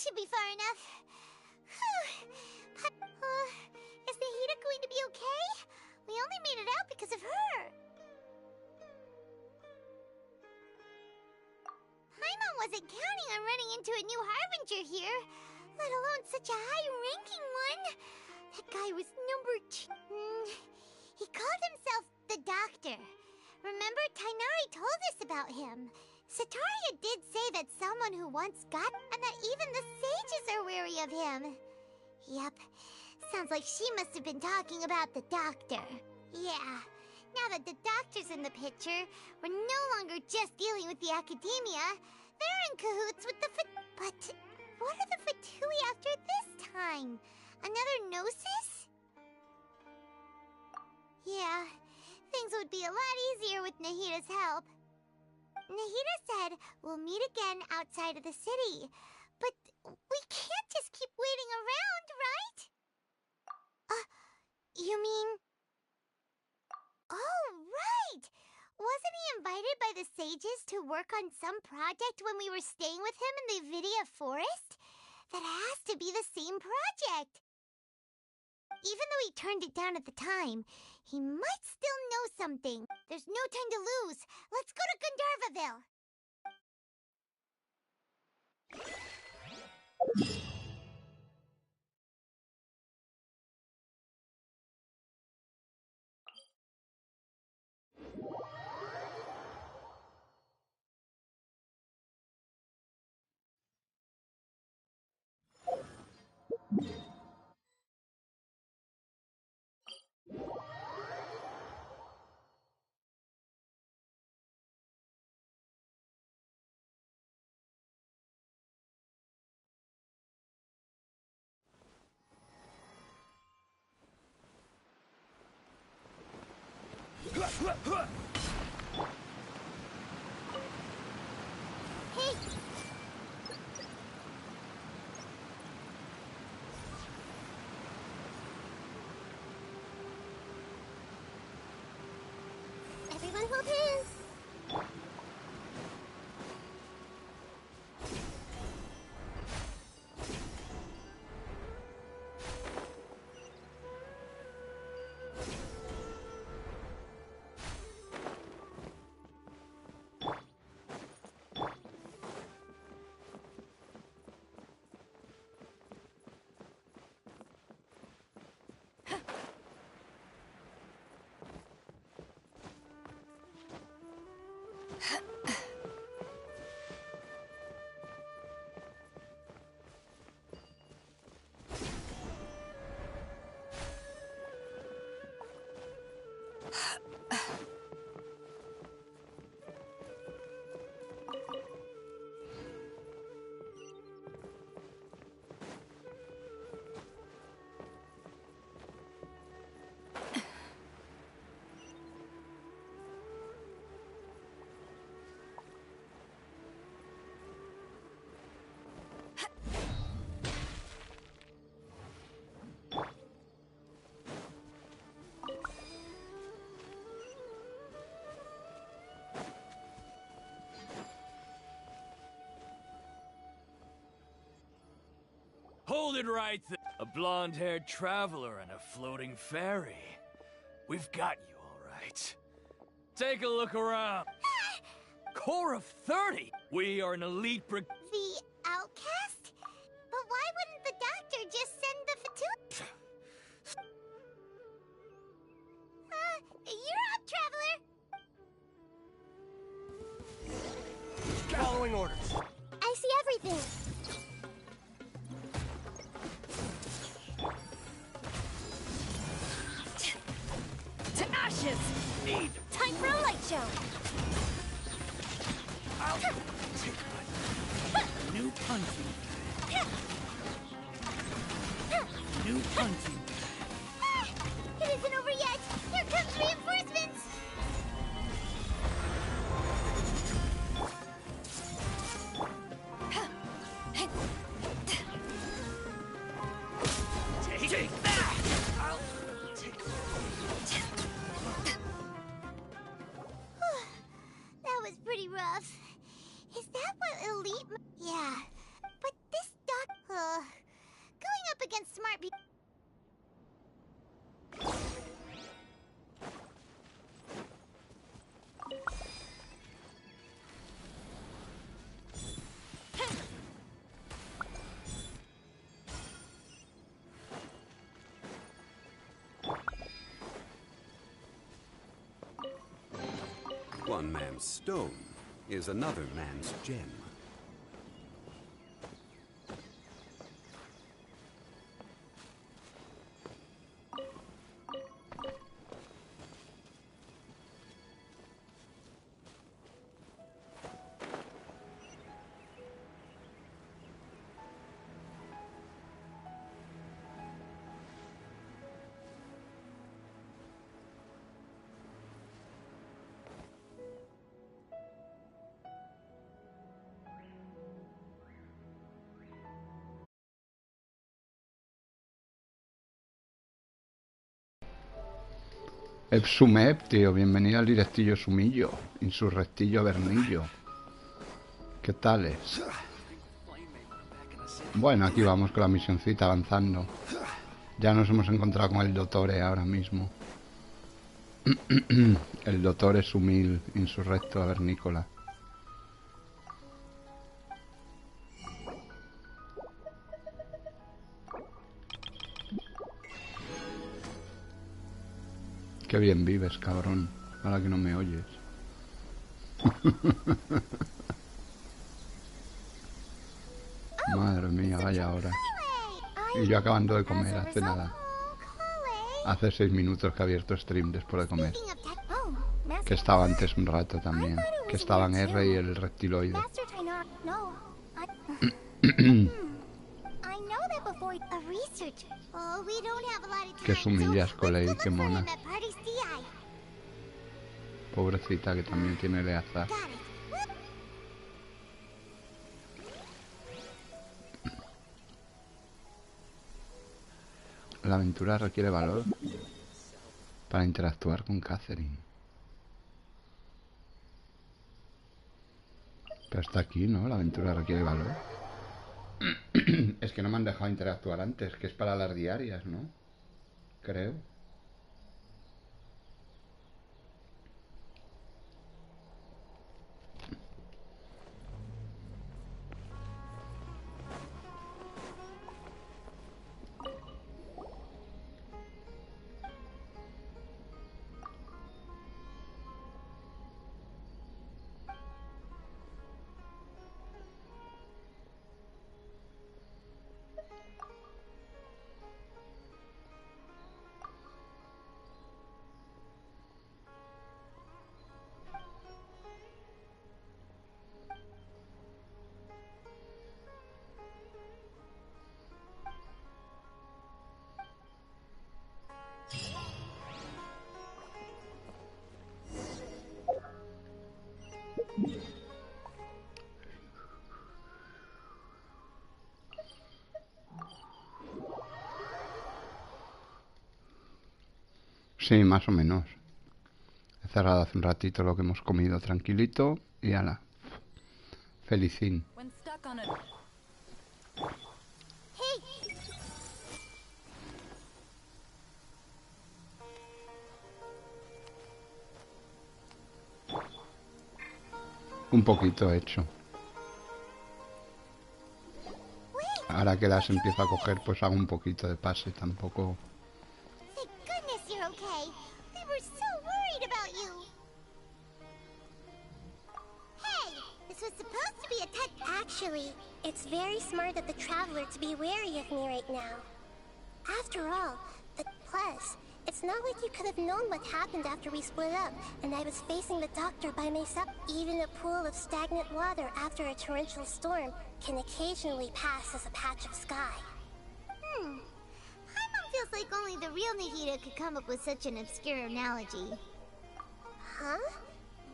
should be far enough. Is Nahida going to be okay? We only made it out because of her. Paimon wasn't counting on running into a new Harbinger here, let alone such a high-ranking one. That guy was number 2. He called himself the Doctor. Remember, Tainari told us about him. Sataria did say that someone who once got and that even the sages are wary of him. Yep, sounds like she must have been talking about the Doctor. Yeah, now that the Doctor's in the picture, we're no longer just dealing with the academia. They're in cahoots with the But what are the Fatui after this time? Another Gnosis? Yeah, things would be a lot easier with Nahida's help. Nahida said we'll meet again outside of the city. But we can't just keep waiting around, right? You mean... Oh, right! Wasn't he invited by the sages to work on some project when we were staying with him in the Vidia Forest? That has to be the same project! Even though he turned it down at the time, he might still know something. There's no time to lose. Let's go to Gandharvaville. Hey! Everyone hold hands! Hold it right there. A blonde-haired traveler and a floating fairy. We've got you all right. Take a look around. Core of 30! We are an elite The outcast? But why wouldn't the Doctor just send the Fatui? You're up, traveler! Following orders. I see everything. To ashes! Need Time for a light show! I'll take my new punching. New punching. It isn't over yet! Here comes reinforcements! Take that! I'll take That was pretty rough. Is that what elite... Yeah. But one man's stone is another man's gem. Epsumep, tío, bienvenido al directillo Sumillo, insurrectillo Bernillo. ¿Qué tal es? Bueno, aquí vamos con la misioncita avanzando. Ya nos hemos encontrado con el Dottore ahora mismo. El Dottore Sumil, insurrecto avernícola. Qué bien vives, cabrón. Ahora que no me oyes. Madre mía, vaya horas. Y yo acabando de comer hace nada. Hace 6 minutos que he abierto stream después de comer. Que estaba antes un rato también. Que estaban R y el reptiloide. Que sumillas, Coley, qué mona. Pobrecita, que también tiene leazar. La aventura requiere valor para interactuar con Catherine. Pero está aquí, ¿no? La aventura requiere valor. Es que no me han dejado interactuar antes, que es para las diarias, ¿no? Creo. Sí, más o menos. He cerrado hace un ratito lo que hemos comido tranquilito y ala. Felicín. Un poquito he hecho. Ahora que las empiezo a coger, pues hago un poquito de pase, tampoco... Actually, it's very smart of the Traveler to be wary of me right now. After all, plus, it's not like you could have known what happened after we split up, and I was facing the doctor by myself. Even a pool of stagnant water after a torrential storm can occasionally pass as a patch of sky. Paimon feels like only the real Nahida could come up with such an obscure analogy. Huh?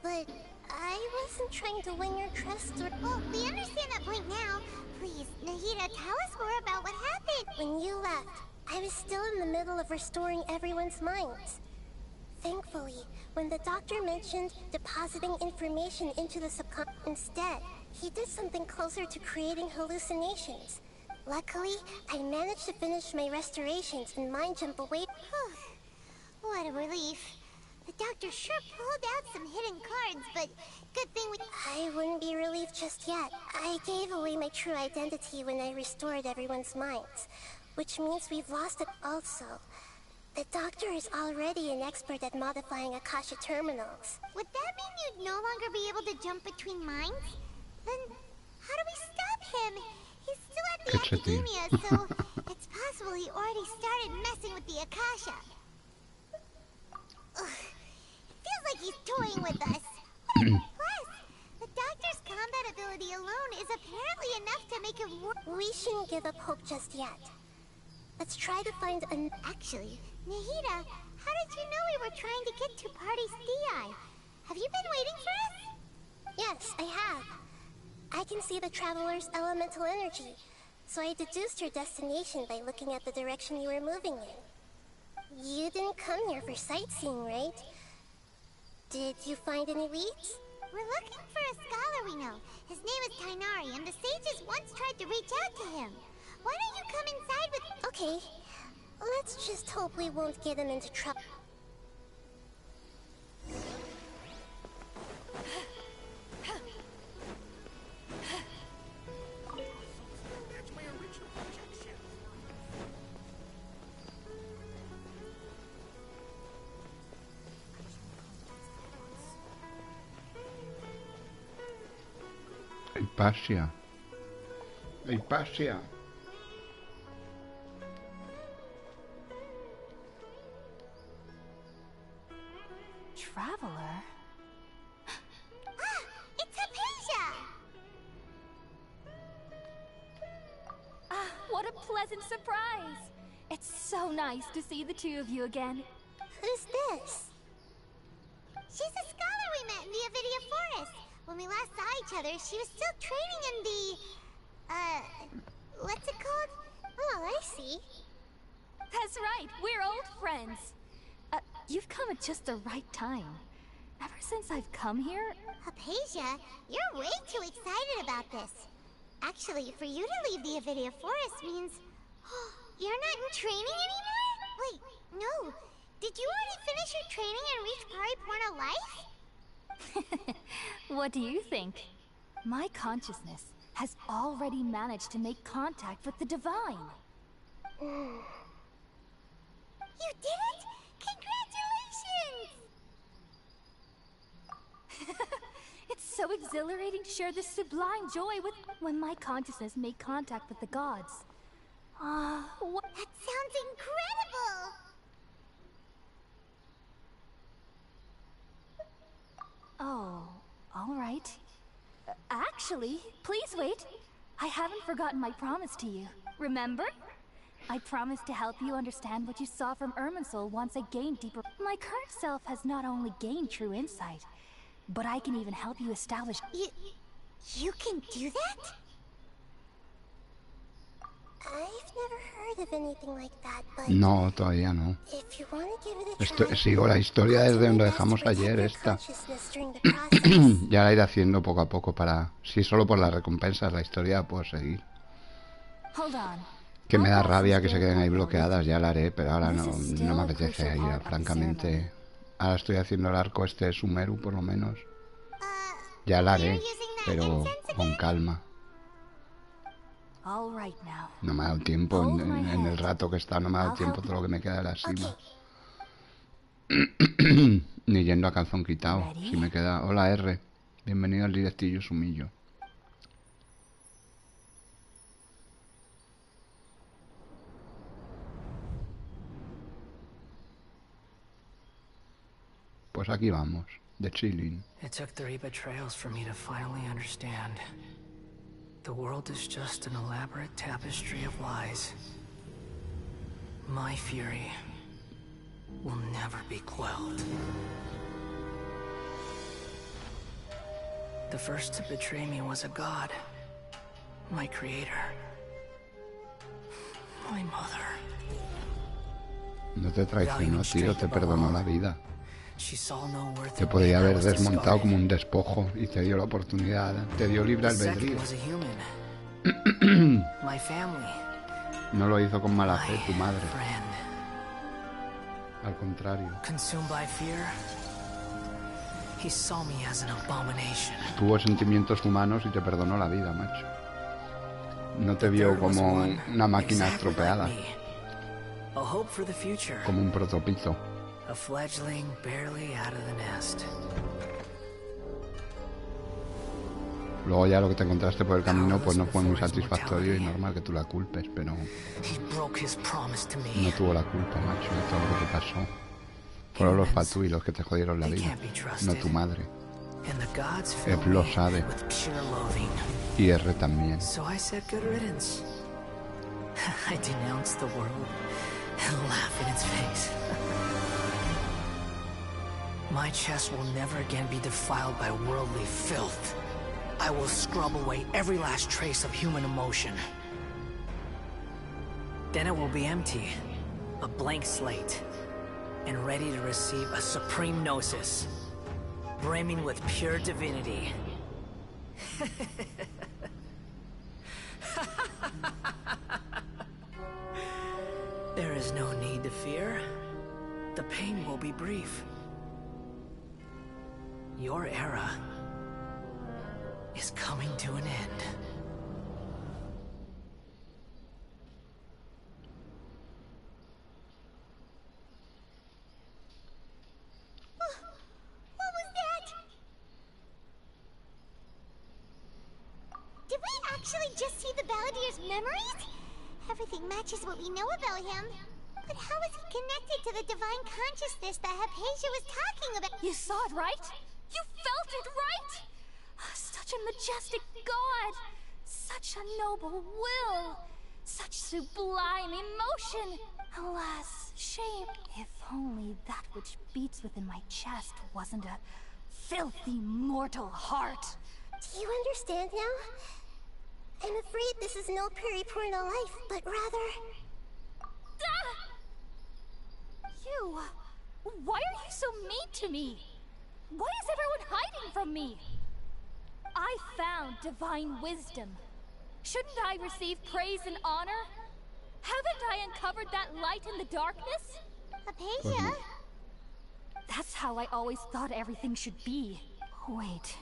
But I wasn't trying to win your trust or... Well, we understand that point now. Please, Nahida, tell us more about what happened. When you left, I was still in the middle of restoring everyone's minds. Thankfully, when the doctor mentioned depositing information into the subconscious instead, he did something closer to creating hallucinations. Luckily, I managed to finish my restorations and mind jump away. What a relief. The doctor sure pulled out some hidden cards, but good thing I wouldn't be relieved just yet. I gave away my true identity when I restored everyone's minds, which means we've lost it also. The doctor is already an expert at modifying Akasha terminals. Would that mean you'd no longer be able to jump between minds? Then how do we stop him? He's still at the academia, so it's possible he already started messing with the Akasha. Ugh. Feels like he's toying with us. Plus, the doctor's combat ability alone is apparently enough to make him work. We shouldn't give up hope just yet. Let's try to find an... Actually, Nahida, how did you know we were trying to get to Party's DI? Have you been waiting for us? Yes, I have. I can see the Traveler's elemental energy, so I deduced your destination by looking at the direction you were moving in. You didn't come here for sightseeing, right? Did you find any leads? We're looking for a scholar we know. His name is Tainari, and the sages once tried to reach out to him. Why don't you come inside with... Okay, let's just hope we won't get him into trouble. Hypatia. Hypatia. Traveler? Ah! It's Hypatia! Ah, what a pleasant surprise! It's so nice to see the two of you again. Who's this? She's a scholar we met in the Avidia Forest. When we last saw each other, she was still training in the... what's it called? Oh, I see. That's right, we're old friends. You've come at just the right time. Ever since I've come here... Hypatia, you're way too excited about this. Actually, for you to leave the Avidia Forest means... you're not in training anymore? Wait, no. Did you already finish your training and reach Pariporn alive? What do you think? My consciousness has already managed to make contact with the divine. You did it? Congratulations! It's so exhilarating to share this sublime joy with... when my consciousness made contact with the gods. What... That sounds incredible! Oh, all right. Actually, please wait. I haven't forgotten my promise to you. Remember? I promised to help you understand what you saw from Irminsul once I gained deeper... My current self has not only gained true insight, but I can even help you establish... You can do that? I've never heard of anything like that, but... No, todavía no. If you want to give it a try, Sigo la historia desde donde dejamos ayer, esta. Ya la iré haciendo poco a poco para... Si solo por las recompensas la historia puedo seguir. Que me da rabia que se queden ahí bloqueadas, ya la haré, pero ahora no me apetece ir, francamente. Ahora estoy haciendo el arco este de Sumeru, por lo menos. Ya la haré, pero con calma. No me ha dado tiempo, en el rato que está, no me ha dado tiempo todo lo que me queda de la cima. Ni yendo a calzón quitado, si me queda... Hola R, bienvenido al directillo Sumillo. Pues aquí vamos, de chilling. It took 3 betrayals for me to finally understand. The world is just an elaborate tapestry of lies. My fury will never be quelled. The first to betray me was a god. My creator. My mother. No te traicionó, tío, te perdonó la vida. Te podía haber desmontado como un despojo y te dio la oportunidad, te dio libre albedrío. No lo hizo con mala fe tu madre. Al contrario. Tuvo sentimientos humanos y te perdonó la vida, macho. No te vio como una máquina estropeada. A hope for the future. Como un protopizo. A fledgling barely out of the nest. Luego ya lo que te encontraste por el camino pues no fue muy satisfactorio y normal que tú la culpes, pero no tuvo la culpa, macho, de todo lo que te pasó. Fueron los Fatui los que te jodieron la vida, no tu madre. Ep lo sabe. Y R también. I denounce the world and laugh in its face. My chest will never again be defiled by worldly filth. I will scrub away every last trace of human emotion. Then it will be empty, a blank slate, and ready to receive a supreme gnosis, brimming with pure divinity. There is no need to fear. The pain will be brief. Your era is coming to an end. What was that? Did we actually just see the Balladier's memories? Everything matches what we know about him. But how is he connected to the divine consciousness that Hypatia was talking about? You saw it, right? You felt it, right? Such a majestic god! Such a noble will! Such sublime emotion! Alas, shame. If only that which beats within my chest wasn't a filthy mortal heart. Do you understand now? I'm afraid this is no periporno life, but rather... You! Why are you so mean to me? Why is everyone hiding from me? I found divine wisdom. Shouldn't I receive praise and honor? Haven't I uncovered that light in the darkness? Hypatia? That's how I always thought everything should be. Wait.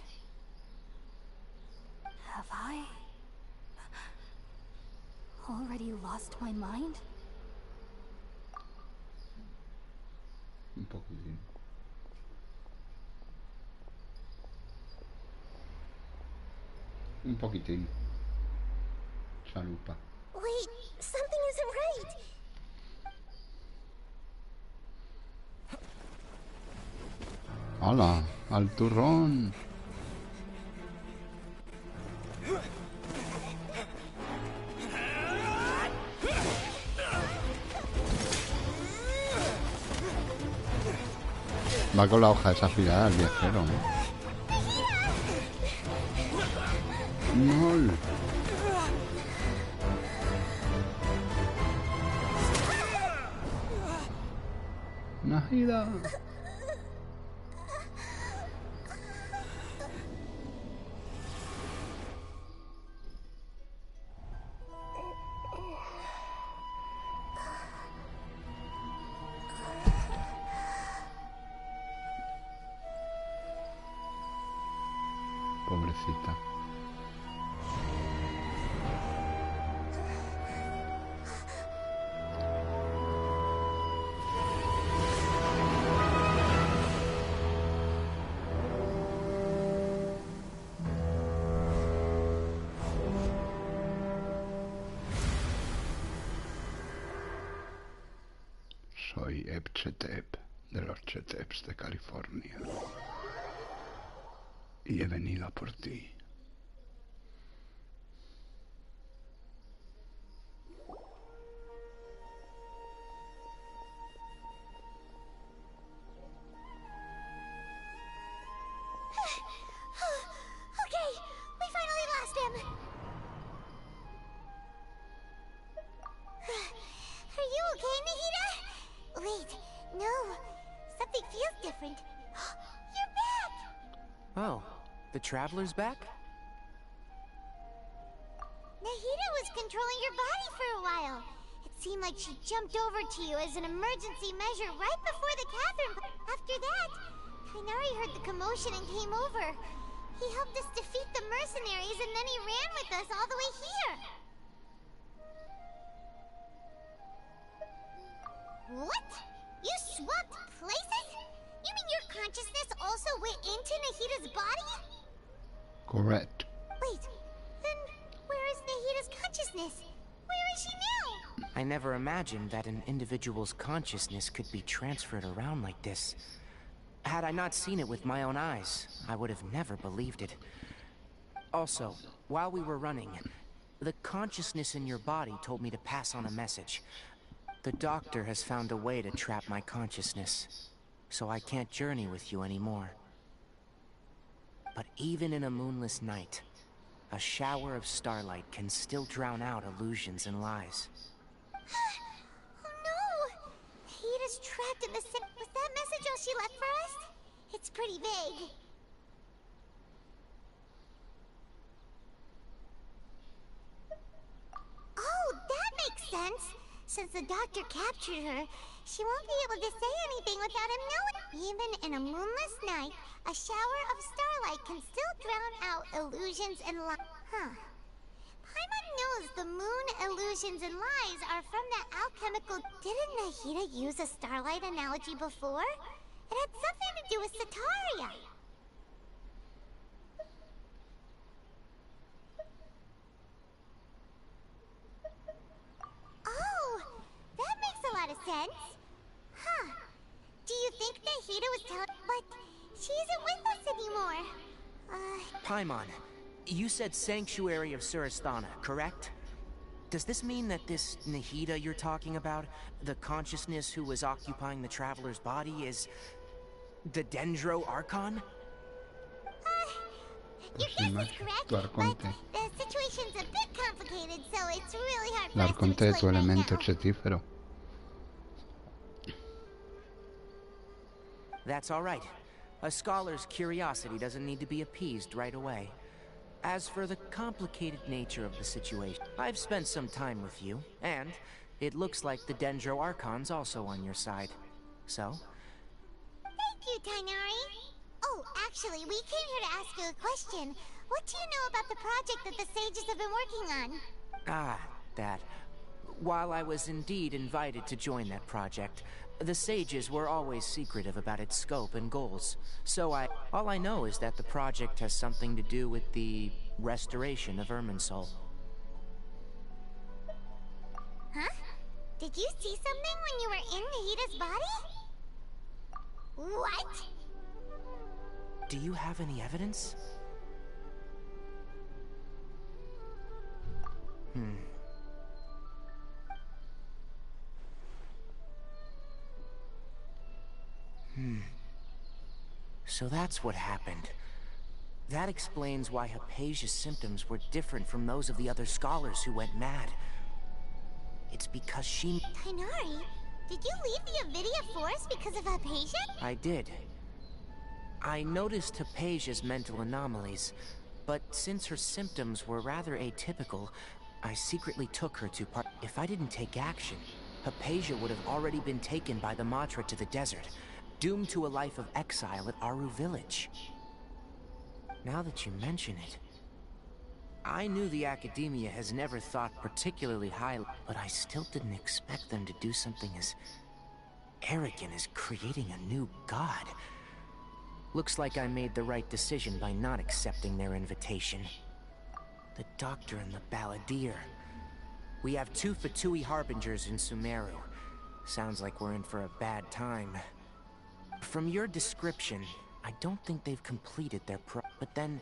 Have I already lost my mind? Un poquitín. Un poquitín. Chalupa. Wait, something isn't right. ¡Hala! ¡Al turrón! Va con la hoja desafilada el viajero. ¡No! ¡Nahida! Pobrecita. Soy Ep4 de los Cheteps de California. Y he venido a por ti. Okay, we finally lost him. Are you okay, Nahida? Wait, no. Something feels different. You're back! Oh, the Traveler's back? Nahida was controlling your body for a while. It seemed like she jumped over to you as an emergency measure right before the Catherine. After that, Kainari heard the commotion and came over. He helped us defeat the mercenaries and then he ran with us all the way here. What? You swapped places? You mean your consciousness also went into Nahida's body? Correct. Wait, then where is Nahida's consciousness? Where is she now? I never imagined that an individual's consciousness could be transferred around like this. Had I not seen it with my own eyes, I would have never believed it. Also, while we were running, the consciousness in your body told me to pass on a message. The doctor has found a way to trap my consciousness, so I can't journey with you anymore. But even in a moonless night, a shower of starlight can still drown out illusions and lies. Oh no! Nahida's trapped in the city. Was that message all she left for us? It's pretty vague. Oh, that makes sense! Since the doctor captured her, she won't be able to say anything without him knowing. Even in a moonless night, a shower of starlight can still drown out illusions and lies. Huh. Paimon knows the moon illusions and lies are from that alchemical... Didn't Nahida use a starlight analogy before? It had something to do with Sataria. Oh, that makes a lot of sense. Huh. Do you think Nahida was telling... But she isn't with us anymore. Paimon, you said Sanctuary of Surasthana, correct? Does this mean that this Nahida you're talking about, the consciousness who was occupying the Traveler's body, is the Dendro Archon? Your guess is correct, but the situation's a bit complicated, so it's really hard for El us to arconte de tu explain right elemento now. hechicífero. That's all right. A scholar's curiosity doesn't need to be appeased right away. As for the complicated nature of the situation, I've spent some time with you, and it looks like the Dendro Archon's also on your side. So? Thank you, Tainari. Oh, actually, we came here to ask you a question. What do you know about the project that the sages have been working on? Ah, that. While I was indeed invited to join that project, the sages were always secretive about its scope and goals. So all I know is that the project has something to do with the restoration of Irminsul. Huh? Did you see something when you were in Nahida's body? What? Do you have any evidence? So that's what happened. That explains why Hypatia's symptoms were different from those of the other scholars who went mad. It's because she... Tainari, did you leave the Avidia Forest because of Hypatia? I did. I noticed Hypatia's mental anomalies, but since her symptoms were rather atypical, I secretly took her to part... If I didn't take action, Hypatia would have already been taken by the Matra to the desert, doomed to a life of exile at Aru Village. Now that you mention it, I knew the Academia has never thought particularly highly, but I still didn't expect them to do something as arrogant as creating a new god. Looks like I made the right decision by not accepting their invitation. The Doctor and the Balladeer. We have 2 Fatui Harbingers in Sumeru. Sounds like we're in for a bad time. From your description, I don't think they've completed their But then,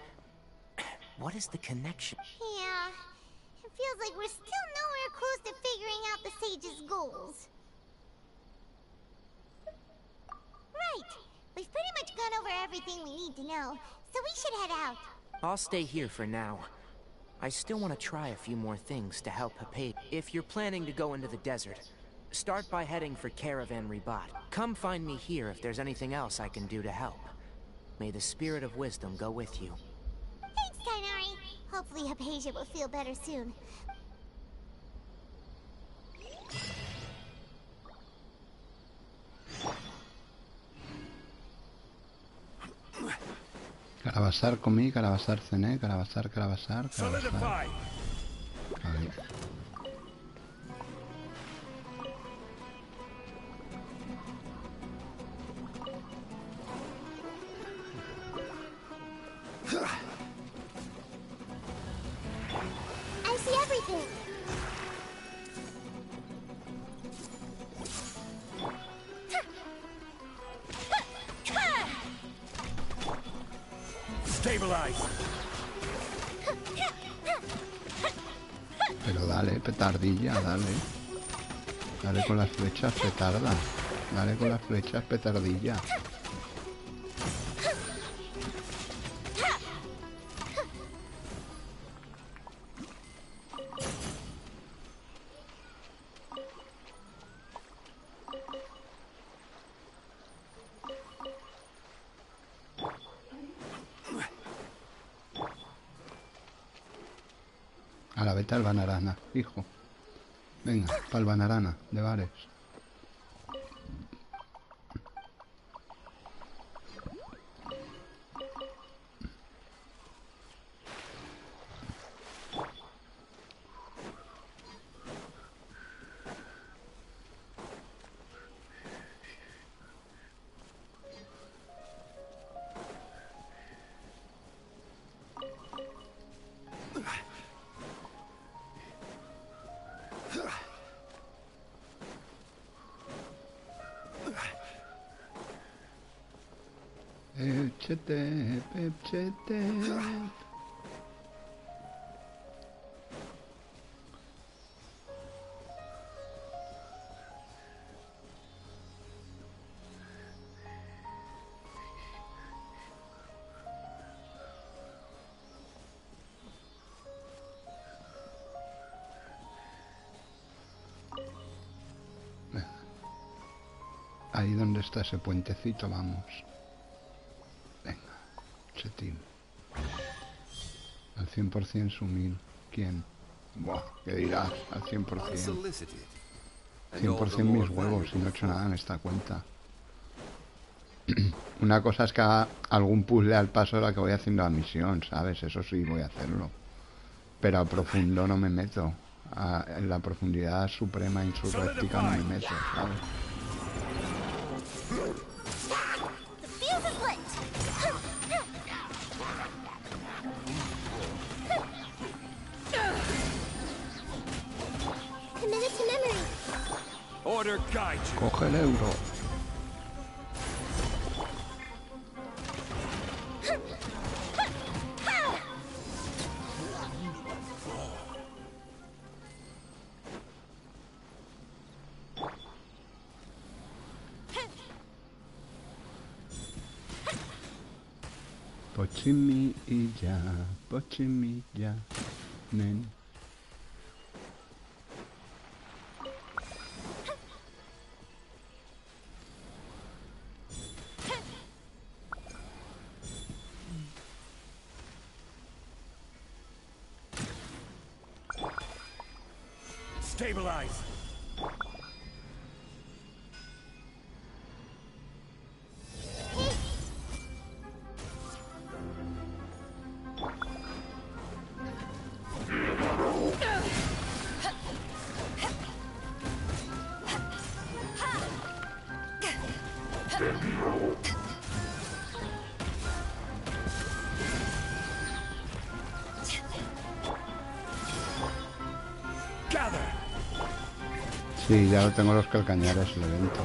what is the connection? Yeah, it feels like we're still nowhere close to figuring out the sage's goals. Right, we've pretty much gone over everything we need to know, so we should head out. I'll stay here for now. I still want to try a few more things to help Hypatia. If you're planning to go into the desert, start by heading for Caravan Ribat. Come find me here if there's anything else I can do to help. May the spirit of wisdom go with you. Thanks, Tainari. Hopefully Hypatia will feel better soon. Carabasar comí, carabasar cené, carabasar, carabasar, carabasar. Ahí. Pero dale, petardilla, dale. Dale con las flechas, petarda. Dale con las flechas, petardilla. A la veta el banarana, hijo. Venga, pa'l banarana, de bares. Pepchete, pepchete. Ahí donde está ese puentecito, vamos. Chetín. Al 100% sumil. ¿Quién? Buah, ¿qué dirás? Al 100%. 100% mis huevos, y no he hecho nada en esta cuenta. Una cosa es que haga algún puzzle al paso de la que voy haciendo la misión, ¿sabes? Eso sí voy a hacerlo. Pero a profundo no me meto. En la profundidad suprema insurréctica no me meto, ¿sabes? Coge el euro. Pochimilla, nen. Stabilize. Sí, ya lo tengo los calcañares el evento.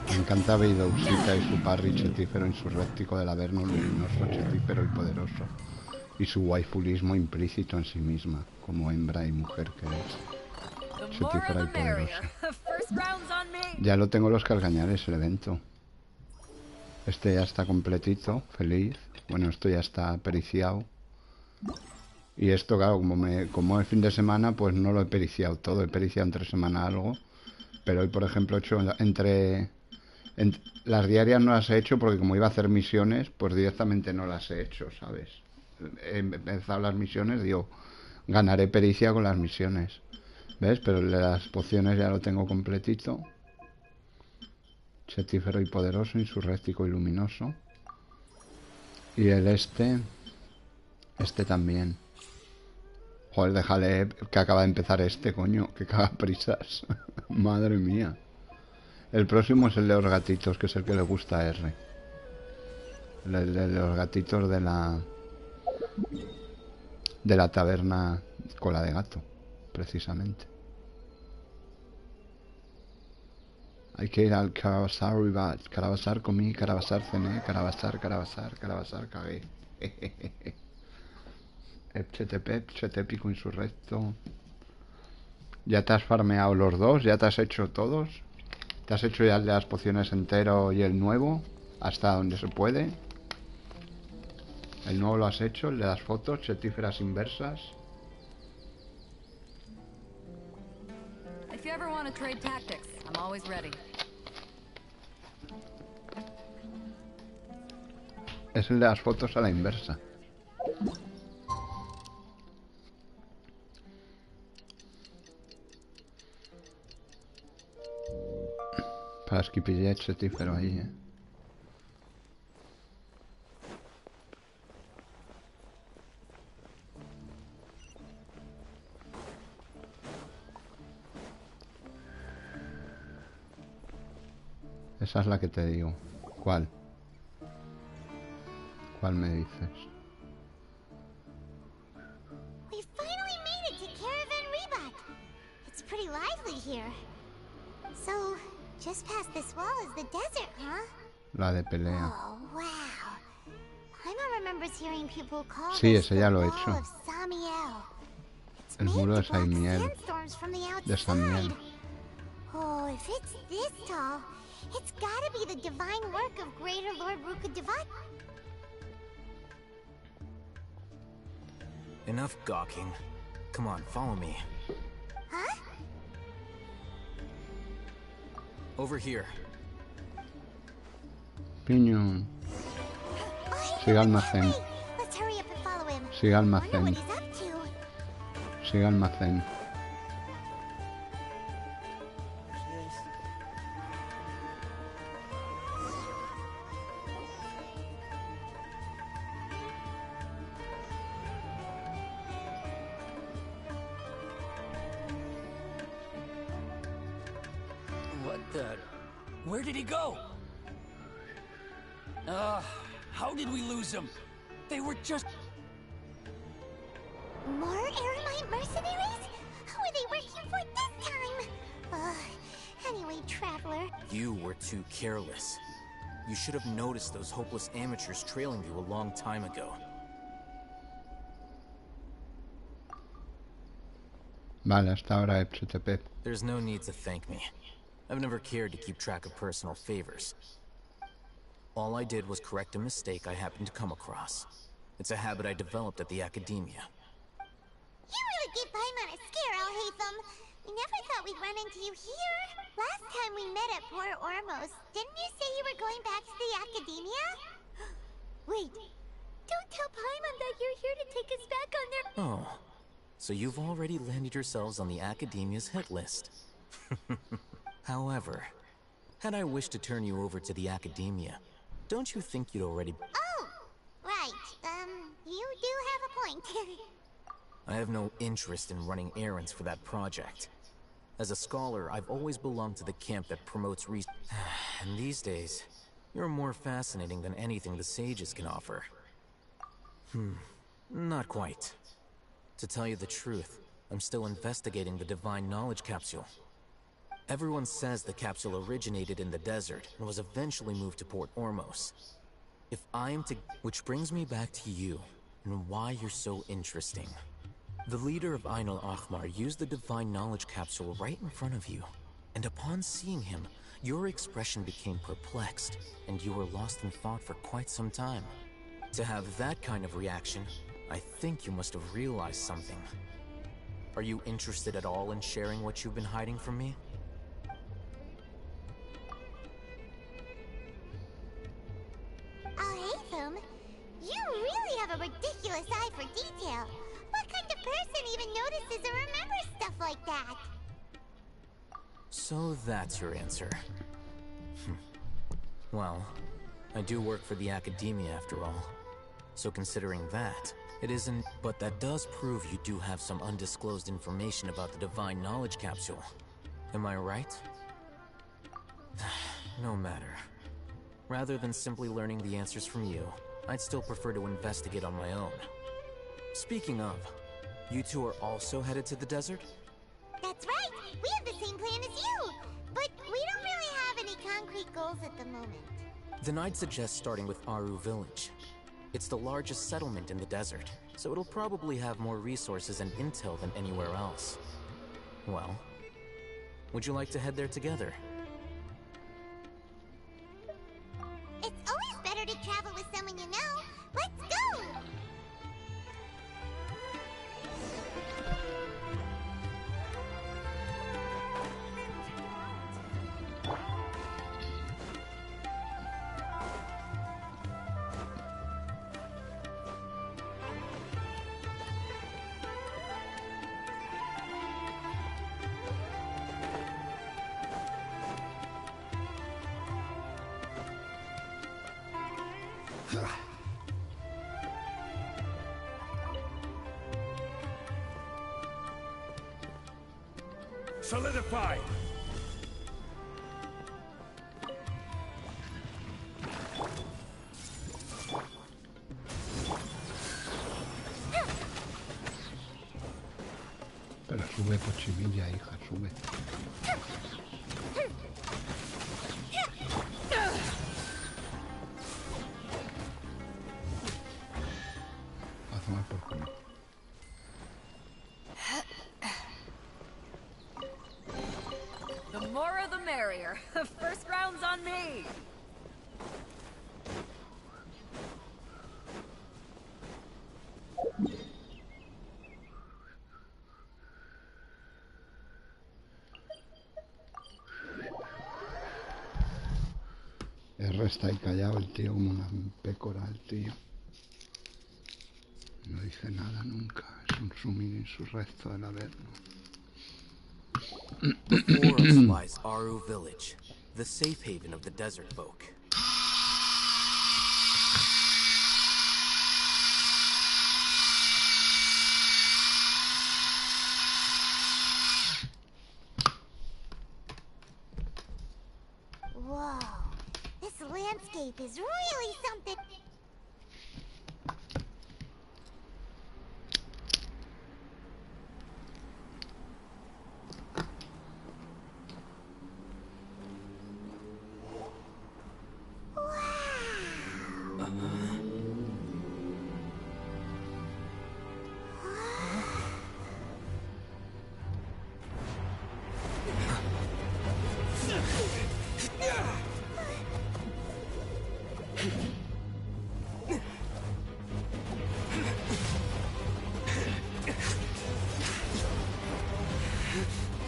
Me encanta Beidousita y su parry chetífero insurréctico del Averno luminoso, chetífero y poderoso. Y su waifulismo implícito en sí misma, como hembra y mujer que es. Chetífera y poderosa. Ya lo tengo los calcañares el evento. Este ya está completito, feliz. Bueno, esto ya está periciado. Y esto, claro, como es fin de semana, pues no lo he periciado todo. He periciado entre semana algo. Pero hoy, por ejemplo, he hecho las diarias no las he hecho porque como iba a hacer misiones, pues directamente no las he hecho, ¿sabes? He empezado las misiones, digo, ganaré pericia con las misiones. ¿Ves? Pero el de las pociones ya lo tengo completito. Chetífero y poderoso, insurréctico y luminoso. Y el este también. Joder, déjale que acaba de empezar este, coño, que caga prisas. Madre mía. El próximo es el de los gatitos, que es el que le gusta a R. El de los gatitos de la De la taberna Cola de Gato, precisamente. Hay que ir al Carabasar Rivat. Carabasar comí, Carabasar cené, Carabasar cagué. Epchetepep, Chetépico insurrecto. ¿Ya te has farmeado los dos? ¿Ya te has hecho todos? ¿Te has hecho ya el de las pociones entero y el nuevo? Hasta donde se puede. El nuevo lo has hecho, el de las fotos, chetíferas inversas. If you ever want to trade tactics, I'm always ready. Es el de las fotos a la inversa. Para esquipillar chetífero ahí, Esa es la que te digo. ¿Cuál? ¿Cuál me dices? We finally made it to Caravan Rebat. It's pretty lively here. So, just past this wall is the desert, huh? La de pelea. Oh, wow. Paimon remembers hearing people call Sí, this ese ya lo he the hecho. Wall of Samiel. It's El made muro to de block Saimiel. sandstorms from the De outside. Samiel. Oh, if it's this tall, it's gotta be the divine work of Greater Lord Ruka-Devat. Enough gawking. Come on, follow me. Huh? Over here. Piñón. Oh, Siga almacén. let's hurry up and follow him. Siga Wonder what almacén. he's up to. Siga almacén. What the... Where did he go? How did we lose him? They were just... More Eremite mercenaries? Who are they working for this time? Anyway, Traveler. You were too careless. You should have noticed those hopeless amateurs trailing you a long time ago. Vale, hasta ahora Epchetepep. There's no need to thank me. I've never cared to keep track of personal favors. All I did was correct a mistake I happened to come across. It's a habit I developed at the academia. You really gave Paimon a scare, Alhaitham. We never thought we'd run into you here. Last time we met at Port Ormos, didn't you say you were going back to the academia? Wait, don't tell Paimon that you're here to take us back on their... Oh, so you've already landed yourselves on the academia's hit list. However, had I wished to turn you over to the academia, don't you think you'd already... Oh, right. You do have a point. I have no interest in running errands for that project. As a scholar, I've always belonged to the camp that promotes research. And these days, you're more fascinating than anything the sages can offer. Not quite. To tell you the truth, I'm still investigating the Divine Knowledge Capsule. Everyone says the capsule originated in the desert and was eventually moved to Port Ormos. If I am to... Which brings me back to you, and why you're so interesting. The leader of Ainul Ahmar used the Divine Knowledge Capsule right in front of you, and upon seeing him, your expression became perplexed, and you were lost in thought for quite some time. To have that kind of reaction, I think you must have realized something. Are you interested at all in sharing what you've been hiding from me? Alhaitham, you really have a ridiculous eye for detail. What kind of person even notices or remembers stuff like that? So that's your answer. Well, I do work for the academia after all. So considering that, it isn't... But that does prove you do have some undisclosed information about the Divine Knowledge Capsule. Am I right? No matter. Rather than simply learning the answers from you, I'd still prefer to investigate on my own. Speaking of, you two are also headed to the desert? That's right! We have the same plan as you! But we don't really have any concrete goals at the moment. Then I'd suggest starting with Aru Village. It's the largest settlement in the desert, so it'll probably have more resources and intel than anywhere else. Well, would you like to head there together? It's always better to travel with someone you know. Let's go! Solidify! Pero sube, Pochimilla, hija, sube. A tomar por culo. The more the merrier. First round's on me. R está ahí callado el tío como una pécora el tío. No dice nada nunca. Es un sumin insurrecto del Averno. Before us lies Aru Village, the safe haven of the desert folk. Whoa, this landscape is really something.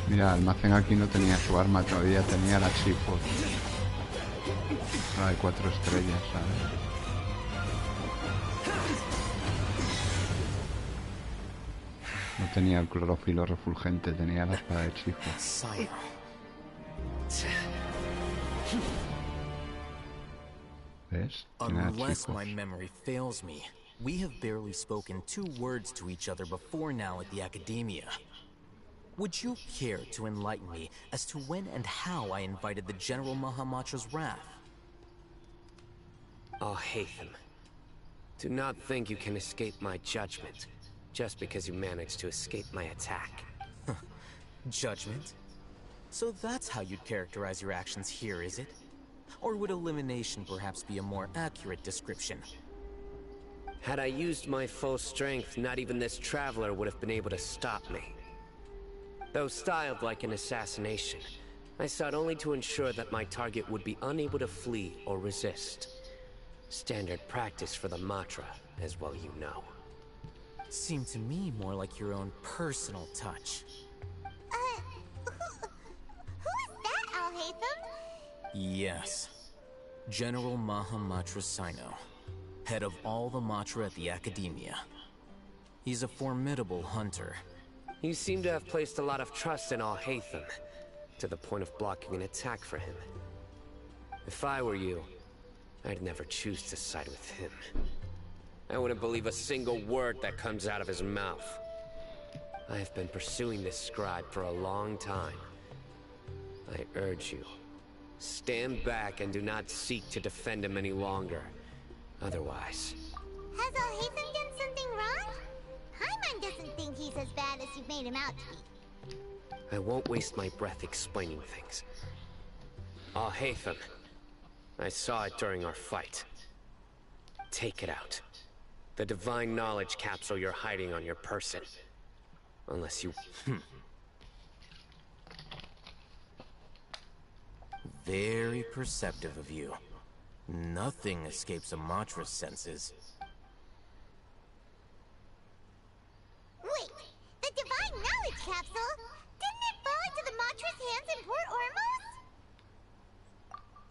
Mira, Almacén aquí no tenía su arma todavía, tenía la Chifo. La de 4 estrellas, ¿sabes? No tenía el clorofilo refulgente, tenía la espada de Chifo. ¿Ves? Tiene la Unless Chifo. my memory fails me, we have barely spoken 2 words to each other before now at the Academia. Would you care to enlighten me as to when and how I invited the General Mahamatra's wrath? Oh, Hatham. Do not think you can escape my judgment, just because you managed to escape my attack. Judgment? So that's how you'd characterize your actions here, is it? Or would elimination perhaps be a more accurate description? Had I used my full strength, not even this traveler would have been able to stop me. Though styled like an assassination, I sought only to ensure that my target would be unable to flee or resist. Standard practice for the Matra, as well you know. Seemed to me more like your own personal touch. Who is that, Al-Hatham? Yes. General Mahamatra Sino, head of all the Matra at the Academia. He's a formidable hunter. You seem to have placed a lot of trust in Al-Hatham, to the point of blocking an attack for him. If I were you, I'd never choose to side with him. I wouldn't believe a single word that comes out of his mouth. I have been pursuing this scribe for a long time. I urge you, stand back and do not seek to defend him any longer. Otherwise... Has Al-Hatham done something wrong? you've made him out to be. I won't waste my breath explaining things. Al-Haytham. I saw it during our fight. Take it out. The divine knowledge capsule you're hiding on your person. Unless you... Very perceptive of you. Nothing escapes a Matra's senses. Wait, the divine knowledge capsule? Didn't it fall into the Matra's hands in Port Ormos?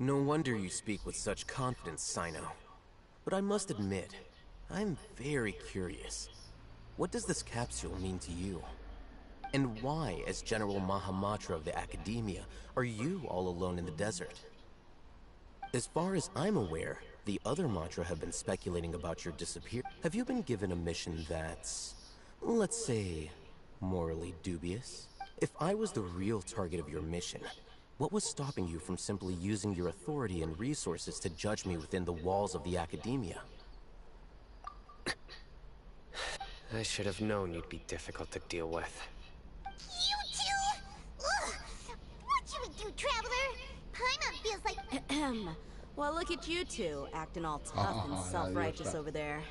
No wonder you speak with such confidence, Sino. But I must admit, I'm very curious. What does this capsule mean to you? And why, as General Mahamatra of the Academia, are you all alone in the desert? As far as I'm aware, the other Matra have been speculating about your disappearance. Have you been given a mission that's, let's say, morally dubious? If I was the real target of your mission, what was stopping you from simply using your authority and resources to judge me within the walls of the Academia? I should have known you'd be difficult to deal with. You two? Ugh. What you would do, Traveler? Paimon feels like... Well, look at you two, acting all tough and self-righteous over there.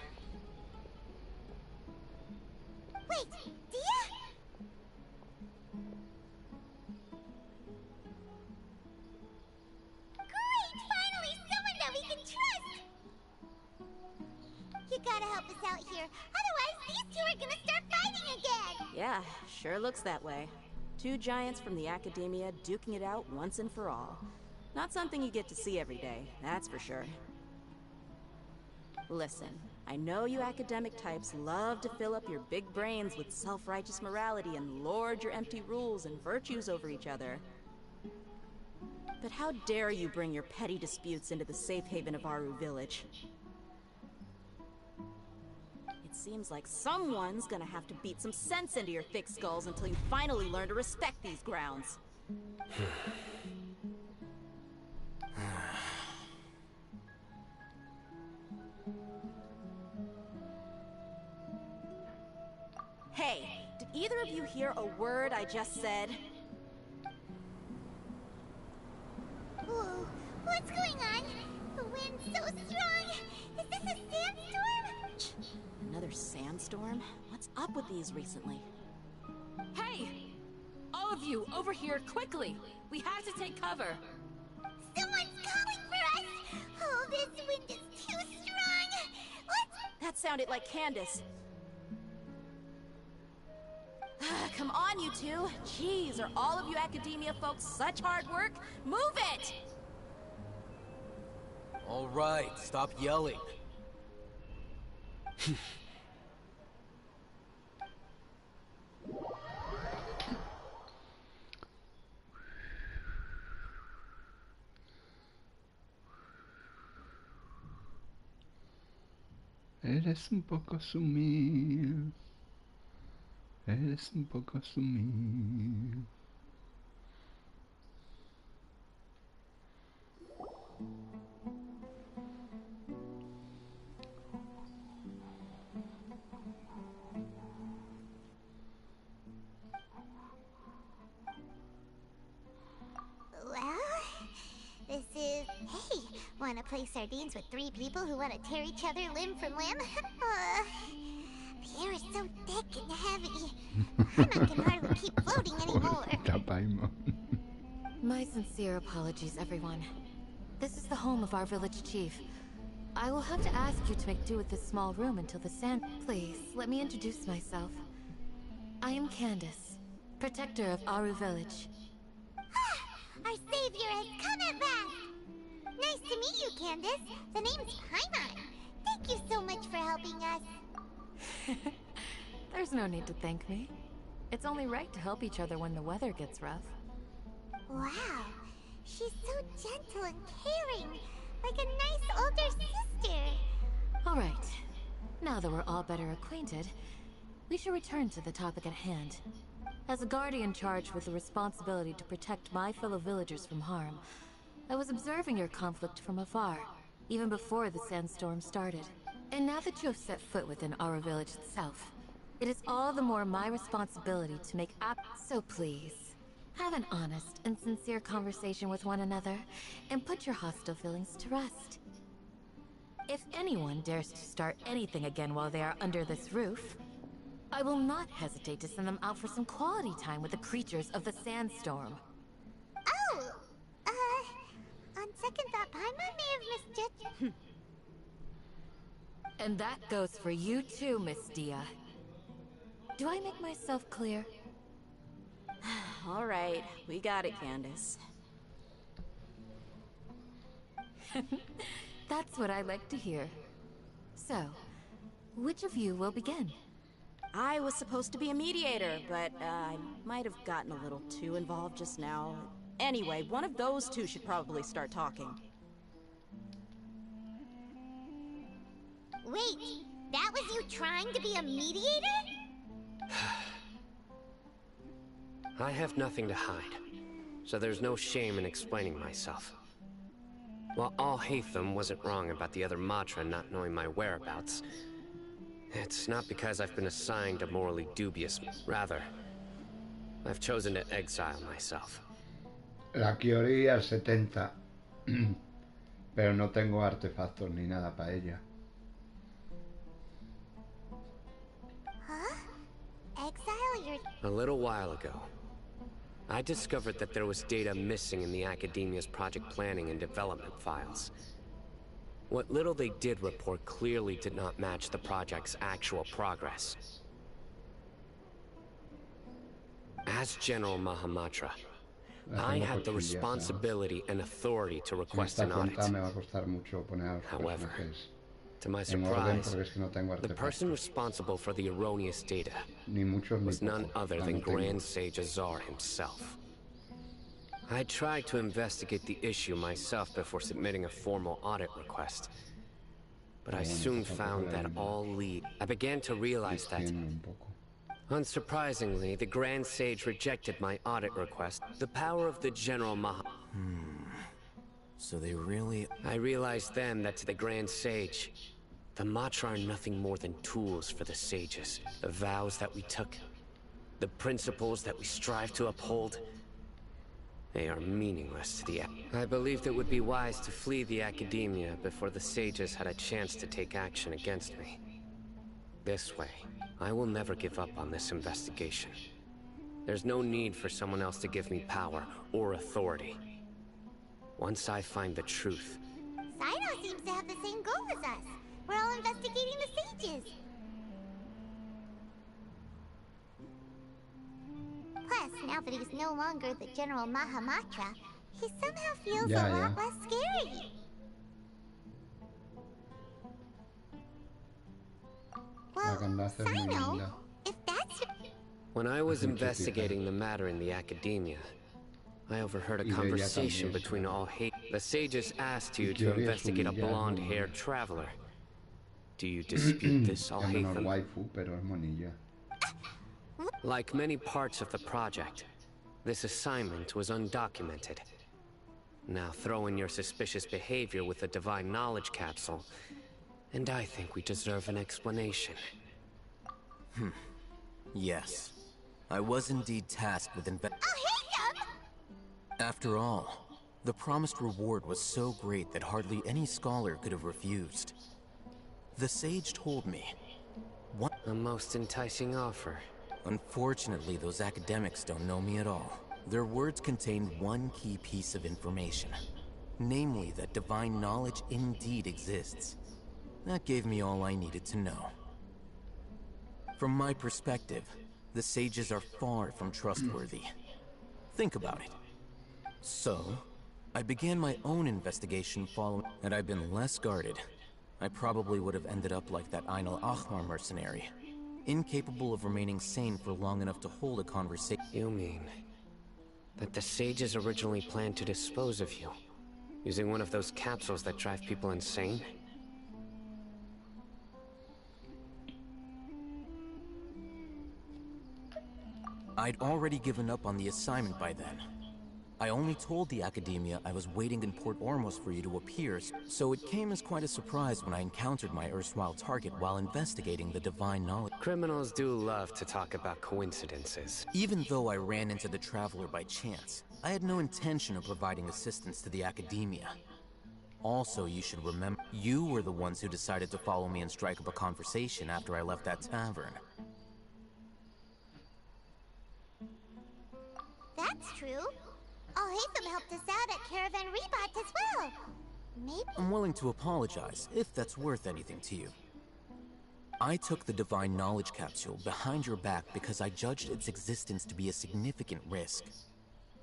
Wait, Dia? Great! Finally, someone that we can trust! You gotta help us out here, otherwise these two are gonna start fighting again! Yeah, sure looks that way. Two giants from the Academia duking it out once and for all. Not something you get to see every day, that's for sure. Listen, I know you academic types love to fill up your big brains with self-righteous morality and lord your empty rules and virtues over each other. But how dare you bring your petty disputes into the safe haven of Aru Village? It seems like someone's gonna have to beat some sense into your thick skulls until you finally learn to respect these grounds. Hey, did either of you hear a word I just said? Whoa, what's going on? The wind's so strong! Is this a sandstorm? Another sandstorm? What's up with these recently? Hey! All of you, over here, quickly! We have to take cover! Someone's calling for us! Oh, this wind is too strong! Let's... That sounded like Candace. Come on, you two! Jeez, are all of you Academia folks such hard work? Move it! All right, stop yelling. Eres un poco sumil. Eres un poco sumil. This is... Hey, wanna play sardines with three people who wanna tear each other limb from limb? The air is so thick and heavy. Paimon can hardly keep floating anymore. Paimon. My sincere apologies, everyone. This is the home of our village chief. I will have to ask you to make do with this small room until the sand... Please, let me introduce myself. I am Candace, protector of Aru Village. Our savior has come at last! Nice to meet you, Candace. The name's Paimon. Thank you so much for helping us. There's no need to thank me. It's only right to help each other when the weather gets rough. Wow, she's so gentle and caring, like a nice older sister. All right, now that we're all better acquainted, we should return to the topic at hand. As a guardian charged with the responsibility to protect my fellow villagers from harm, I was observing your conflict from afar, even before the sandstorm started. And now that you have set foot within our village itself, It is all the more my responsibility to make up. So please, have an honest and sincere conversation with one another, and put your hostile feelings to rest. If anyone dares to start anything again while they are under this roof, I will not hesitate to send them out for some quality time with the creatures of the sandstorm. Oh, on second thought, Paimon may have misjudged. And that goes for you too, Miss Dia. Do I make myself clear? All right, we got it, Candace. That's what I like to hear. So, which of you will begin? I was supposed to be a mediator, but I might have gotten a little too involved just now. Anyway, one of those two should probably start talking. Wait, that was you trying to be a mediator? I have nothing to hide, so there's no shame in explaining myself. While Al-Haytham wasn't wrong about the other Matra not knowing my whereabouts, it's not because I've been assigned a morally dubious. Rather, I've chosen to exile myself. La Kiori al 70. Pero no tengo artefactos ni nada para ella. Huh? Exile your... A little while ago, I discovered that there was data missing in the Academia's project planning and development files. What little they did report clearly did not match the project's actual progress. As General Mahamatra, I had the responsibility and authority to request an audit. However, to my surprise, the person responsible for the erroneous data was none other than Grand Sage Azar himself. I tried to investigate the issue myself before submitting a formal audit request, but I soon found that all lead. I began to realize that, unsurprisingly, the Grand Sage rejected my audit request. The power of the General So they really... I realized then that to the Grand Sage, the Matra are nothing more than tools for the sages. The vows that we took, the principles that we strive to uphold, they are meaningless to the... I believed it would be wise to flee the Academia before the sages had a chance to take action against me. This way, I will never give up on this investigation. There's no need for someone else to give me power or authority. Once I find the truth... Saito seems to have the same goal as us. We're all investigating the sages. Plus, now that he's no longer the General Mahamatra, he somehow feels a lot less scary. Well, Saito, if that's... When I was investigating the matter in the Academia, I overheard a conversation between Al-Haytham. The sages asked you to investigate a blonde-haired traveler. Do you dispute this, Al-Haytham? Like many parts of the project, this assignment was undocumented. Now throw in your suspicious behavior with the Divine Knowledge Capsule, and I think we deserve an explanation. Yes. I was indeed tasked with After all, the promised reward was so great that hardly any scholar could have refused. The sage told me... A most enticing offer. Unfortunately, those academics don't know me at all. Their words contained one key piece of information. Namely, that divine knowledge indeed exists. That gave me all I needed to know. From my perspective, the sages are far from trustworthy. Think about it. So, I began my own investigation following... Had I been less guarded, I probably would have ended up like that Ain al-Ahmar mercenary. Incapable of remaining sane for long enough to hold a conversation. You mean that the sages originally planned to dispose of you, using one of those capsules that drive people insane? I'd already given up on the assignment by then. I only told the Academia I was waiting in Port Ormos for you to appear, so it came as quite a surprise when I encountered my erstwhile target while investigating the divine knowledge. Criminals do love to talk about coincidences. Even though I ran into the Traveler by chance, I had no intention of providing assistance to the Academia. Also, you should remember, you were the ones who decided to follow me and strike up a conversation after I left that tavern. That's true. Alhaitham helped us out at Caravan Rebot as well. Maybe... I'm willing to apologize, if that's worth anything to you. I took the Divine Knowledge Capsule behind your back because I judged its existence to be a significant risk.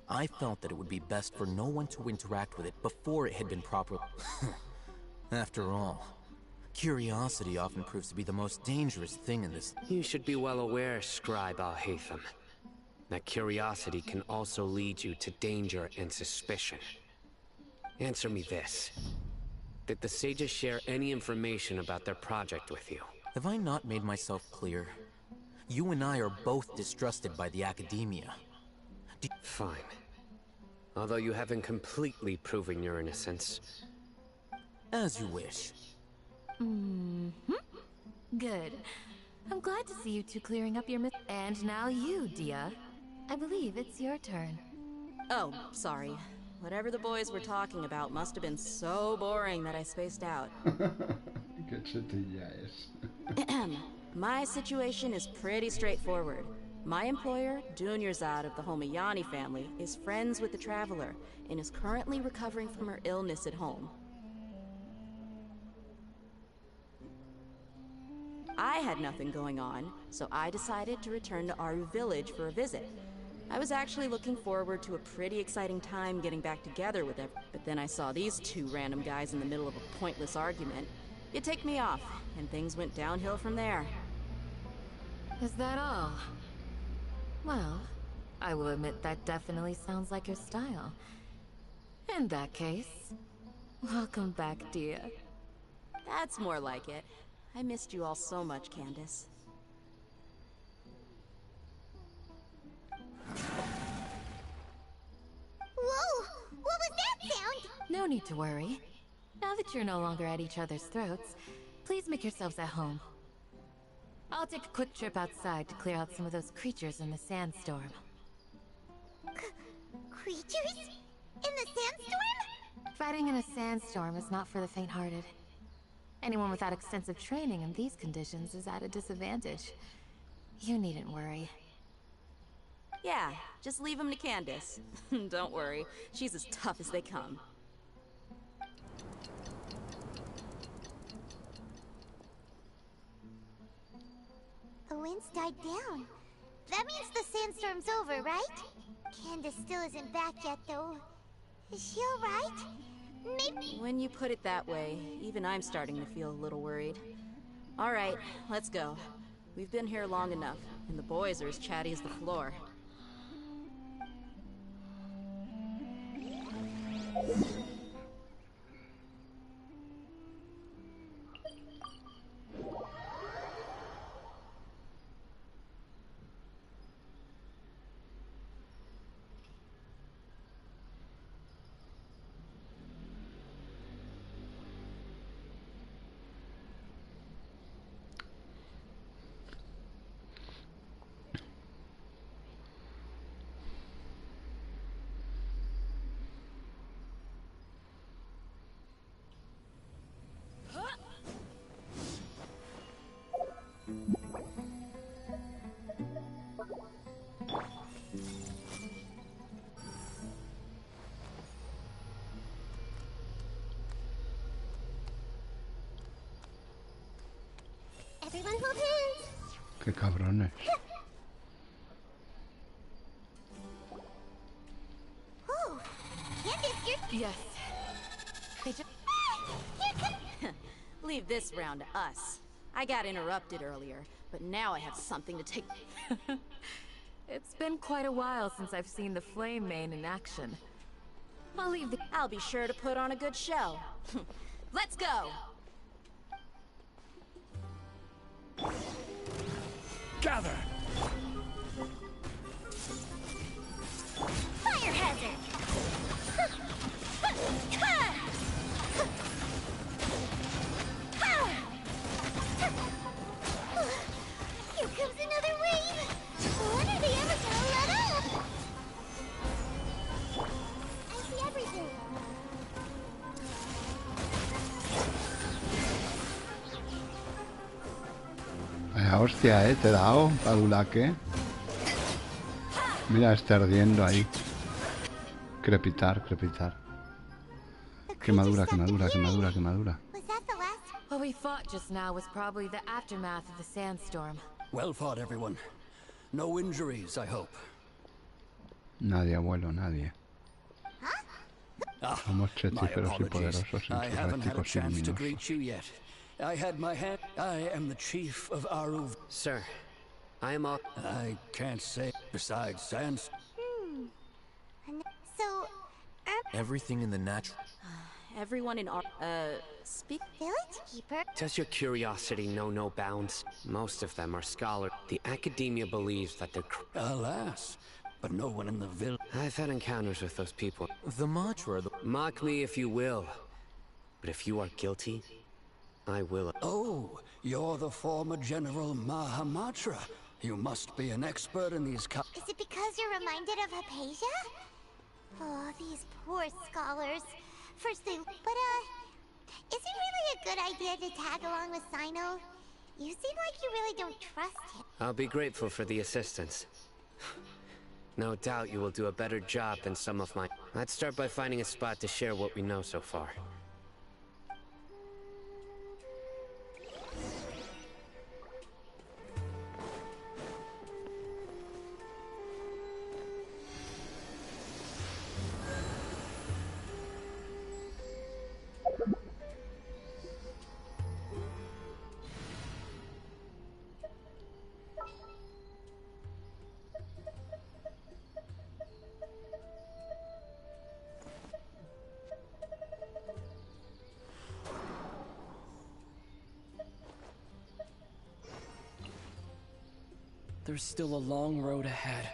I felt that it would be best for no one to interact with it before it had been properly... After all, curiosity often proves to be the most dangerous thing in this... You should be well aware, Scribe Alhaitham, that curiosity can also lead you to danger and suspicion. Answer me this. Did the sages share any information about their project with you? Have I not made myself clear? You and I are both distrusted by the Academia. Fine. Although you haven't completely proven your innocence. As you wish. Good. I'm glad to see you two clearing up your myth. And now you, Dia. I believe it's your turn. Oh, sorry. Whatever the boys were talking about must have been so boring that I spaced out. Qué chetilla es. My situation is pretty straightforward. My employer, Dunyarzad of the Homayani family, is friends with the Traveler and is currently recovering from her illness at home. I had nothing going on, so I decided to return to Aru Village for a visit. I was actually looking forward to a pretty exciting time getting back together with everyone, but then I saw these two random guys in the middle of a pointless argument. It ticked me off, and things went downhill from there. Is that all? Well, I will admit that definitely sounds like your style. In that case, welcome back, Dia. That's more like it. I missed you all so much, Candace. Whoa! What was that sound? No need to worry. Now that you're no longer at each other's throats, please make yourselves at home. I'll take a quick trip outside to clear out some of those creatures in the sandstorm. Creatures? In the sandstorm? Fighting in a sandstorm is not for the faint-hearted. Anyone without extensive training in these conditions is at a disadvantage. You needn't worry. Yeah, just leave them to Candace. Don't worry, she's as tough as they come. The wind's died down. That means the sandstorm's over, right? Candace still isn't back yet, though. Is she alright? Maybe... When you put it that way, even I'm starting to feel a little worried. Alright, let's go. We've been here long enough, and the boys are as chatty as the floor. Everyone hold hands. Qué cabrones. Oh, Candace, you're... Yes. They just... Leave this round to us. I got interrupted earlier, but now I have something to take... It's been quite a while since I've seen the Flame Main in action. I'll be sure to put on a good show. Let's go! Gather! Fire hazard! Hostia, te he dado, Padulaque. Mira, está ardiendo ahí. Crepitar, crepitar. Quemadura, quemadura, quemadura, quemadura. What we fought just now was probably the aftermath of the sandstorm. Well fought, everyone. No injuries, I hope. Nadie, abuelo, nadie. Somos chetíferos y poderosos en I sus haven't had a réticos y chance to luminosos. greet you yet. I had my hand. I am the chief of Aru. Sir, I am all. I can't say. Besides Sans. So, Everything in the natural. Everyone in our speak village keeper. Does your curiosity know no bounds? Most of them are scholars. The academia believes that they're. Alas, but no one in the village. I've had encounters with those people. The Matra. Mock me if you will, but if you are guilty, I will. Oh, you're the former General Mahamatra. You must be an expert in these. Is it because you're reminded of Hypatia? Oh, these poor scholars. First they... But, is it really a good idea to tag along with Sino? You seem like you really don't trust him. I'll be grateful for the assistance. No doubt you will do a better job than some of my... Let's start by finding a spot to share what we know so far. There's still a long road ahead.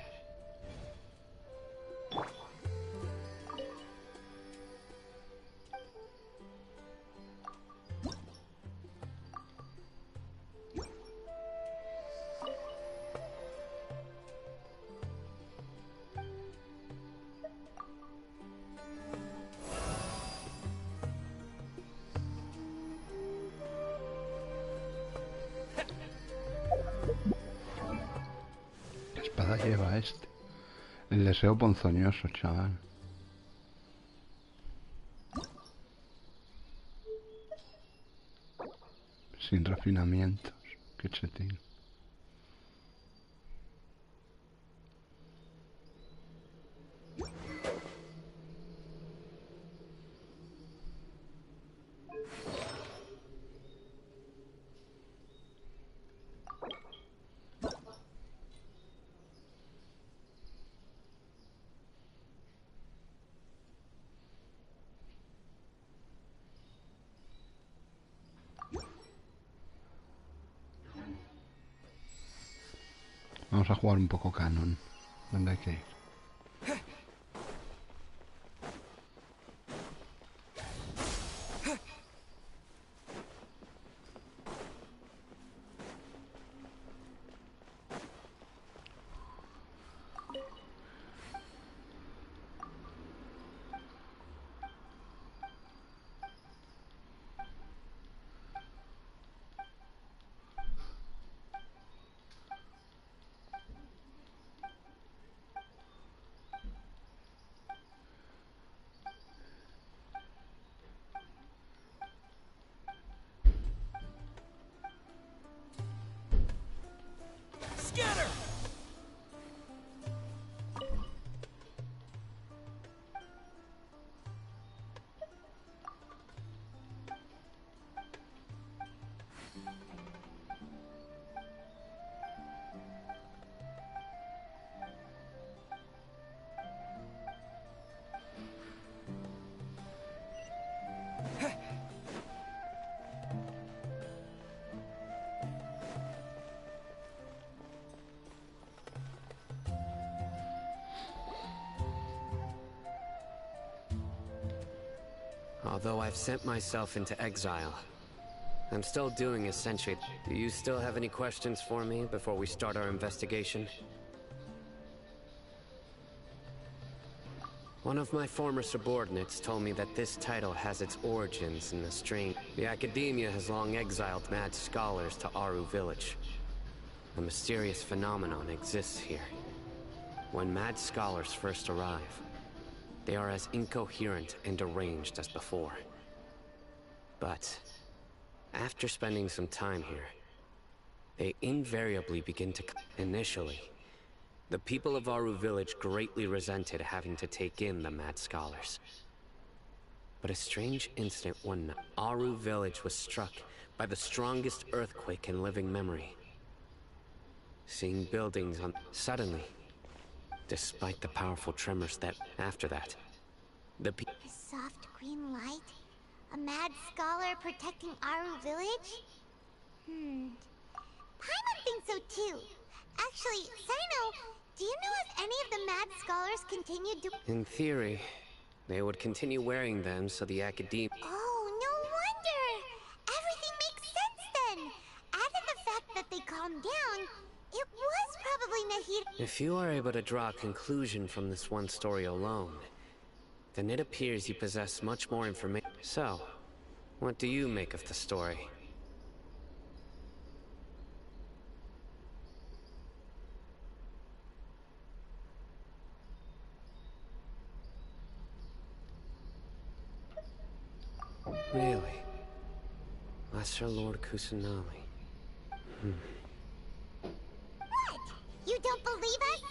Lleva este. El deseo ponzoñoso, chaval. Sin refinamientos. Qué chetín. Vamos a jugar un poco canon. ¿Dónde hay que ir? Although I've sent myself into exile, I'm still doing a sentry. Do you still have any questions for me before we start our investigation? One of my former subordinates told me that this title has its origins in the strange... The academia has long exiled mad scholars to Aru village. A mysterious phenomenon exists here. When mad scholars first arrive, they are as incoherent and deranged as before. But after spending some time here, they invariably begin to... Initially, the people of Aru village greatly resented having to take in the mad scholars. But a strange incident one night, Aru village was struck by the strongest earthquake in living memory. Seeing buildings on... Suddenly, despite the powerful tremors that... After that, the A soft green light? A mad scholar protecting Aru village? Paimon thinks so too. Actually, Sino, do you know if any of the mad scholars continued to... In theory, they would continue wearing them so the academia... Oh, no wonder! Everything makes sense then! Add to the fact that they calmed down, it was probably Nahida... If you are able to draw a conclusion from this one story alone, then it appears you possess much more information. So, what do you make of the story? Really? Lesser Lord Kusanali. What? You don't believe us?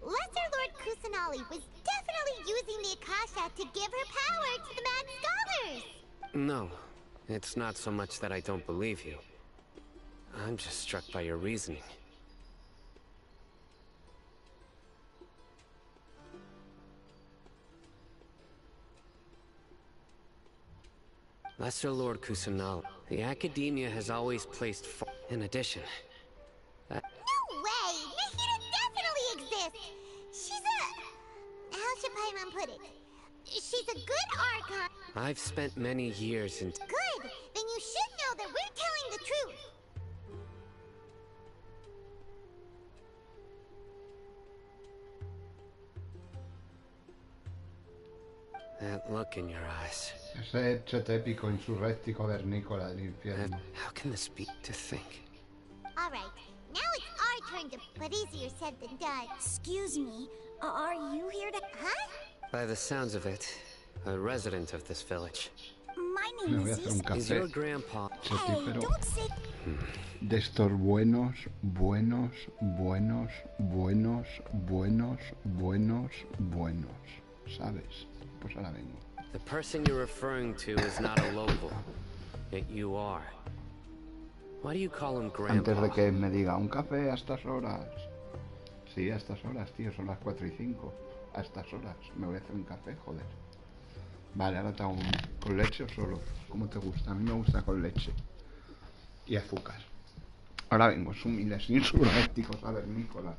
Lesser Lord Kusanali was definitely using the Akasha to give her power to the mad scholars! No, it's not so much that I don't believe you. I'm just struck by your reasoning. Lesser Lord Kusanali, the Academia has always placed in addition. No way! Nahida definitely exists! She's a... How should Paimon put it? She's a good Archon. I've spent many years in... Good! Then you should know that we're telling the truth! That look in your eyes. Ese hecho épico, insurréctico, vernícola del infierno. How can this be to think? Alright, now it's our turn to... But easier said than done. Excuse me, are you here to... Huh? By the sounds of it, a resident of this village. My Me name voy a is hacer un Isa. Is café. your grandpa... Pero Don't say... de estos buenos, buenos, buenos, buenos, buenos, buenos, buenos. ¿Sabes? Pues ahora vengo. The person you're referring to is not a local. Yet you are. Why do you call him grandpa? Antes de que me diga un café a estas horas. Sí, a estas horas, tío, son las 4:05. A estas horas me voy a hacer un café, joder. Vale, ahora te hago uno. ¿Con leche o solo? ¿Cómo te gusta? A mí me gusta con leche. Y azúcar. Ahora vengo, sumiles, insurrécticos, a ver, Nicolás.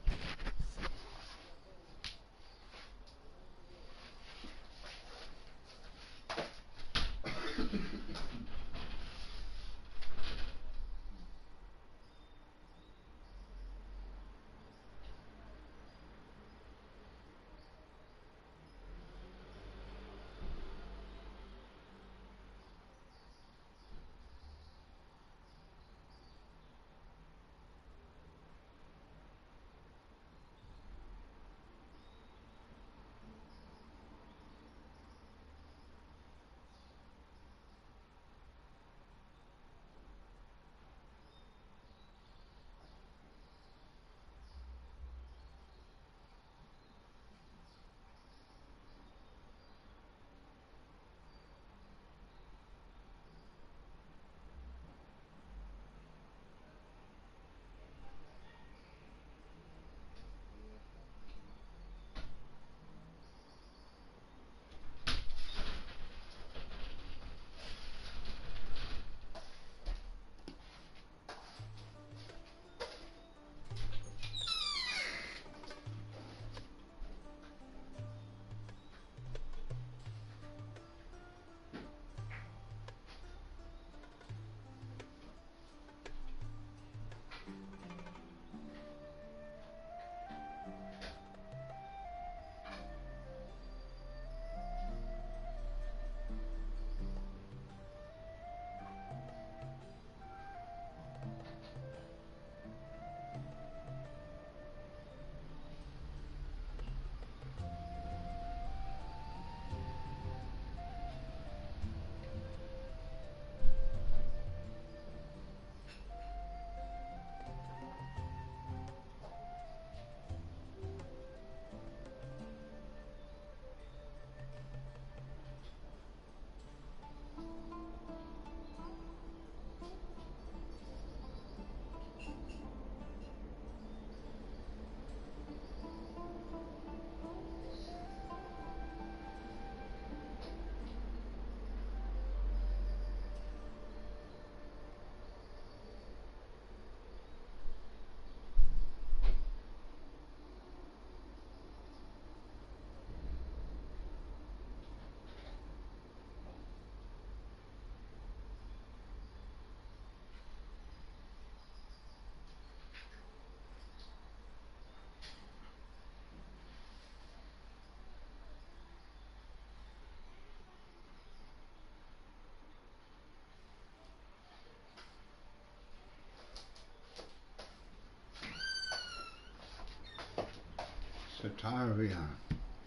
Se todavía.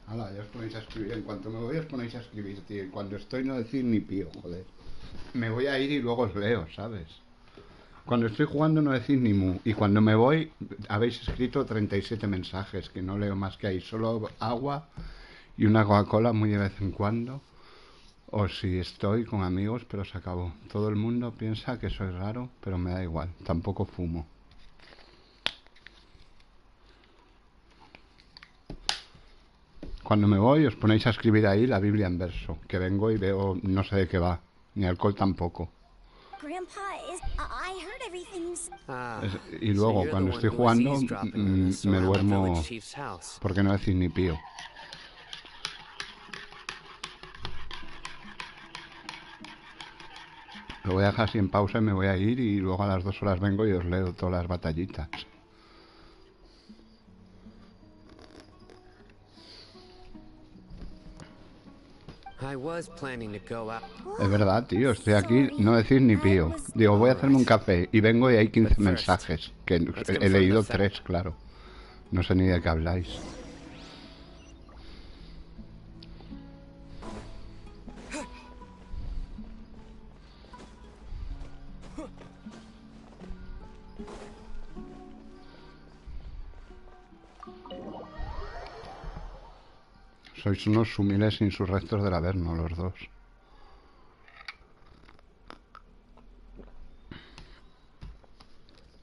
Hala, ya os ponéis a escribir. En cuanto me voy os ponéis a escribir, tío. Y cuando estoy no decir ni pío, joder. Me voy a ir y luego os leo, ¿sabes? Cuando estoy jugando no decís ni mu. Y cuando me voy habéis escrito 37 mensajes, que no leo más que ahí. Solo agua y una Coca-Cola muy de vez en cuando. O si estoy con amigos, pero se acabó. Todo el mundo piensa que soy raro, pero me da igual. Tampoco fumo. Cuando me voy os ponéis a escribir ahí la Biblia en verso. Que vengo y veo no sé de qué va. Ni alcohol tampoco. Y luego cuando estoy jugando me duermo porque no decís ni pío. Lo voy a dejar así en pausa y me voy a ir y luego a las 2 horas vengo y os leo todas las batallitas. Es verdad, tío, estoy aquí, no decís ni pío. Digo, voy a hacerme un café y vengo y hay 15 mensajes, que he leído 3, claro. No sé ni de qué habláis. Sois unos humiles insurrectos del Averno, los dos.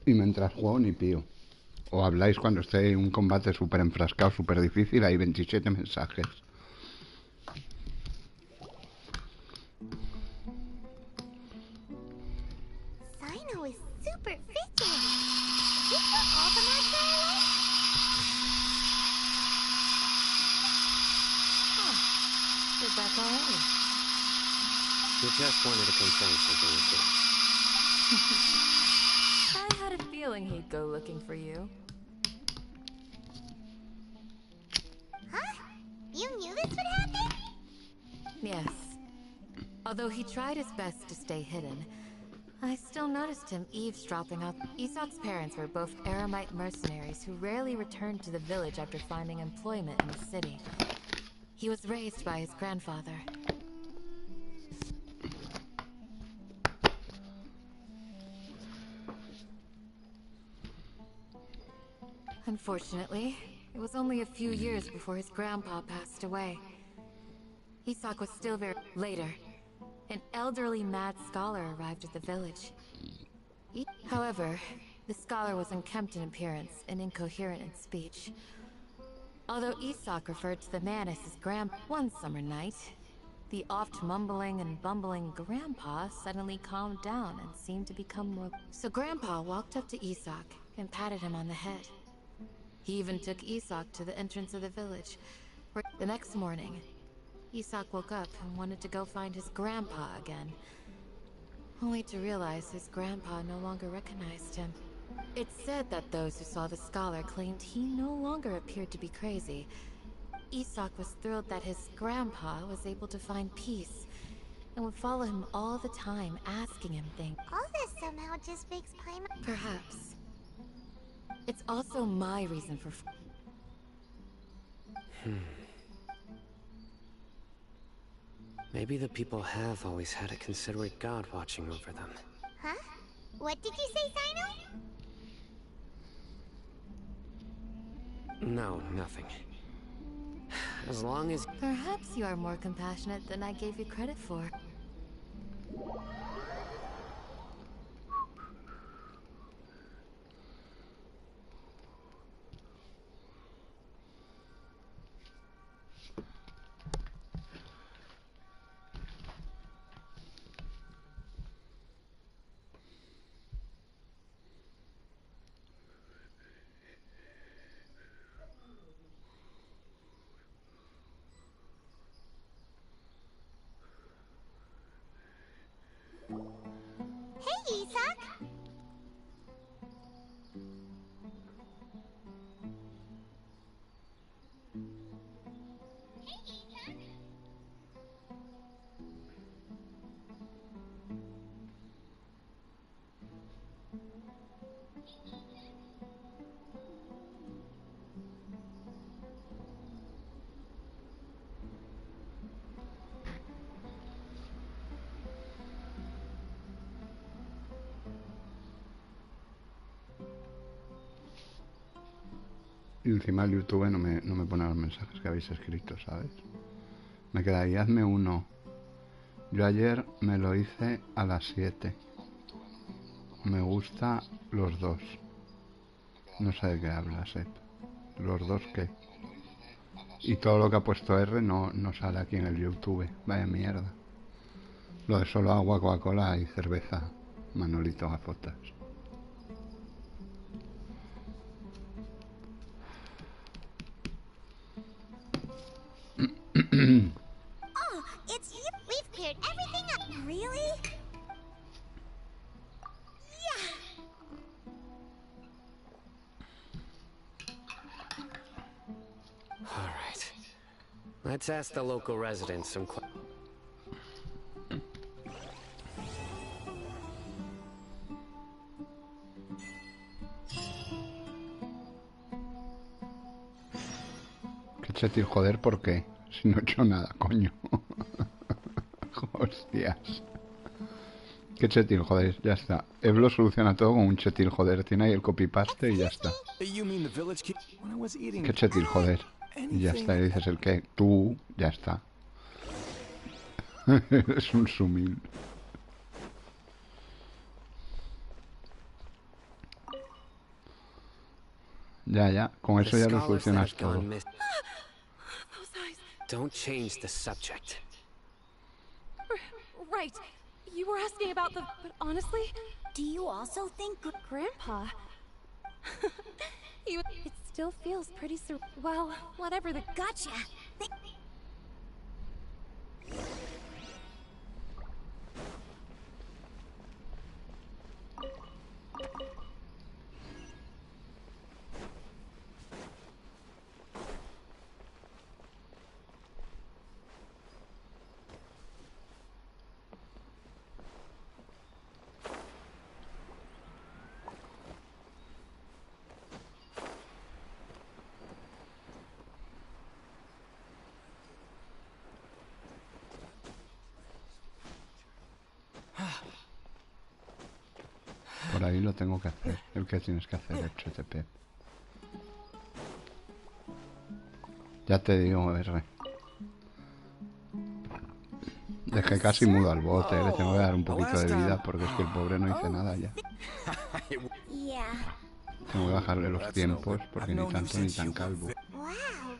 Y mientras juego ni pío. O habláis cuando esté en un combate súper enfrascado, súper difícil, hay 27 mensajes. Sino is super vigilant. Is that all the master like? Huh. You're back already. We just wanted to confirm something with you. I had a feeling he'd go looking for you. Huh? You knew this would happen? Yes. Although he tried his best to stay hidden, I still noticed him eavesdropping on... Isak's parents were both Aramite mercenaries who rarely returned to the village after finding employment in the city. He was raised by his grandfather. Unfortunately, it was only a few years before his grandpa passed away. Isak was still very... Later, an elderly mad scholar arrived at the village. However, the scholar was unkempt in appearance and incoherent in speech. Although Isak referred to the man as his grandpa, one summer night, the oft mumbling and bumbling grandpa suddenly calmed down and seemed to become more... So grandpa walked up to Isak and patted him on the head. He even took Isak to the entrance of the village, where the next morning, Isak woke up and wanted to go find his grandpa again, only to realize his grandpa no longer recognized him. It's said that those who saw the scholar claimed he no longer appeared to be crazy. Isak was thrilled that his grandpa was able to find peace and would follow him all the time, asking him things. All this somehow just makes Paimon... Perhaps. It's also my reason for... Maybe the people have always had a considerate god watching over them. Huh? What did you say, Sino? No, nothing. As long as... Perhaps you are more compassionate than I gave you credit for. Y encima el YouTube no me pone los mensajes que habéis escrito, ¿sabes? Me queda ahí, hazme uno. Yo ayer me lo hice a las 7. Me gusta los dos. No sé de qué hablas, ¿Los dos qué? Y todo lo que ha puesto R no sale aquí en el YouTube. Vaya mierda. Lo de solo agua, Coca-Cola y cerveza. Manolito Gafotas. Oh, it's you. We've cleared everything up. Really? Yeah. All right. Let's ask the local residents some questions. ¿Qué chetil, joder? ¿Por qué? Si no he hecho nada, coño. Hostias. ¿Qué chetil, joder? Ya está. Eblo soluciona todo con un chetil, joder. Tiene ahí el copy-paste y ya está. ¿Qué chetil, joder? Y ya está. Y dices el que tú, ya está. Es un sumil. Ya. Con eso ya lo solucionas todo. Don't change the subject. Right. You were asking about the... But honestly... Do you also think... Grandpa... It still feels pretty well, whatever the... Gotcha. Por ahí lo tengo que hacer. El que tienes que hacer, HTTP. Ya te digo, R. Dejé casi mudo al bote, le tengo que dar un poquito de vida porque es que el pobre no hice nada ya. Tengo que bajarle los tiempos porque ni tanto ni tan calvo.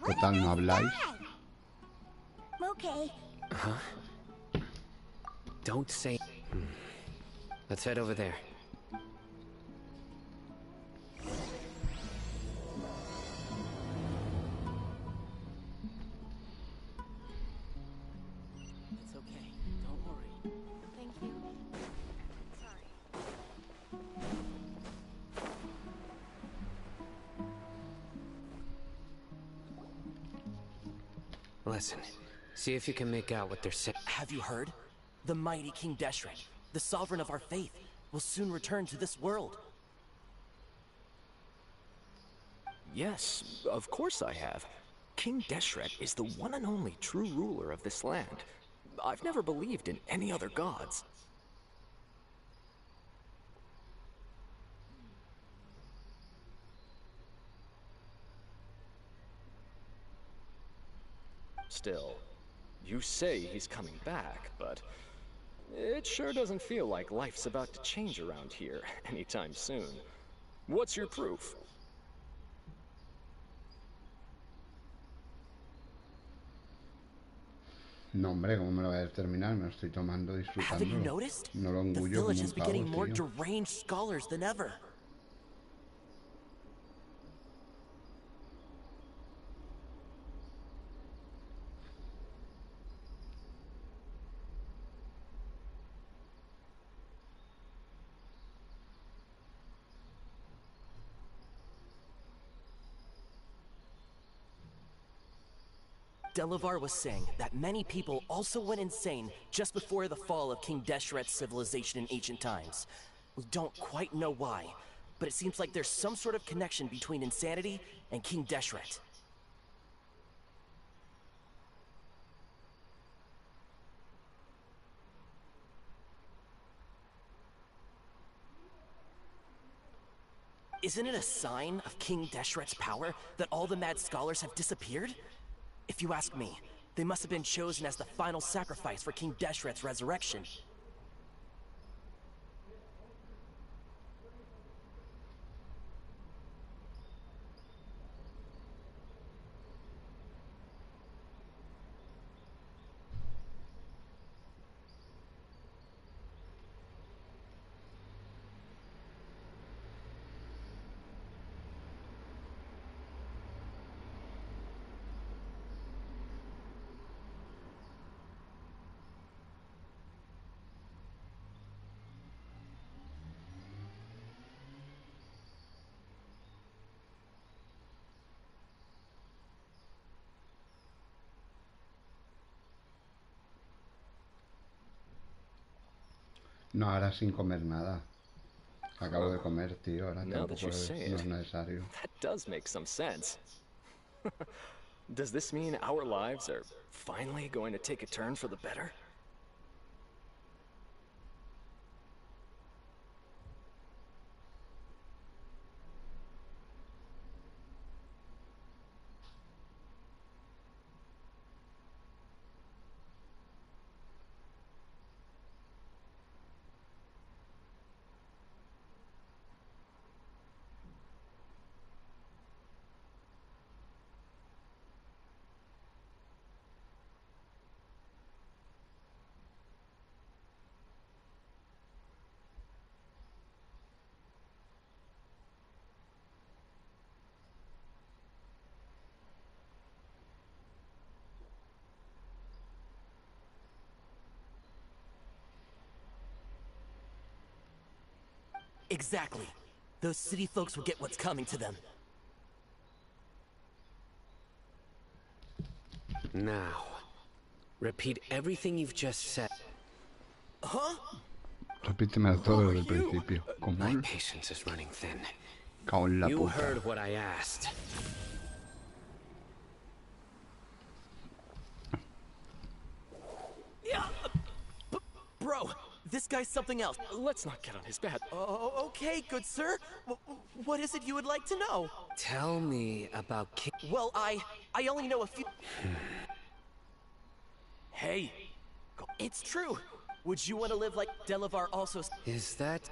Total, no habláis. Don't say... Let's head over there. It's okay. Don't worry. Thank you. Sorry. Listen, see if you can make out what they're saying. Have you heard? The mighty King Deshret, the sovereign of our faith, will soon return to this world. Yes, of course I have. King Deshret is the one and only true ruler of this land. I've never believed in any other gods. Still, you say he's coming back, but it sure doesn't feel like life's about to change around here anytime soon. What's your proof? No, hombre, ¿cómo me lo voy a terminar? Me lo estoy tomando, disfrutando. Haven't you noticed? No lo The engullo como village un is getting pavo, more tío. deranged scholars than ever. Delavar was saying that many people also went insane just before the fall of King Deshret's civilization in ancient times. We don't quite know why, but it seems like there's some sort of connection between insanity and King Deshret. Isn't it a sign of King Deshret's power that all the mad scholars have disappeared? If you ask me, they must have been chosen as the final sacrifice for King Deshret's resurrection. No, ahora sin comer nada. Acabo de comer, tío. Ahora Now that tampoco you es, say no it, es necesario. that does make some sense. Does this mean our lives are finally going to take a turn for the better? Exactly. Those city folks will get what's coming to them. Now, repeat everything you've just said. Huh? Repíteme todo desde el principio. ¿Cómo? My patience is running thin. Cago en la You puta. heard what I asked. Yeah. Bro, this guy's something else. Let's not get on his bad. Oh, okay, good sir. What is it you would like to know? Tell me about King. Well, I only know a few. Hey, it's true. Would you want to live like Delavar also? Is that?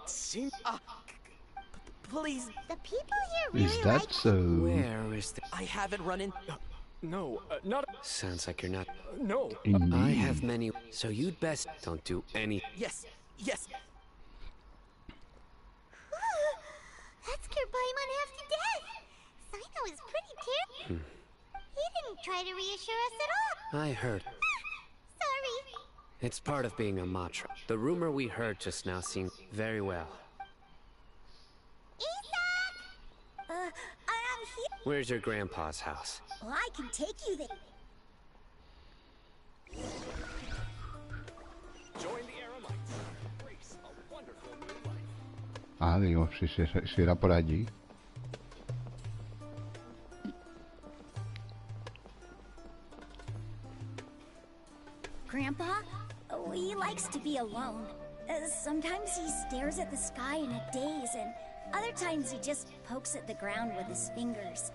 Seem. Please. The people here Is really that like so? Where is the? I haven't run in. No, not. Sounds like you're not. No. I have many. So you'd best don't do any. Yes. That scared Paimon half to death. Sino was pretty terrible. He didn't try to reassure us at all. I heard. Sorry. It's part of being a Matra. The rumor we heard just now seemed very well. Isaac! I'm here. Where's your grandpa's house? Well, I can take you there. Join the Aramites. Embrace a wonderful new life. Ah, digo, si era por allí. Grandpa? Oh, he likes to be alone. Sometimes he stares at the sky in a daze, and other times he just pokes at the ground with his fingers.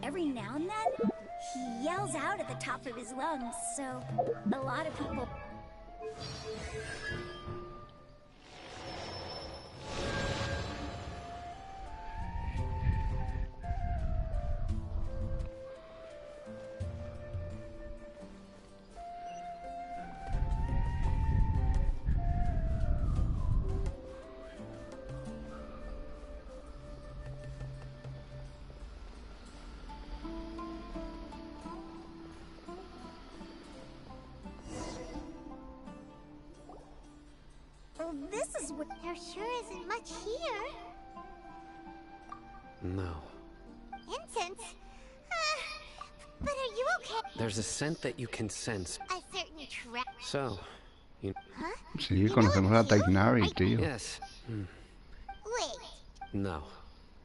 Every now and then, he yells out at the top of his lungs, so a lot of people... This is what... There sure isn't much here. No. Incense? But are you okay? There's a scent that you can sense. A certain trap. So, you... Huh? Sí, conocemos a Tainari, tío. Yes. Wait. No.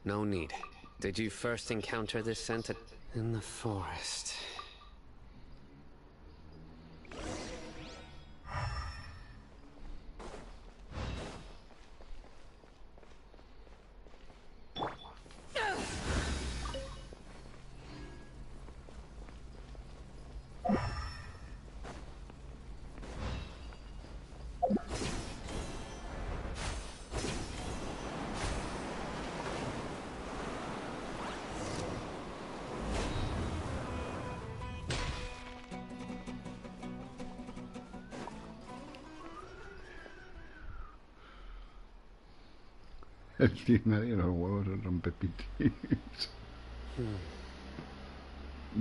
No need. Did you first encounter this scent in the forest? El Tignari y los huevos son rompepitis.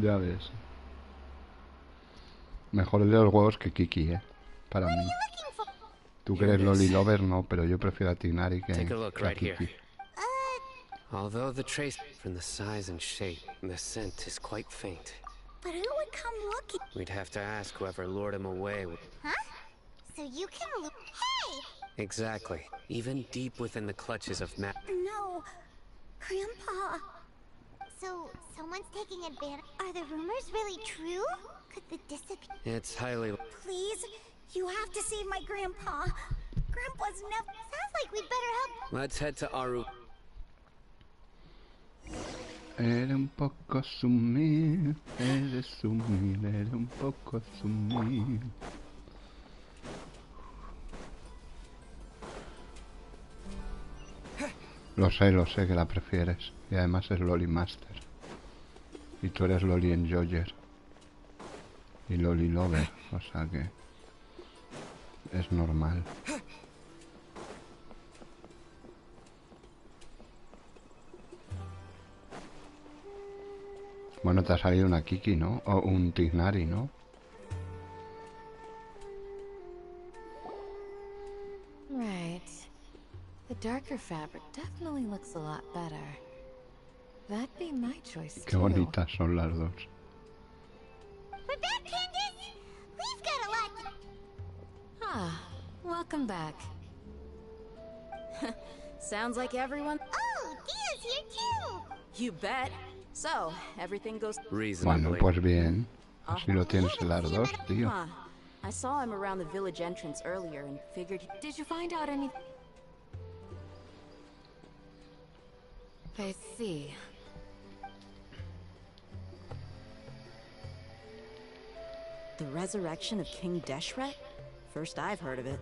Ya ves. Mejor el de los huevos que Kiki, para mí. Tú que eres Loli Lover, no, pero yo prefiero a Tignari que a Kiki. Although the trace from the size and shape, the scent is quite faint. But who would come looking? We'd have to ask whoever lured him away. Huh? So you can look. Hey! Exactly. Even deep within the clutches of No, Grandpa. So someone's taking advantage. Are the rumors really true? Could the disappear? It's highly. Please, you have to save my grandpa. Grandpa's never. Sounds like we'd better help. Let's head to Aru. Era un poco sumir, eres sumir, era un poco sumir. Lo sé que la prefieres. Y además es Loli Master. Y tú eres Loli Enjoyer. Y Loli Lover. O sea que... es normal. Bueno, te ha salido una Kiki, ¿no? O un Tignari, ¿no? Right. The darker fabric definitely looks a lot better. That'd be my choice Qué too. bonitas son las dos. We're back, Candace! We've got a lot. Ah, welcome back. Sounds like everyone... Oh, Dia's here too! You bet. So, everything goes... Bueno, pues bien. Así lo tienes en las dos, tío. Huh. I saw him around the village entrance earlier and figured... Did you find out any... I see. The resurrection of King Deshret? First I've heard of it.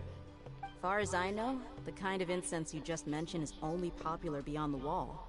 Far as I know, the kind of incense you just mentioned is only popular beyond the wall.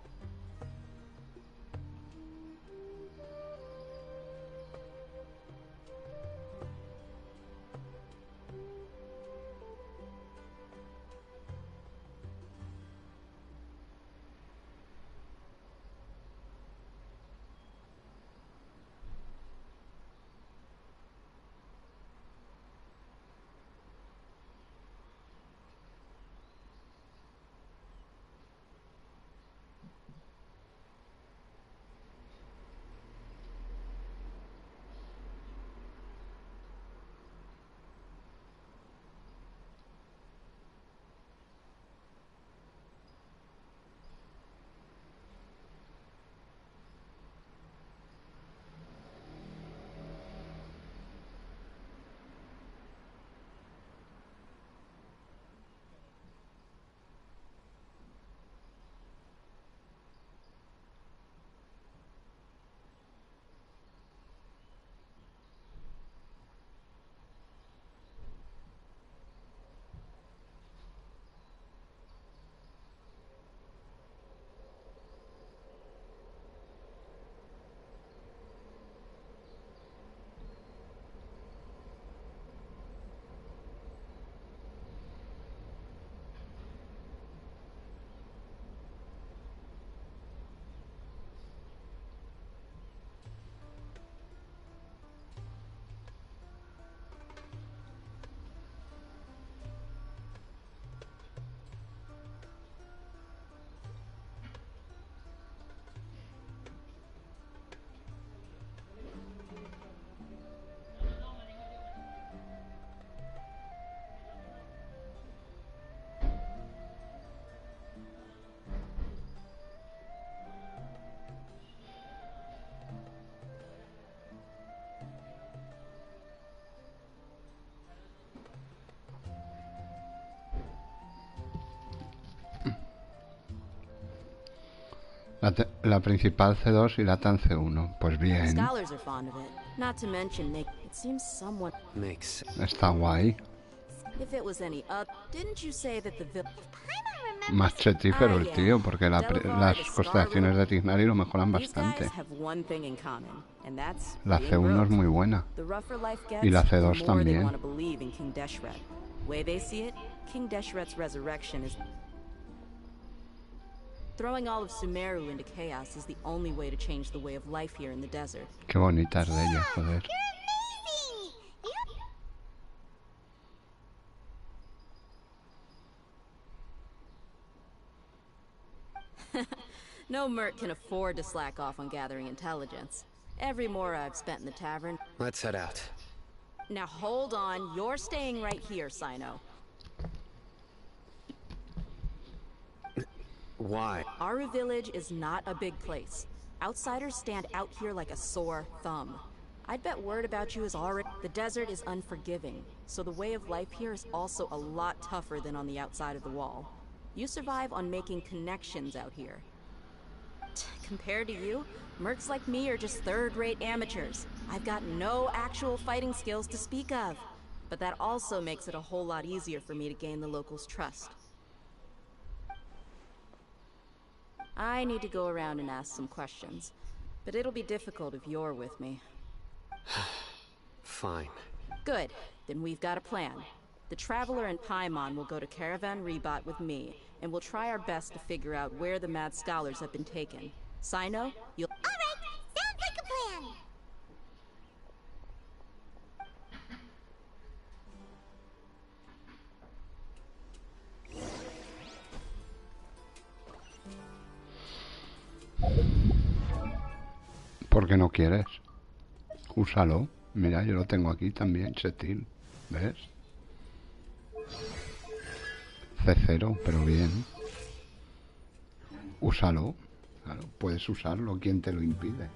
La principal C2 y la TAN C1. Pues bien. Scholars are fond of it. Not to mention, it seems somewhat... Makes... Está guay. If it was any didn't you say that the Más chetífero el tío, porque las constelaciones de Tignari lo mejoran bastante. La C1 es muy buena. Y la C2 también. Throwing all of Sumeru into chaos is the only way to change the way of life here in the desert. Qué bonita es de ella, joder. No merc can afford to slack off on gathering intelligence. Every mora I've spent in the tavern... Let's head out. Now hold on, you're staying right here, Sino. Why? Aru Village is not a big place. Outsiders stand out here like a sore thumb. I'd bet word about you is already... The desert is unforgiving, so the way of life here is also a lot tougher than on the outside of the wall. You survive on making connections out here. Compared to you, mercs like me are just third-rate amateurs. I've got no actual fighting skills to speak of. But that also makes it a whole lot easier for me to gain the locals' trust. I need to go around and ask some questions, but it'll be difficult if you're with me. Fine. Good. Then we've got a plan. The Traveler and Paimon will go to Caravan Rebot with me, and we'll try our best to figure out where the Mad Scholars have been taken. Sino, you'll... Alright, sounds like a plan! ¿Por qué no quieres? Úsalo. Mira, yo lo tengo aquí también, Setil. ¿Ves? C0, pero bien. Úsalo. Claro, puedes usarlo. ¿Quién te lo impide?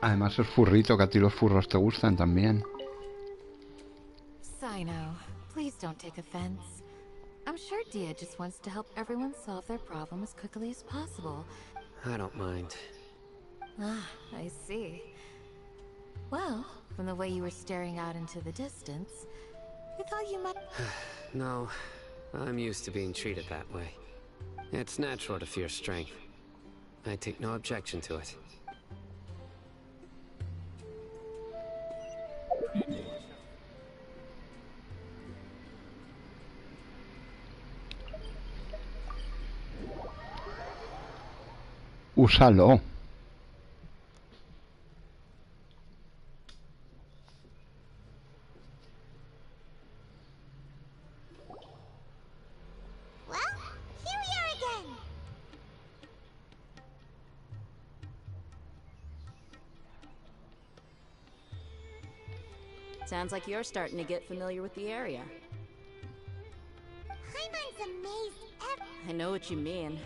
Además es furrito, que a ti los furros te gustan también. Sino, please don't take offense. I'm sure Dia just wants to help everyone solve their problem as quickly as possible. I don't mind. Ah, I see. Well, from the way you were staring out into the distance, I thought you might... No, I'm used to being treated that way. It's natural to fear strength. I take no objection to it. Úsalo. Well, here we are again. Sounds like you're starting to get familiar with the area. Paimon's amazed I know what you mean.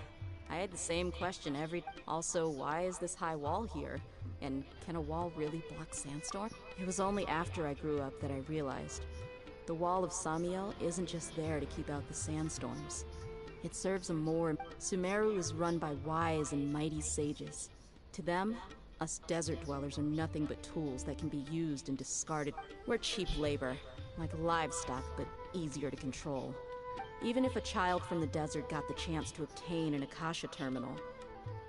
I had the same question every... Also, why is this high wall here? And can a wall really block sandstorm? It was only after I grew up that I realized. The Wall of Samiel isn't just there to keep out the sandstorms. It serves a more... Sumeru is run by wise and mighty sages. To them, us desert dwellers are nothing but tools that can be used and discarded. We're cheap labor, like livestock, but easier to control. Even if a child from the desert got the chance to obtain an Akasha terminal,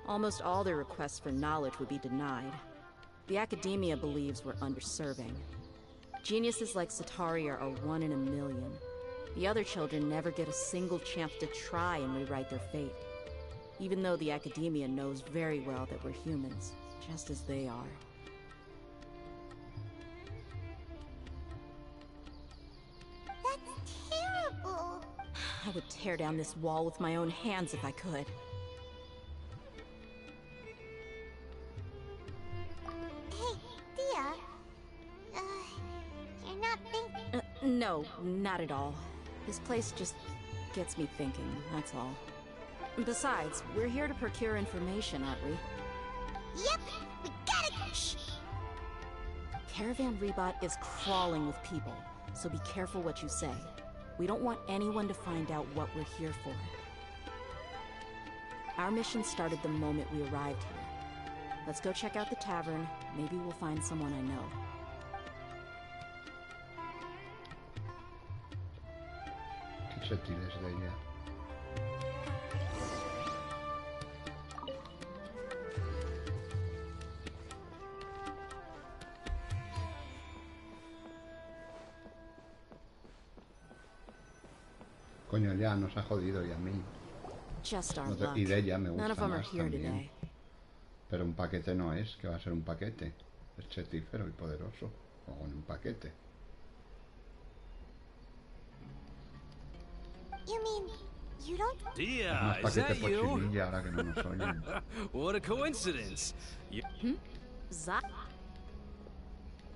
almost all their requests for knowledge would be denied. The academia believes we're underserving. Geniuses like Satari are a 1 in a million. The other children never get a single chance to try and rewrite their fate. Even though the academia knows very well that we're humans, just as they are. That's terrible. I would tear down this wall with my own hands if I could. Hey, Dia. You're not thinking... No, not at all. This place just gets me thinking, that's all. Besides, we're here to procure information, aren't we? Yep, we gotta... Shh! Caravan Rebot is crawling with people, so be careful what you say. We don't want anyone to find out what we're here for. Our mission started the moment we arrived here. Let's go check out the tavern. Maybe we'll find someone I know. ¿Qué se tienes de ella? Coño, ya nos ha jodido y a mí. Y de ella me gusta más también. Pero un paquete no es, que va a ser un paquete. Es chetífero y poderoso. O con un paquete. Dia, Es más is that paquete you? pochinilla ahora que no nos oyen. What a coincidence.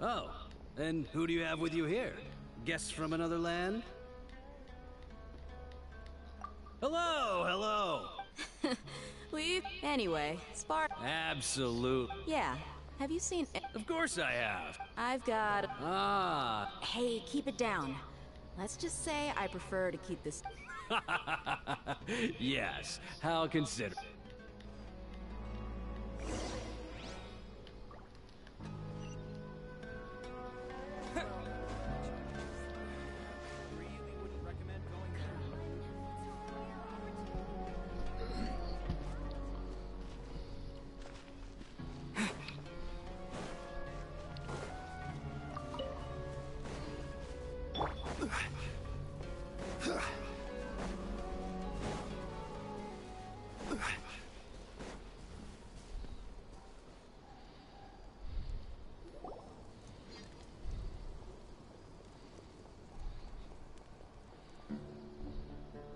Oh, and who do you have with you here? Guests from another land? Hello, hello. Anyway, Spark. Absolute. Yeah. Have you seen? Of course I have. I've got. Ah. Hey, keep it down. Let's just say I prefer to keep this. Yes, how considerate.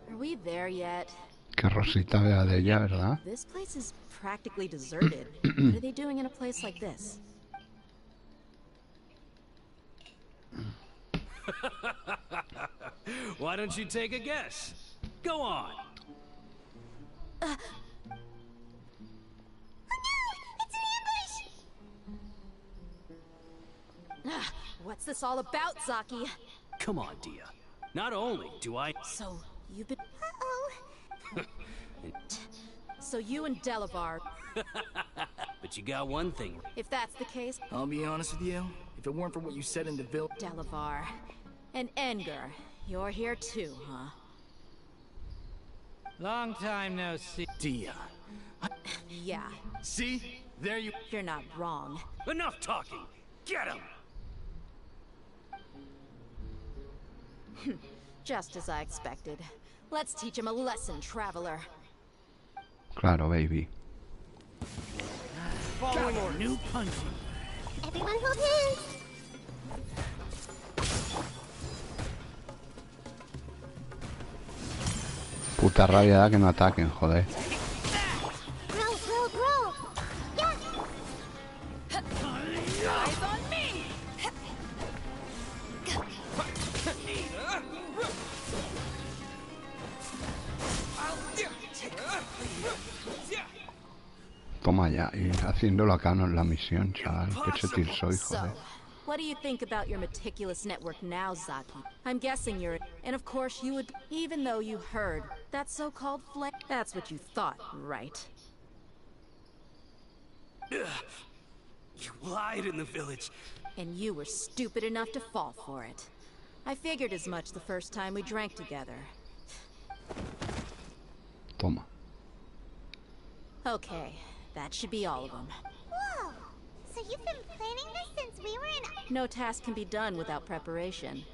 Are we there yet? Que Rosita vea de ella, ¿verdad? This place is practically deserted. What are they doing in a place like this? Why don't you take a guess? Go on. What's this all about, Zaki? Come on, Dia. Not only do I... So, you've been... So you and Delavar... But you got one thing. If that's the case... I'll be honest with you. If it weren't for what you said in the village... Delavar. And Edgar. You're here too, huh? Long time no see. Dia. Yeah. See? There you... You're not wrong. Enough talking! Get him! Just as I expected. Let's teach him a lesson, traveler. Claro, baby. Following our new punching. Everyone hold hands. Puta rabia da que no ataquen, joder. Roll. Yeah. Eyes on me! Toma ya, y haciéndolo acá no es la misión, chaval. Qué chetil soy, joder. What do you think about your meticulous network now, Zaki? I'm guessing you're... And of course you would... Even though you heard that so-called flame... That's what you thought, right? You lied in the village. And you were stupid enough to fall for it. I figured as much the first time we drank together. Toma. Okay, that should be all of them. Whoa! So you've been planning this since we were in... No task can be done without preparation.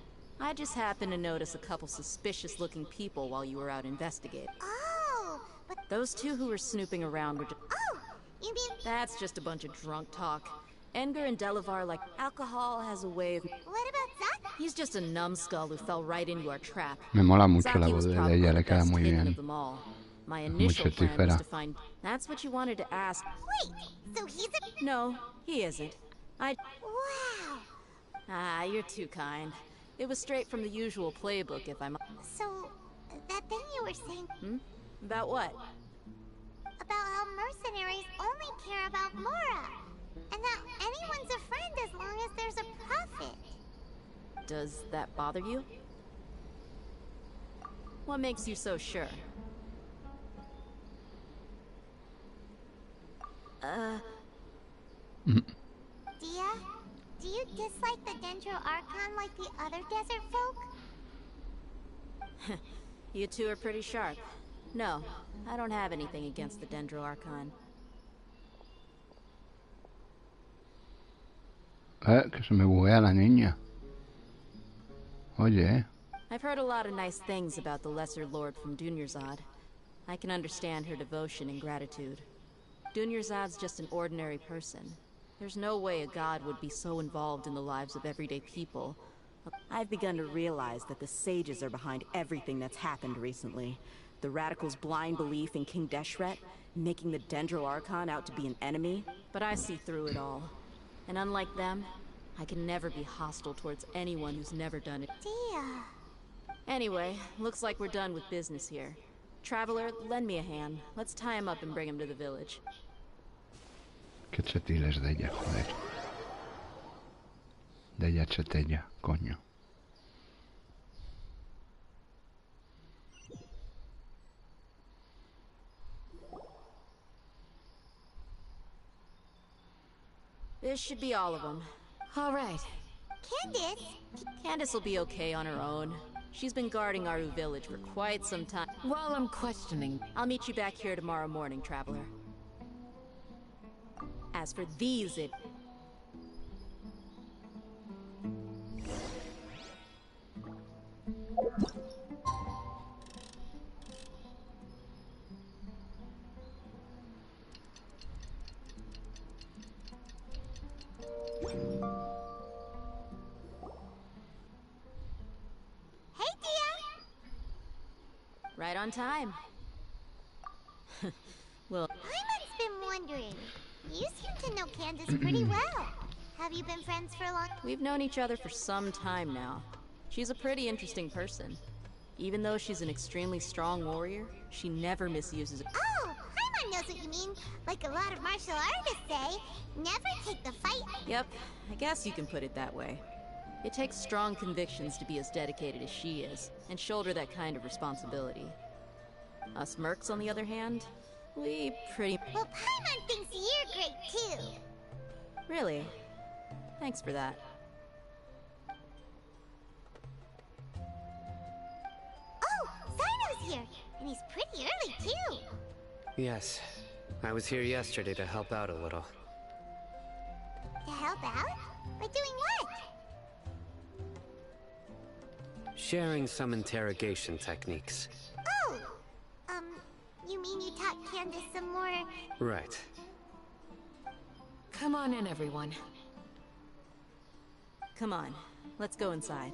I just happened to notice a couple suspicious-looking people while you were out investigating. Oh, but... Those two who were snooping around were just... Oh! You mean... That's just a bunch of drunk talk. Edgar and Delavar like alcohol has a way of... What about Zach? He's just a numbskull who fell right into our trap. Me mola mucho la Zaki voz was de probably ella, the le queda best muy hidden bien. of them all. My initial plan was chetífera. to find... That's what you wanted to ask. Wait, so he's a... No, he isn't. Wow! Ah, you're too kind. It was straight from the usual playbook, if I'm... So, that thing you were saying... Hmm? About what? About how mercenaries only care about Mora. And that anyone's a friend as long as there's a profit. Does that bother you? What makes you so sure? Dia, do you dislike the Dendro Archon like the other desert folk? You two are pretty sharp. No, I don't have anything against the Dendro Archon. Que se me buguea la niña. Oye, I've heard a lot of nice things about the Lesser Lord from Dunyarzad. I can understand her devotion and gratitude. Dunyarzad's just an ordinary person. There's no way a god would be so involved in the lives of everyday people. I've begun to realize that the sages are behind everything that's happened recently. The Radicals' blind belief in King Deshret, making the Dendro Archon out to be an enemy. But I see through it all. And unlike them, I can never be hostile towards anyone who's never done it. Dear. Anyway, looks like we're done with business here. Traveler, lend me a hand. Let's tie him up and bring him to the village. Qué chetil es de ella, joder. De ella chetella, coño. This should be all of them. All right. Candace will be okay on her own. She's been guarding Aru village for quite some time. While I'm questioning... I'll meet you back here tomorrow morning, Traveler. As for these, right on time. Well, Paimon's been wondering. You seem to know Candace pretty well. Have you been friends for a long time? We've known each other for some time now. She's a pretty interesting person. Even though she's an extremely strong warrior, she never misuses it. Oh, Paimon knows what you mean. Like a lot of martial artists say, never take the fight. Yep, I guess you can put it that way. It takes strong convictions to be as dedicated as she is, and shoulder that kind of responsibility. Us mercs, on the other hand, we pretty... Well, Paimon thinks you're great, too. Really? Thanks for that. Oh, Sino's here, and he's pretty early, too. Yes. I was here yesterday to help out a little. To help out? By doing what? Sharing some interrogation techniques. Oh! You mean you taught Candace some more... Right. Come on in, everyone. Come on, let's go inside.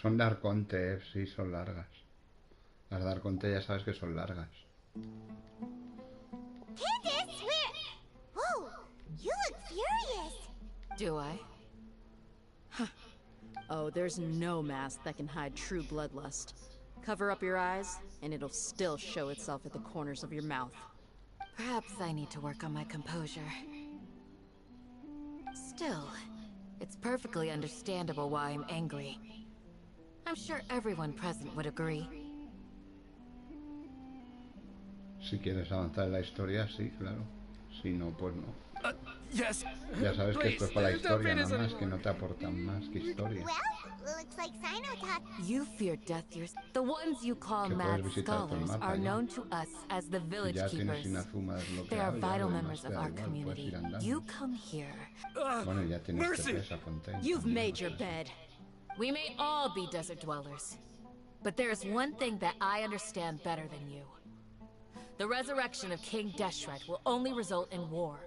Son de Arconte, sí, son largas. Las de Arconte ya sabes que son largas. Candace, where... Whoa, you look furious. Do I? Huh. Oh, there's no mask that can hide true bloodlust. Cover up your eyes, and it'll still show itself at the corners of your mouth. Perhaps I need to work on my composure. Still, it's perfectly understandable why I'm angry. I'm sure everyone present would agree. Si quieres avanzar en la historia, sí, claro. Si no, pues no. Yes. Ya sabes que esto es para la historia, nada más, que no te aportan más que historia. Well, looks like Sino taught... You fear death yours. The ones you call mad scholars are known to us as the village keepers. They are vital members of our community. You come here. Bueno, ya tienes Ps4. You've made your bed. We may all be desert dwellers, but there is one thing that I understand better than you. The resurrection of King Deshret will only result in war.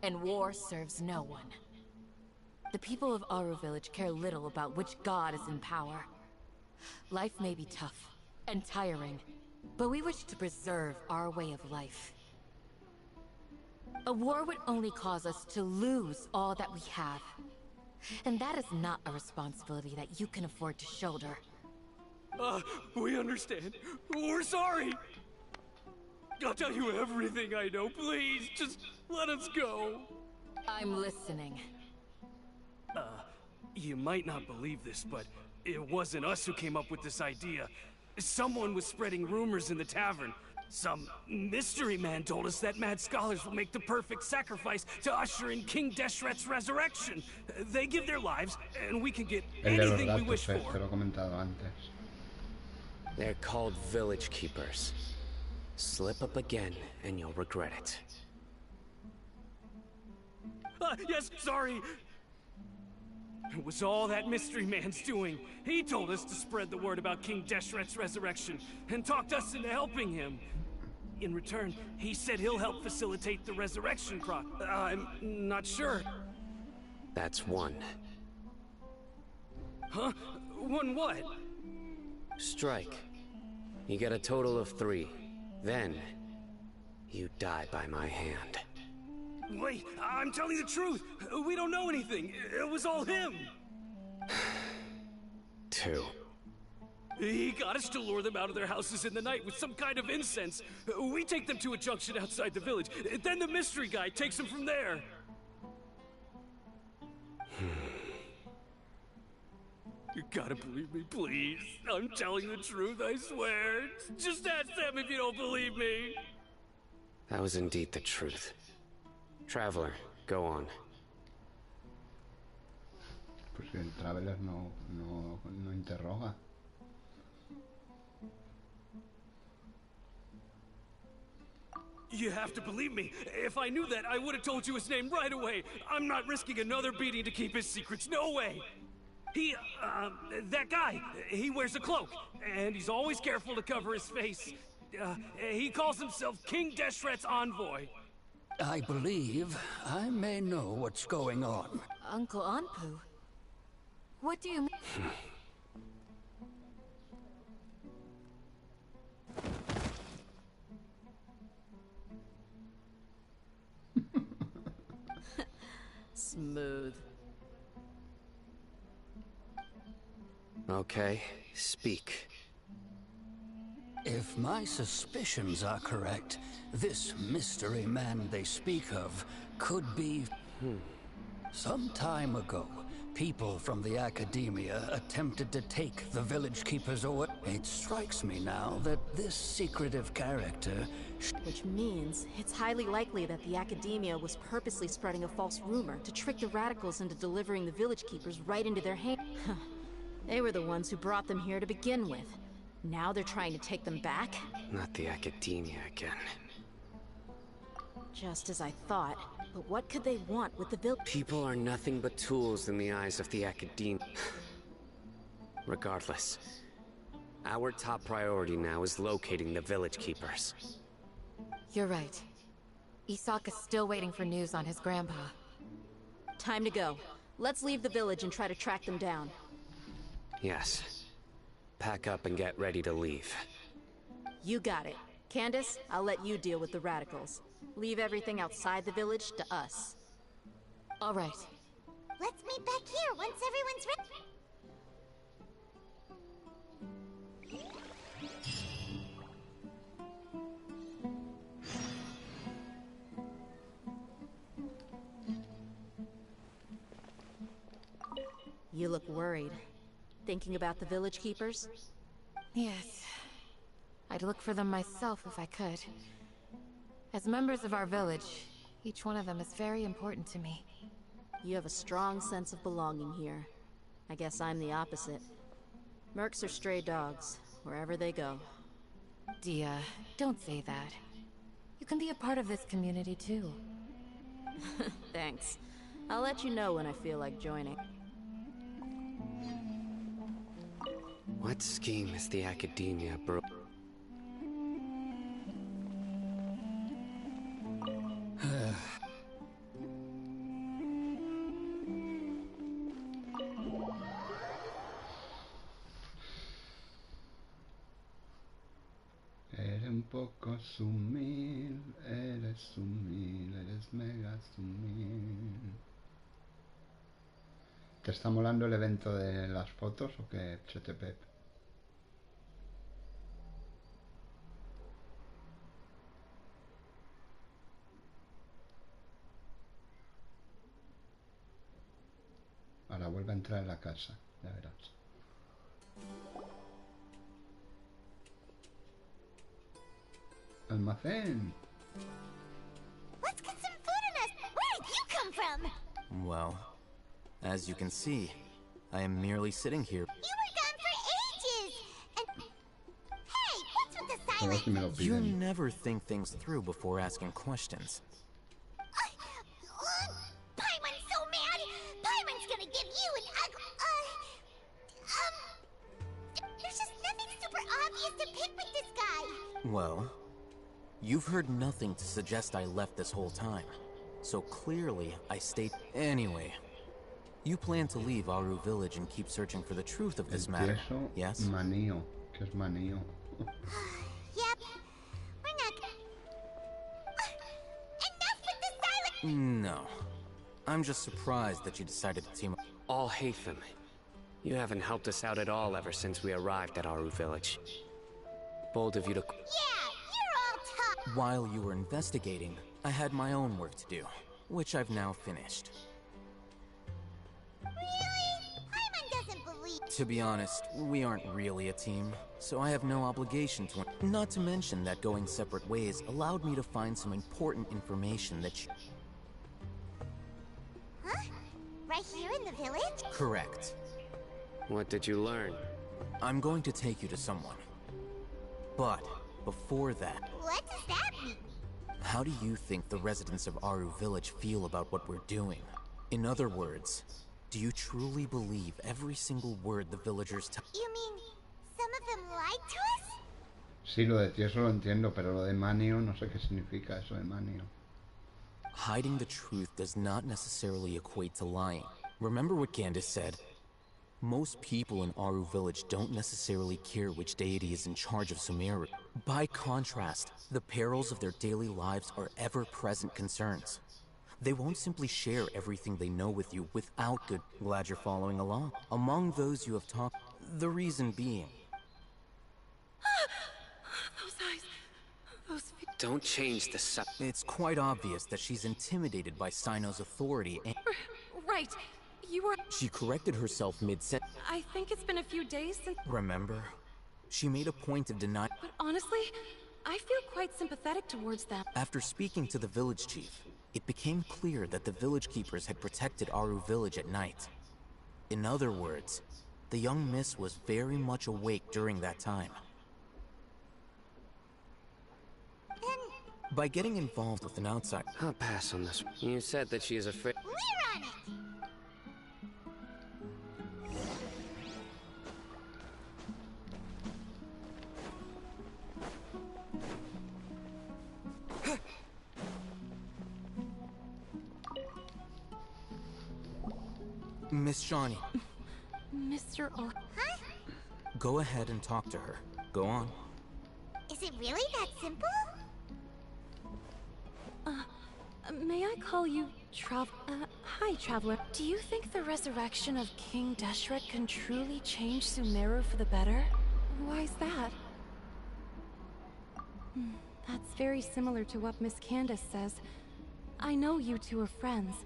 And war serves no one. The people of Aru village care little about which god is in power. Life may be tough and tiring, but we wish to preserve our way of life. A war would only cause us to lose all that we have. And that is not a responsibility that you can afford to shoulder. We understand. We're sorry. I'll tell you everything I know. Please, just let us go. I'm listening. You might not believe this, but it wasn't us who came up with this idea. Someone was spreading rumors in the tavern. Some mystery man told us that mad scholars will make the perfect sacrifice to usher in King Deshret's resurrection. They give their lives, and we can get anything we wish for. Te lo he comentado antes. They're called village keepers. Slip up again, and you'll regret it. Yes, sorry. It was all that mystery man's doing. He told us to spread the word about King Deshret's resurrection, and talked us into helping him. In return, he said he'll help facilitate the resurrection I'm not sure. That's one. Huh? One what? Strike. You get a total of 3. Then, you die by my hand. Wait, I'm telling the truth. We don't know anything. It was all him. 2. He got us to lure them out of their houses in the night with some kind of incense. We take them to a junction outside the village. Then the mystery guy takes them from there. You gotta believe me, please. I'm telling the truth, I swear. Just ask them if you don't believe me. That was indeed the truth. Traveler, go on. Pues el Traveler no interroga. You have to believe me. If I knew that, I would have told you his name right away. I'm not risking another beating to keep his secrets. No way. That guy, he wears a cloak, and he's always careful to cover his face. He calls himself King Deshret's envoy. I believe I may know what's going on. Uncle Anpu? What do you mean? Smooth. Okay, speak. If my suspicions are correct, this mystery man they speak of could be... Some time ago, people from the Academia attempted to take the village keepers away. It strikes me now that this secretive character... Which means it's highly likely that the Academia was purposely spreading a false rumor to trick the radicals into delivering the village keepers right into their hands. They were the ones who brought them here to begin with. Now they're trying to take them back? Not the Academia again. Just as I thought. But what could they want with the village? People are nothing but tools in the eyes of the Academia. Regardless, our top priority now is locating the village keepers. You're right. Isak is still waiting for news on his grandpa. Time to go. Let's leave the village and try to track them down. Yes. Pack up and get ready to leave. You got it. Candace, I'll let you deal with the radicals. Leave everything outside the village to us. All right. Let's meet back here once everyone's ready. You look worried. Thinking about the village keepers? Yes. I'd look for them myself if I could. As members of our village, each one of them is very important to me. You have a strong sense of belonging here. I guess I'm the opposite. Mercs are stray dogs, wherever they go. Dia, don't say that. You can be a part of this community too. Thanks. I'll let you know when I feel like joining. What scheme is the Academia, bro? Eres un poco sumil, eres mega sumil. ¿Te está molando el evento de las fotos o qué, Chetepep? Ahora vuelve a entrar en la casa, ya verás. Almacén. Let's get some food in us. Where did you come from? Well, as you can see, I am merely sitting here. You were gone for ages. And hey, what's with the A ver silence? si me lo You piden. never think things through before asking questions. Paimon's so mad. Paimon's gonna give you an there's just nothing super obvious to pick with this guy. Well, you've heard nothing to suggest I left this whole time. So clearly, I stayed. Anyway, you plan to leave Aru Village and keep searching for the truth of this matter, Empiezo yes? Manío. ¿Qué es manío? Yep. We're not. Enough with the silence. No. I'm just surprised that you decided to team up. All Hatham. You haven't helped us out at all ever since we arrived at Aru Village. Bold of you to... Yeah, you're all tough. While you were investigating, I had my own work to do, which I've now finished. Really? Paimon doesn't believe. To be honest, we aren't really a team, so I have no obligation to... Not to mention that going separate ways allowed me to find some important information that you... Huh? Right here in the village? Correct. What did you learn? I'm going to take you to someone. But, before that... What does that mean? How do you think the residents of Aru Village feel about what we're doing? In other words, do you truly believe every single word the villagers tell? You mean some of them lied to us? Sí, lo de tieso lo entiendo, pero lo de manio no sé qué significa eso de manio. Hiding the truth does not necessarily equate to lying. Remember what Candace said? Most people in Aru Village don't necessarily care which deity is in charge of Sumeru. By contrast, the perils of their daily lives are ever-present concerns. They won't simply share everything they know with you without good... Glad you're following along. Among those you have talked... The reason being... Those eyes... Those... Don't change the subject. It's quite obvious that she's intimidated by Sino's authority and... Right. You were... She corrected herself mid-sentence. I think it's been a few days since... Remember? She made a point of denying... But honestly, I feel quite sympathetic towards them. After speaking to the village chief, it became clear that the village keepers had protected Aru Village at night. In other words, the young miss was very much awake during that time. By getting involved with an outsider... I'll pass on this. You said that she is afraid... We're on it! Miss Shawnee. Mr. O... Huh? Go ahead and talk to her. Go on. Is it really that simple? May I call you hi, Traveler. Do you think the resurrection of King Deshret can truly change Sumeru for the better? Why's that? That's very similar to what Miss Candace says. I know you two are friends.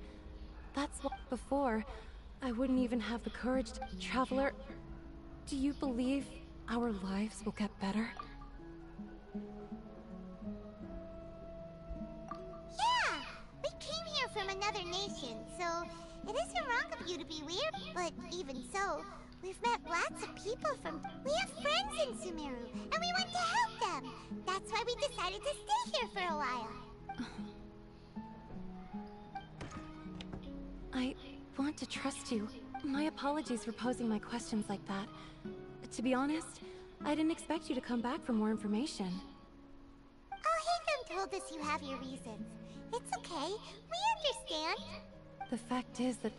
That's what before, I wouldn't even have the courage to... Traveler, do you believe our lives will get better? Yeah! We came here from another nation, so it isn't wrong of you to be weird. But even so, we've met lots of people from... We have friends in Sumeru, and we want to help them. That's why we decided to stay here for a while. I want to trust you. My apologies for posing my questions like that. To be honest, I didn't expect you to come back for more information. Hatham told us you have your reasons. It's okay. We understand. The fact is that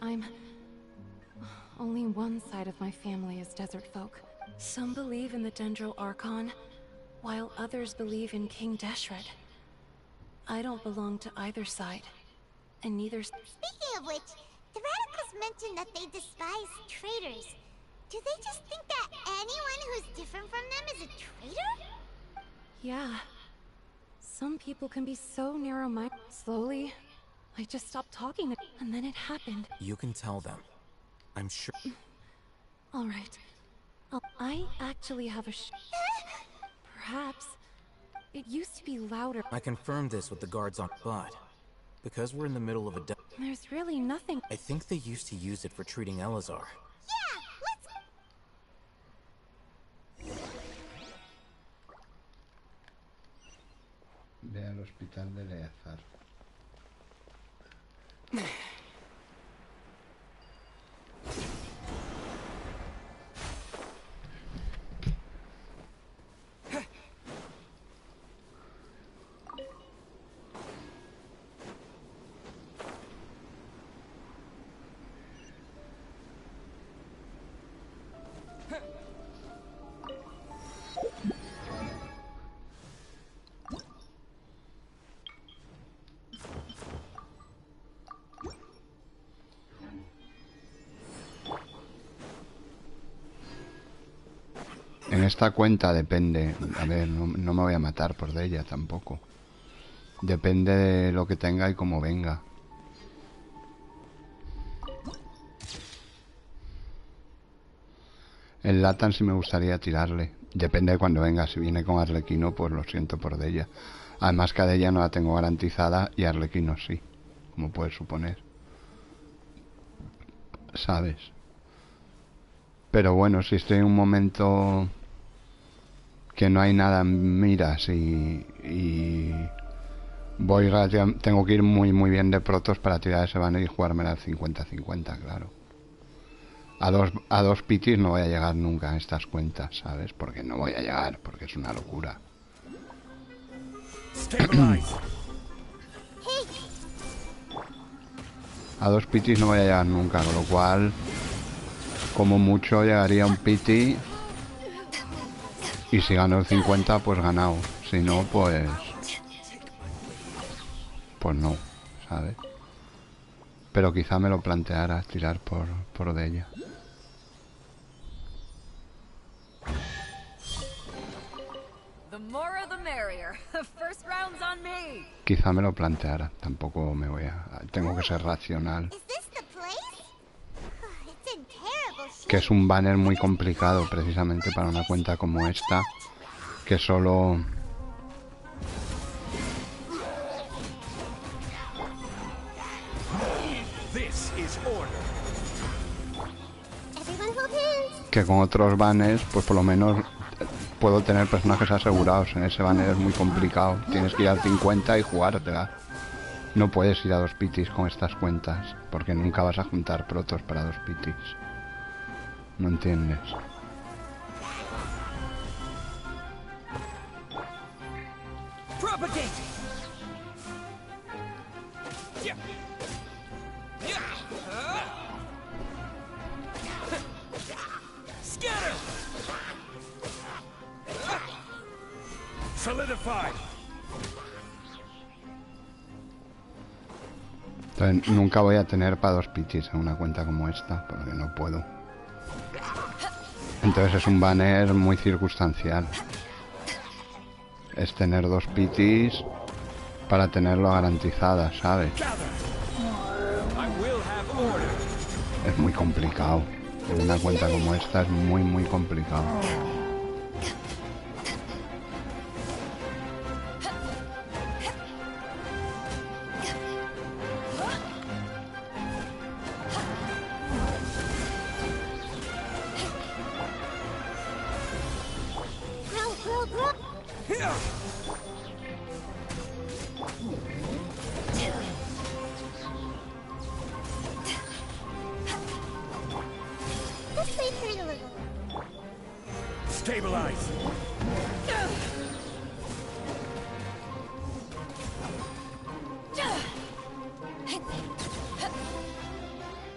only one side of my family is desert folk. Some believe in the Dendro Archon, while others believe in King Deshret. I don't belong to either side, and neither... Speaking of which, the Radicals mentioned that they despise traitors. Do they just think that anyone who's different from them is a traitor? Yeah. Some people can be so narrow-minded. Slowly, I just stopped talking to... And then it happened. You can tell them. I'm sure... All right. I actually have a Perhaps It used to be louder. I confirmed this with the guards on, but because we're in the middle of a There's really nothing. I think they used to use it for treating Elazar. Ve al hospital de Eleazar. En esta cuenta depende, a ver, no me voy a matar por de ella tampoco. Depende de lo que tenga y cómo venga. El Latan sí me gustaría tirarle. Depende de cuando venga. Si viene con Arlequino, pues lo siento por de ella. Además que a de ella no la tengo garantizada y Arlequino sí, como puedes suponer. ¿Sabes? Pero bueno, si estoy en un momento que no hay nada en miras y voy tengo que ir muy bien de protos para tirar ese banner y jugármela al 50-50, claro. A dos pitis no voy a llegar nunca en estas cuentas, ¿sabes? Porque no voy a llegar, porque es una locura. A dos pitis no voy a llegar nunca, con lo cual como mucho llegaría un piti y si gano el 50 pues ganado, si no pues no, ¿sabes? Pero quizá me lo planteara tirar por de ella. Quizá me lo planteara, tampoco me voy a... Tengo que ser racional. Que es un banner muy complicado precisamente para una cuenta como esta, que solo... Que con otros banners, pues por lo menos puedo tener personajes asegurados. En ese banner es muy complicado. Tienes que ir al 50 y jugártela. No puedes ir a dos pitis con estas cuentas, porque nunca vas a juntar protos para dos pitis. No entiendes. Entonces, nunca voy a tener para dos pitis en una cuenta como esta, porque no puedo. Entonces es un banner muy circunstancial. Es tener dos pitis para tenerlo garantizada, ¿sabes? Es muy complicado. En una cuenta como esta es muy complicado.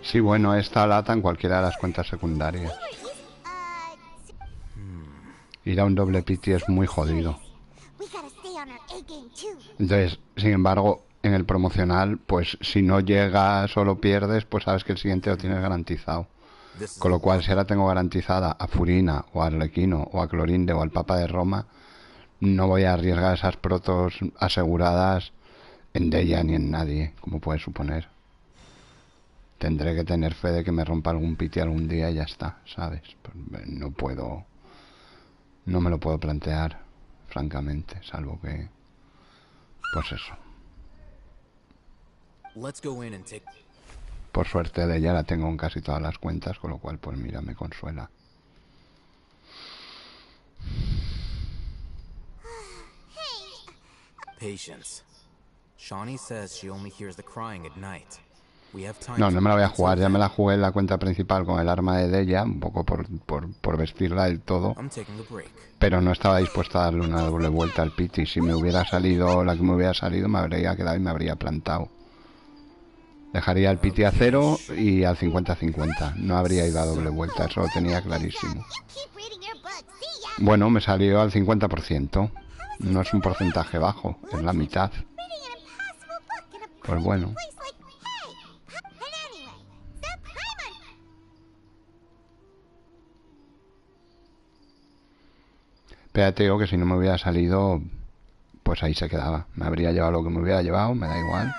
Sí, bueno, esta lata en cualquiera de las cuentas secundarias. Ir a un doble piti es muy jodido. Entonces, sin embargo, en el promocional, pues si no llegas o lo pierdes, pues sabes que el siguiente lo tienes garantizado. Con lo cual, si ahora tengo garantizada a Furina, o a Arlequino, o a Clorinde, o al Papa de Roma, no voy a arriesgar esas protos aseguradas en Deya ni en nadie, como puedes suponer. Tendré que tener fe de que me rompa algún piti algún día y ya está, ¿sabes? No puedo... No me lo puedo plantear. francamente, salvo que... Pues eso. Por suerte de ella la tengo en casi todas las cuentas, con lo cual, pues mira, me consuela. Patience. Shawnee says she only hears the crying at night. No, no me la voy a jugar, ya me la jugué en la cuenta principal con el arma de Deya, un poco por vestirla del todo, pero no estaba dispuesto a darle una doble vuelta al Pity. Si me hubiera salido la que me hubiera salido, me habría quedado y me habría plantado. Dejaría el Pity a 0 y al 50-50, no habría ido a doble vuelta, eso lo tenía clarísimo. Bueno, me salió al 50%, no es un porcentaje bajo, es la mitad. Pues bueno. Espérate, digo que si no me hubiera salido, pues ahí se quedaba. Me habría llevado lo que me hubiera llevado, me da igual.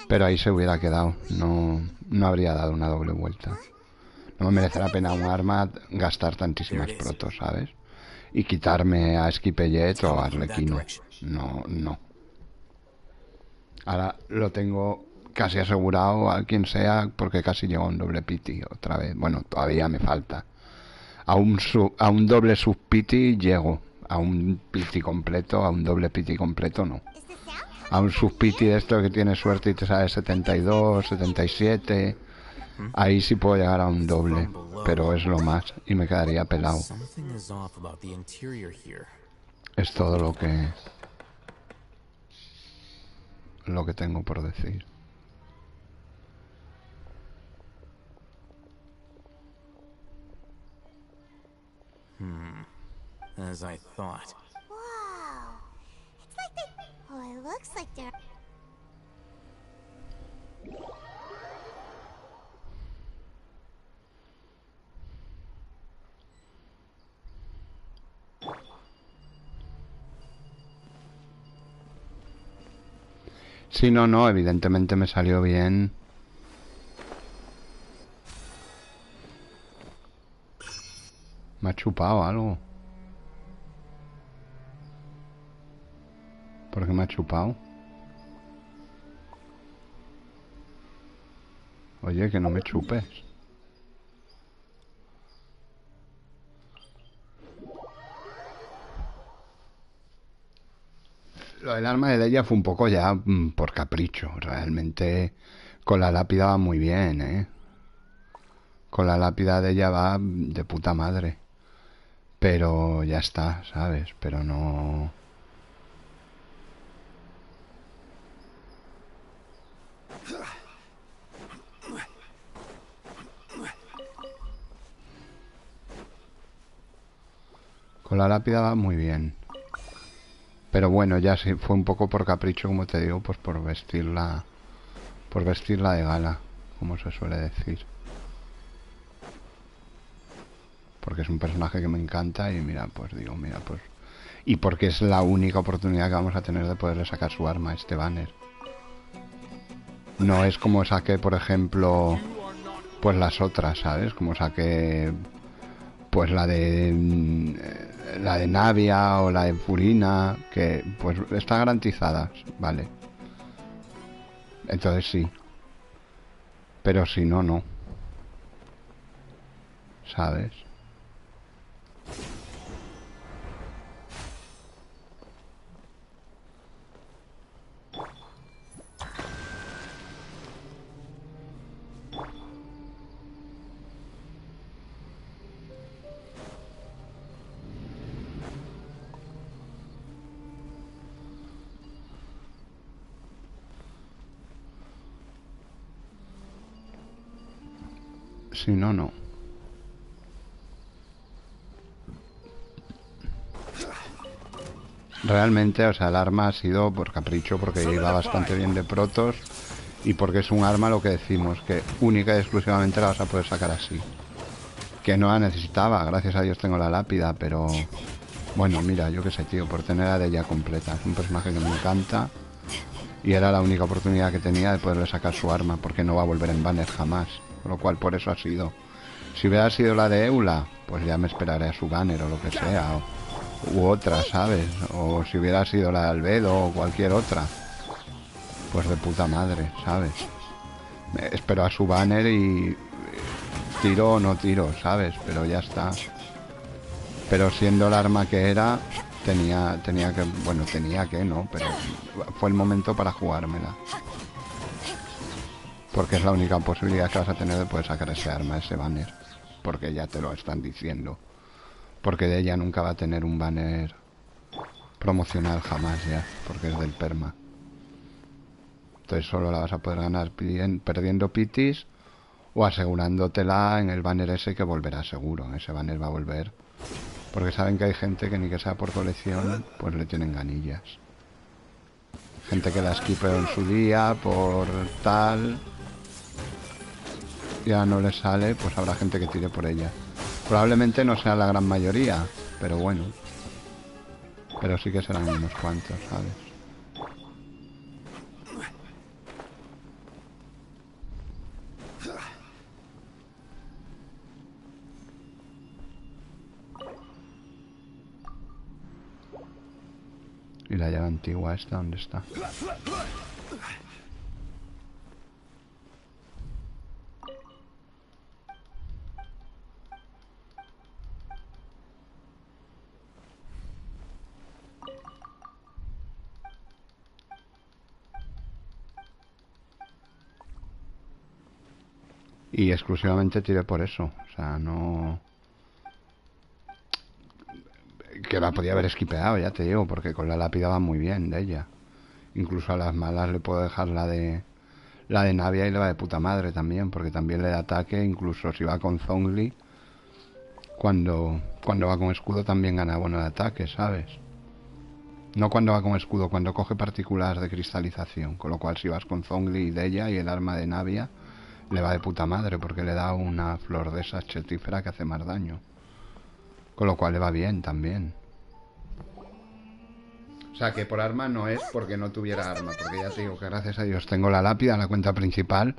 Pero ahí se hubiera quedado, no habría dado una doble vuelta. No me merece la pena un arma gastar tantísimas protos, ¿sabes? Y quitarme a Skipper o a Arlequino. No. Ahora lo tengo casi asegurado a quien sea, porque casi llego a un doble pity otra vez. Bueno, todavía me falta. A un doble sub-pity llego. A un pity completo, a un doble pity completo no. A un sub-pity de esto que tiene suerte y te sale 72, 77... Ahí sí puedo llegar a un doble, pero es lo más y me quedaría pelado. Es todo lo que tengo por decir. As I thought. Wow. It's like they... Oh, it looks like they're... Sí, no, evidentemente me salió bien. Me ha chupado algo. ¿Por qué me ha chupado? Oye, que no me chupes. Lo del arma de ella fue un poco ya por capricho. Realmente con la lápida va muy bien, ¿eh? Con la lápida de ella va de puta madre. Pero ya está, ¿sabes? Pero no... Con la lápida va muy bien. Pero bueno, ya sí, fue un poco por capricho, como te digo, pues por vestirla de gala, como se suele decir. Porque es un personaje que me encanta y mira, pues digo, mira, pues... Y porque es la única oportunidad que vamos a tener de poderle sacar su arma a este banner. No es como saqué, por ejemplo, pues las otras, ¿sabes? Como saqué, pues la de Navia o la de Furina, que pues está garantizada, ¿vale? Entonces sí. Pero si no, no. ¿Sabes? Si no, no. Realmente, o sea, el arma ha sido por capricho, porque iba bastante bien de protos y porque es un arma, lo que decimos, que única y exclusivamente la vas a poder sacar así. Que no la necesitaba, gracias a Dios tengo la lápida, pero... Bueno, mira, yo qué sé, tío, por tener a ella completa. Es un personaje que me encanta y era la única oportunidad que tenía de poderle sacar su arma, porque no va a volver en banner jamás. Con lo cual, por eso ha sido. Si hubiera sido la de Eula, pues ya me esperaré a su banner o lo que sea. u otra, ¿sabes? O si hubiera sido la de Albedo o cualquier otra, pues de puta madre, ¿sabes? Espero a su banner y tiro o no tiro, ¿sabes? Pero ya está. Pero siendo el arma que era, tenía que... Bueno, tenía que, ¿no? Pero fue el momento para jugármela. Porque es la única posibilidad que vas a tener de poder sacar ese arma, ese banner. Porque ya te lo están diciendo. Porque de ella nunca va a tener un banner promocional jamás ya. Porque es del perma. Entonces solo la vas a poder ganar perdiendo pitis o asegurándotela en el banner ese que volverá seguro. Ese banner va a volver. Porque saben que hay gente que ni que sea por colección, pues le tienen ganillas. Gente que la skipeó en su día por tal... Ya no le sale, pues habrá gente que tire por ella. Probablemente no sea la gran mayoría, pero bueno. Pero sí que serán unos cuantos, ¿sabes? ¿Y la llave antigua esta dónde está? Y exclusivamente tiré por eso. O sea, no... Que la podía haber esquipeado, ya te digo, porque con la lápida va muy bien de ella. Incluso a las malas le puedo dejar la de Navia y le va de puta madre también, porque también le da ataque, incluso si va con Zhongli, cuando va con escudo también gana bueno de ataque, ¿sabes? No cuando va con escudo, cuando coge partículas de cristalización, con lo cual si vas con Zhongli y de ella y el arma de Navia, le va de puta madre, porque le da una flor de esa chetífera que hace más daño. Con lo cual le va bien también. O sea, que por arma no es porque no tuviera arma, porque ya te digo que gracias a Dios tengo la lápida, la cuenta principal,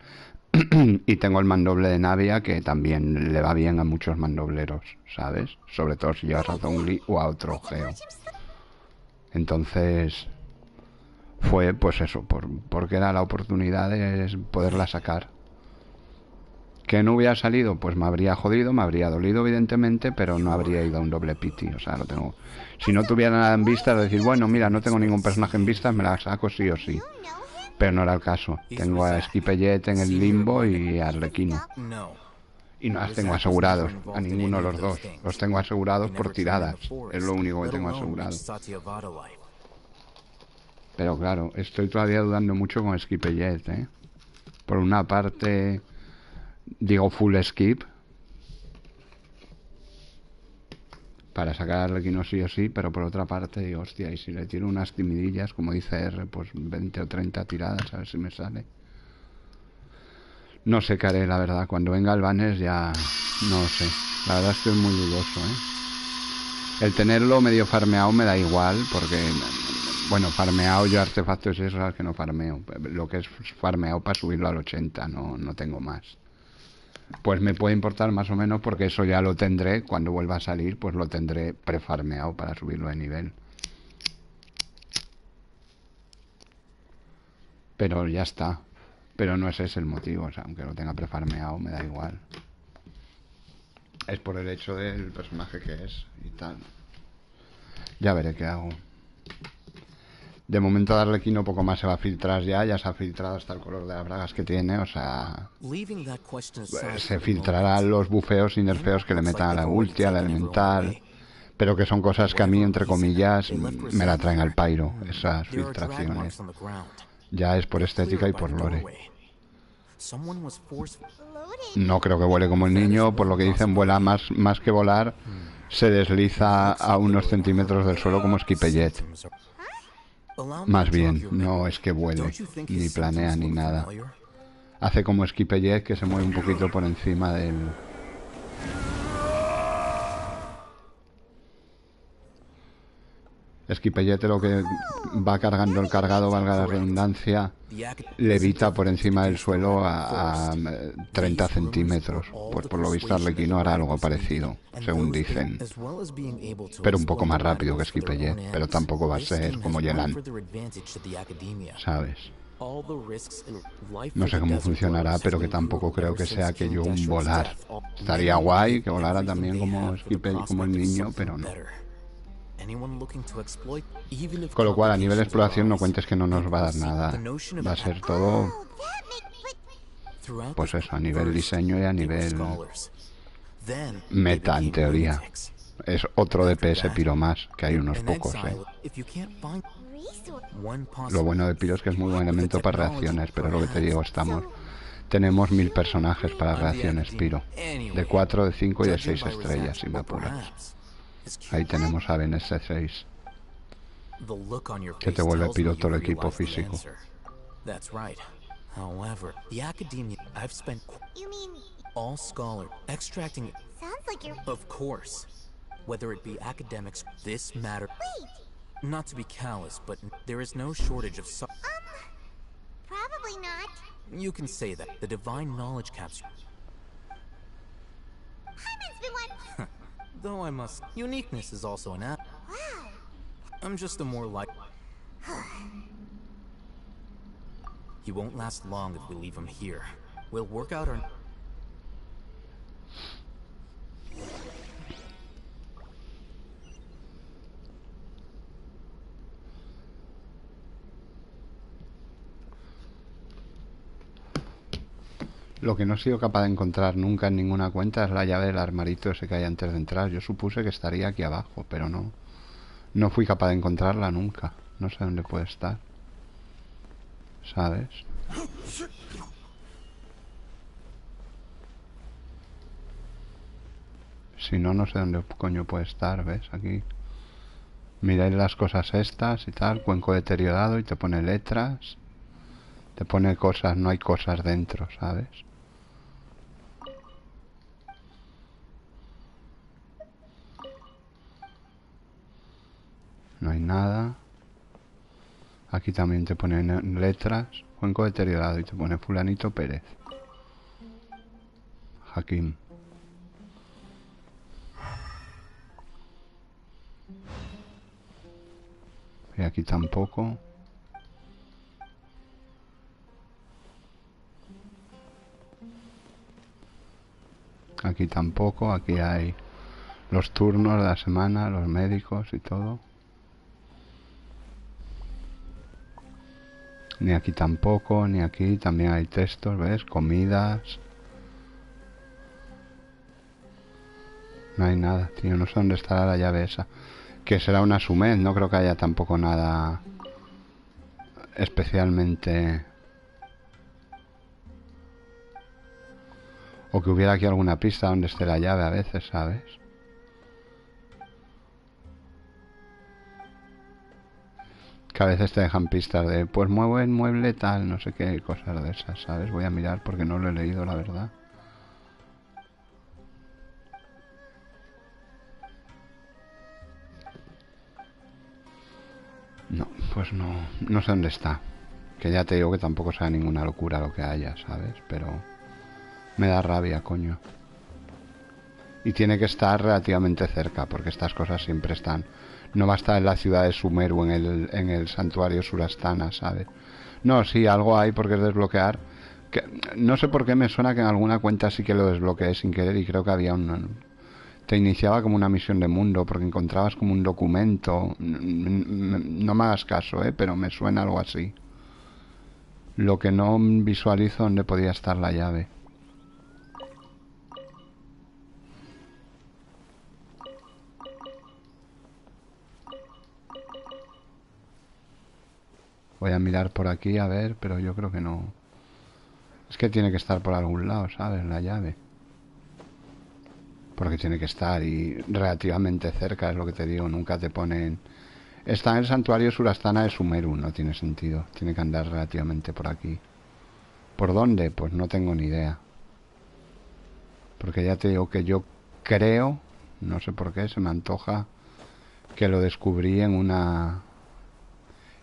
y tengo el mandoble de Navia, que también le va bien a muchos mandobleros, ¿sabes? Sobre todo si llevas a Zhongli o a otro geo. Entonces, fue pues eso, porque era la oportunidad de poderla sacar. ¿Que no hubiera salido? Pues me habría jodido, me habría dolido evidentemente, pero no habría ido a un doble pity, o sea, lo tengo... Si no tuviera nada en vista, es decir, bueno, mira, no tengo ningún personaje en vista, me la saco sí o sí. Pero no era el caso. Tengo a Skipper en el limbo y a Arlequino. Y no las tengo asegurados, a ninguno de los dos. Los tengo asegurados por tiradas, es lo único que tengo asegurado. Pero claro, estoy todavía dudando mucho con Skipper, ¿eh? Por una parte... Digo full skip para sacar a Arlequino sí o sí, pero por otra parte digo, hostia, y si le tiro unas timidillas, como dice R, pues 20 o 30 tiradas, a ver si me sale. No sé qué haré, la verdad. Cuando venga el banner ya no sé. La verdad estoy muy dudoso, ¿eh? El tenerlo medio farmeado me da igual, porque bueno, farmeado yo artefactos y eso es que no farmeo. Lo que es farmeado para subirlo al 80, no tengo más. Pues me puede importar más o menos porque eso ya lo tendré, cuando vuelva a salir, pues lo tendré prefarmeado para subirlo de nivel. Pero ya está. Pero no ese es el motivo, o sea, aunque lo tenga prefarmeado me da igual. Es por el hecho del personaje que es y tal. Ya veré qué hago. De momento a Arlequino poco más se va a filtrar ya se ha filtrado hasta el color de las bragas que tiene, o sea... Se filtrarán los bufeos y nerfeos que le metan a la ulti, a la elemental, pero que son cosas que a mí, entre comillas, me la traen al pairo, esas filtraciones. Ya es por estética y por lore. No creo que vuele como el niño, por lo que dicen vuela más que volar, se desliza a unos centímetros del suelo como Skipper. Más bien, no es que vuele, ni planea ni nada. Hace como Skipper que se mueve un poquito por encima del... Esquipellete lo que va cargando el cargado, valga la redundancia, levita por encima del suelo a 30 centímetros. Pues por lo visto Arlequino hará algo parecido, según dicen. Pero un poco más rápido que Esquipellet, pero tampoco va a ser como Yelan. ¿Sabes? No sé cómo funcionará, pero que tampoco creo que sea aquello un volar. Estaría guay que volara también como Esquipellet, como el niño, pero no. Con lo cual, a nivel de exploración, no cuentes que no nos va a dar nada. Va a ser todo, pues eso, a nivel diseño y a nivel meta, en teoría. Es otro de Ps4 más, que hay unos pocos, Lo bueno de Pyro es que es muy buen elemento para reacciones, pero lo que te digo, tenemos 1000 personajes para reacciones Pyro. De 4, de 5 y de 6 estrellas, si me apuras. Ahí tenemos a BNS6, que te vuelve Pyro todo el equipo físico. All scholar extracting of course, whether it be academics, this matter. Not to be callous, but there is no shortage of probably not. You can say that. The divine knowledge capsule. Though I must, uniqueness is also an app. Wow. I'm just a more like. He won't last long if we leave him here. We'll work out our. Lo que no he sido capaz de encontrar nunca en ninguna cuenta es la llave del armarito ese que hay antes de entrar. Yo supuse que estaría aquí abajo, pero no. No fui capaz de encontrarla nunca. No sé dónde puede estar. ¿Sabes? Si no, no sé dónde coño puede estar, ¿ves? Aquí. Miráis las cosas estas y tal. Cuenco deteriorado y te pone letras. Te pone cosas, no hay cosas dentro, ¿sabes? No hay nada. Aquí también te ponen letras. Cuenco deteriorado y te pone fulanito Pérez. Hakim. Y aquí tampoco. Aquí tampoco. Aquí hay los turnos de la semana, los médicos y todo. Ni aquí tampoco, ni aquí. También hay textos, ¿ves? Comidas. No hay nada, tío. No sé dónde estará la llave esa. Que será una sumed. No creo que haya tampoco nada especialmente... O que hubiera aquí alguna pista donde esté la llave a veces, ¿sabes? Que a veces te dejan pistas de, pues mueve el mueble tal, no sé qué, cosas de esas, ¿sabes? Voy a mirar porque no lo he leído, la verdad. No, pues no sé dónde está. Que ya te digo que tampoco sea ninguna locura lo que haya, ¿sabes? Pero me da rabia, coño. Y tiene que estar relativamente cerca, porque estas cosas siempre están... No va a estar en la ciudad de Sumeru, en el santuario Surastana, ¿sabes? No, sí, algo hay porque es desbloquear. Que, no sé por qué me suena que en alguna cuenta sí que lo desbloqueé sin querer y creo que había te iniciaba como una misión de mundo porque encontrabas como un documento. No me hagas caso, pero me suena algo así. Lo que no visualizo dónde podía estar la llave. Voy a mirar por aquí a ver, pero yo creo que no. Es que tiene que estar por algún lado, ¿sabes? La llave. Porque tiene que estar y relativamente cerca, es lo que te digo. Nunca te ponen... Está en el santuario Surastana de Sumeru, no tiene sentido. Tiene que andar relativamente por aquí. ¿Por dónde? Pues no tengo ni idea. Porque ya te digo que yo creo, no sé por qué, se me antoja que lo descubrí en una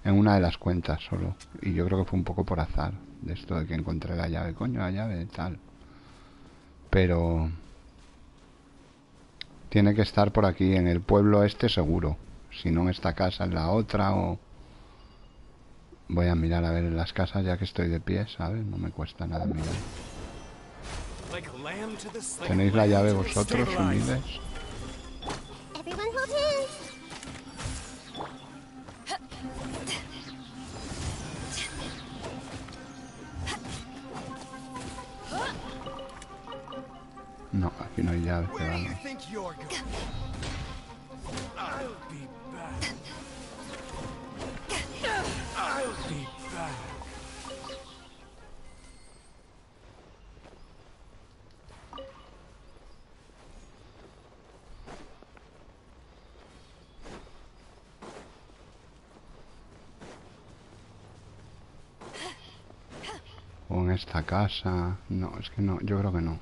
de las cuentas solo. Y yo creo que fue un poco por azar, de esto de que encontré la llave. Coño, la llave, tal. Pero tiene que estar por aquí, en el pueblo este seguro. Si no en esta casa, en la otra o... Voy a mirar a ver en las casas ya que estoy de pie, ¿sabes? No me cuesta nada mirar. ¿Tenéis la llave vosotros, humildes? No, aquí no hay llave, que vale. O en esta casa... No, es que no, yo creo que no.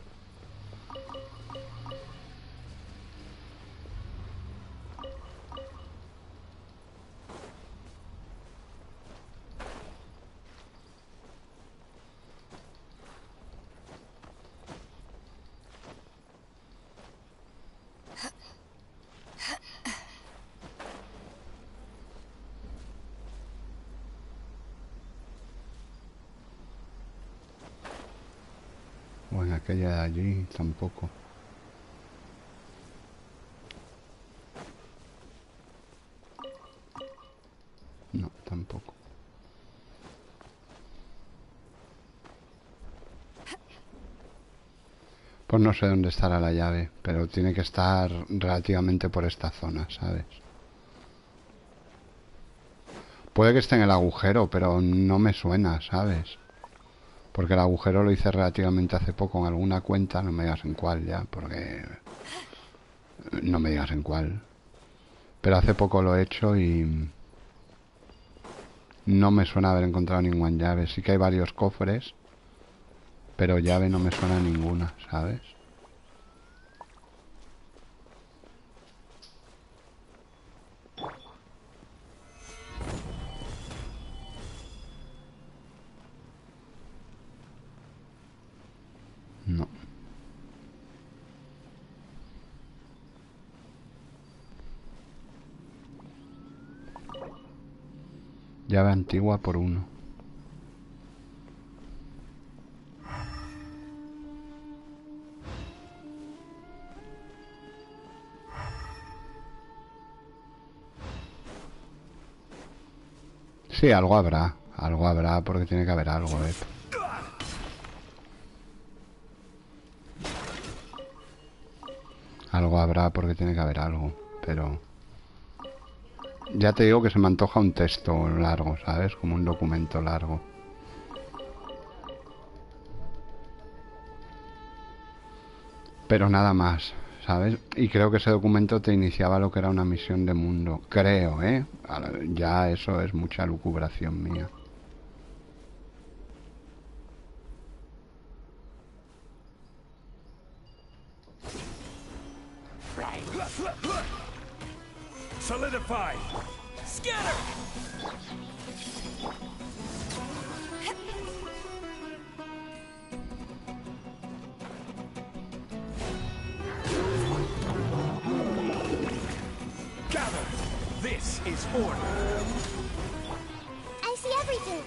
O en aquella de allí tampoco. No, tampoco. Pues no sé dónde estará la llave, pero tiene que estar relativamente por esta zona, ¿sabes? Puede que esté en el agujero, pero no me suena, ¿sabes? Porque el agujero lo hice relativamente hace poco en alguna cuenta, no me digas en cuál ya, porque... No me digas en cuál. Pero hace poco lo he hecho y... No me suena haber encontrado ninguna llave. Sí que hay varios cofres, pero llave no me suena ninguna, ¿sabes? No. Llave antigua por 1. Sí, algo habrá. Algo habrá porque tiene que haber algo, ¿eh? Algo habrá porque tiene que haber algo, pero... Ya te digo que se me antoja un texto largo, ¿sabes? Como un documento largo. Pero nada más, ¿sabes? Y creo que ese documento te iniciaba lo que era una misión de mundo. Creo, ¿eh? Ya eso es mucha lucubración mía. Solidify! Scatter! Gather! This is order! I see everything!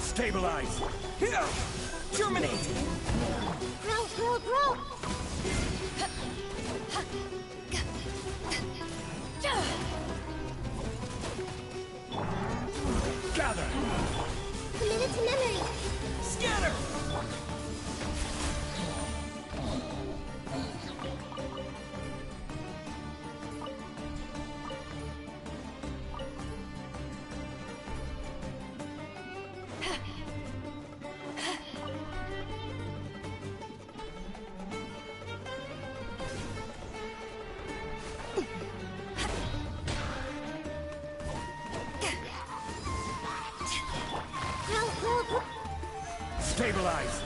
Stabilize! Here! Terminate! Grow! Gather! Committed to memory! Scatter! Stabilize.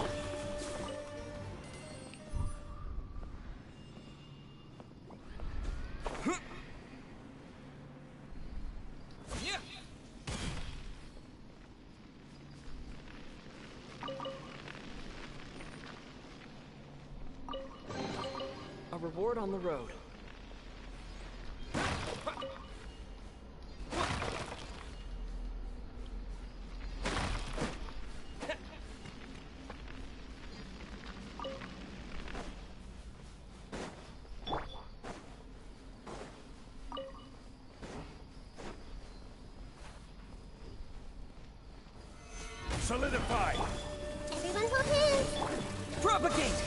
A reward on the road. Solidify. Everyone hold hands. Propagate!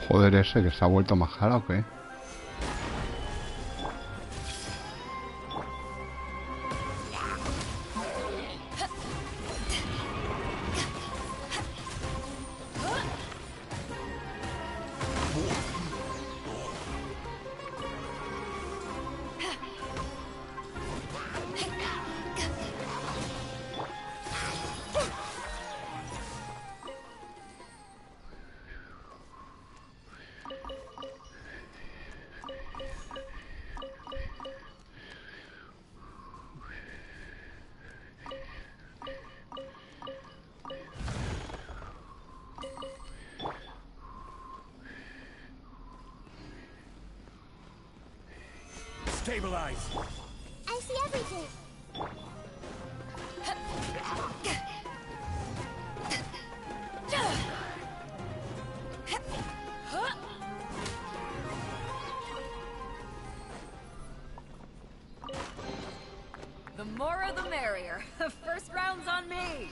Joder, ese que se ha vuelto majara o qué. Stabilize. I see everything. The more the merrier. First round's on me.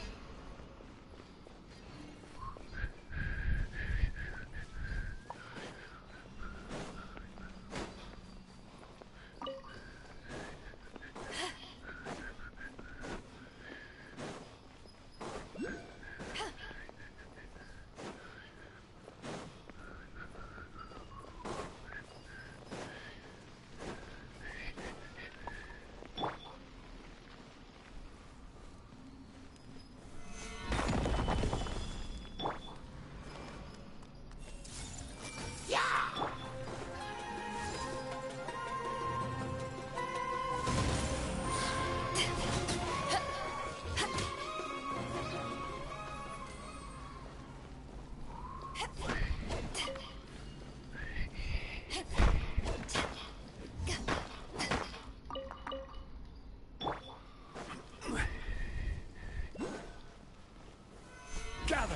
Gather.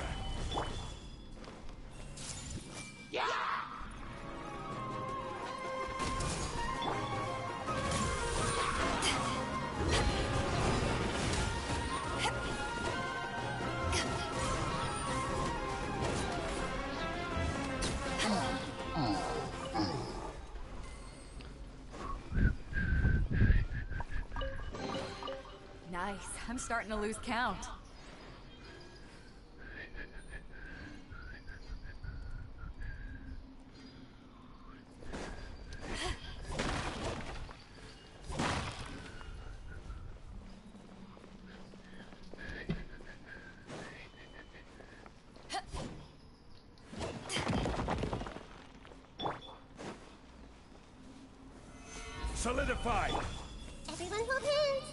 Nice. I'm starting to lose count. Solidify. Everyone hold hands.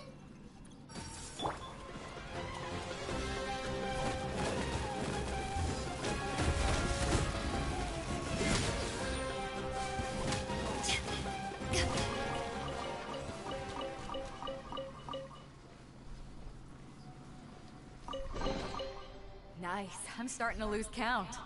Nice. I'm I'm starting to lose count.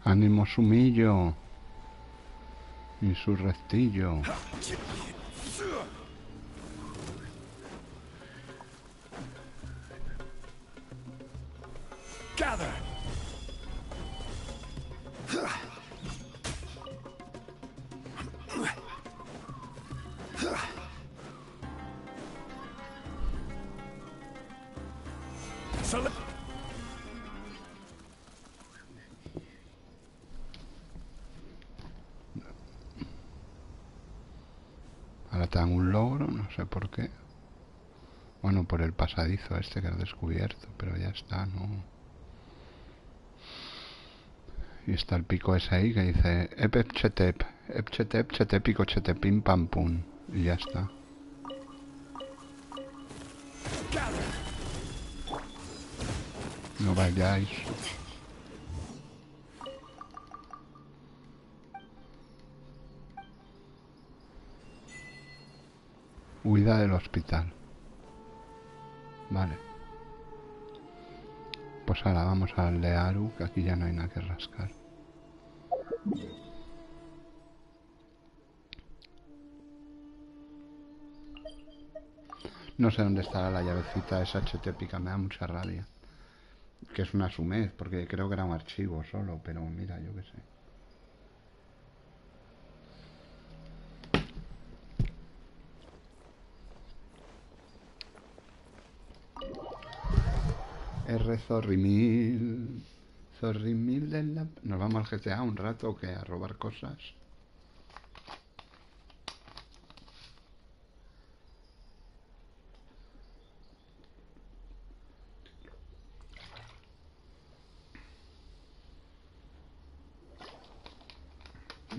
Ánimo sumillo y su restillo. Gather. Ahora te dan un logro, no sé por qué. Bueno, por el pasadizo este que has descubierto, pero ya está, ¿no? Y está el pico ese ahí que dice Epchetep, Epchetep, Chetepico, Chetepim, Pam, Pum. Y ya está. No vayáis. Huida del hospital. Vale. Pues ahora vamos al de Aru, que aquí ya no hay nada que rascar. No sé dónde estará la llavecita esa chetépica, me da mucha rabia. Que es una sumez, porque creo que era un archivo solo, pero mira, yo qué sé. R Zorrimil. Zorrimil del... ¿Nos vamos al GTA un rato o qué? ¿A robar cosas?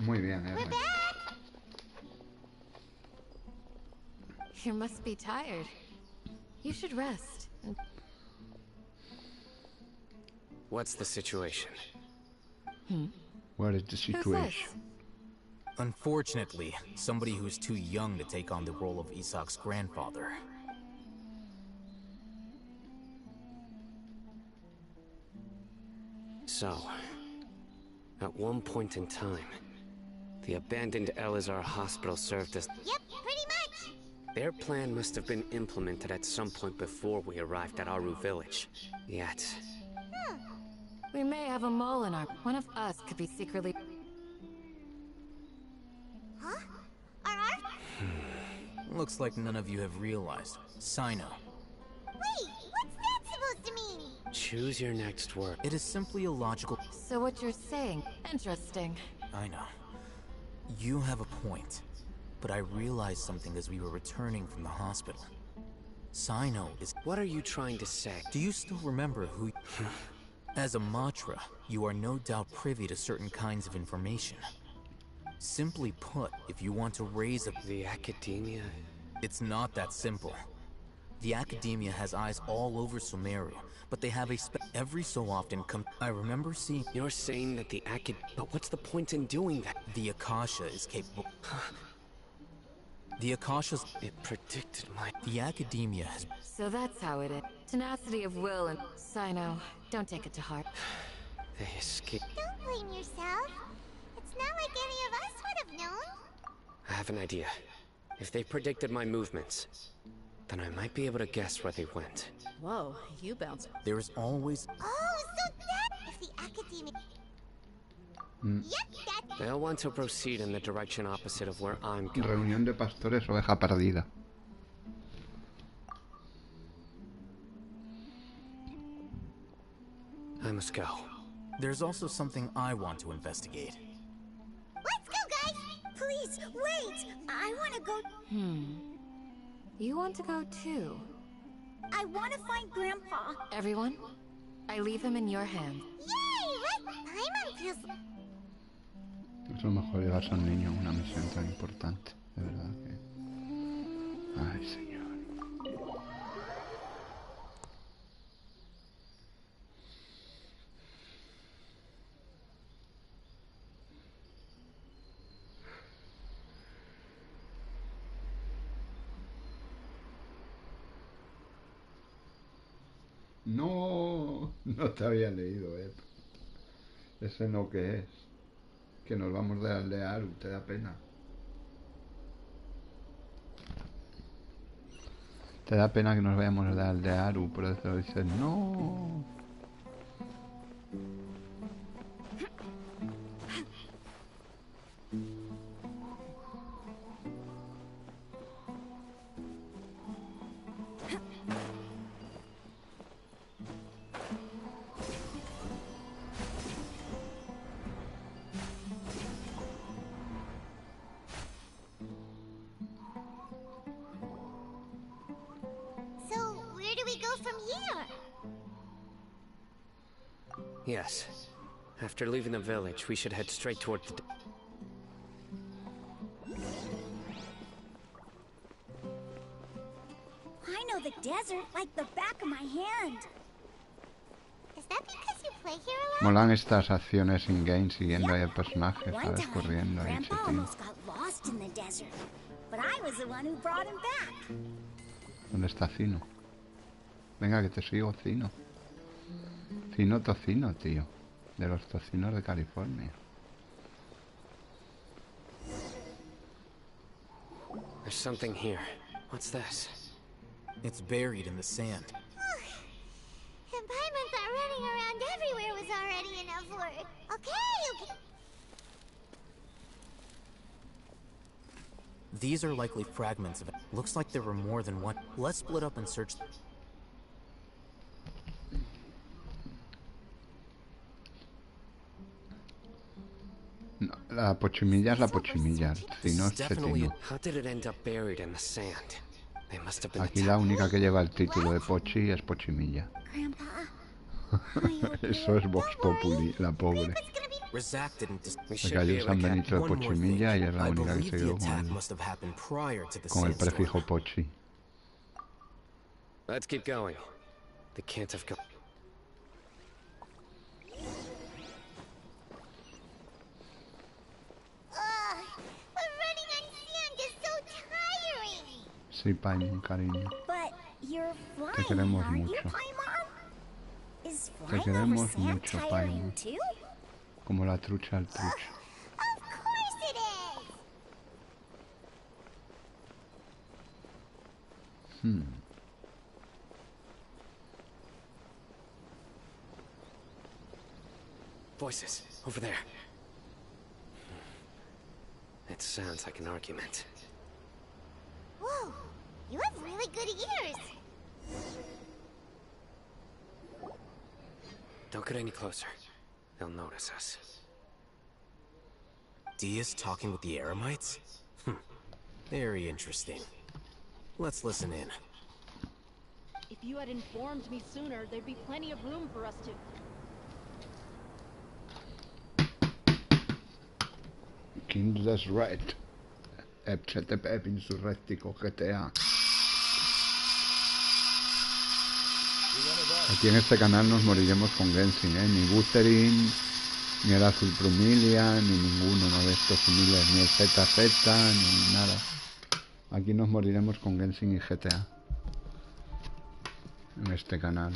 Muy bien, R. You must be tired. You should rest. What's the situation? What is the situation? Unfortunately, somebody who's too young to take on the role of Isak's grandfather. So, at one point in time, the abandoned Elazar hospital served as... Yep, pretty much. Their plan must have been implemented at some point before we arrived at Aru village. Yet... We may have a mole in our... One of us could be secretly... Huh? Looks like none of you have realized. Sino. Wait, what's that supposed to mean? Choose your next word. It is simply a logical... So what you're saying, interesting. I know. You have a point. But I realized something as we were returning from the hospital. Sino is... What are you trying to say? Do you still remember who... As a Matra, you are no doubt privy to certain kinds of information. Simply put, if you want to raise a... The Academia? It's not that simple. The Academia has eyes all over Sumeru, but they have a every so often I remember seeing... You're saying that the But what's the point in doing that? The Akasha is capable... The Akasha's... It predicted my... The Academia has... So that's how it is. Tenacity of will and... Sino, don't take it to heart. They escaped... Don't blame yourself. It's not like any of us would have known. I have an idea. If they predicted my movements, then I might be able to guess where they went. Whoa, you bounce. There is always... Oh, so that... If the Academia... Yep, They'll want to proceed in the direction opposite of where I'm going. Reunión de pastores, oveja perdida. I must go. There's also something I want to investigate. Let's go, guys! Please, wait! I want to go... You want to go too? I want to find Grandpa. Everyone, I leave him in your hands. Yay! Paimon feels... Es lo mejor llevarse a un niño a una misión tan importante. De verdad que... Ay, señor. No, no te había leído, Ese no que es. Que nos vamos de aldear, te da pena. Te da pena que nos vayamos de Aldearu, por eso dices no. Yes. After leaving the village, we should head straight toward the... I know the desert like the back of my hand. Is that because you play here a lot? Molan estas acciones in-game siguiendo ahí el personaje, One ¿sabes? time, Corriendo ahí, Grandpa chitín. almost got lost in the desert, but I was the one who brought him back. ¿Dónde está Cino? Venga, que te sigo, Cino. Cino tocino, tío. De los tocinos de California. There's something here. What's this? It's buried in the sand. And Paimon thought running around everywhere was already enough work. Okay. These are likely fragments of it. Looks like there were more than one. Let's split up and search. No, la pochimilla es la pochimilla. El Cino es cetino. How did it end up buried in the sand? They must have been Aquí la única que lleva el título de Pochi es Pochimilla. Eso es Vox Populi, la pobre. Porque hay un San Benito de Pochimilla y es la única que se quedó con el prefijo Pochi. Let's keep going. They can't have gone. Running on sand is so tiring. Sí, Paimon, cariño. But you're Te flying, queremos aren't you, mucho. Paimon? Is Te flying over queremos sand mucho, tiring Paimon. too? Como la trucha al trucho. Of course it is. Voices, over there. It sounds like an argument. Whoa, you have really good ears. Don't get any closer. They'll notice us. Dia's talking with the Eremites? Very interesting. Let's listen in. If you had informed me sooner, there'd be plenty of room for us to... King Desret. FCTP insurrectico GTA. Aquí en este canal nos moriremos con Genshin, ni Buterin, ni el Azul Prumilia, ni ninguno de estos humildes, ni el ZZ, ni nada. Aquí nos moriremos con Genshin y GTA. En este canal.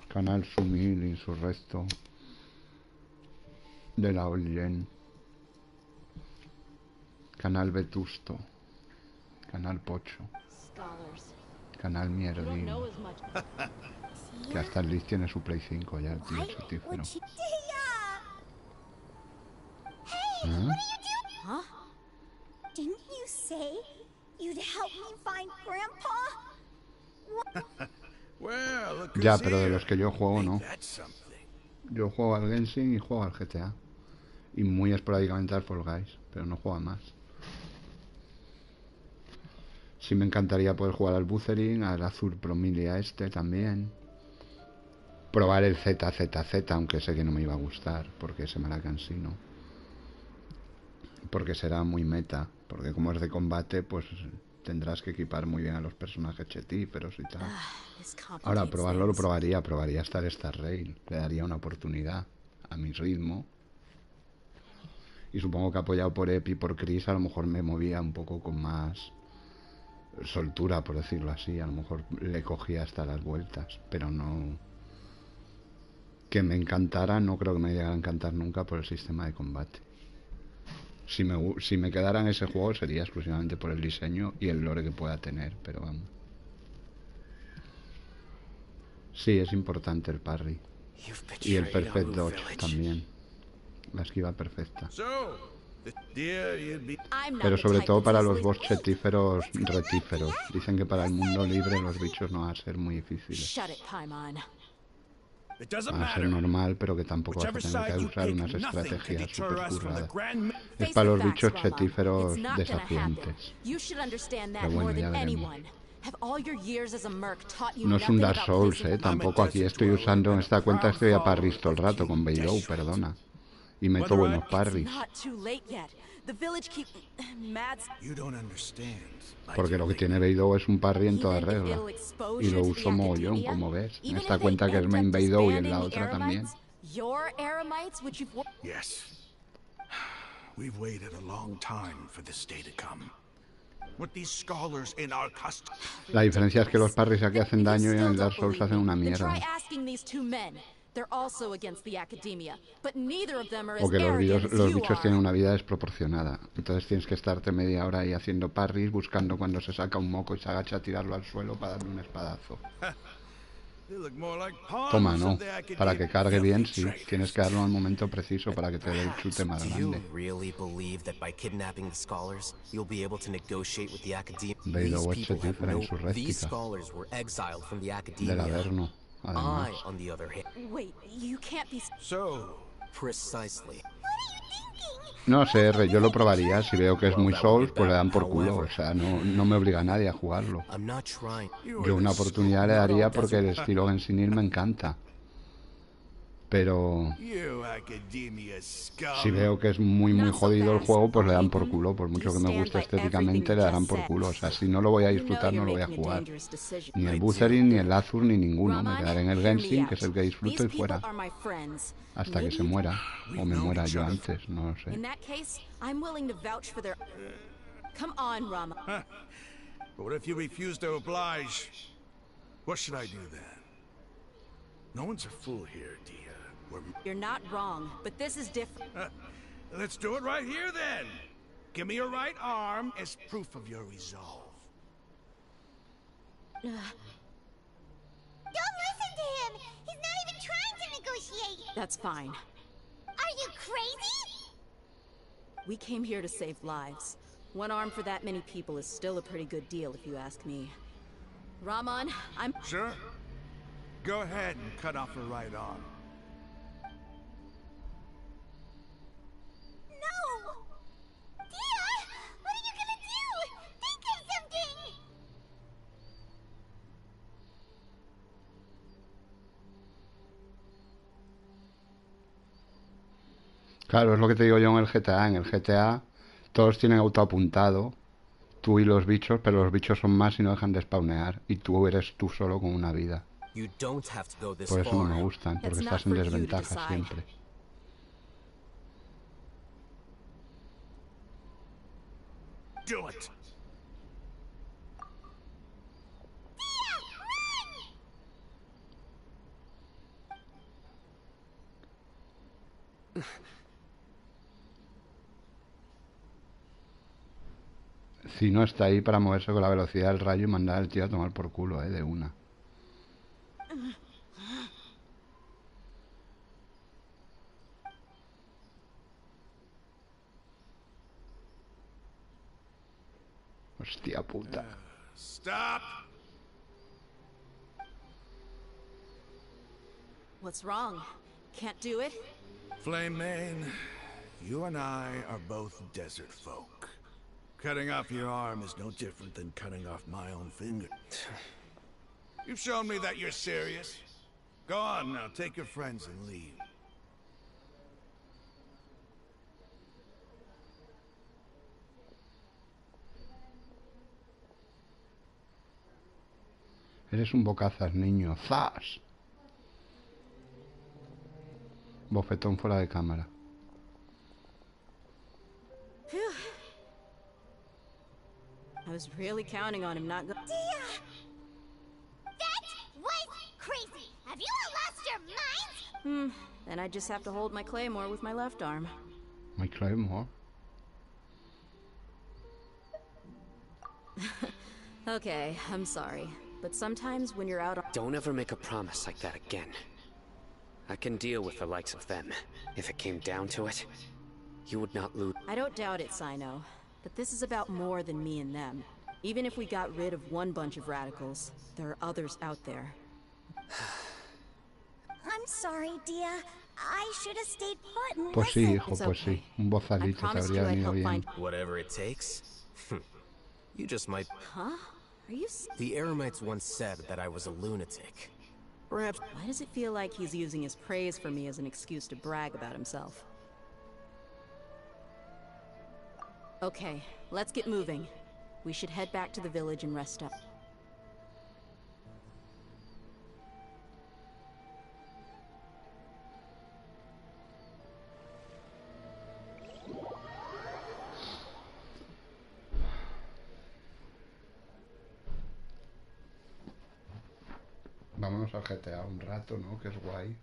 Canal Sumil, insurrecto. De la Olgen. Canal Vetusto. Canal Pocho. Canal Mierdín. Que hasta el Liz tiene su Play 5 ya, el tío chutífero. Hey, ¿Eh? What are you doing? Huh? Didn't you say you'd help me find Grandpa? Ya, pero de los que yo juego no. Yo juego al Genshin y juego al GTA. Y muy esporádicamente al Fall Guys, pero no juego a más. Sí me encantaría poder jugar al Buzzering, al Azur Promilia este también. Probar el ZZZ, aunque sé que no me iba a gustar, porque se me la cansino. Porque será muy meta, porque como es de combate, pues tendrás que equipar muy bien a los personajes chetíferos y tal. Ahora, probarlo lo probaría hasta el Star Rail, le daría una oportunidad a mi ritmo. Y supongo que apoyado por Epi y por Chris, a lo mejor me movía un poco con más soltura, por decirlo así. A lo mejor le cogía hasta las vueltas, pero no... Que me encantara, no creo que me llegara a encantar nunca por el sistema de combate. Si me quedara en ese juego sería exclusivamente por el diseño y el lore que pueda tener, pero vamos. Sí, es importante el parry. Y el perfect dodge también. La esquiva perfecta. Pero sobre todo para los boss chetíferos retíferos. Dicen que para el mundo libre los bichos no van a ser muy difíciles. Van a ser normal, pero que tampoco vas a tener que usar unas estrategias super curradas. Es para los bichos chetíferos desafiantes. Pero bueno, ya veremos. No es un Dark Souls, tampoco aquí estoy usando en esta cuenta, estoy a parries todo el rato con Beidou, perdona. Y meto buenos parries. Porque lo que tiene Beidou es un parry en toda regla. Y lo uso mogollón, como ves. En esta cuenta que es main Beidou y en la otra también. We've waited a long time for this day to come. With these scholars in our custody. La diferencia es que los parries aquí hacen daño y en el Dark Souls hacen una mierda. O que los bichos tienen una vida desproporcionada. Entonces tienes que estarte media hora ahí haciendo parries, buscando cuando se saca un moco y se agacha a tirarlo al suelo para darle un espadazo. Toma, no. Para que cargue bien, sí. Tienes que darlo al momento preciso para que te dé el chute más grande. Beidou es chetífera en su réplica. Del Averno, además. No sé, R, yo lo probaría. Si veo que es muy Souls, pues le dan por culo. O sea, no me obliga a nadie a jugarlo. Yo una oportunidad le daría porque el estilo Genshin me encanta. Pero si veo que es muy jodido el juego, pues le dan por culo. Por mucho que me guste estéticamente, le darán por culo. O sea, si no lo voy a disfrutar, no lo voy a jugar. Ni el Buzzering, ni el Azur, ni ninguno. Me quedaré en el Genshin, que es el que disfruto, y fuera. Hasta que se muera. O me muera yo antes, no lo sé. But what if you refuse to oblige? What should I do then? No one's a fool here, Dia. You're not wrong, but this is different. Let's do it right here then. Give me your right arm as proof of your resolve. Don't listen to him! He's not even trying to negotiate! That's fine. Are you crazy? We came here to save lives. One arm for that many people is still a pretty good deal, if you ask me. Raman, I'm... Sure. Go ahead and cut off her right arm. No! Dia! What are you gonna do? Think of something! Claro, es lo que te digo yo en el GTA. En el GTA todos tienen autoapuntado, tú y los bichos, pero los bichos son más y no dejan de spawnear. Y tú eres tú solo con una vida. Por eso no me gustan, porque estás en desventaja siempre. Do it. Si no está ahí para moverse con la velocidad del rayo y mandar al tío a tomar por culo, de una. Hostia puta. Stop! What's wrong? Can't do it? Flame Mane, you and I are both desert folk. Cutting off your arm is no different than cutting off my own finger. You've shown me that you're serious. Go on now, take your friends and leave. Eres un bocazas, niño. ¡Zas! Bofetón fuera de cámara. Phew. I was really counting on him not going. Dia! That was crazy! Have you all lost your minds? Then I just have to hold my claymore with my left arm. My claymore? Okay, I'm sorry. But sometimes when you're out on— Don't ever make a promise like that again. I can deal with the likes of them. If it came down to it, you would not lose. I don't doubt it, Sino. But this is about more than me and them. Even if we got rid of one bunch of radicals, there are others out there. I'm sorry, Dia. I should have stayed put and Pues sí, listened. hijo, pues sí. Un bozalito te habría venido bien. Whatever it takes? You just might... Huh? Are you... The Eremites once said that I was a lunatic. Perhaps... Why does it feel like he's using his praise for me as an excuse to brag about himself? Okay, let's get moving. We should head back to the village and rest up. Vámonos al GTA un rato, ¿no? Que es guay.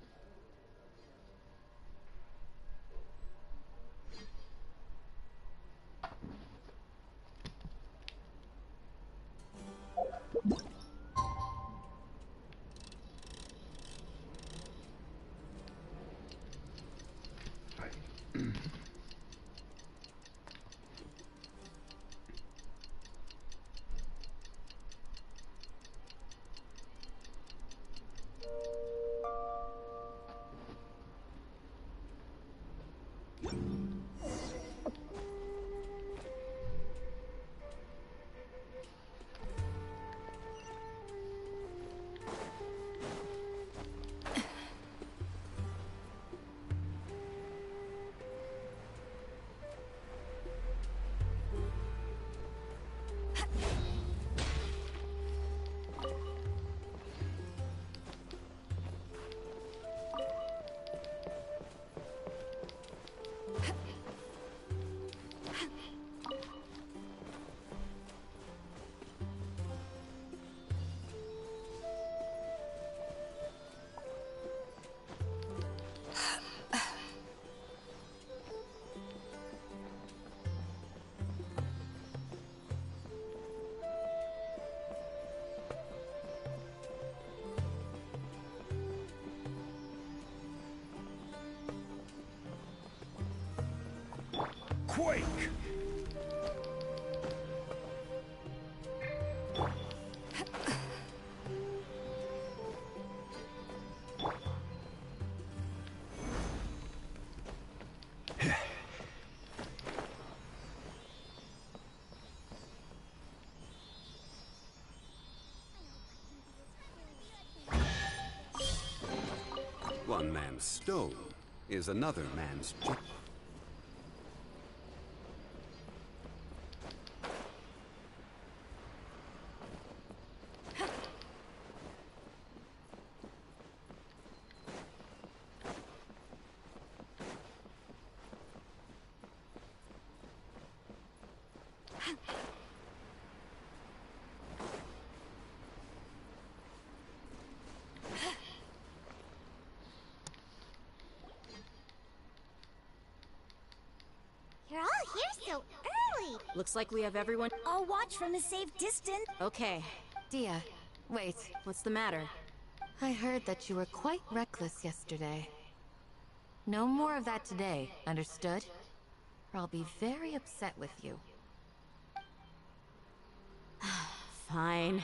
Quake! One man's stone is another man's... You're all here so early. Looks like we have everyone. I'll watch from a safe distance. Okay. Dia, wait. What's the matter? I heard that you were quite reckless yesterday. No more of that today, understood? Or I'll be very upset with you. Fine.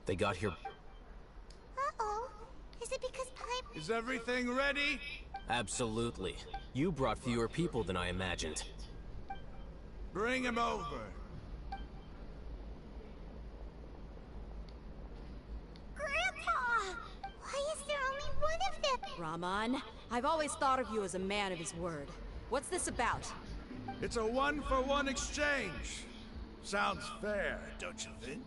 They got here. Uh-oh. Is it because Pipe... Is everything ready? Absolutely. You brought fewer people than I imagined. Bring him over. Grandpa! Why is there only one of them? Rahman, I've always thought of you as a man of his word. What's this about? It's a one-for-one exchange. Sounds fair, don't you think?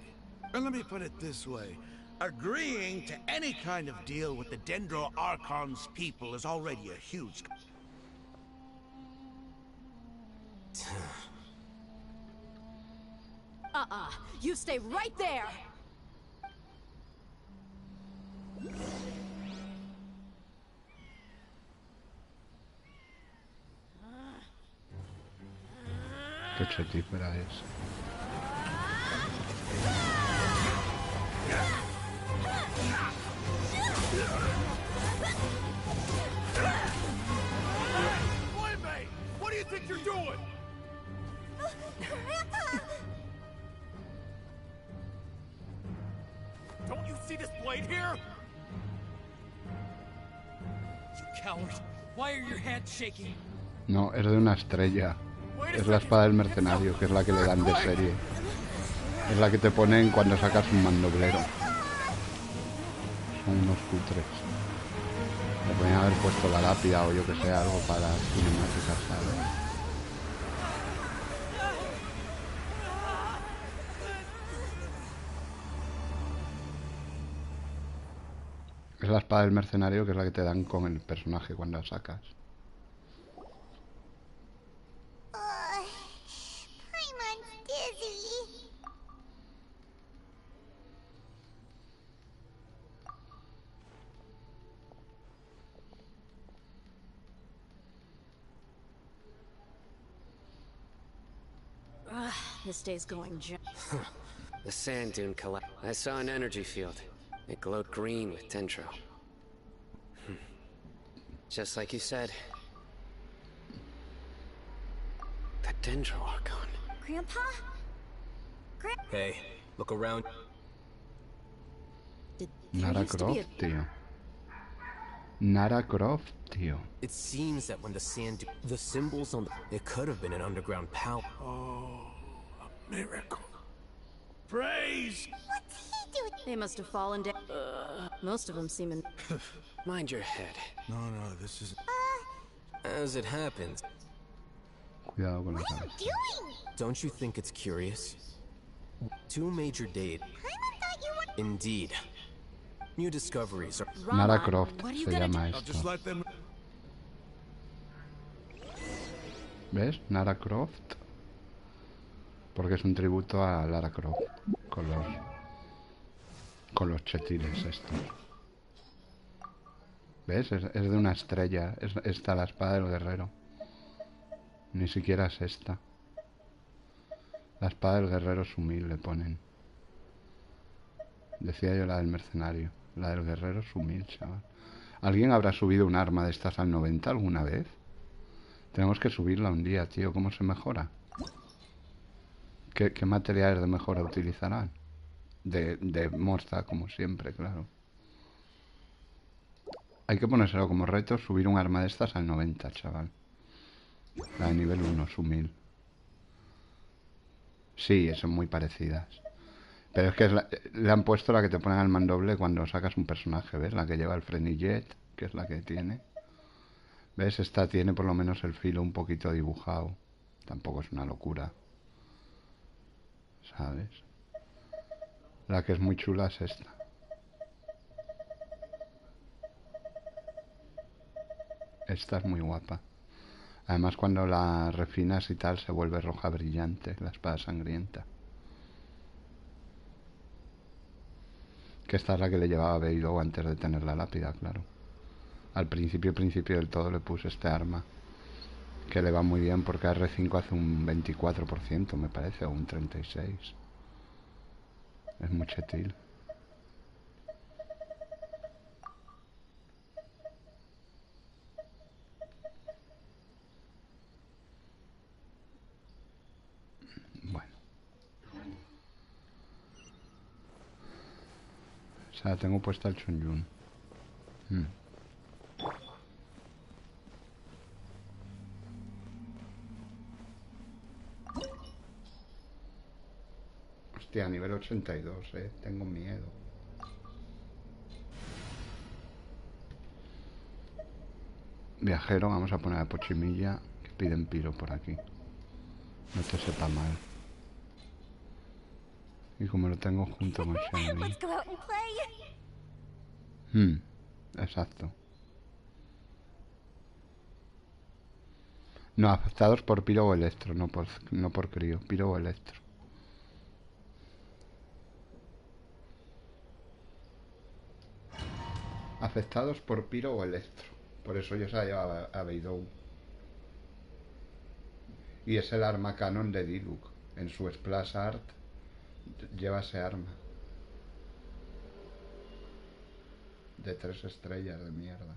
And let me put it this way. Agreeing to any kind of deal with the Dendro Archon's people is already a huge... You stay right there! ¿Qué chetífera era ese? What do you think you're doing? Grandpa! Don't you see this blade here? You coward. Why are your hands shaking? No, es de una estrella. Es la espada del mercenario, que es la que le dan de serie. Es la que te ponen cuando sacas un mandoblero. Son unos cutres. Le podrían haber puesto la lápida o yo que sé, algo para cinemáticas, ¿sabes? Es la espada del mercenario, que es la que te dan con el personaje cuando la sacas. Paimon's dizzy. This day's going The sand dune collapsed. I saw an energy field. It glowed green with Dendro. Just like you said. The Dendro Archon. Grandpa? Hey, look around. Nara Croft, tío. Nara Croft, tío. It seems that when the sand the symbols on the... It could have been an underground power. Oh, a miracle. Praise! What's he doing? They must have fallen down. Most of them seem in... Mind your head. No, this is... As it happens. Cuidado con la What are cabeza. you doing? Don't you think it's curious? Two major days. Paimon thought you were... Indeed. New discoveries are... Nara Croft what are you se gonna llama I'll just esto. let them... ¿Ves? Nara Croft. Porque es un tributo a Lara Croft. Con los chetiles estos. ¿Ves? Es de una estrella. Es esta la espada del guerrero. Ni siquiera es esta. La espada del guerrero Sumil le ponen. Decía yo la del mercenario. La del guerrero Sumil, chaval. ¿Alguien habrá subido un arma de estas al 90 alguna vez? Tenemos que subirla un día, tío. ¿Cómo se mejora? ¿Qué materiales de mejora utilizarán? De Mosta, como siempre, claro. Hay que ponérselo como reto, subir un arma de estas al 90, chaval. La de nivel 1, su 1000. Sí, son muy parecidas. Pero es que le han puesto la que te ponen al mandoble cuando sacas un personaje, ¿ves? La que lleva el frenillet, que es la que tiene. ¿Ves? Esta tiene por lo menos el filo un poquito dibujado. Tampoco es una locura. ¿Sabes? La que es muy chula es esta. Esta es muy guapa. Además, cuando la refinas y tal, se vuelve roja brillante, la espada sangrienta. Que esta es la que le llevaba a Beidou antes de tener la lápida, claro. Al principio del todo le puse este arma. Que le va muy bien porque R5 hace un 24%, me parece, o un 36%. Es muy chetil. Bueno. O sea, tengo puesta el Chunyun. Hostia, nivel 82, tengo miedo. Viajero, vamos a poner a Pochimilla, que piden piro por aquí. No te sepa mal. Y como lo tengo junto con Shanley. Exacto. No, afectados por piro o electro, no por crío, piro o electro. Afectados por piro o electro. Por eso yo se la llevaba a Beidou. Y es el arma canon de Diluc. En su Splash Art lleva ese arma. De 3 estrellas de mierda.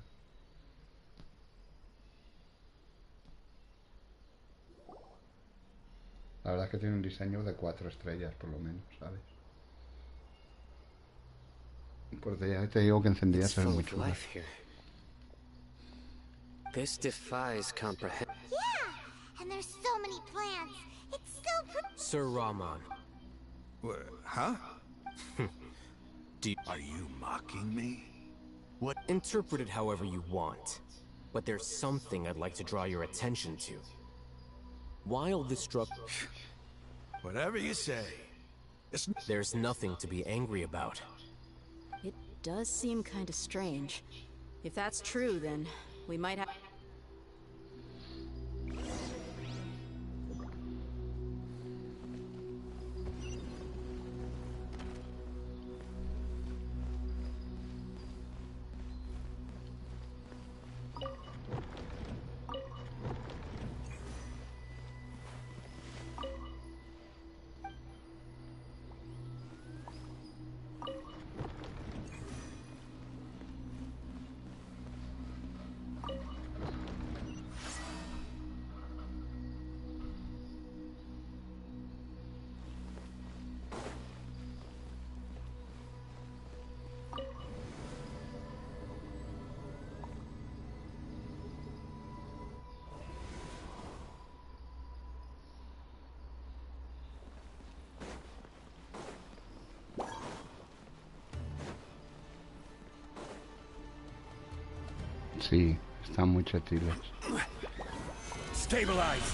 La verdad es que tiene un diseño de 4 estrellas por lo menos, ¿sabes? Porque ya te digo que encendidas son muy chulas. This defies comprehension. Yeah, and there's so many plants. It's so pretty. Sir Rahman. Huh? Are you mocking me? What? Interpret it however you want. But there's something I'd like to draw your attention to. While this Whatever you say. There's nothing to be angry about. It does seem kind of strange. If that's true, then we might have... Sí, están muy chetiles. Stabilize.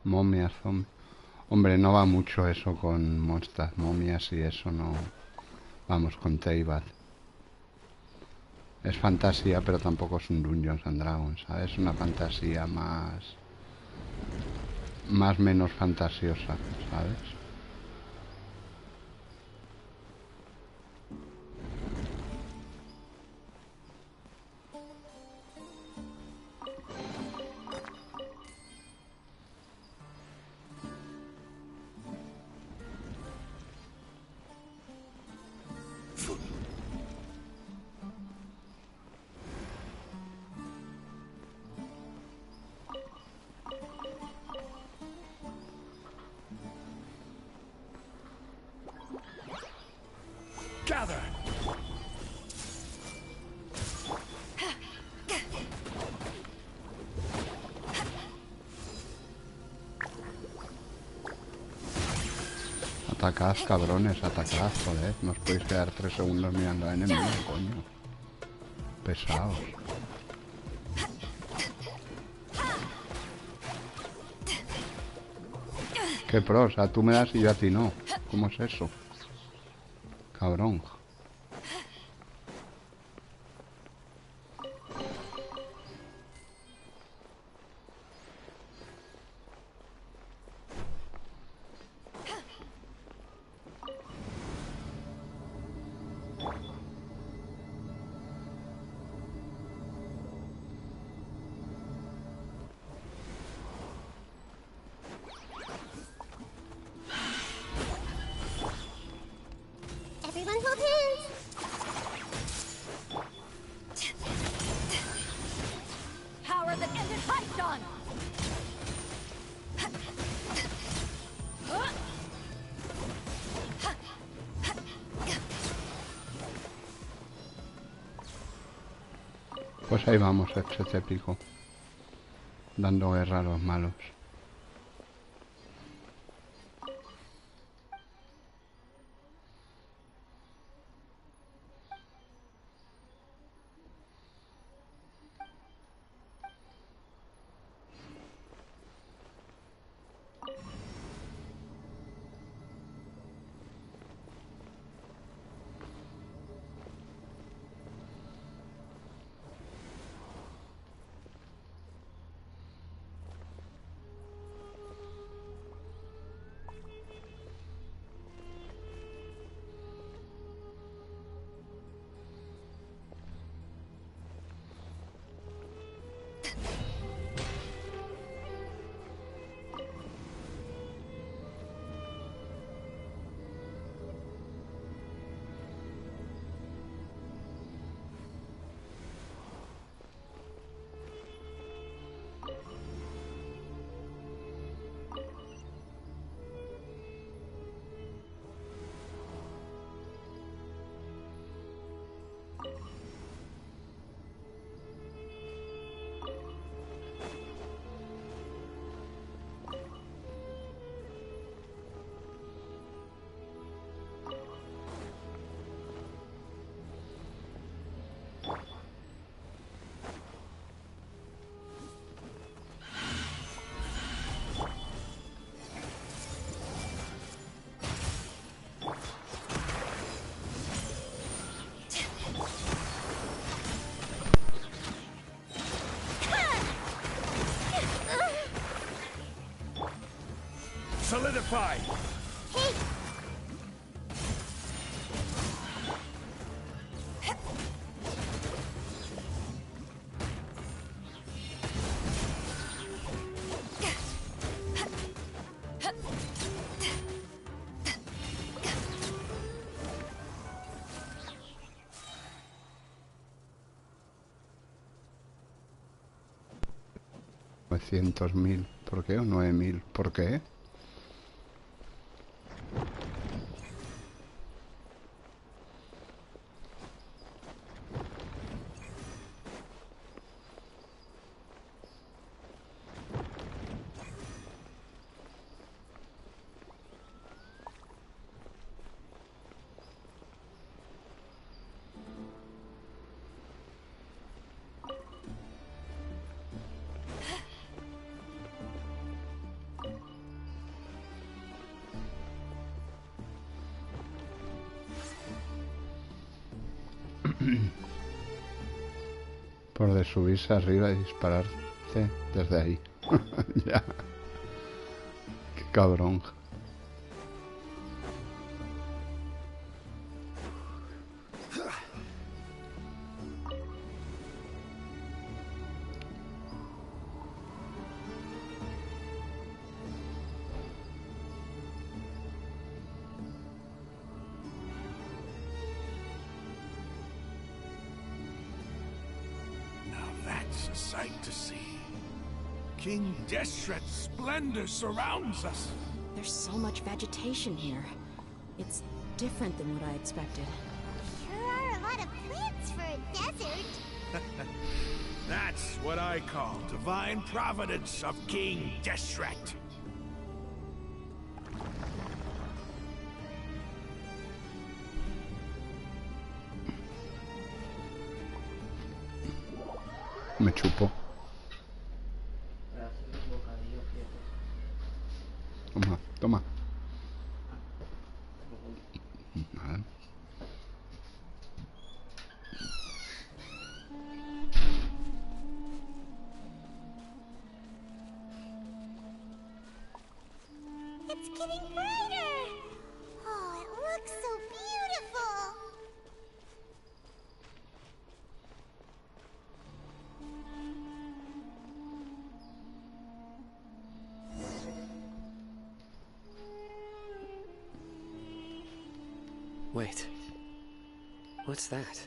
Momias, hombre, no va mucho eso con monsters, momias y eso no. Vamos, con Teyvat. Es fantasía, pero tampoco es un Dungeons and Dragons, ¿sabes? Una fantasía más menos fantasiosa, ¿sabes? Gather! Atacad, cabrones, atacad, joder. No os podéis quedar 3 segundos mirando al enemigo, coño. Pesaos. Qué pro, o sea, tú me das y yo a ti no. ¿Cómo es eso? Cabrón. Everyone hold hands. Power that ended Python! Pues ahí vamos, ex épico. Dando guerra a los malos. Solidify! Hey! $900.000. ¿Por qué? ¿O 9.000? ¿Por qué? Por de subirse arriba y dispararse desde ahí. Ya. Qué cabrón. That's a sight to see. King Deshret's splendor surrounds us. There's so much vegetation here. It's different than what I expected. Sure are a lot of plants for a desert. That's what I call divine providence of King Deshret. Me chupo. Toma, toma. Vale. It's getting brighter. Oh, it looks so beautiful. Wait. What's that?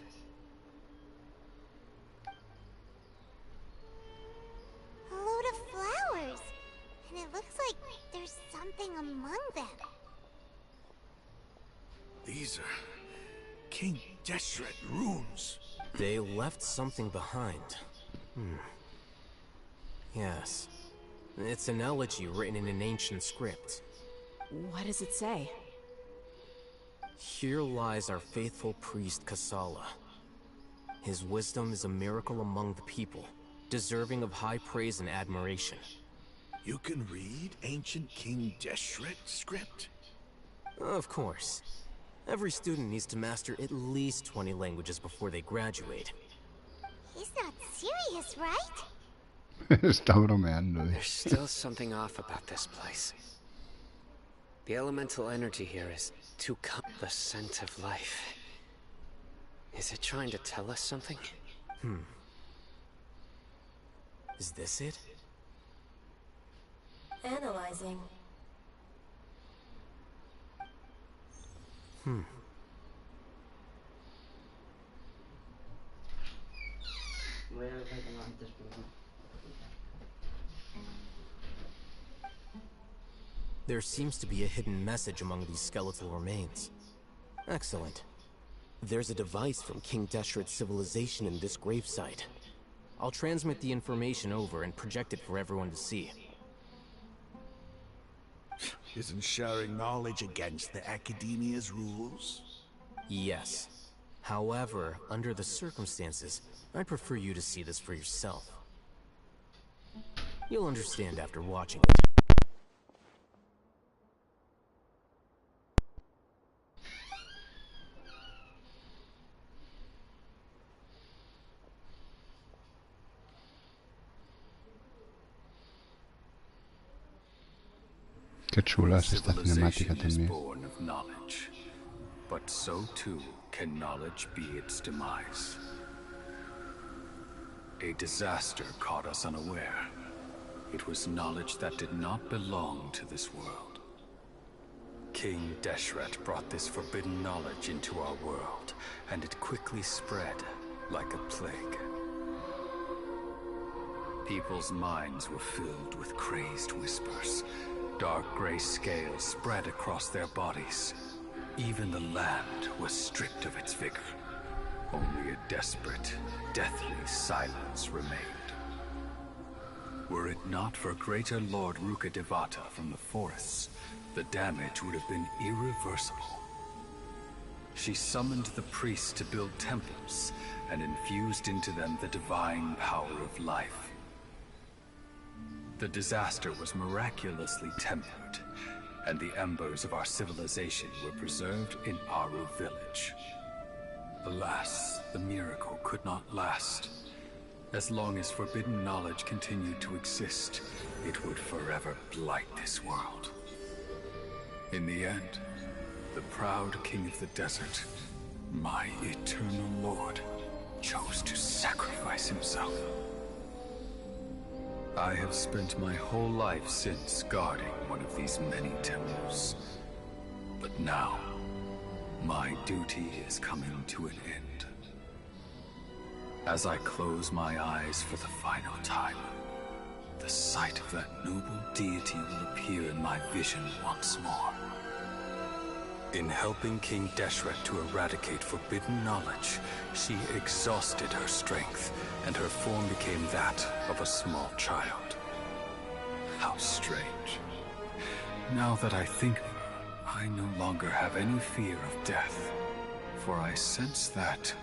A load of flowers. And it looks like there's something among them. These are King Deshret runes. They left something behind. Yes. It's an elegy written in an ancient script. What does it say? Here lies our faithful priest Casala. His wisdom is a miracle among the people, deserving of high praise and admiration. You can read ancient King Deshret script? Of course. Every student needs to master at least 20 languages before they graduate. He's not serious, right? Está bromeando. There's still something off about this place. The elemental energy here is too the scent of life. Is it trying to tell us something? Is this it? Analyzing. There seems to be a hidden message among these skeletal remains. Excellent. There's a device from King Deshret's civilization in this gravesite. I'll transmit the information over and project it for everyone to see. Isn't sharing knowledge against the Academia's rules? Yes. However, under the circumstances, I'd prefer you to see this for yourself. You'll understand after watching it. Qué chula es esta cinemática Civilization is también. born of knowledge, but so too can knowledge be its demise. A disaster caught us unaware. It was knowledge that did not belong to this world. King Deshret brought this forbidden knowledge into our world, and it quickly spread like a plague. People's minds were filled with crazed whispers. Dark gray scales spread across their bodies. Even the land was stripped of its vigor. Only a desperate, deathly silence remained. Were it not for greater Lord Ruka Devata from the forests, the damage would have been irreversible. She summoned the priests to build temples and infused into them the divine power of life. The disaster was miraculously tempered, and the embers of our civilization were preserved in Aru village. Alas, the miracle could not last. As long as forbidden knowledge continued to exist, it would forever blight this world. In the end, the proud king of the desert, my eternal lord, chose to sacrifice himself. I have spent my whole life since guarding one of these many temples. But now, my duty is coming to an end. As I close my eyes for the final time, the sight of that noble deity will appear in my vision once more. In helping King Deshret to eradicate forbidden knowledge, she exhausted her strength, and her form became that of a small child. How strange. Now that I think of her, I no longer have any fear of death, for I sense that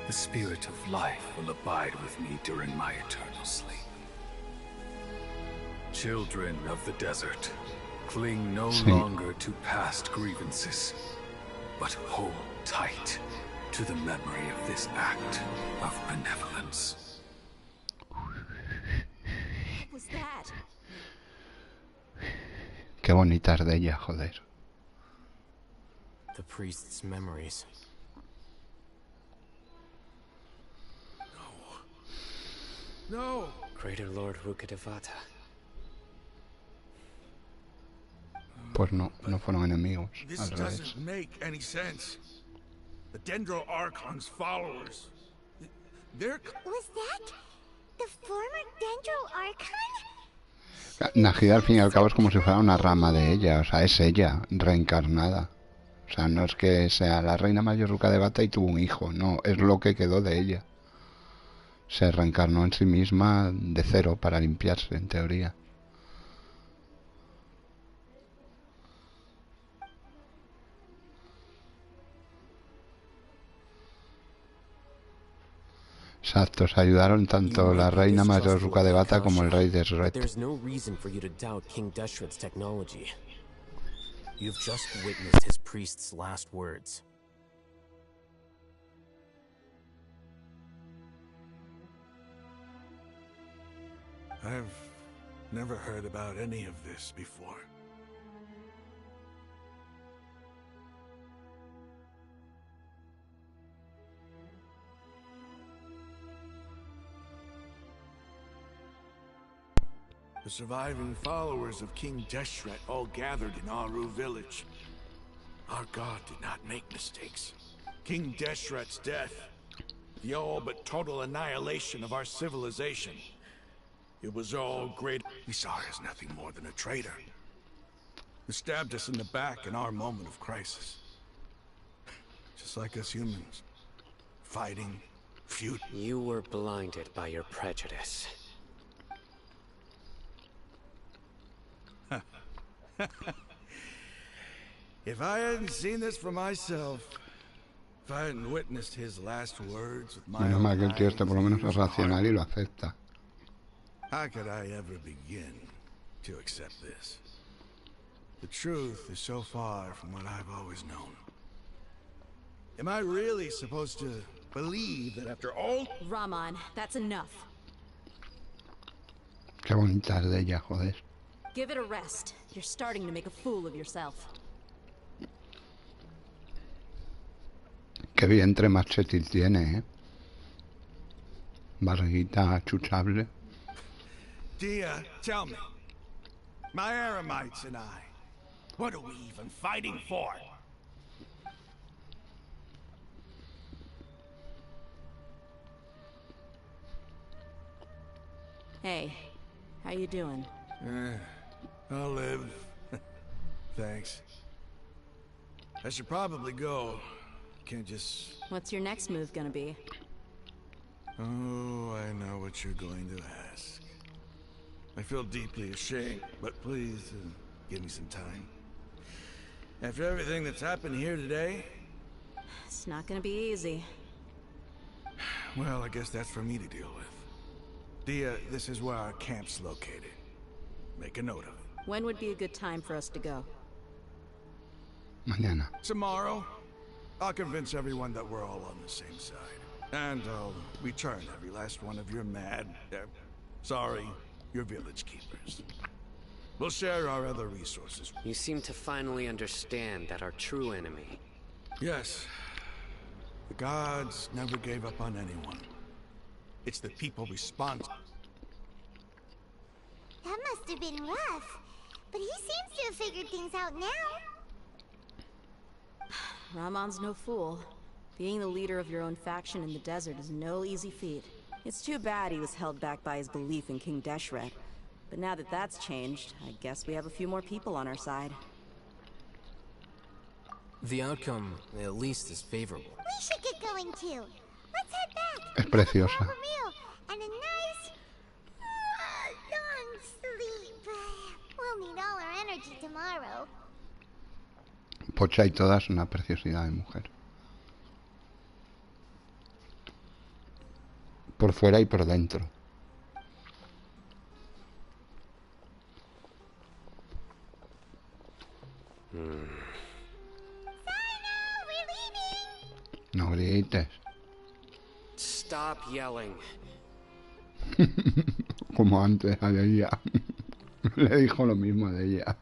the spirit of life will abide with me during my eternal sleep. Children of the desert, cling no longer to past grievances, but hold tight to the memory of this act of benevolence. What was that? Qué bonita es de ella, joder. The priest's memories. No! Greater Lord Rukkhadevata. Pues no, no fueron enemigos. This Al revés. doesn't make any sense. The Dendro Archon's followers. They're... Was that the former Dendro Archon? Najida al fin y al cabo es como si fuera una rama de ella, o sea, es ella, reencarnada. O sea, no es que sea la reina mayor Rukkhadevata y tuvo un hijo, no, es lo que quedó de ella. Se reencarnó en sí misma de cero para limpiarse, en teoría. Exacto, se ayudaron tanto la reina mayor Rukkhadevata como el rey Deshret. There's no reason for you to doubt King Deshret's technology. You've just witnessed his priest's last words. I've never heard about any of this before. The surviving followers of King Deshret all gathered in Aru village. Our god did not make mistakes. King Deshret's death, the all but total annihilation of our civilization. It was all great. We saw her as nothing more than a traitor, who stabbed us in the back in our moment of crisis. Just like us humans. Fighting, feud. You were blinded by your prejudice. If I hadn't seen this for myself, if I hadn't witnessed his last words with my Menos mal que el tío eyes este por lo menos and es racional y lo acepta. how could I ever begin to accept this? The truth is so far from what I've always known. Am I really supposed to believe that after all... Rahman, that's enough. Qué bonita es de ella, joder. Give it a rest. You're starting to make a fool of yourself. Qué vientre más chetil tiene, Barriguita chuchable. Dia, tell me. My Aramites and I, what are we even fighting for? Hey, how you doing? I'll live. Thanks. I should probably go. Can't just... What's your next move gonna be? Oh, I know what you're going to ask. I feel deeply ashamed, but please, give me some time. After everything that's happened here today... It's not gonna be easy. Well, I guess that's for me to deal with. Dia, this is where our camp's located. Make a note of it. When would be a good time for us to go? Mañana. Tomorrow, I'll convince everyone that we're all on the same side. And I'll return every last one of your your village keepers. We'll share our other resources. You seem to finally understand that our true enemy... Yes. The gods never gave up on anyone. It's the people responsible. That must have been rough. But he seems to have figured things out now. Ramon's no fool. Being the leader of your own faction in the desert is no easy feat. It's too bad he was held back by his belief in King Deshret. But now that that's changed, I guess we have a few more people on our side. The outcome, at least, is favorable. We should get going too. Let's head back. Es preciosa. Have a meal and a nice long sleep. We'll need all our energy tomorrow. Pocha y toda es una preciosidad de mujer. Por fuera y por dentro. No grites. Stop yelling. Como antes a ella. Le dijo lo mismo de ella.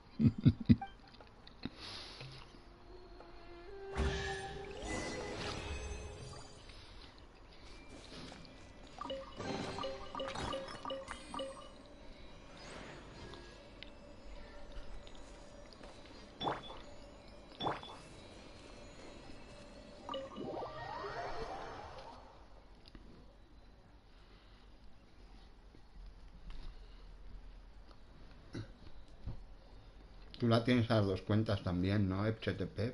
Tú la tienes a las dos cuentas también, ¿no? Ps4.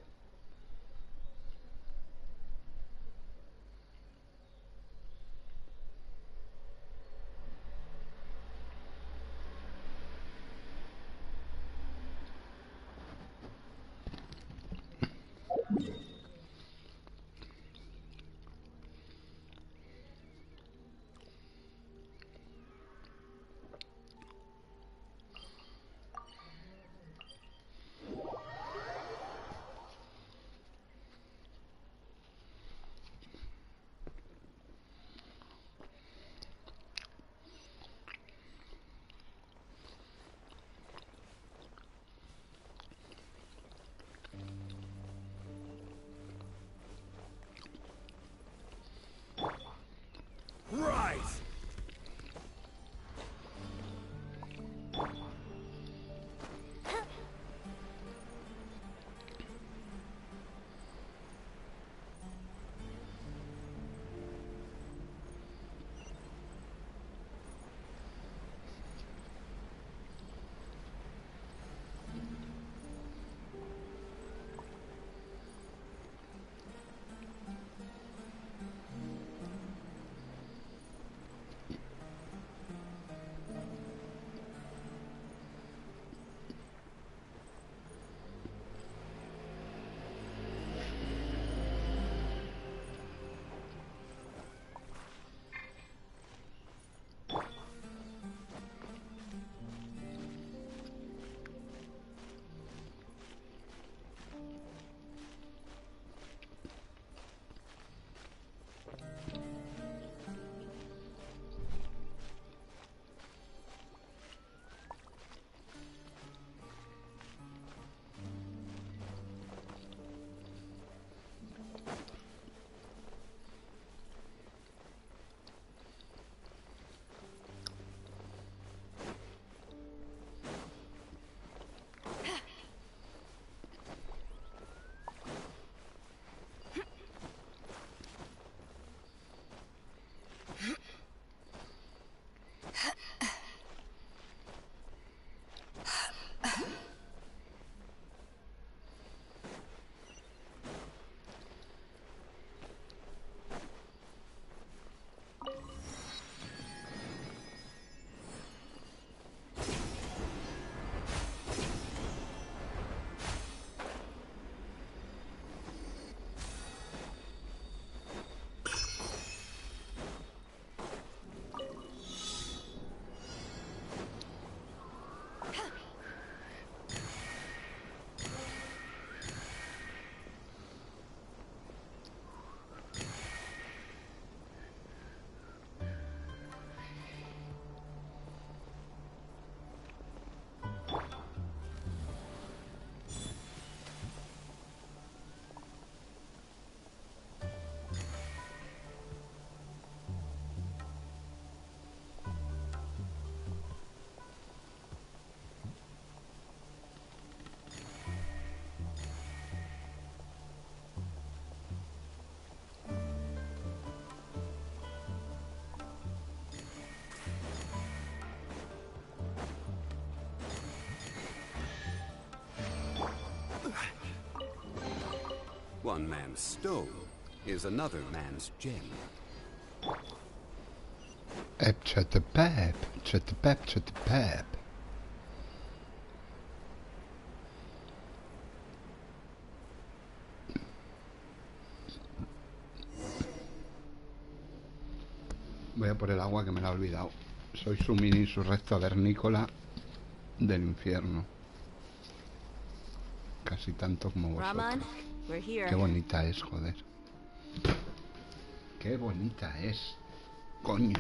One man's stone is another man's gem. Chatapep, chatapep, chatapep. Voy a por el agua que me la he olvidado. Soy su mini insurrecto vernícola del infierno. Casi tanto como vosotros. Qué bonita es, joder. Qué bonita es. Coño.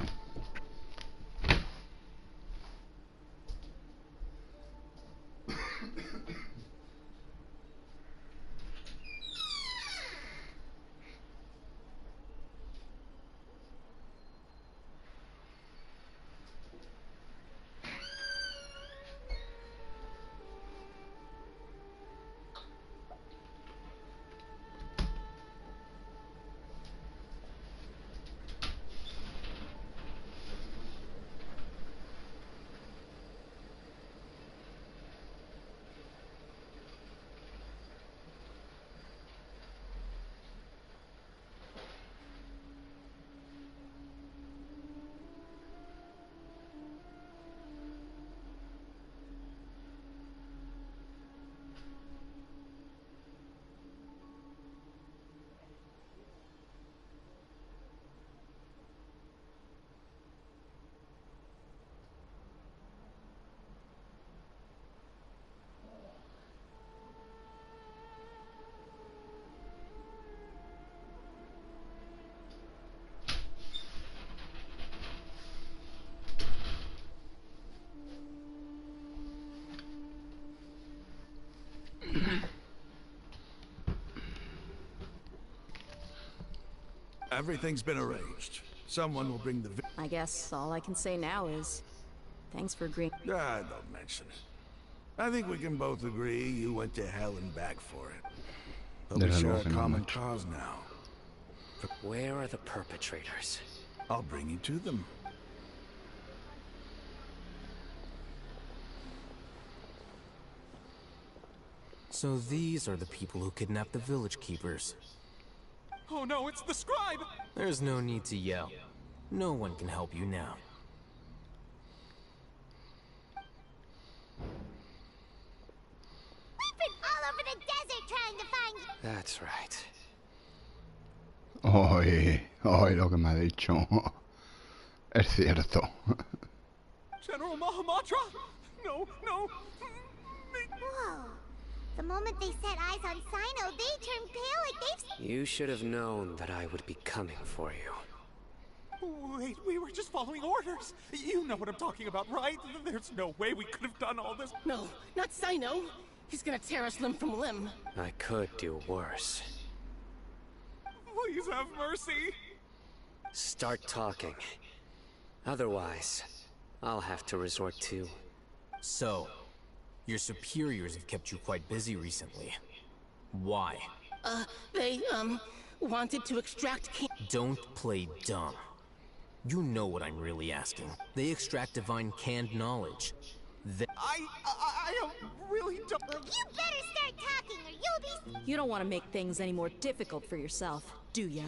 Everything's been arranged. Someone will bring the... I guess all I can say now is, thanks for agreeing. Ah, don't mention it. I think we can both agree you went to hell and back for it. But we share a common cause now. Where are the perpetrators? I'll bring you to them. So these are the people who kidnapped the village keepers. Oh no, it's the scribe! There's no need to yell. No one can help you now. We've been all over the desert trying to find you. That's right. Ay, ay, lo que me ha dicho. Es cierto. General Mahamatra? No, no. Whoa. The moment they set eyes on Sino, they turned pale like they've... You should have known that I would be coming for you. Wait, we were just following orders. You know what I'm talking about, right? There's no way we could have done all this. No, not Sino. He's gonna tear us limb from limb. I could do worse. Please have mercy. Start talking. Otherwise, I'll have to resort to... So, your superiors have kept you quite busy recently. Why? They, wanted to extract Don't play dumb. You know what I'm really asking. They extract divine canned knowledge. I am really dumb. Well, you better start talking or you'll be... You don't want to make things any more difficult for yourself, do ya?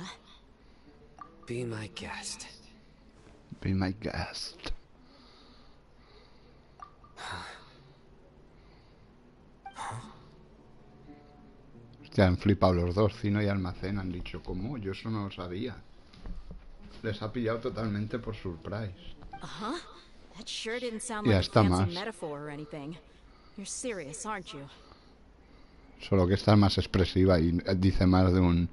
Be my guest. Be my guest. Hostia, han flipado los dos, Cino y Almacén. Han dicho, ¿cómo? Yo eso no lo sabía. Les ha pillado totalmente por surprise. Uh-huh. That sure didn't sound like a fancy metaphor or anything. You're serious, aren't you? Solo que está más expresiva y dice más de un...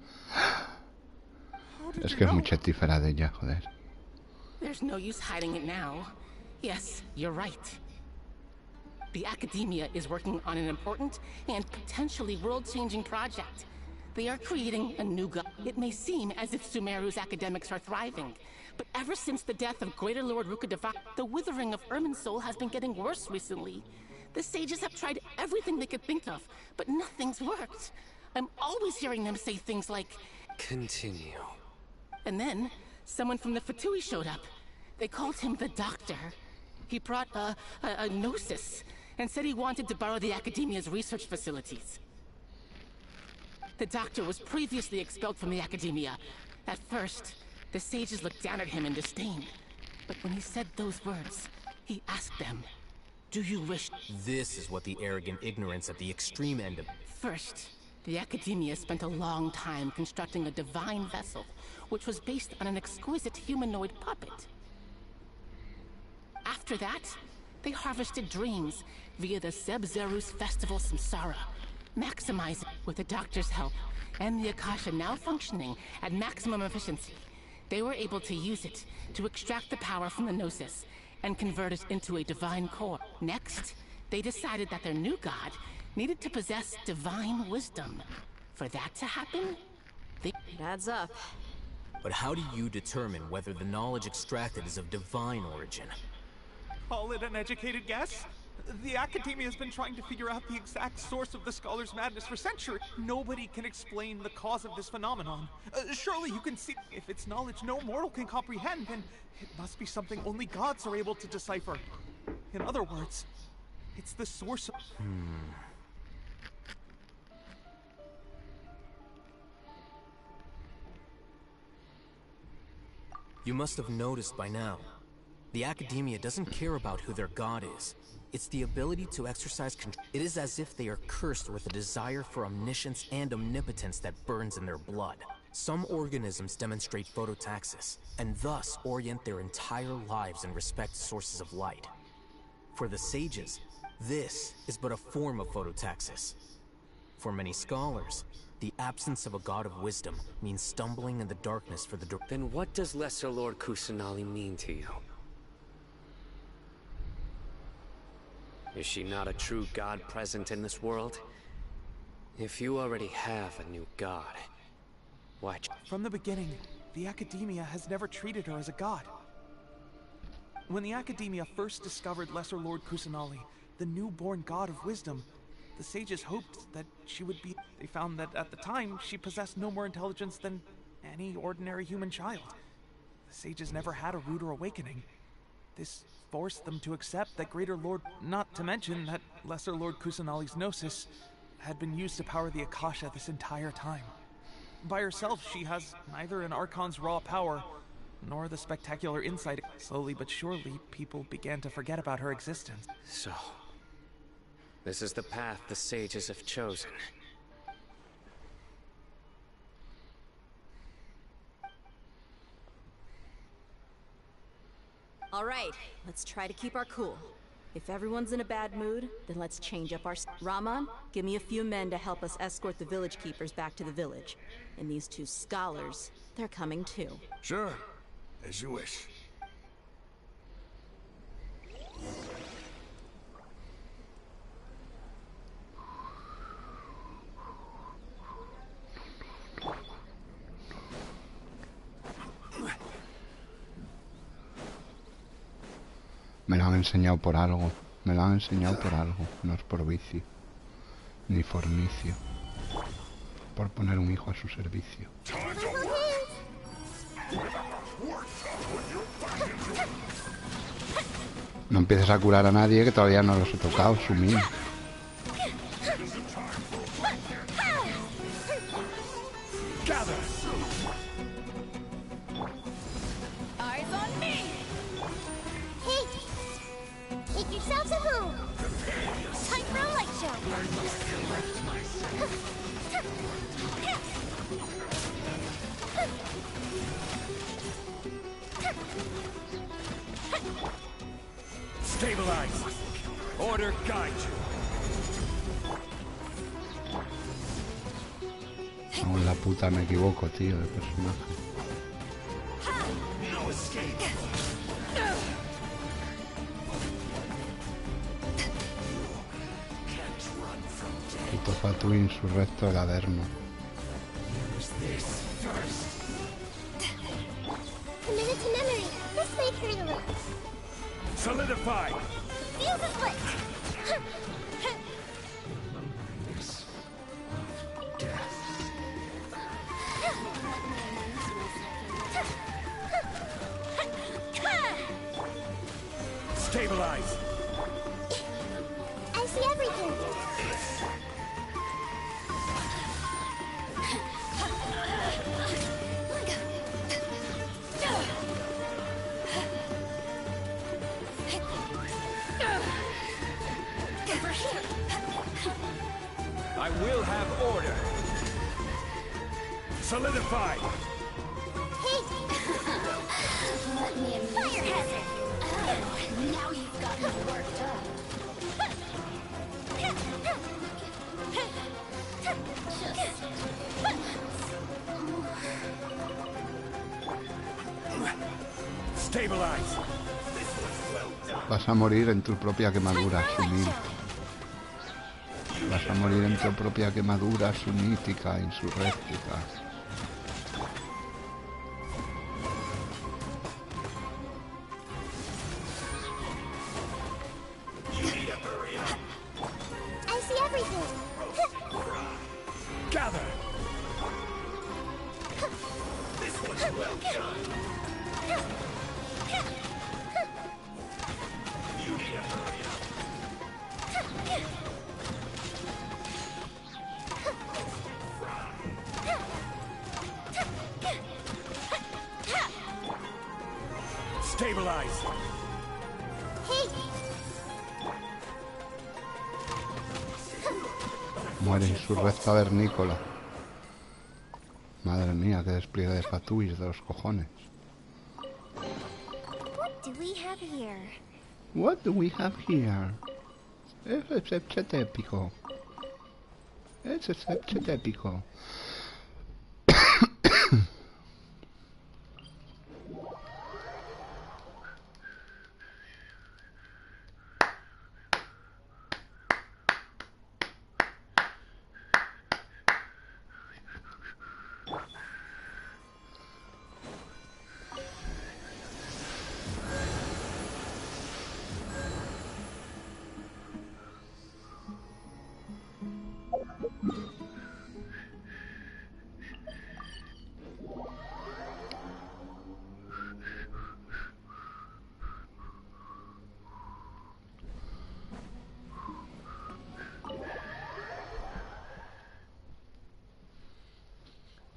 Es que es muy chetífera de ella, joder. There's no use hiding it now. Yes, you're right. The Academia is working on an important and potentially world-changing project. They are creating a new god. It may seem as if Sumeru's academics are thriving, but ever since the death of Greater Lord Rukkhadeva, the withering of Irminsul has been getting worse recently. The sages have tried everything they could think of, but nothing's worked. I'm always hearing them say things like... Continue. And then, someone from the Fatui showed up. They called him the Doctor. He brought a gnosis, and said he wanted to borrow the Academia's research facilities. The doctor was previously expelled from the Academia. At first, the sages looked down at him in disdain. But when he said those words, he asked them, "Do you wish?" This is what the arrogant ignorance at the extreme end of... First, the Academia spent a long time constructing a divine vessel, which was based on an exquisite humanoid puppet. After that, they harvested dreams via the Zeb-Zerus Festival Samsara, maximizing, with the doctor's help, and the Akasha now functioning at maximum efficiency. They were able to use it to extract the power from the Gnosis and convert it into a divine core. Next, they decided that their new god needed to possess divine wisdom. For that to happen, they... It adds up. But how do you determine whether the knowledge extracted is of divine origin? Call it an educated guess? The Academia has been trying to figure out the exact source of the Scholar's madness for centuries. Nobody can explain the cause of this phenomenon. Surely you can see, if it's knowledge no mortal can comprehend, then it must be something only gods are able to decipher. In other words, it's the source of... You must have noticed by now. The Academia doesn't care about who their god is. It's the ability to exercise control. It is as if they are cursed with a desire for omniscience and omnipotence that burns in their blood. Some organisms demonstrate phototaxis, and thus orient their entire lives in respect to sources of light. For the sages, this is but a form of phototaxis. For many scholars, the absence of a god of wisdom means stumbling in the darkness for the... Then what does Lesser Lord Kusanali mean to you? Is she not a true god present in this world? If you already have a new god, why... From the beginning, the Academia has never treated her as a god. When the Academia first discovered Lesser Lord Kusanali, the newborn god of wisdom, the sages hoped that she would be... They found that at the time, she possessed no more intelligence than any ordinary human child. The sages never had a ruder awakening. This forced them to accept that Greater Lord... Not to mention that Lesser Lord Kusanali's Gnosis had been used to power the Akasha this entire time. By herself, she has neither an Archon's raw power, nor the spectacular insight. Slowly but surely, people began to forget about her existence. So, this is the path the sages have chosen. All right, let's try to keep our cool. If everyone's in a bad mood, then let's change up our... Rahman, give me a few men to help us escort the village keepers back to the village. And these two scholars, they're coming too. Sure, as you wish. Me lo han enseñado por algo. Me lo han enseñado por algo. No es por vicio. Ni fornicio. Por poner un hijo a su servicio. No empieces a curar a nadie que todavía no los he tocado. Sumir. Take yourselves a home. Time for a light show. Stabilize. Order guide you. No, la puta, me equivoco, tío, de personaje. No escape. Puto Fatu insurrecto del Averno. Committed to memory. This way, Colonel. Solidify. Fuse is lit. Stabilize. I see everything. I will have order. Solidify! Let me amuse Fire hazard! Oh, now you've got me worked up. Stabilize! Vas a morir en tu propia quemadura, Sumil. Vas a morir en tu propia quemadura, sunítica, insurréctica. I see everything. Gather! This one's well done. You need to hurry up. Stabilize! Muere insurrecta vernícola. Madre mía, qué despliegue de fatuis de los cojones. What do we have here? What do we have here? Es épico. Es épico.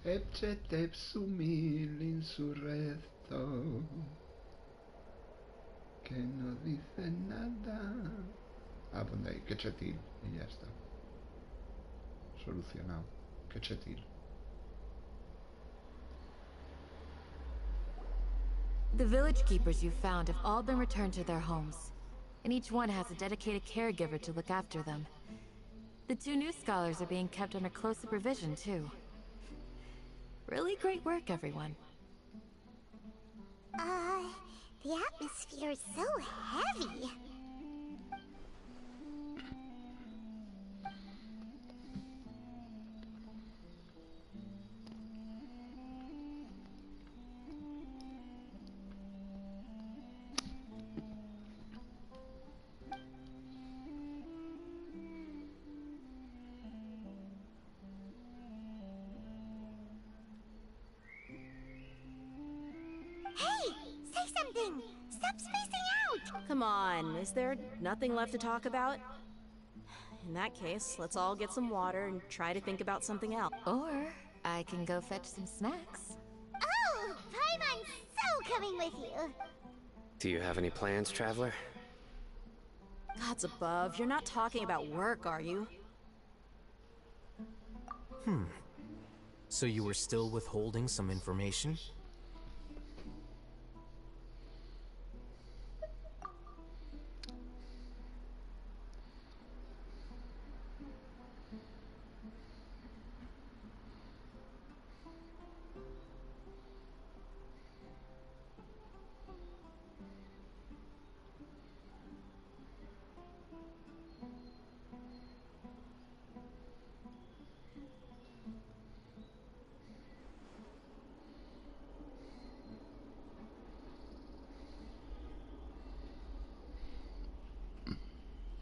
Ecce sumil insurrecto, que no dice nada. Ah, ponte ahí, que chetil, y ya está. Solucionado. Que chetil. The village keepers you found have all been returned to their homes, and each one has a dedicated caregiver to look after them. The 2 new scholars are being kept under close supervision, too. Really great work, everyone. The atmosphere is so heavy. Stop spacing out! Come on, is there nothing left to talk about? In that case, let's all get some water and try to think about something else. Or I can go fetch some snacks. Oh! Paimon's so coming with you! Do you have any plans, Traveler? Gods above, you're not talking about work, are you? So you were still withholding some information?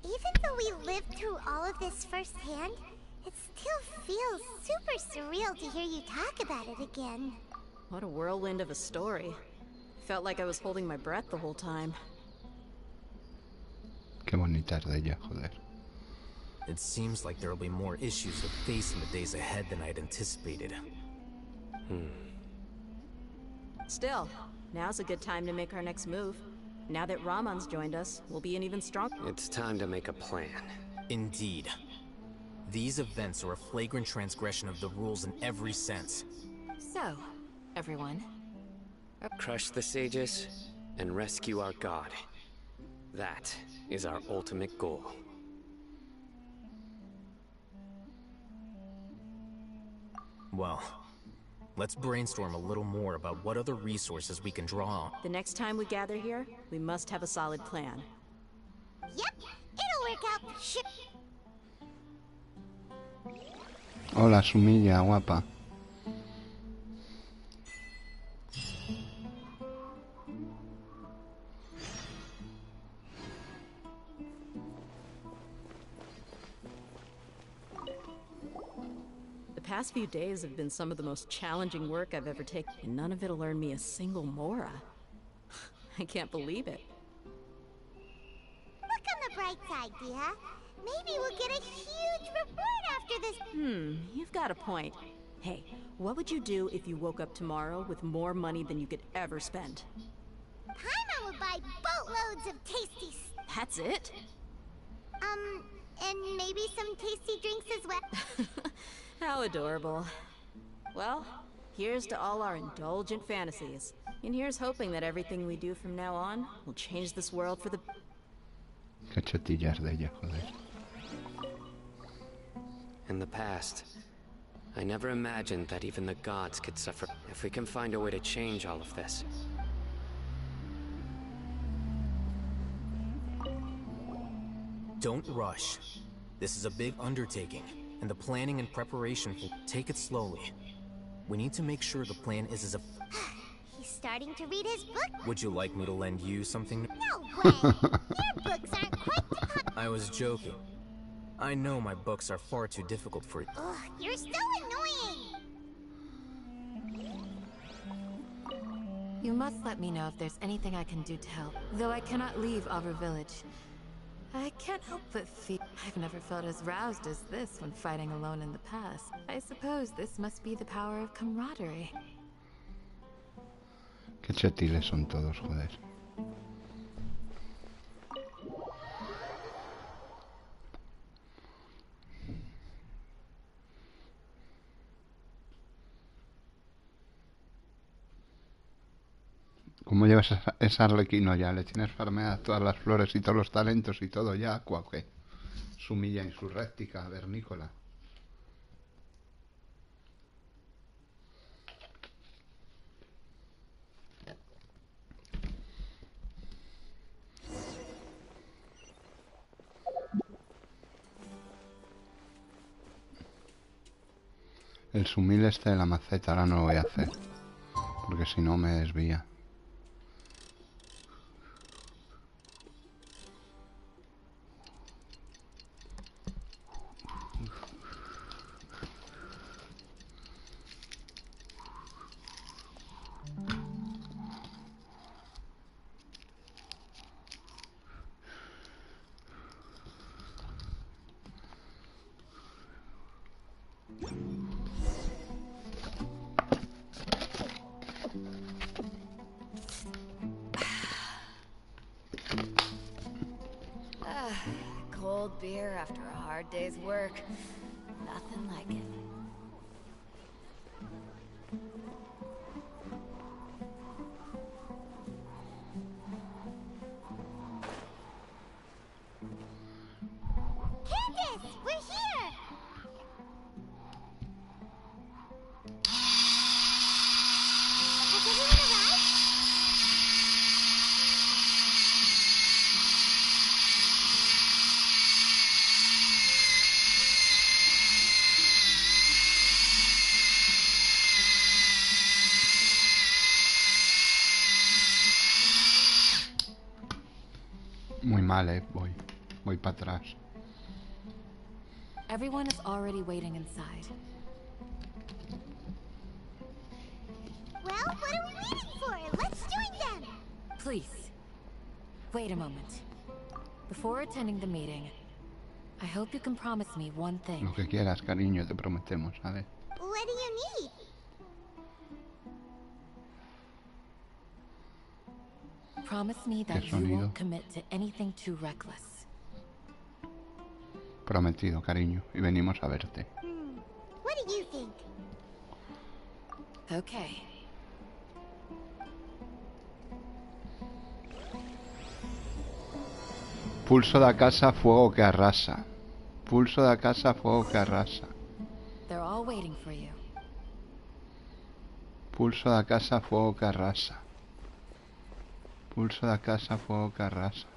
Even though we lived through all of this firsthand, it still feels super surreal to hear you talk about it again. What a whirlwind of a story. Felt like I was holding my breath the whole time. Qué bonita es de ella, joder. It seems like there will be more issues to face in the days ahead than I'd anticipated. Still, now's a good time to make our next move. Now that Ramon's joined us, we'll be an even stronger. It's time to make a plan. Indeed. These events are a flagrant transgression of the rules in every sense. So, everyone. Crush the sages and rescue our god. That is our ultimate goal. Well, let's brainstorm a little more about what other resources we can draw on. The next time we gather here, we must have a solid plan. Yep, it'll work out. Hola, Sumilla, guapa. The past few days have been some of the most challenging work I've ever taken, and none of it'll earn me a single mora. I can't believe it. Look on the bright side, dear. Maybe we'll get a huge reward after this. You've got a point. Hey, what would you do if you woke up tomorrow with more money than you could ever spend? Paimon would buy boatloads of tasty... That's it? And maybe some tasty drinks as well. How adorable. Well, here's to all our indulgent fantasies. And here's hoping that everything we do from now on will change this world for the... Cachotillas de ella, joder. In the past, I never imagined that even the gods could suffer. If we can find a way to change all of this. Don't rush. This is a big undertaking, and the planning and preparation will take it slowly. We need to make sure the plan is as He's starting to read his book. Would you like me to lend you something? No way! Your books aren't quite... I was joking. I know my books are far too difficult for you. Ugh, you're so annoying! You must let me know if there's anything I can do to help. Though I cannot leave our village, I can't help but feel... I've never felt as roused as this when fighting alone in the past. I suppose this must be the power of camaraderie. Qué chetiles son todos, joder. ¿Cómo llevas ese arlequino ya? ¿Le tienes farmeadas todas las flores y todos los talentos y todo ya, Aqua, o qué? Sumilla insurréctica, vernícola. El sumil este de la maceta ahora no lo voy a hacer, porque si no me desvía. Cold beer after a hard day's work. Nothing like it. Candace, we're here! Has everyone arrived? Muy mal, voy para atrás. Everyone is already waiting inside. Well, what are we waiting for? Let's join them! Please, wait a moment. Before attending the meeting, I hope you can promise me one thing. Lo que quieras, cariño, te prometemos, ¿sabes? What do you need? Promise me that you won't commit to anything too reckless. Prometido, cariño. Y venimos a verte. What do you think? Okay. Pulso da casa, fuego que arrasa. Pulso da casa, fuego que arrasa. They're all waiting for you. Pulso da casa, fuego que arrasa. Pulso da casa, fuego que arrasa.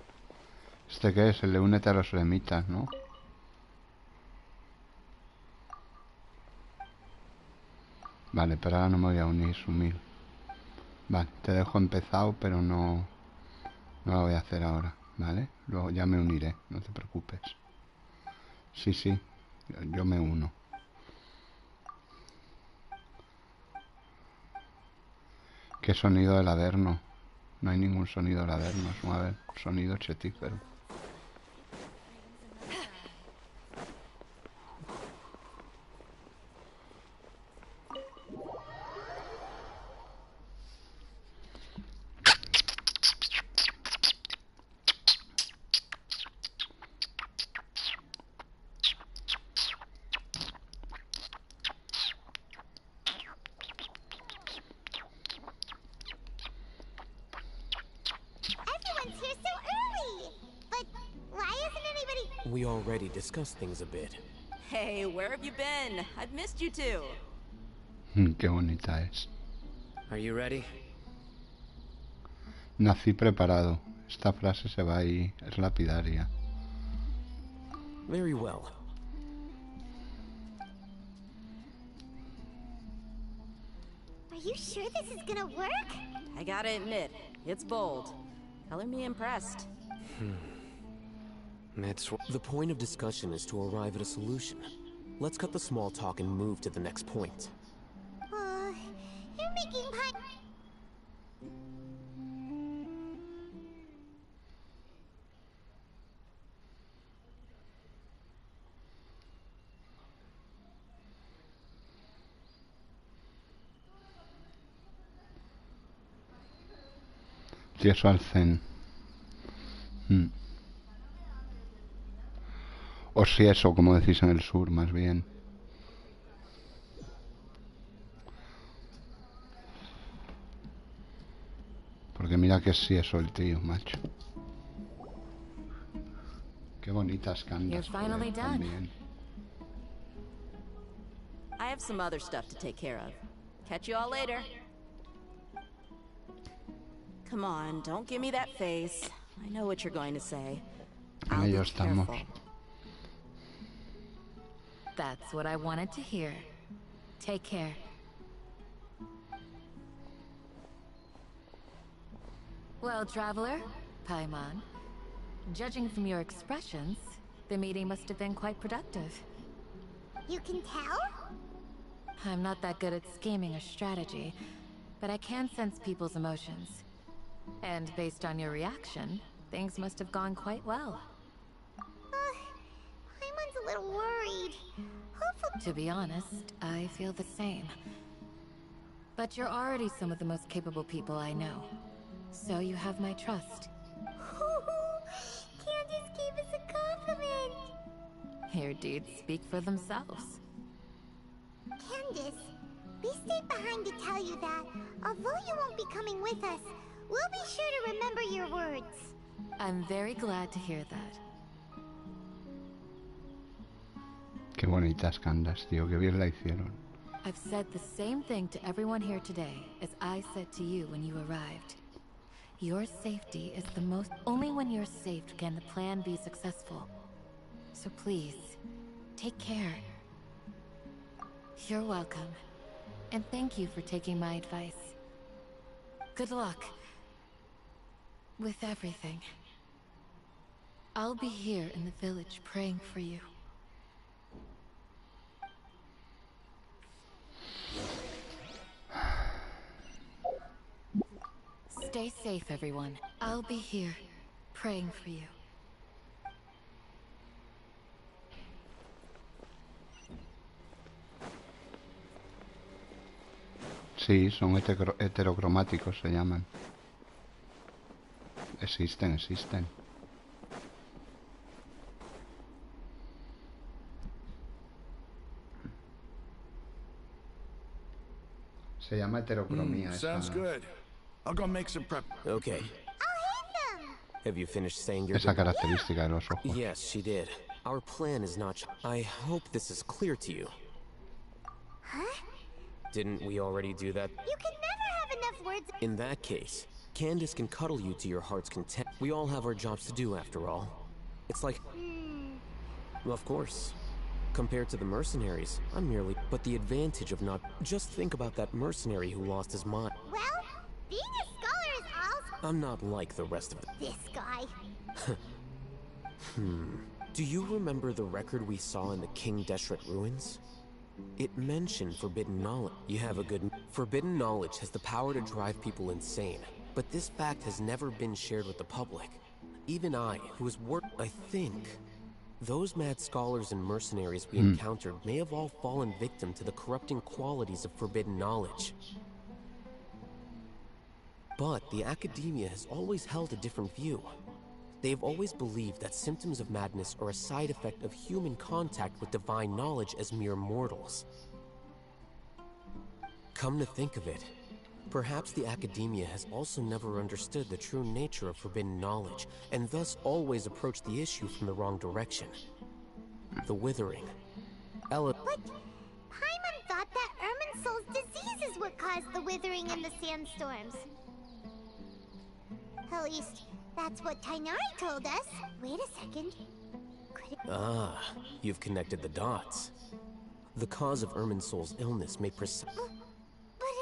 ¿Este qué es? El de únete a los eremitas, ¿no? Vale, pero ahora no me voy a unir, sumir. Vale, te dejo empezado, pero no lo voy a hacer ahora, ¿vale? Luego ya me uniré, no te preocupes. Sí, sí, yo me uno. ¿Qué sonido del Averno? No hay ningún sonido del Averno, es un sonido chetífero. We already discussed things a bit. Hey, where have you been? I've missed you too. Qué bonita es. Are you ready? Nací preparado. Esta frase se va ahí, es lapidaria. Very well. Are you sure this is gonna work? I gotta admit, it's bold. Color me impressed. The point of discussion is to arrive at a solution. Let's cut the small talk and move to the next point. You're making pie. Tieso al zen. O si eso, como decís en el sur, más bien. Porque mira que sí eso el tío, macho. Qué bonitas candas también. I have some other stuff to take care of. Catch you all later. Come on, don't give me that face. I know what you're going to say. En ello estamos. That's what I wanted to hear. Take care. Well, traveler, Paimon, judging from your expressions, the meeting must have been quite productive. You can tell? I'm not that good at scheming or strategy, but I can sense people's emotions. And based on your reaction, things must have gone quite well. Paimon's a little worried. Hopefully. To be honest, I feel the same. But you're already some of the most capable people I know. So you have my trust. Candace gave us a compliment. Your deeds speak for themselves. Candace, we stayed behind to tell you that, although you won't be coming with us, we'll be sure to remember your words. I'm very glad to hear that. Qué bonitas candas, tío, qué bien la hicieron. I've said the same thing to everyone here today as I said to you when you arrived. Your safety is the most... Only when you're safe can the plan be successful. So please, take care. You're welcome. And thank you for taking my advice. Good luck. With everything. I'll be here in the village praying for you. Stay safe, everyone. I'll be here, praying for you. Sí, son heterocromáticos, se llaman. Existen. Se llama heterocromía. Sounds good. I'll go make some prep. Okay. Have you finished saying your Esa característica de los ojos. Yes, she did. Our plan is not... I hope this is clear to you. Huh? Didn't we already do that? You can never have enough words. In that case, Candace can cuddle you to your heart's content. We all have our jobs to do after all. It's like... Of course. Compared to the mercenaries, I'm merely... But the advantage of not... Just think about that mercenary who lost his mind. Well, being a scholar is also... I'm not like the rest of them. This guy. Do you remember the record we saw in the King Deshret ruins? It mentioned forbidden knowledge. You have a good... Forbidden knowledge has the power to drive people insane, but this fact has never been shared with the public. Even I, who has worked... I think... Those mad scholars and mercenaries we encountered may have all fallen victim to the corrupting qualities of forbidden knowledge. But the academia has always held a different view. They have always believed that symptoms of madness are a side effect of human contact with divine knowledge as mere mortals. Come to think of it, perhaps the academia has also never understood the true nature of forbidden knowledge, and thus always approached the issue from the wrong direction. The withering. But Paimon thought that Irminsul's disease is what caused the withering and the sandstorms. At least, that's what Tainari told us. Wait a second. Ah, you've connected the dots. The cause of Irminsul's illness may But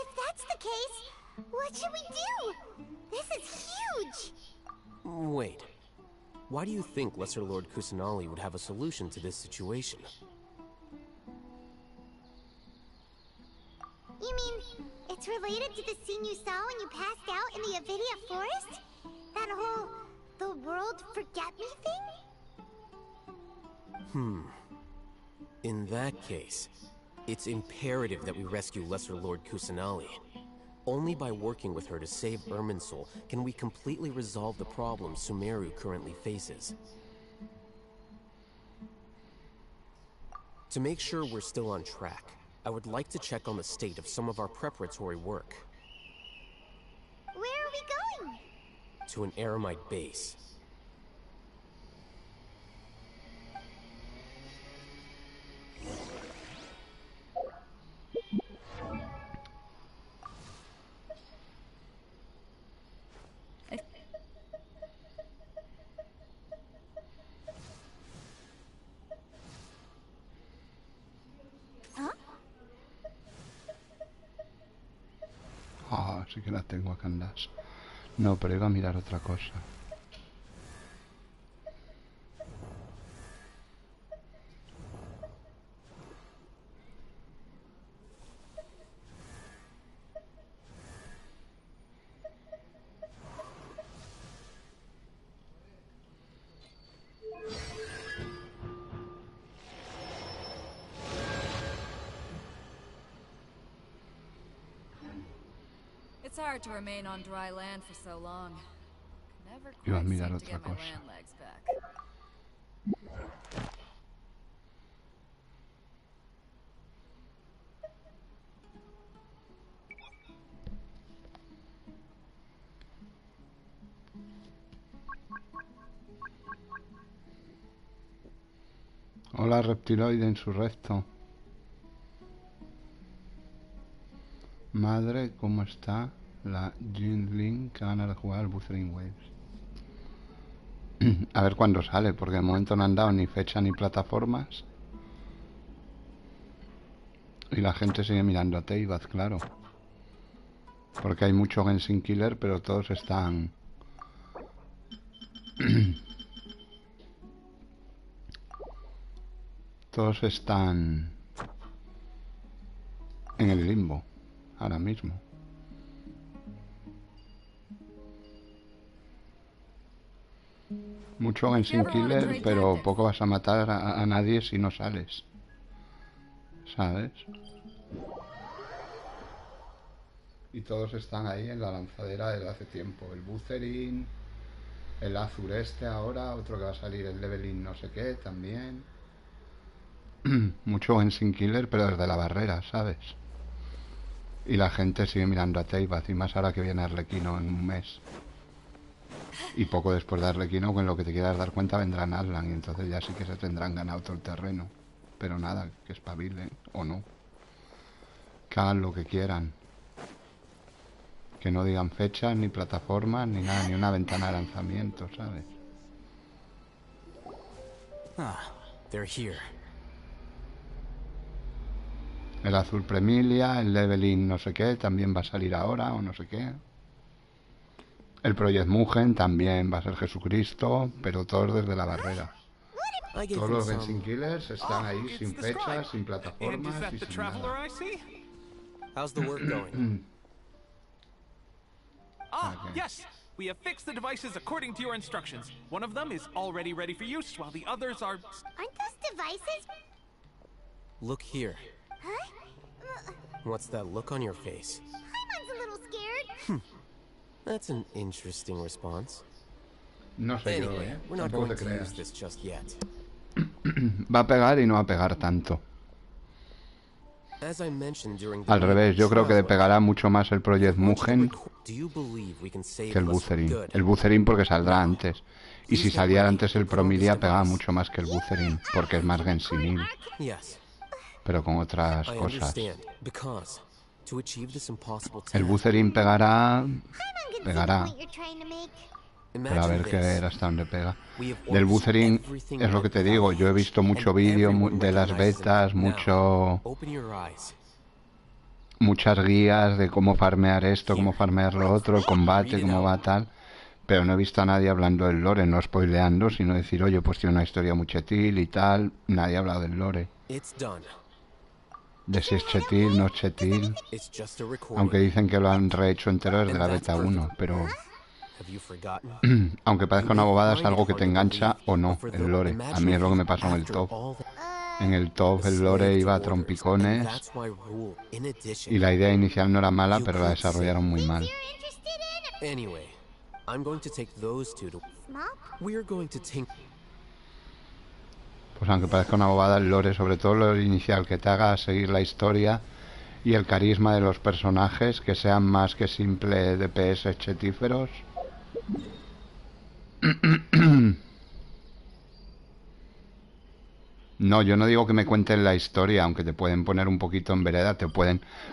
if that's the case, what should we do? This is huge! Wait. Why do you think Lesser Lord Kusanali would have a solution to this situation? You mean, it's related to the scene you saw when you passed out in the Avidia forest? That whole... the world forget me thing? In that case, it's imperative that we rescue Lesser Lord Kusanali. Only by working with her to save Irminsul can we completely resolve the problems Sumeru currently faces. To make sure we're still on track, I would like to check on the state of some of our preparatory work. Where are we going? To an Eremite base. Ah, sí que la tengo acá en las... No, pero iba a mirar otra cosa. It's hard to remain on dry land for so long. Never Iba a quite mirar seem to otra get my cosa. land legs back. Hola, reptiloide insurrecto. Madre, ¿cómo está la Jinling que gana de jugar al Wuthering Waves? A ver cuándo sale, porque de momento no han dado ni fecha ni plataformas. Y la gente sigue mirando a Teibaz, claro. Porque hay mucho Genshin Killer, pero todos están... todos están... en el limbo. Ahora mismo. Mucho Genshin Killer, pero poco vas a matar a nadie si no sales. ¿Sabes? Y todos están ahí en la lanzadera desde hace tiempo. El Bucerin, el Azur este ahora, otro que va a salir, el Leveling no sé qué también. Mucho Genshin Killer, pero desde la barrera, ¿sabes? Y la gente sigue mirando a Teyvat, y más ahora que viene Arlequino en un mes. Y poco después de Arlequino, con lo que te quieras dar cuenta, vendrán Aslan, y entonces ya sí que se tendrán ganado todo el terreno. Pero nada, que espabilen, o no. Que hagan lo que quieran. Que no digan fechas, ni plataformas, ni nada, ni una ventana de lanzamiento, ¿sabes? Ah, they're here. El azul Premilia, el leveling no sé qué, también va a salir ahora, o no sé qué. El Project Mugen también va a ser Jesucristo, pero todos desde la barrera. Todos los Genshin Killers están ahí sin fechas, sin plataformas y sin nada. How's the work going? Yes! We have fixed the devices according to your instructions. One of them is already ready for use, while the others are... Aren't those devices? Look here. Huh? What's that look on your face? Paimon's a little scared. That's an interesting response. No sé yo, Anyway, we're not tampoco going te to creas. use this just yet. Va a pegar y no va a pegar tanto. As I mentioned during the Al revés, yo creo que le pegará mucho más el Project Mugen Do you believe we can save que el us for Bucerin. good? El Bucerin porque saldrá antes. Y si saliera antes el Promilia pegaba mucho más que el Bucerin, porque es más Genshinil. Yes. Pero con otras I cosas. understand, because to achieve this impossible El task, Bucerin pegará... Pegará. What you're trying to make. Pero a ver qué ver hasta dónde pega. Del Bucerin es lo que te digo. Yo he visto mucho vídeo de las betas, open your eyes. muchas guías de cómo farmear esto, cómo farmear lo otro, el combate, cómo va tal. Pero no he visto a nadie hablando del lore, no spoileando, sino decir, oye, pues tiene una historia muy chetil y tal. Nadie ha hablado del lore. It's done. De si es chetil, no es chetil. It's just a recording. Aunque dicen que lo han rehecho entero desde la beta 1, pero... Have you forgotten? Aunque parezca una bobada, es algo que te engancha o no, el lore. A mí es lo que me pasó en el top. En el top el lore iba a trompicones y la idea inicial no era mala, pero la desarrollaron muy mal. Anyway, I'm going to take those two to... We're going to take... Pues aunque parezca una bobada, el lore, sobre todo el lore inicial, que te haga seguir la historia y el carisma de los personajes, que sean más que simple DPS chetíferos. No, yo no digo que me cuenten la historia, aunque te pueden poner un poquito en vereda,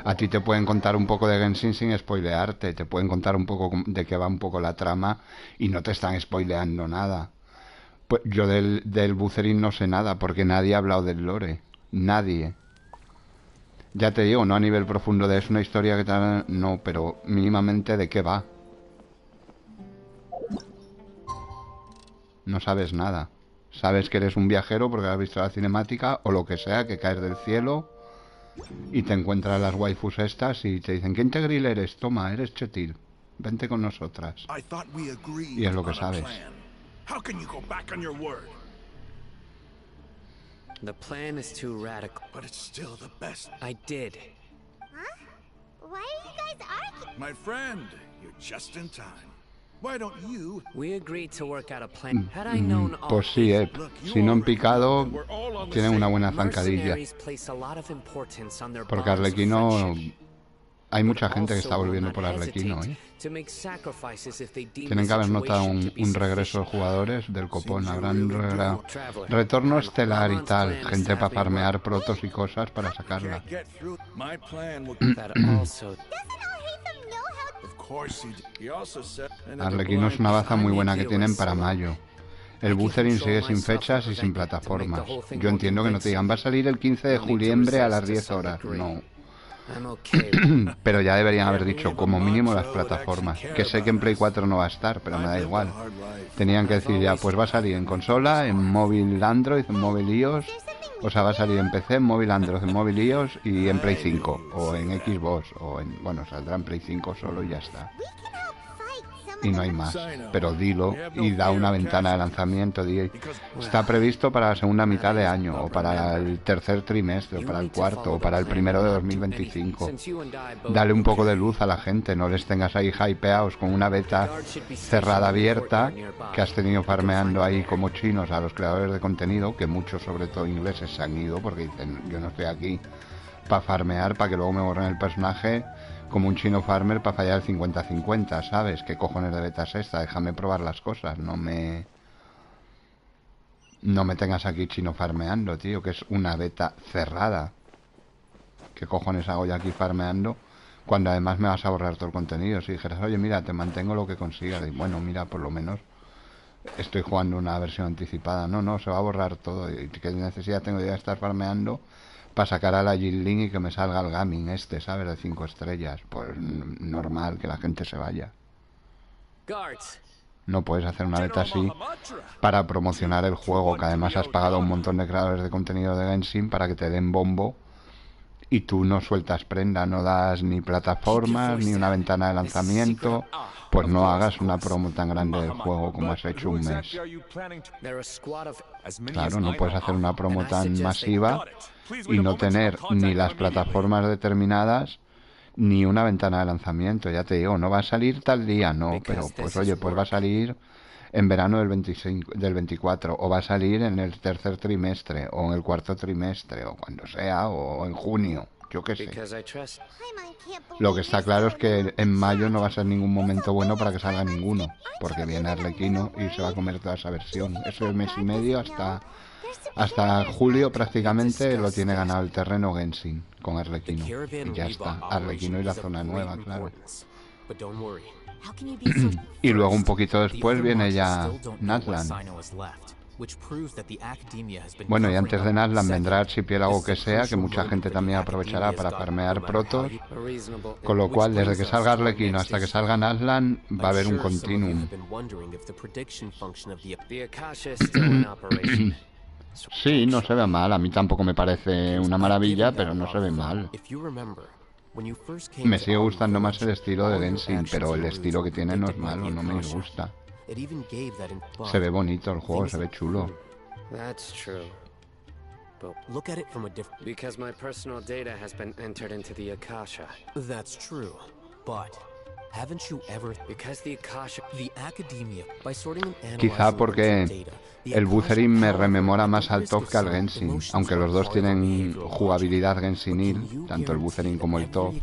a ti te pueden contar un poco de Genshin sin spoilearte, te pueden contar un poco de qué va un poco la trama y no te están spoileando nada. Pues yo del Bucerin no sé nada, porque nadie ha hablado del lore, nadie. Ya te digo, no a nivel profundo de es una historia que tal, no, pero mínimamente de qué va. No sabes nada. Sabes que eres un viajero porque has visto la cinemática o lo que sea, que caes del cielo y te encuentras las waifus estas y te dicen, ¿qué integril eres? Toma, eres chetil. Vente con nosotras. Y es lo que sabes. The plan is too radical, but it's still the best. I did. Huh? Why are you guys arguing? My friend, you're just in time. Why don't you? We agreed to work out a plan. Had I known all Pues sí, si no en picado, tienen una buena zancadilla. mercenaries place a lot of importance on their Porque bonds of Arlequino... friendship. Hay mucha gente que está volviendo por Arlequino, ¿eh? To make sacrifices if they deem Tienen que the haber notado situation to be un regreso de jugadores del copón. Habrán retorno estelar y tal. Gente para farmear protos y cosas para sacarla. Arlequino es una baza muy buena que tienen para mayo. El Bucerin sigue sin fechas y sin plataformas. Yo entiendo que no te digan, va a salir el 15 de juliembre a las 10 horas. No. Pero ya deberían haber dicho como mínimo las plataformas, que sé que en Play 4 no va a estar, pero me da igual. Tenían que decir ya, pues va a salir en consola, en móvil Android, en móvil iOS, o sea, va a salir en PC, en móvil Android, en móvil iOS y en Play 5, o en Xbox, o en... bueno, saldrá en Play 5 solo y ya está. Y no hay más, pero dilo y da una ventana de lanzamiento. Está previsto para la segunda mitad de año, o para el tercer trimestre, o para el cuarto, o para el primero de 2025. Dale un poco de luz a la gente, no les tengas ahí hypeados con una beta cerrada abierta que has tenido farmeando ahí como chinos a los creadores de contenido, que muchos, sobre todo ingleses, se han ido porque dicen, yo no estoy aquí para farmear, para que luego me borren el personaje como un chino farmer para fallar el 50-50, ¿sabes? ¿Qué cojones de beta es esta? Déjame probar las cosas, no me tengas aquí chino farmeando, tío, que es una beta cerrada. ¿Qué cojones hago yo aquí farmeando? Cuando además me vas a borrar todo el contenido. Si dijeras, oye, mira, te mantengo lo que consigas. Y bueno, mira, por lo menos estoy jugando una versión anticipada. No, se va a borrar todo. ¿Y qué necesidad tengo de estar farmeando para sacar a la Jinling y que me salga el gaming este, ¿sabes? De 5 estrellas. Pues normal que la gente se vaya. No puedes hacer una beta así para promocionar el juego, que además has pagado a un montón de creadores de contenido de Genshin para que te den bombo y tú no sueltas prenda, no das ni plataformas, ni una ventana de lanzamiento. Pues no hagas una promo tan grande del juego como has hecho un mes. Claro, no puedes hacer una promo tan masiva y no tener ni las plataformas determinadas ni una ventana de lanzamiento. Ya te digo, no va a salir tal día, no, pero pues oye, pues va a salir en verano del 24, o va a salir en el tercer trimestre, o en el cuarto trimestre, o cuando sea, o en junio, yo qué sé. Lo que está claro es que en mayo no va a ser ningún momento bueno para que salga ninguno, porque viene Arlequino y se va a comer toda esa versión. Ese mes y medio hasta julio prácticamente lo tiene ganado el terreno Genshin con Arlequino. Y ya está, Arlequino y la zona nueva, claro. Y luego un poquito después viene ya Natlan. Bueno, y antes de Natlan vendrá Archipiélago que sea, que mucha gente también aprovechará para farmear protos. Con lo cual, desde que salga Arlequino hasta que salga Natlan, va a haber un continuum. Sí, no se ve mal. A mí tampoco me parece una maravilla, pero no se ve mal. Me sigue gustando más el estilo de Genshin, pero el estilo que tiene no es malo, no me disgusta. Se ve bonito el juego, se ve chulo. That's true. But look at it from a different... Because my personal data has been entered into the Akasha. That's true, but haven't you ever... Because the Akasha... The Academia, by sorting and analyzing Quizá porque el Bucerin me rememora más al ToF que al Genshin, aunque los dos tienen jugabilidad Genshinil, tanto el Bucerin como el ToF.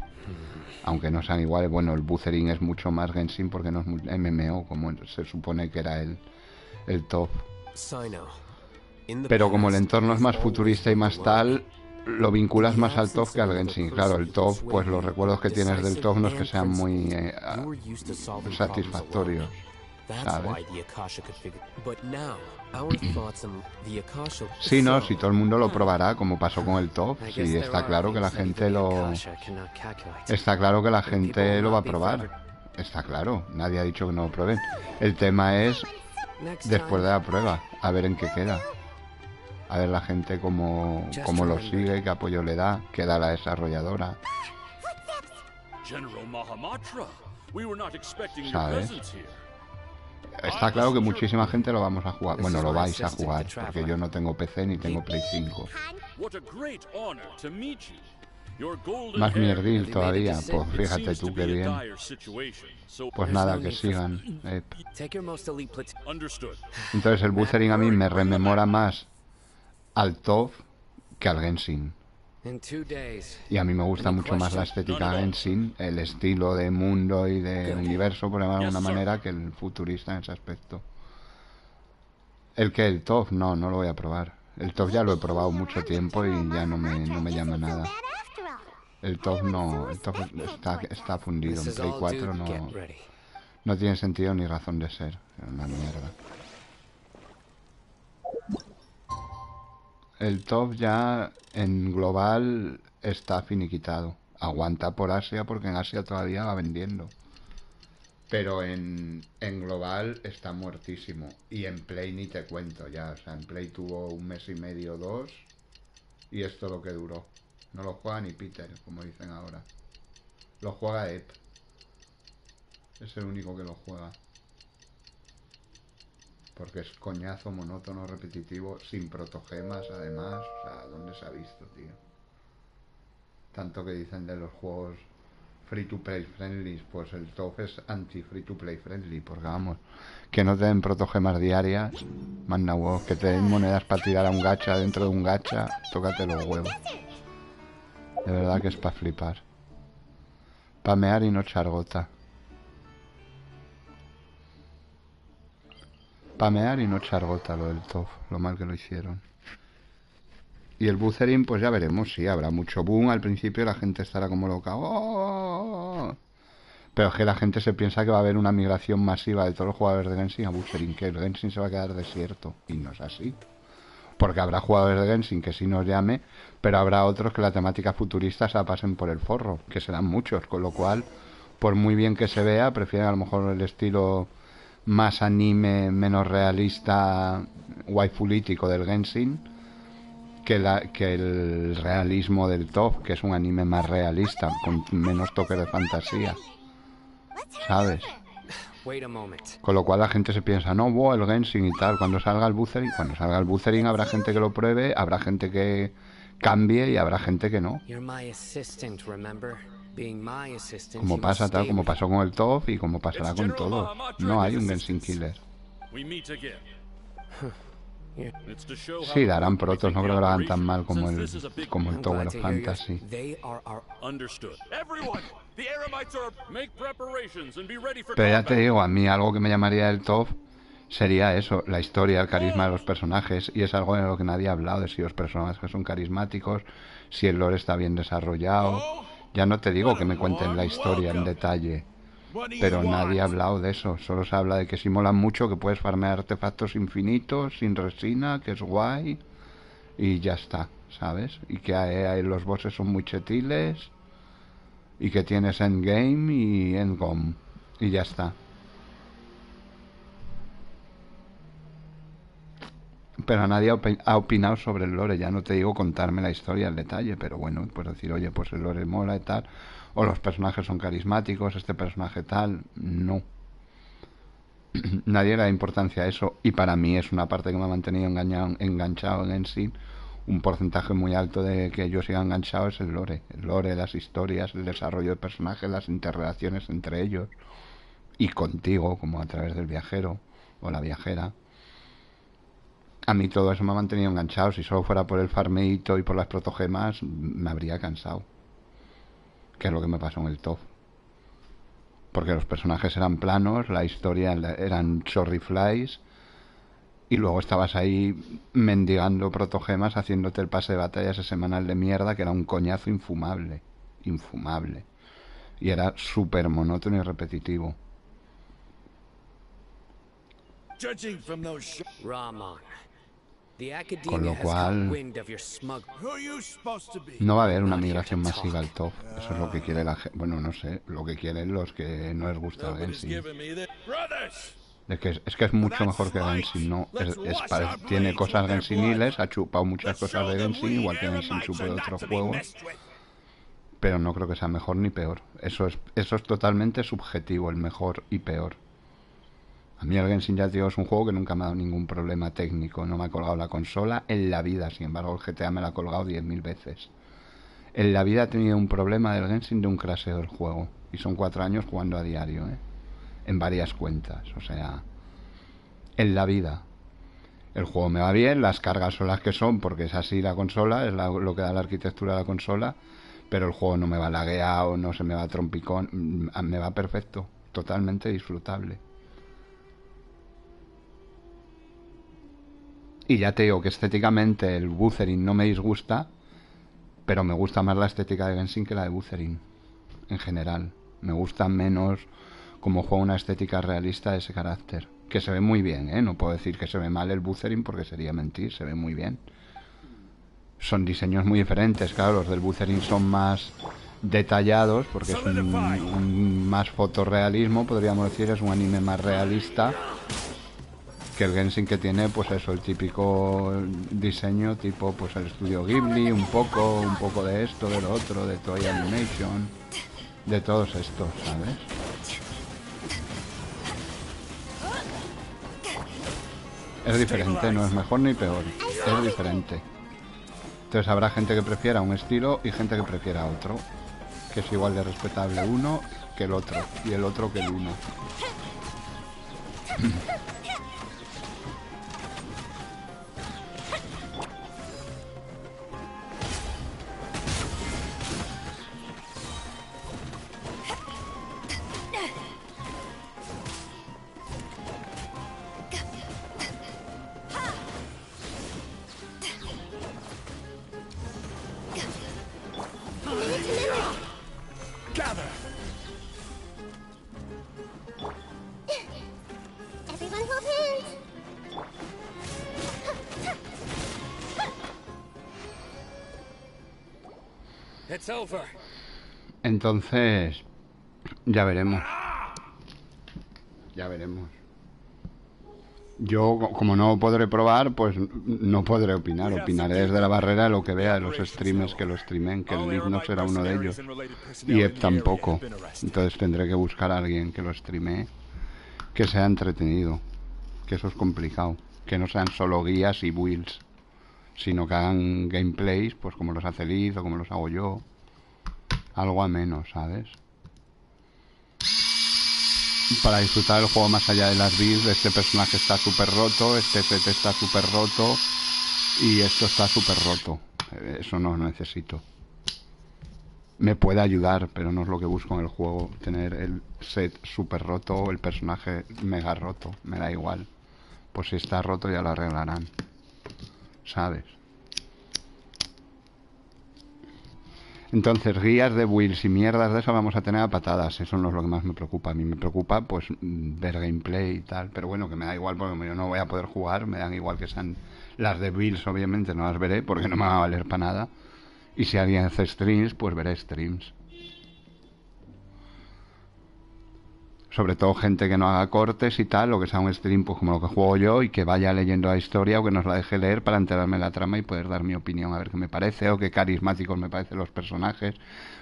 Aunque no sean iguales, bueno, el Bucerin es mucho más Genshin porque no es MMO, como se supone que era el ToF. Pero como el entorno es más futurista y más tal, lo vinculas más al ToF que al Genshin. Claro, el ToF, pues los recuerdos que tienes del ToF no es que sean muy satisfactorios, ¿sabes? Sí, no, si todo el mundo lo probará, como pasó con el ToF, sí, está claro que la gente lo... Está claro que la gente lo va a probar. Está claro, nadie ha dicho que no lo prueben. El tema es después de la prueba, a ver en qué queda. A ver la gente cómo lo sigue, qué apoyo le da, qué da la desarrolladora. ¿Sabes? Está claro que muchísima gente lo vamos a jugar. Bueno, lo vais a jugar, porque yo no tengo PC ni tengo Play 5. Más mierdil todavía, pues fíjate tú qué bien. Pues nada, que sigan. Entonces el Bucerin a mí me rememora más al ToF que al Genshin. Y a mí me gusta mucho más la estética Genshin, el estilo de mundo y de universo, por llamarlo de alguna manera, que el futurista en ese aspecto. ¿El ToF? No, no lo voy a probar. El ToF ya lo he probado mucho tiempo y ya no me llama nada. El ToF no, el ToF está fundido. En Play 4 no tiene sentido ni razón de ser. Es una mierda. El ToF ya en global está finiquitado. Aguanta por Asia porque en Asia todavía va vendiendo. Pero en global está muertísimo. Y en Play ni te cuento ya. O sea, en Play tuvo un mes y medio, 2. Y es todo lo que duró. No lo juega ni Peter, como dicen ahora. Lo juega Ep. Es el único que lo juega. Porque es coñazo, monótono, repetitivo, sin protogemas, además. O sea, ¿dónde se ha visto, tío? Tanto que dicen de los juegos free to play friendly, pues el ToF es anti free to play friendly, porque vamos, que no te den protogemas diarias, manda huevos, que te den monedas para tirar a un gacha dentro de un gacha, tócate los huevos. De verdad que es para flipar. Pamear y no echar gota. Pamear y no echar gota lo del TOF. Lo mal que lo hicieron. Y el buzzering, pues ya veremos. Sí, habrá mucho boom. Al principio la gente estará como loca. ¡Oh! Pero es que la gente se piensa que va a haber una migración masiva de todos los jugadores de Genshin a buzzering. Que el Genshin se va a quedar desierto. Y no es así. Porque habrá jugadores de Genshin que sí nos llame, pero habrá otros que la temática futurista se la pasen por el forro, que serán muchos, con lo cual, por muy bien que se vea, prefieren a lo mejor el estilo más anime, menos realista, waifulítico del Genshin, que el realismo del TOF, que es un anime más realista, con menos toques de fantasía, ¿sabes? Con lo cual la gente se piensa, no, wow, el Genshin y tal. Cuando salga el buzzering habrá gente que lo pruebe, habrá gente que cambie y habrá gente que no. Como pasa tal, como pasó con el TOF y como pasará con todo. No hay un Genshin killer. Sí, darán protos, no creo que lo hagan tan mal como el Tower of Fantasy. Pero ya te digo, a mí algo que me llamaría el TOF sería eso, la historia, el carisma de los personajes, y es algo de lo que nadie ha hablado, de si los personajes son carismáticos, si el lore está bien desarrollado. Ya no te digo que me cuenten la historia en detalle, pero nadie ha hablado de eso. Solo se habla de que si molan mucho, que puedes farmear artefactos infinitos, sin resina, que es guay, y ya está, ¿sabes? Y que los bosses son muy chetiles, y que tienes endgame y endgame, y ya está. Pero nadie ha opinado sobre el lore. Ya no te digo contarme la historia al detalle, pero bueno, pues decir, oye, pues el lore mola y tal, o los personajes son carismáticos, este personaje tal. No. Nadie le da importancia a eso, y para mí es una parte que me ha mantenido enganchado en Genshin. Un porcentaje muy alto de que yo siga enganchado es el lore, las historias, el desarrollo de personajes, las interrelaciones entre ellos y contigo, como a través del viajero o la viajera. A mí todo eso me ha mantenido enganchado. Si solo fuera por el farmeito y por las protogemas, me habría cansado. Que es lo que me pasó en el TOF. Porque los personajes eran planos, la historia eran chorriflies, y luego estabas ahí mendigando protogemas, haciéndote el pase de batalla ese semanal de mierda, que era un coñazo infumable. Infumable. Y era súper monótono y repetitivo. Con lo cual no va a haber una migración masiva al TOF. Eso es lo que quiere la gente. Bueno, no sé, lo que quieren los que no les gusta el Genshin. Es que es mucho mejor que Genshin, ¿no? Tiene cosas Genshiniles, ha chupado muchas cosas de Genshin, igual que Genshin chupó de otros juegos. Pero no creo que sea mejor ni peor. Eso es totalmente subjetivo, el mejor y peor. A mí el Genshin, ya te digo, es un juego que nunca me ha dado ningún problema técnico. No me ha colgado la consola en la vida. Sin embargo, el GTA me la ha colgado 10.000 veces. En la vida he tenido un problema del Genshin de un crasheo del juego. Y son 4 años jugando a diario, ¿eh? En varias cuentas. O sea, en la vida. El juego me va bien, las cargas son las que son, porque es así la consola, es lo que da la arquitectura de la consola. Pero el juego no me va lagueado, no se me va trompicón. Me va perfecto. Totalmente disfrutable. Y ya te digo que estéticamente el buzzering no me disgusta, pero me gusta más la estética de Genshin que la de buzzering, en general. Me gusta menos como juega una estética realista de ese carácter. Que se ve muy bien, ¿eh? No puedo decir que se ve mal el buzzering porque sería mentir, se ve muy bien. Son diseños muy diferentes, claro, los del buzzering son más detallados porque es un más fotorrealismo, podríamos decir, es un anime más realista. Que el Genshin, que tiene pues eso, el típico diseño tipo pues el estudio Ghibli, un poco de esto, de lo otro, de Toei Animation, de todos estos, ¿sabes? Es diferente, no es mejor ni peor, es diferente. Entonces habrá gente que prefiera un estilo y gente que prefiera otro, que es igual de respetable uno que el otro, y el otro que el uno. Entonces, ya veremos. Ya veremos. Yo, como no podré probar, pues no podré opinar. Opinaré desde la barrera lo que vea de los streamers que lo streamen, que el Liv no será uno de ellos. Y Ep tampoco. Entonces tendré que buscar a alguien que lo streamee, que sea entretenido. Que eso es complicado. Que no sean solo guías y builds, sino que hagan gameplays, pues como los hace Liv o como los hago yo. Algo a menos, ¿sabes? Para disfrutar el juego más allá de las builds. Este personaje está súper roto, este FT está súper roto y esto está súper roto. Eso no lo necesito. Me puede ayudar, pero no es lo que busco en el juego. Tener el set súper roto o el personaje mega roto. Me da igual. Pues si está roto ya lo arreglarán, ¿sabes? Entonces, guías de builds y mierdas de eso vamos a tener a patadas. Eso no es lo que más me preocupa. A mí me preocupa, pues, ver gameplay y tal. Pero bueno, que me da igual porque yo no voy a poder jugar. Me dan igual que sean las de builds, obviamente no las veré porque no me va a valer para nada. Y si alguien hace streams, pues veré streams. Sobre todo gente que no haga cortes y tal, o que sea un stream pues como lo que juego yo y que vaya leyendo la historia o que nos la deje leer para enterarme de la trama y poder dar mi opinión a ver qué me parece o qué carismáticos me parecen los personajes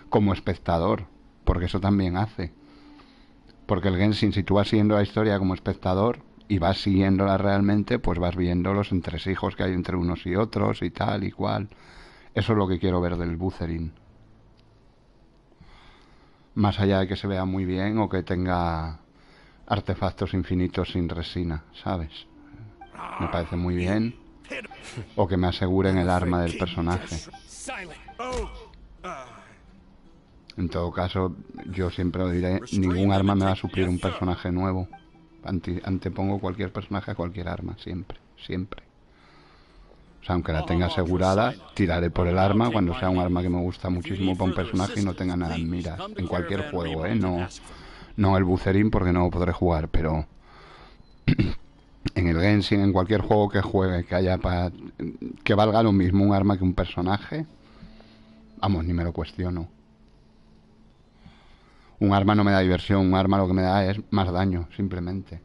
como espectador, porque eso también hace. Porque el Genshin, si tú vas siguiendo la historia como espectador y vas siguiéndola realmente, pues vas viendo los entresijos que hay entre unos y otros y tal y cual. Eso es lo que quiero ver del Bucerin. Más allá de que se vea muy bien o que tenga artefactos infinitos sin resina, ¿sabes? Me parece muy bien. O que me aseguren el arma del personaje. En todo caso, yo siempre lo diré, ningún arma me va a suplir un personaje nuevo. Antepongo cualquier personaje a cualquier arma, siempre, siempre. O sea, aunque la tenga asegurada, tiraré por el arma cuando sea un arma que me gusta muchísimo para un personaje y no tenga nada en miras. En cualquier juego, ¿eh? No el Bucerin porque no podré jugar, pero en el Genshin, en cualquier juego que juegue, que haya que valga lo mismo un arma que un personaje, vamos, ni me lo cuestiono. Un arma no me da diversión, un arma lo que me da es más daño, simplemente.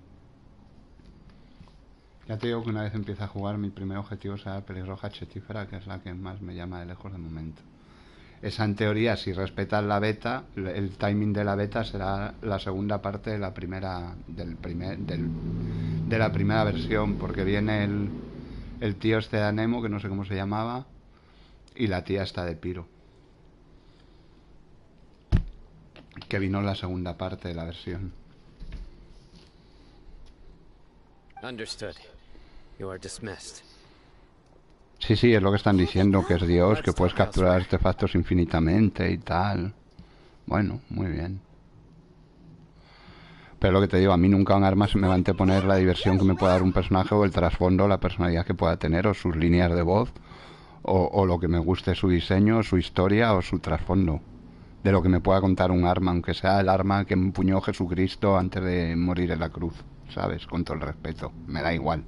Ya te digo que una vez empiece a jugar, mi primer objetivo será pelirroja chetífera, que es la que más me llama de lejos de momento. Esa, en teoría, si respetas la beta, el timing de la beta será la segunda parte de la primera de la primera versión, porque viene el tío este de Anemo, que no sé cómo se llamaba, y la tía está de Piro, que vino en la segunda parte de la versión. Understood. You are dismissed. Sí, sí, es lo que están diciendo, que es Dios, que puedes capturar artefactos infinitamente y tal. Bueno, muy bien. Pero lo que te digo, a mí nunca un arma se me va a anteponer la diversión que me pueda dar un personaje o el trasfondo, la personalidad que pueda tener o sus líneas de voz o lo que me guste su diseño, su historia o su trasfondo. De lo que me pueda contar un arma, aunque sea el arma que empuñó Jesucristo antes de morir en la cruz, ¿sabes? Con todo el respeto, me da igual.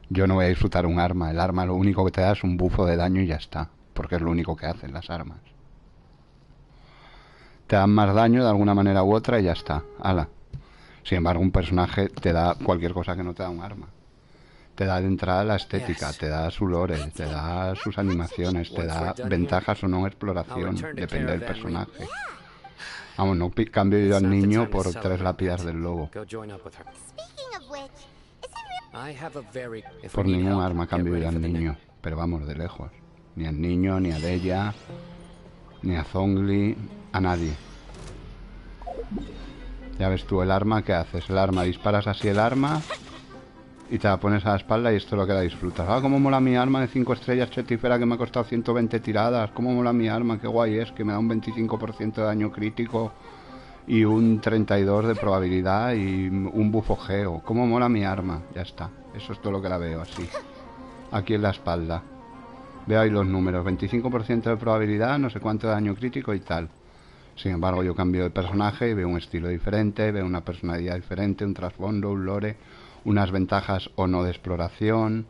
Yo no voy a disfrutar un arma. El arma lo único que te da es un bufo de daño y ya está. Porque es lo único que hacen las armas. Te dan más daño de alguna manera u otra y ya está. Ala. Sin embargo, un personaje te da cualquier cosa que no te da un arma. Te da de entrada la estética, te da su lore, te da sus animaciones, te da ventajas o no en exploración. Depende del personaje. Vamos, no cambio yo al niño por 3 lápidas del lobo. Por ningún arma cambio yo al niño, pero vamos, de lejos. Ni al niño, ni a Deya, ni a Zhongli, a nadie. Ya ves tú el arma, ¿qué haces? El arma, disparas así el arma y te la pones a la espalda y esto es lo que la disfrutas. Ah, cómo mola mi arma de 5 estrellas chetífera que me ha costado 120 tiradas. Cómo mola mi arma, qué guay es, que me da un 25% de daño crítico y un 32 de probabilidad y un bufo geo. ¿Cómo mola mi arma? Ya está. Eso es todo lo que la veo así. Aquí en la espalda. Veo ahí los números. 25% de probabilidad, no sé cuánto de daño crítico y tal. Sin embargo, yo cambio de personaje y veo un estilo diferente, veo una personalidad diferente, un trasfondo, un lore, unas ventajas o no de exploración,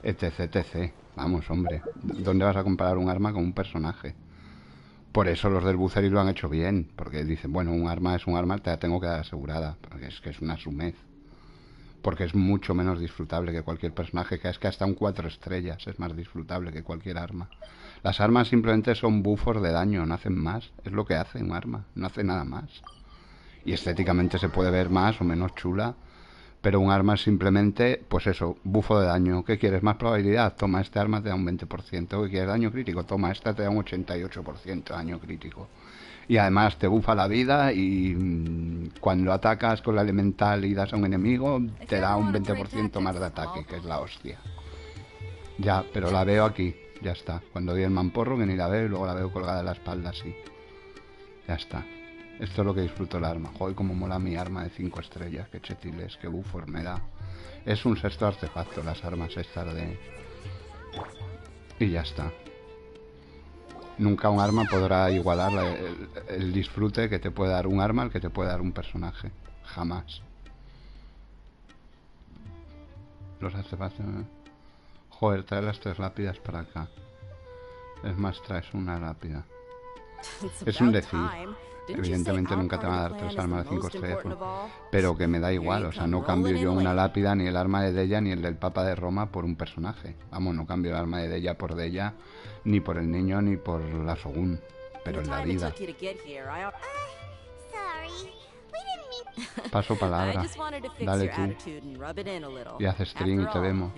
etc, etc. Vamos, hombre. ¿Dónde vas a comparar un arma con un personaje? Por eso los del Buceri lo han hecho bien, porque dicen, bueno, un arma es un arma, te la tengo que dar asegurada, porque es que es una sumez. Porque es mucho menos disfrutable que cualquier personaje, que es que hasta un 4 estrellas es más disfrutable que cualquier arma. Las armas simplemente son buffos de daño, no hacen más, es lo que hace un arma, no hace nada más. Y estéticamente se puede ver más o menos chula, pero un arma es simplemente, pues eso, bufo de daño. ¿Qué quieres? ¿Más probabilidad? Toma, este arma te da un 20%. ¿Qué quieres? ¿Daño crítico? Toma, esta te da un 88% de daño crítico. Y además te bufa la vida y cuando atacas con la elemental y das a un enemigo, te da un 20% más de ataque, que es la hostia. Ya, pero la veo aquí, ya está. Cuando doy el mamporro, que ni la veo, y luego la veo colgada en la espalda así. Ya está. Esto es lo que disfruto el arma. Joder, como mola mi arma de 5 estrellas. Qué chetiles, qué bufos me da. Es un sexto artefacto las armas estas de... Y ya está. Nunca un arma podrá igualar el disfrute que te puede dar un arma al que te puede dar un personaje. Jamás. Los artefactos... Joder, trae las 3 lápidas para acá. Es más, traes una lápida. Es un decir. Evidentemente nunca te van a dar 3 armas de 5 estrellas, pero que me da igual, o sea, no cambio yo una lápida, ni el arma de Della, ni el del Papa de Roma por un personaje. Vamos, no cambio el arma de Della por Della, ni por el niño, ni por la Shogun, pero en la vida. Paso palabra, dale tú, y haz stream y te vemos.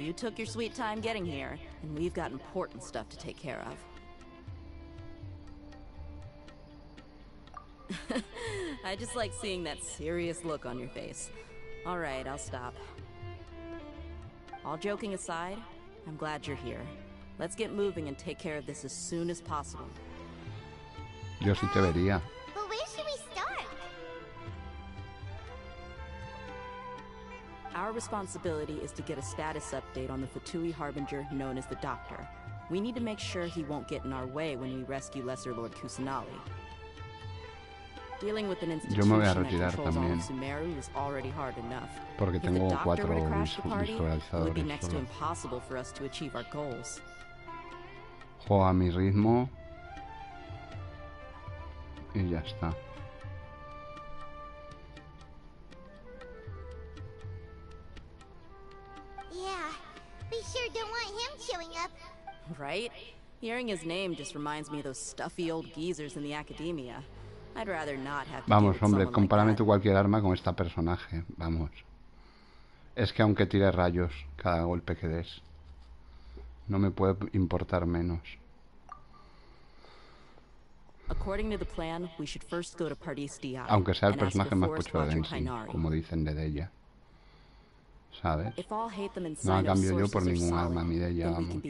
I just like seeing that serious look on your face. All right, I'll stop. All joking aside, I'm glad you're here. Let's get moving and take care of this as soon as possible. Yo sí te vería. But where should we start? Our responsibility is to get a status update on the Fatui Harbinger known as the Doctor. We need to make sure he won't get in our way when we rescue Lesser Lord Kusanali. Yo me voy a retirar también, porque tengo 4 visualizadores solo. Juego a mi ritmo y ya está. Right? Hearing his name just reminds me of those stuffy old geezers in the academia. I'd rather not have to Vamos, hombre, compárame tú cualquier arma con esta personaje, vamos. Es que aunque tire rayos cada golpe que des, no me puede importar menos. Aunque sea el personaje más pocho de Genshin, como dicen de Della. ¿Sabes? No la cambio yo por ningún arma ni de ella, vamos.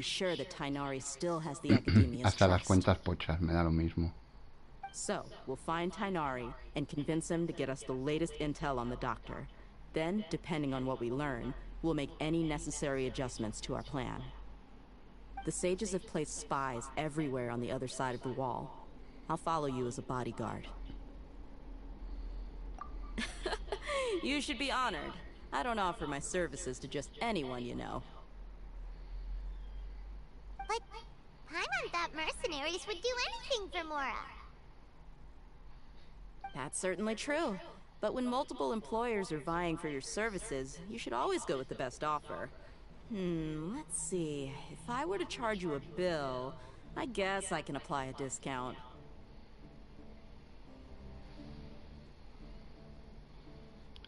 Hasta las cuentas pochas, me da lo mismo. So, we'll find Tainari and convince him to get us the latest intel on the Doctor. Then, depending on what we learn, we'll make any necessary adjustments to our plan. The sages have placed spies everywhere on the other side of the wall. I'll follow you as a bodyguard. You should be honored. I don't offer my services to just anyone you know. But Paimon thought mercenaries would do anything for Mora. That's certainly true. But when multiple employers are vying for your services, you should always go with the best offer. Let's see. If I were to charge you a bill, I guess I can apply a discount.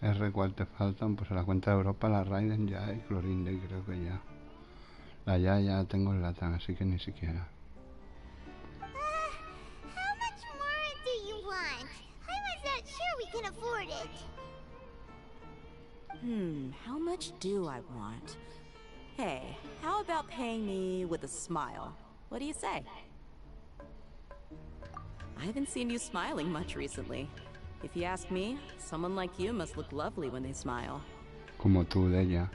R, ¿cuál te faltan? Pues a la cuenta de Europa, la Raiden ya y Clorinde creo que ya. La ya tengo el Latan, así que ni siquiera. How much more do you want? I was not sure we can afford it. How much do I want? Hey, how about paying me with a smile? What do you say? I haven't seen you smiling much recently. If you ask me, someone like you must look lovely when they smile. Como tú, de ella.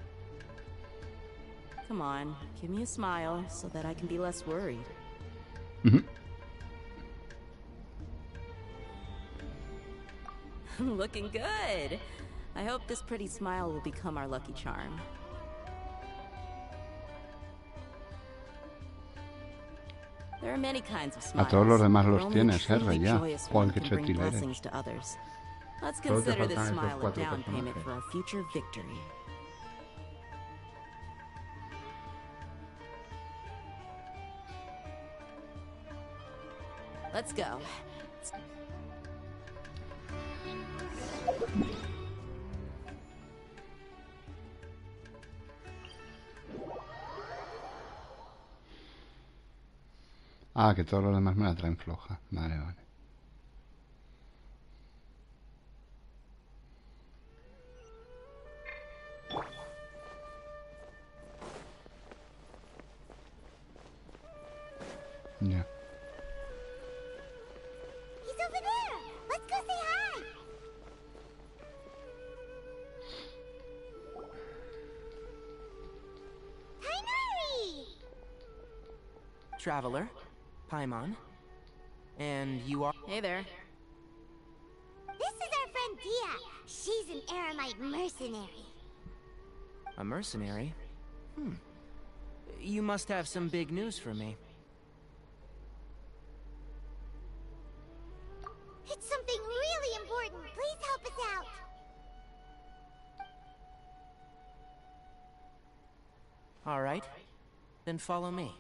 Come on, give me a smile so that I can be less worried. Looking good. I hope this pretty smile will become our lucky charm. There are many kinds of A smiles. todos los demás los Only tienes, truly ya. joyous Joder, one qué can bring chetil eres. blessings to others. Let's Solo te consider this faltan esos smile a 4 down payment personajes. for our future victory. Let's go. Ah, que todos los demás me la traen floja. Vale, vale. Ya. He's over there. Let's go say hi. Hi, Traveler, Paimon, and you are... Hey there. This is our friend Tia. She's an Aramite mercenary. A mercenary? You must have some big news for me. It's something really important. Please help us out. All right, then follow me.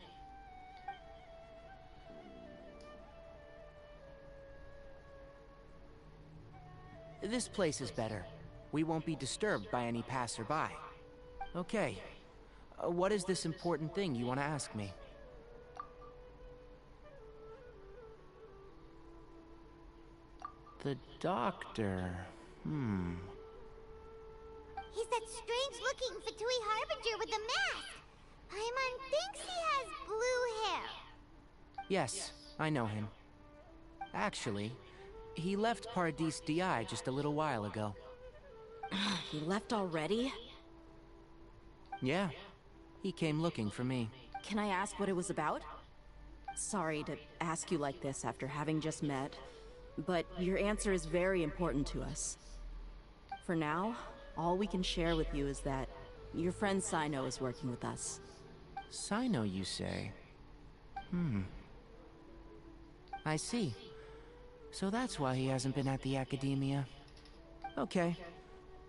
This place is better. We won't be disturbed by any passerby. Okay. What is this important thing you want to ask me? The doctor. He's that strange-looking Fatui Harbinger with the mask. Paimon thinks he has blue hair. Yes, I know him. Actually, he left Paradis Di just a little while ago. He left already? Yeah, he came looking for me. Can I ask what it was about? Sorry to ask you like this after having just met, but your answer is very important to us. For now, all we can share with you is that your friend Sino is working with us. Sino, you say? I see. So that's why he hasn't been at the Academia. Okay.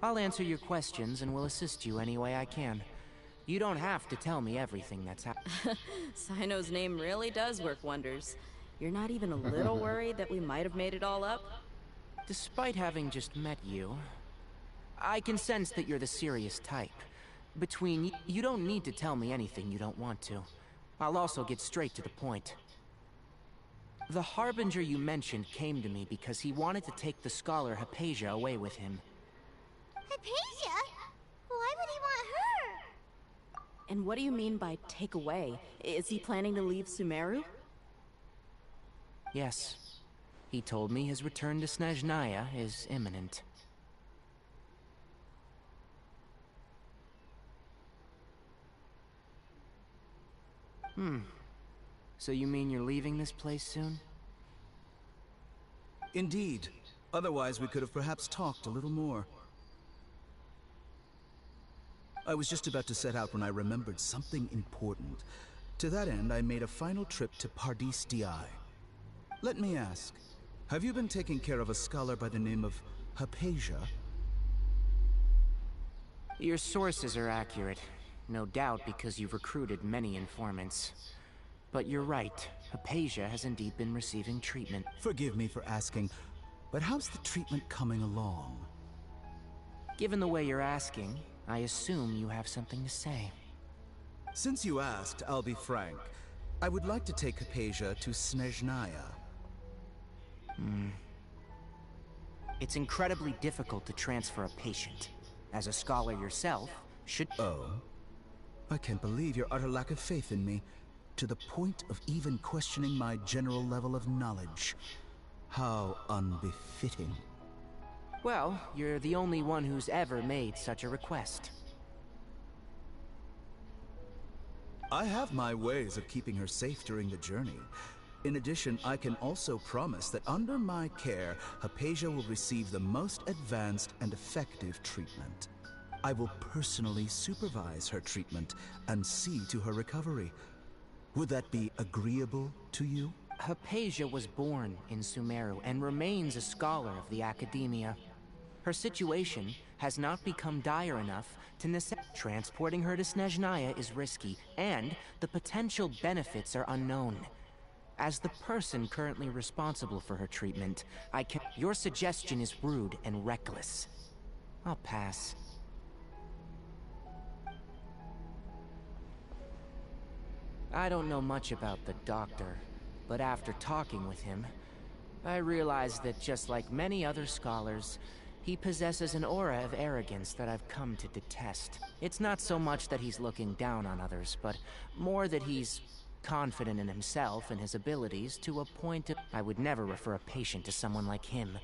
I'll answer your questions and will assist you any way I can. You don't have to tell me everything that's happened. Sino's name really does work wonders. You're not even a little worried that we might have made it all up? Despite having just met you, I can sense that you're the serious type. You don't need to tell me anything you don't want to. I'll also get straight to the point. The Harbinger you mentioned came to me because he wanted to take the scholar Hypatia away with him. Hypatia? Why would he want her? And what do you mean by take away? Is he planning to leave Sumeru? Yes. He told me his return to Snezhnaya is imminent. So you mean you're leaving this place soon? Indeed. Otherwise, we could have perhaps talked a little more. I was just about to set out when I remembered something important. To that end, I made a final trip to Paradis Di. Let me ask, have you been taking care of a scholar by the name of Hypatia? Your sources are accurate. No doubt because you've recruited many informants. But you're right. Hypatia has indeed been receiving treatment. Forgive me for asking, but how's the treatment coming along? Given the way you're asking, I assume you have something to say. Since you asked, I'll be frank. I would like to take Hypatia to Snezhnaya. It's incredibly difficult to transfer a patient. As a scholar yourself, should... Oh? I can't believe your utter lack of faith in me, to the point of even questioning my general level of knowledge. How unbefitting. Well, you're the only one who's ever made such a request. I have my ways of keeping her safe during the journey. In addition, I can also promise that under my care, Hypatia will receive the most advanced and effective treatment. I will personally supervise her treatment and see to her recovery. Would that be agreeable to you? Hypatia was born in Sumeru and remains a scholar of the Academia. Her situation has not become dire enough to necessitate. Transporting her to Snezhnaya is risky, and the potential benefits are unknown. As the person currently responsible for her treatment, Your suggestion is rude and reckless. I'll pass. I don't know much about the doctor, but after talking with him, I realized that just like many other scholars, he possesses an aura of arrogance that I've come to detest. It's not so much that he's looking down on others, but more that he's confident in himself and his abilities to a point of... I would never refer a patient to someone like him.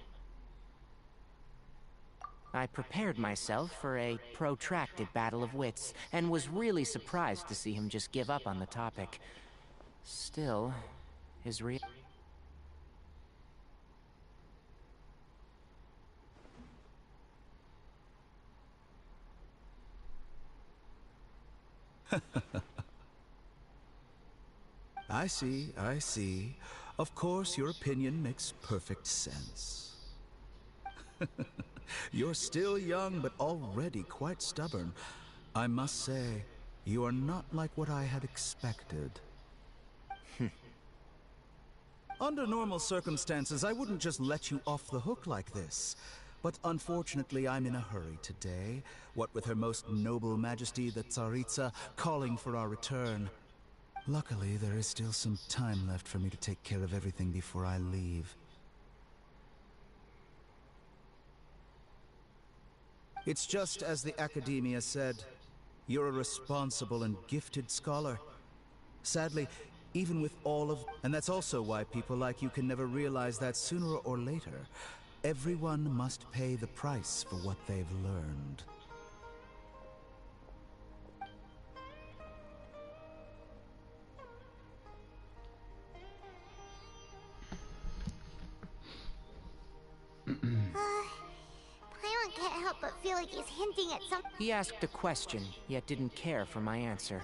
I prepared myself for a protracted battle of wits, and was really surprised to see him just give up on the topic. Still, his I see. Of course, your opinion makes perfect sense. You're still young, but already quite stubborn. I must say, you are not like what I had expected. Under normal circumstances, I wouldn't just let you off the hook like this. But unfortunately, I'm in a hurry today, what with Her Most Noble Majesty the Tsaritsa calling for our return. Luckily, there is still some time left for me to take care of everything before I leave. It's just as the Academia said. You're a responsible and gifted scholar. Sadly, even with all of... And that's also why people like you can never realize that sooner or later, everyone must pay the price for what they've learned. Paimon can't help but feel like he's hinting at something. He asked a question, yet didn't care for my answer.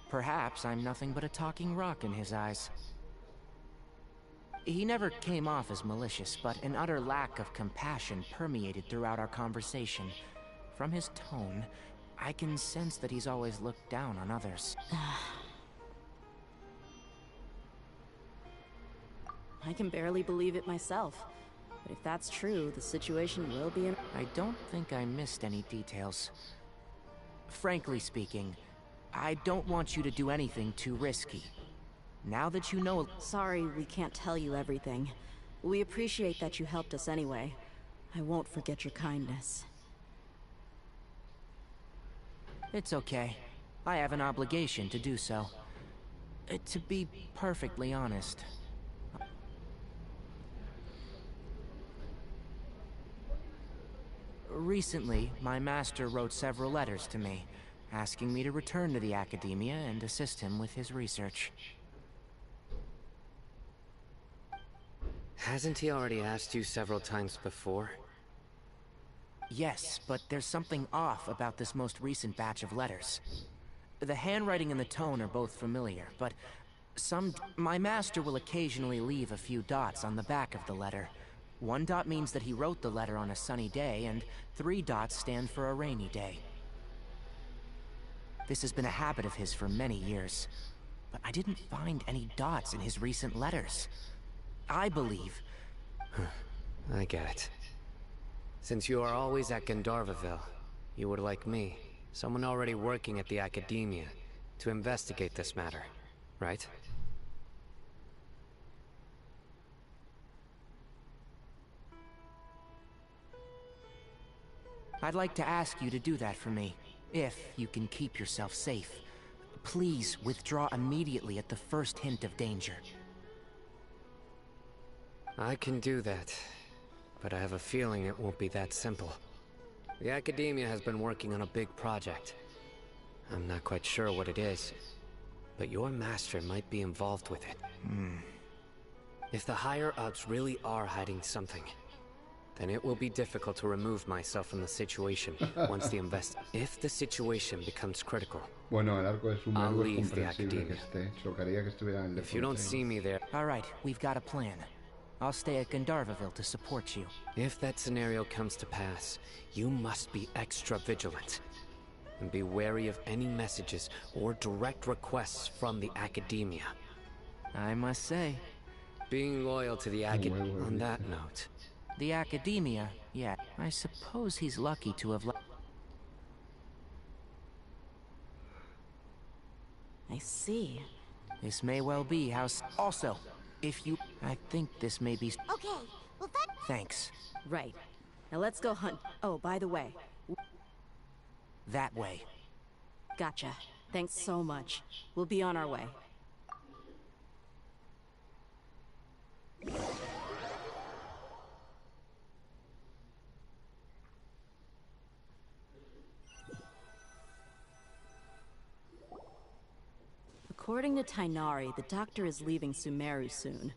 Perhaps I'm nothing but a talking rock in his eyes. He never came off as malicious, but an utter lack of compassion permeated throughout our conversation. From his tone, I can sense that he's always looked down on others. I can barely believe it myself. But if that's true, the situation will be in... I don't think I missed any details. Frankly speaking, I don't want you to do anything too risky. Now that you know... Sorry, we can't tell you everything. We appreciate that you helped us anyway. I won't forget your kindness. It's okay. I have an obligation to do so. To be perfectly honest... Recently, my master wrote several letters to me, asking me to return to the Academia and assist him with his research. Hasn't he already asked you several times before? Yes, but there's something off about this most recent batch of letters. The handwriting and the tone are both familiar, but my master will occasionally leave a few dots on the back of the letter. 1 dot means that he wrote the letter on a sunny day, and 3 dots stand for a rainy day. This has been a habit of his for many years, but I didn't find any dots in his recent letters. I believe... I get it. Since you are always at Gandharvaville, you would like me, someone already working at the Academia, to investigate this matter, right? I'd like to ask you to do that for me, if you can keep yourself safe. Please withdraw immediately at the first hint of danger. I can do that, but I have a feeling it won't be that simple. The Academia has been working on a big project. I'm not quite sure what it is, but your master might be involved with it. If the higher-ups really are hiding something, then it will be difficult to remove myself from the situation once the If the situation becomes critical, Bueno, el arco de I'll Sumeru es leave the comprensible que academia. esté. Chocaría que estuviera en el de If you don't Fontaine. see me there... Alright, we've got a plan. I'll stay at Gandharvaville to support you. If that scenario comes to pass, you must be extra vigilant. And be wary of any messages or direct requests from the academia. I must say. Being loyal to the on that note. The academia, yeah. I suppose he's lucky to have I see. This may well be how Also, if you... I think this may be... Okay, well that... Thanks. Right. Now let's go hunt... Oh, by the way. That way. Gotcha. Thanks so much. We'll be on our way. According to Tainari, the doctor is leaving Sumeru soon.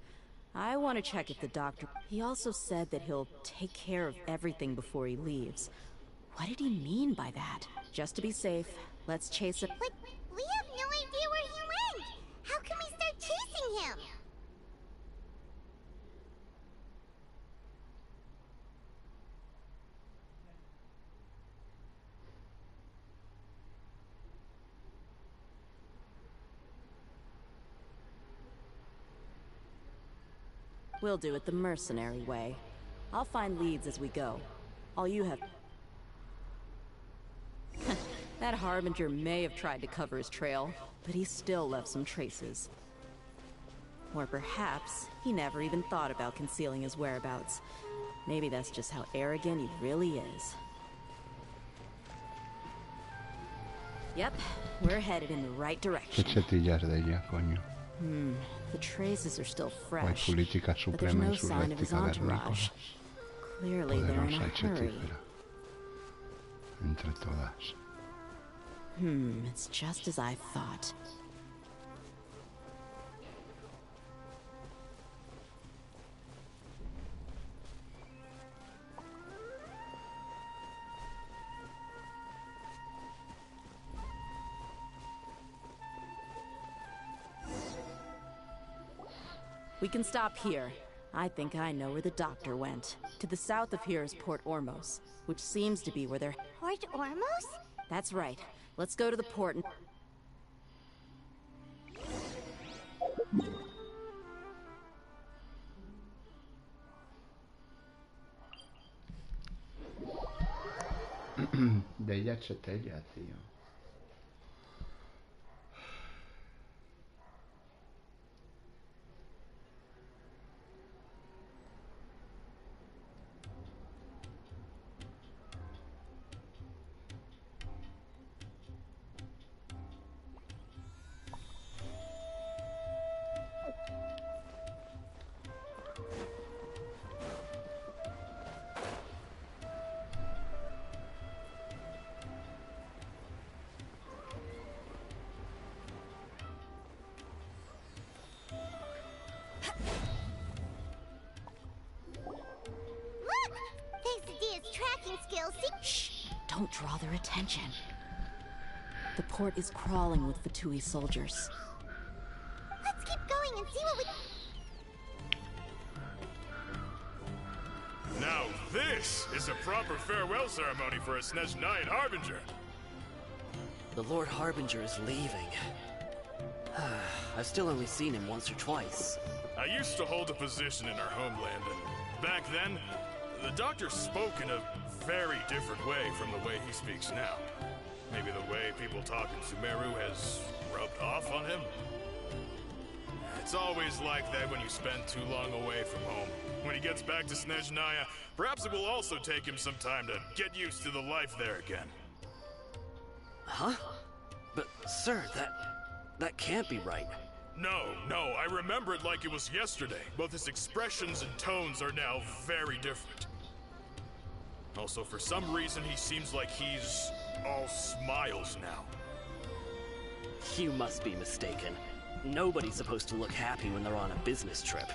I want to check if the doctor... He also said that he'll take care of everything before he leaves. What did he mean by that? Just to be safe, let's chase him. But we have no idea where he went! How can we start chasing him? We'll do it the mercenary way. I'll find leads as we go. All you have... That Harbinger may have tried to cover his trail, but he still left some traces. Or perhaps he never even thought about concealing his whereabouts. Maybe that's just how arrogant he really is. Yep, we're headed in the right direction. ¿Qué chetillas de ella, coño? The traces are still O hay fresh, política but there's suprema no en su sign of his réplica de entourage. Clearly they're in poderosa a y hurry. chetífera. Entre todas. It's just as I thought. We can stop here. I think I know where the doctor went. To the south of here is Port Ormos, which seems to be where they're... Port Ormos? That's right. Let's go to the port and... De ella chetella, tío. Look! Quesadilla's tracking skills. Shh! Don't draw their attention. The port is crawling with Fatui soldiers. Let's keep going and see what we... Now this is a proper farewell ceremony for a Snezhnaya Harbinger. The Lord Harbinger is leaving. I've still only seen him once or twice. I used to hold a position in our homeland, and back then, the doctor spoke in a very different way from the way he speaks now. Maybe the way people talk in Sumeru has rubbed off on him? It's always like that when you spend too long away from home. When he gets back to Snezhnaya, perhaps it will also take him some time to get used to the life there again. Huh? But, sir, that can't be right. No, I remember it like it was yesterday. Both his expressions and tones are now very different. Also, for some reason, he seems like he's all smiles now. You must be mistaken. Nobody's supposed to look happy when they're on a business trip.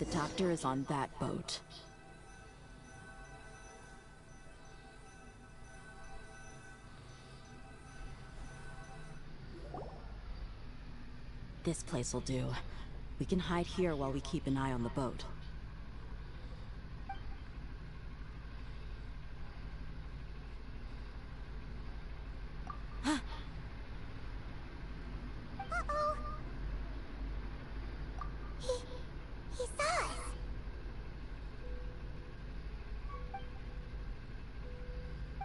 The doctor is on that boat. This place will do. We can hide here while we keep an eye on the boat. Uh-oh. He saw us.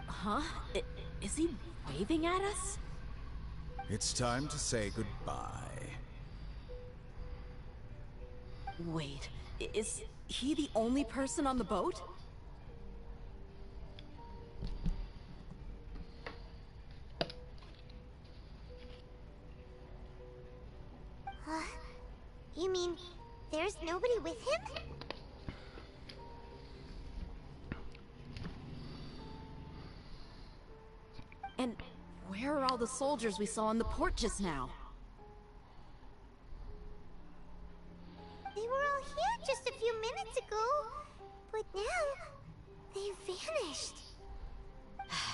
Huh? Is he waving at us? It's time to say goodbye. Wait, is he the only person on the boat? You mean there's nobody with him? And where are all the soldiers we saw on the port just now? They were all here just a few minutes ago, but now they've vanished.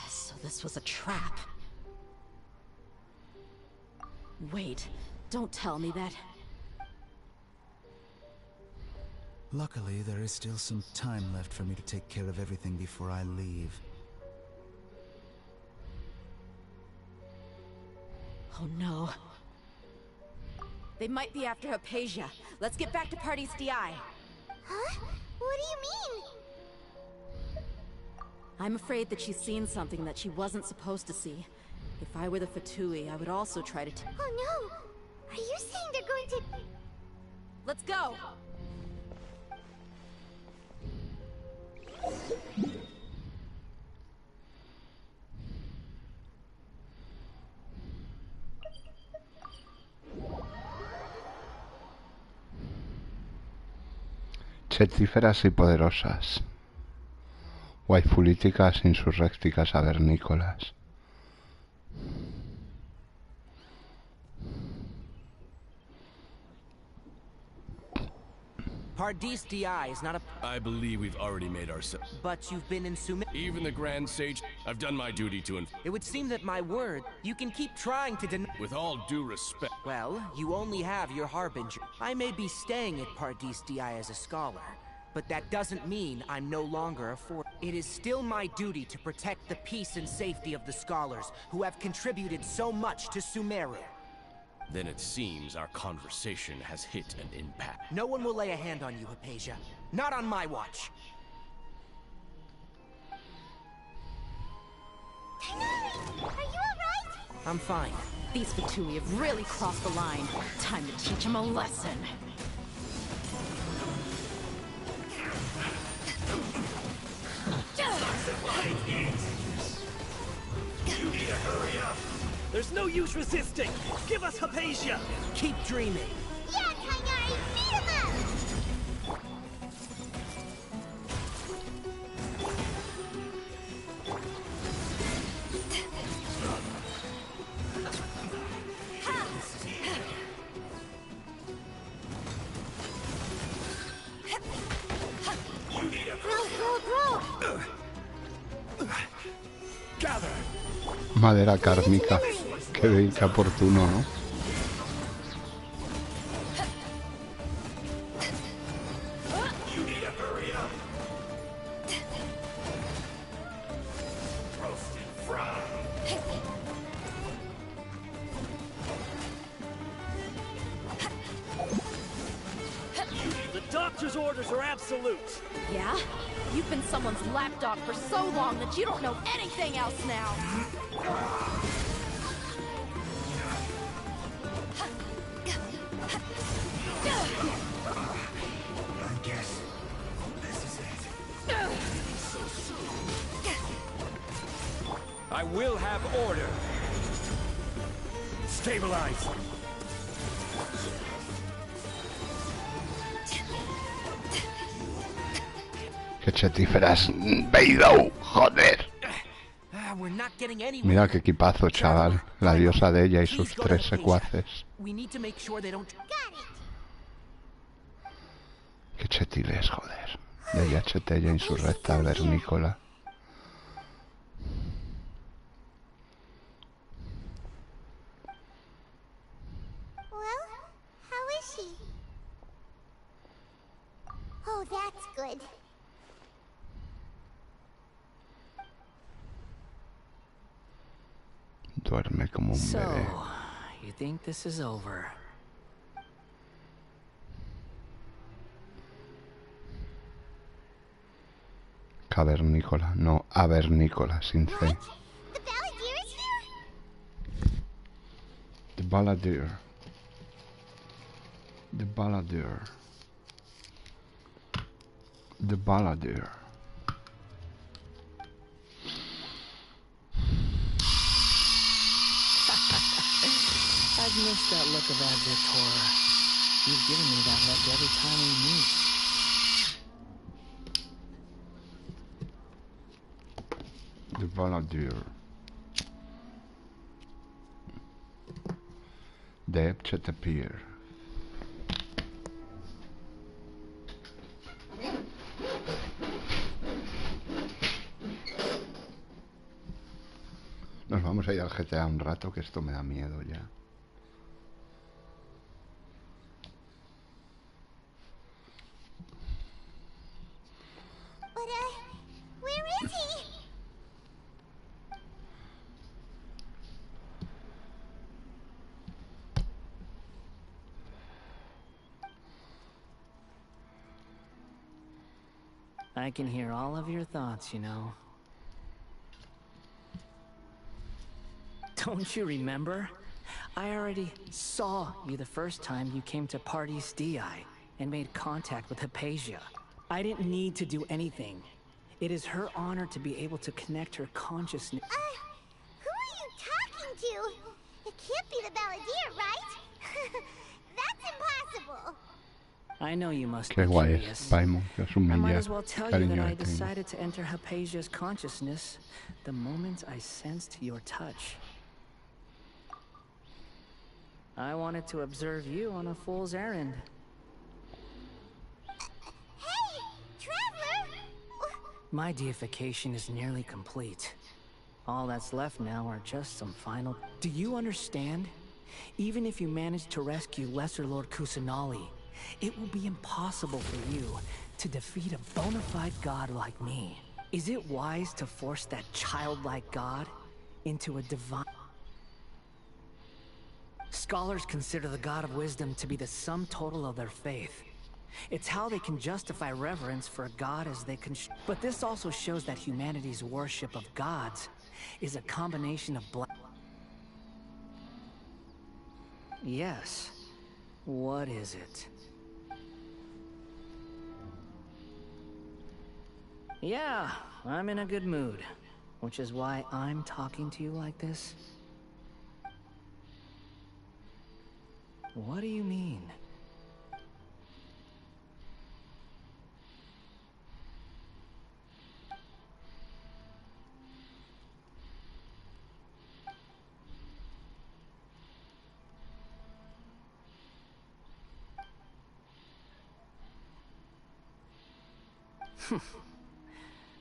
So this was a trap. Wait, don't tell me that. Luckily, there is still some time left for me to take care of everything before I leave. Oh no. They might be after Hypatia. Let's get back to Ps4. Huh? What do you mean? I'm afraid that she's seen something that she wasn't supposed to see. If I were the Fatui, I would also try to Oh no! Are you saying they're going to... Let's go! Chetíferas y poderosas. Waifulíticas insurrécticas avernícolas. Ps4 is not a... I believe we've already made ourselves. But you've been in Sumer... Even the Grand Sage, I've done my duty to It would seem that my word, you can keep trying to deny... With all due respect... Well, you only have your Harbinger. I may be staying at Ps4 as a scholar, but that doesn't mean I'm no longer a force. It is still my duty to protect the peace and safety of the scholars who have contributed so much to Sumeru. Then it seems our conversation has hit an impasse. No one will lay a hand on you, Hypatia. Not on my watch. Are you alright? I'm fine. These Fatui have really crossed the line. Time to teach them a lesson. You need to hurry up! There's no use resisting! Give us Hypatia! Keep dreaming! Yeah, Kainari! Beat him up! Madera kármica. Qué oportuno, ¿no? The doctor's orders are absolute! Yeah? You've been someone's lapdog for so long that you don't know anything else now! I guess this is it. So soon. I will have order! Stabilize! ¡Qué chetíferas! ¡Beidou! ¡Joder! Mira qué equipazo, chaval. La diosa de ella y sus 3 secuaces. Qué Qué chetil es, joder. De chetella insurrecta vernícola. Well, how is she? Oh, that's good. Duerme como un bebé. You think this is over? Cavernícola, no avernícola, sin C. The Balladeer is here? The Balladeer. The Balladeer. The Balladeer. I've missed that look of abject horror. You've given me that look every time we meet. The Balladeer. The Ps4. Nos vamos a ir al GTA un rato, que esto me da miedo ya. But, where is he? I can hear all of your thoughts, you know. Don't you remember? I already saw you the first time you came to Ps4 and made contact with Hypatia. I didn't need to do anything. It is her honor to be able to connect her consciousness. Who are you talking to? It can't be the Balladeer, right? That's impossible. I know you must Qué be guay es curious. Paimon, que es un I might niño as well tell you cariño that I le tengo. decided to enter Hypatia's consciousness the moment I sensed your touch. I wanted to observe you on a fool's errand. Hey, Traveler! My deification is nearly complete. All that's left now are just some final... Do you understand? Even if you manage to rescue Lesser Lord Kusanali, it will be impossible for you to defeat a bona fide god like me. Is it wise to force that childlike god into a divine... Scholars consider the God of Wisdom to be the sum total of their faith. It's how they can justify reverence for a god as they can... But this also shows that humanity's worship of gods is a combination of Yes. What is it? Yeah, I'm in a good mood, which is why I'm talking to you like this. What do you mean?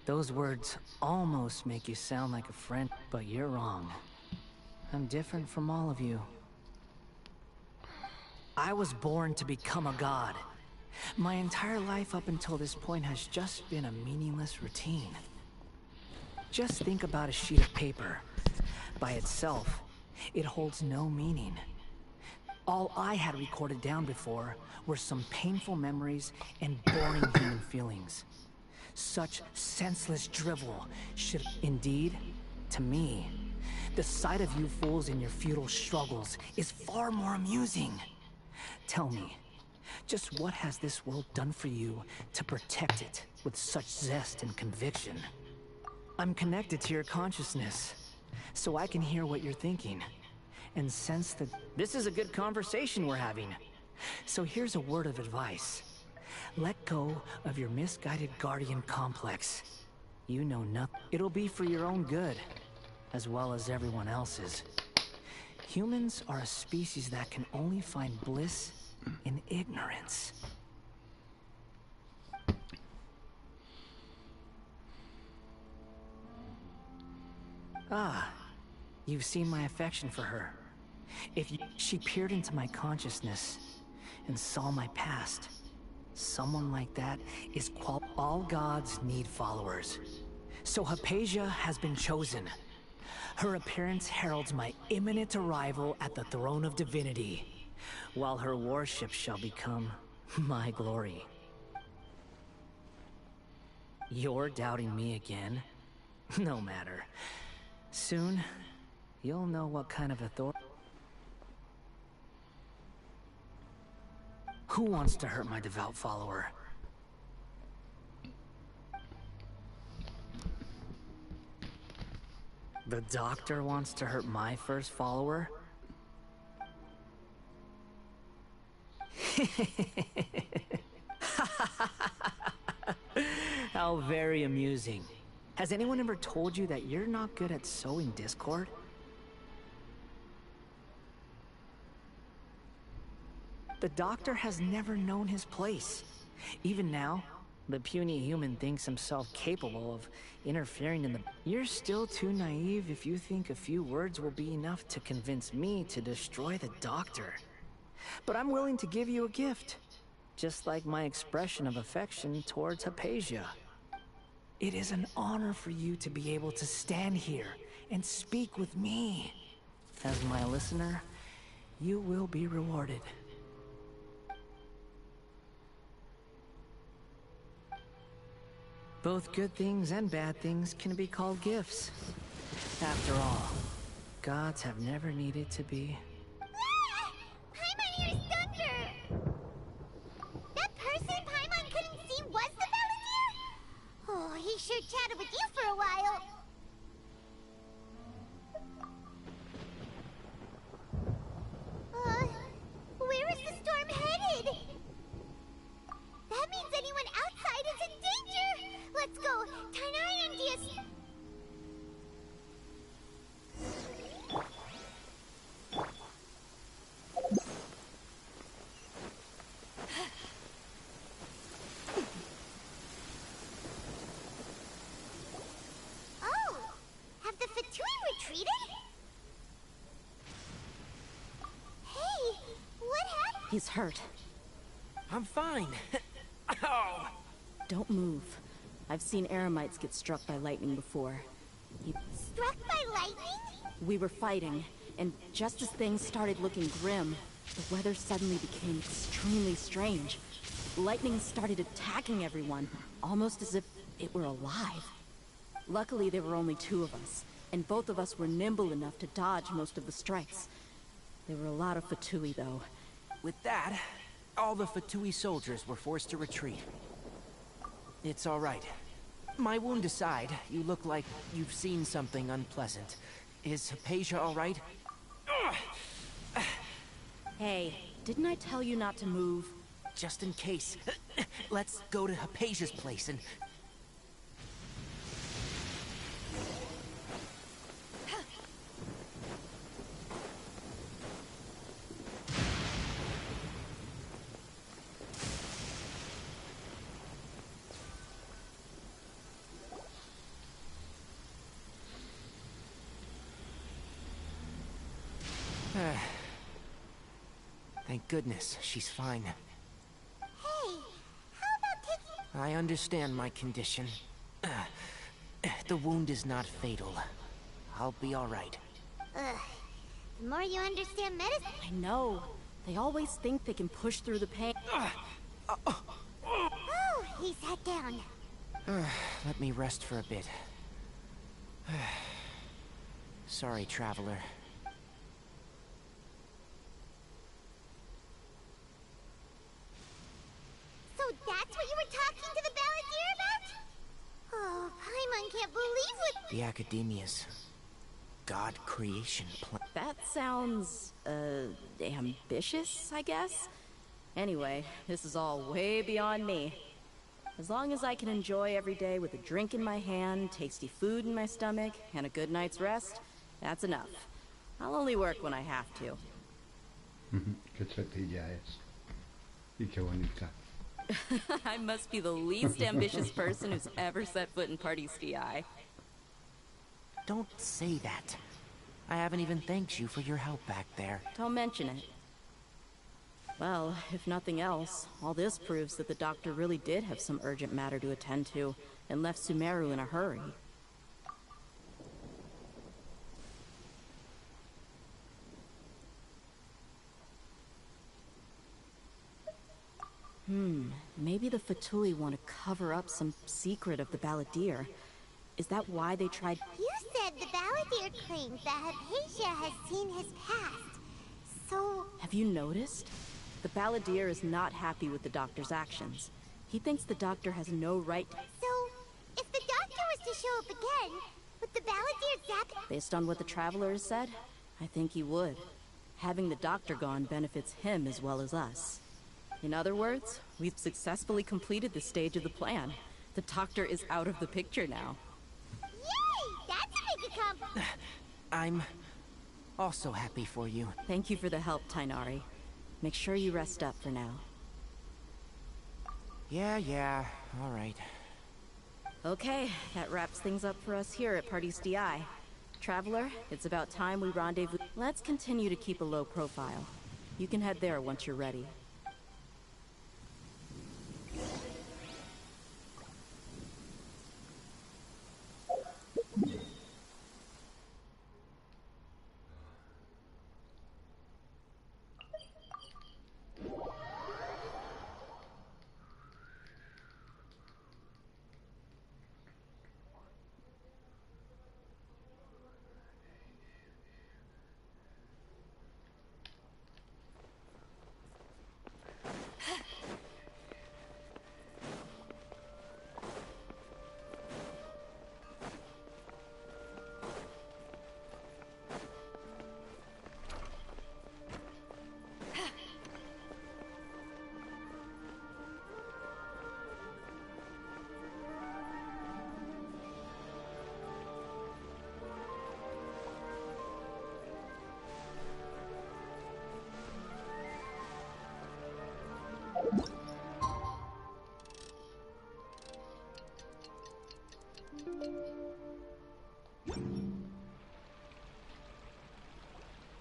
Those words almost make you sound like a friend, but you're wrong. I'm different from all of you. I was born to become a god. My entire life up until this point has just been a meaningless routine. Just think about a sheet of paper. By itself, it holds no meaning. All I had recorded down before were some painful memories and boring human feelings. Such senseless drivel should... Indeed, to me, the sight of you fools in your futile struggles is far more amusing. Tell me, just what has this world done for you to protect it with such zest and conviction? I'm connected to your consciousness, so I can hear what you're thinking, and sense that this is a good conversation we're having. So here's a word of advice. Let go of your misguided guardian complex. You know nothing. It'll be for your own good, as well as everyone else's. Humans are a species that can only find bliss in ignorance. Ah, you've seen my affection for her. She peered into my consciousness and saw my past. Someone like that is all gods need followers. So Hypatia has been chosen. Her appearance heralds my imminent arrival at the throne of divinity, while her worship shall become my glory. You're doubting me again? No matter. Soon, you'll know what kind of authority. Who wants to hurt my devout follower? The doctor wants to hurt my first follower? How very amusing. Has anyone ever told you that you're not good at sowing discord? The doctor has never known his place. Even now, the puny human thinks himself capable of interfering in the... You're still too naive if you think a few words will be enough to convince me to destroy the doctor. But I'm willing to give you a gift, just like my expression of affection towards Hypatia. It is an honor for you to be able to stand here and speak with me. As my listener, you will be rewarded. Both good things and bad things can be called gifts. After all, gods have never needed to be. Paimon, here's Thunder! That person Paimon couldn't see was the Balladeer? Oh, he sure chatted with you for a while. Where is the storm headed? That means anyone outside is in danger! Let's go! Tarnarian Dias! Oh! Have the Fatui retreated? Hey! What happened? He's hurt. I'm fine. Ow! Don't move. I've seen Eremites get struck by lightning before. Struck by lightning? We were fighting, and just as things started looking grim, the weather suddenly became extremely strange. Lightning started attacking everyone, almost as if it were alive. Luckily, there were only two of us, and both of us were nimble enough to dodge most of the strikes. There were a lot of Fatui, though. With that, all the Fatui soldiers were forced to retreat. It's all right. My wound aside, you look like you've seen something unpleasant. Is Hypatia all right? Hey, didn't I tell you not to move? Just in case. Let's go to Hypatia's place and... Thank goodness, she's fine. Hey, how about taking... I understand my condition. The wound is not fatal. I'll be all right. The more you understand medicine... I know. They always think they can push through the pain. Oh, he sat down. Let me rest for a bit. Sorry, traveler. So that's what you were talking to the Balladeer about? Oh, Paimon can't believe what... The Academia's God creation plan. That sounds, ambitious, I guess? Anyway, this is all way beyond me. As long as I can enjoy every day with a drink in my hand, tasty food in my stomach, and a good night's rest, that's enough. I'll only work when I have to. Qué chetilla es. Y qué bonita. I must be the least ambitious person who's ever set foot in Pardis DI. Don't say that. I haven't even thanked you for your help back there. Don't mention it. Well, if nothing else, all this proves that the doctor really did have some urgent matter to attend to, and left Sumeru in a hurry. Maybe the Fatui want to cover up some secret of the Balladeer. Is that why they tried— You said the Balladeer claims that Hypatia has seen his past. So... Have you noticed? The Balladeer is not happy with the doctor's actions. He thinks the doctor has no right— So, if the doctor was to show up again, would the Balladeer zap— Based on what the Traveler has said, I think he would. Having the doctor gone benefits him as well as us. In other words, we've successfully completed this stage of the plan. The doctor is out of the picture now. Yay! That's a big accomplishment! I'm also happy for you. Thank you for the help, Tainari. Make sure you rest up for now. Yeah, all right. Okay, that wraps things up for us here at Ps4. Traveler, it's about time we rendezvous. Let's continue to keep a low profile. You can head there once you're ready.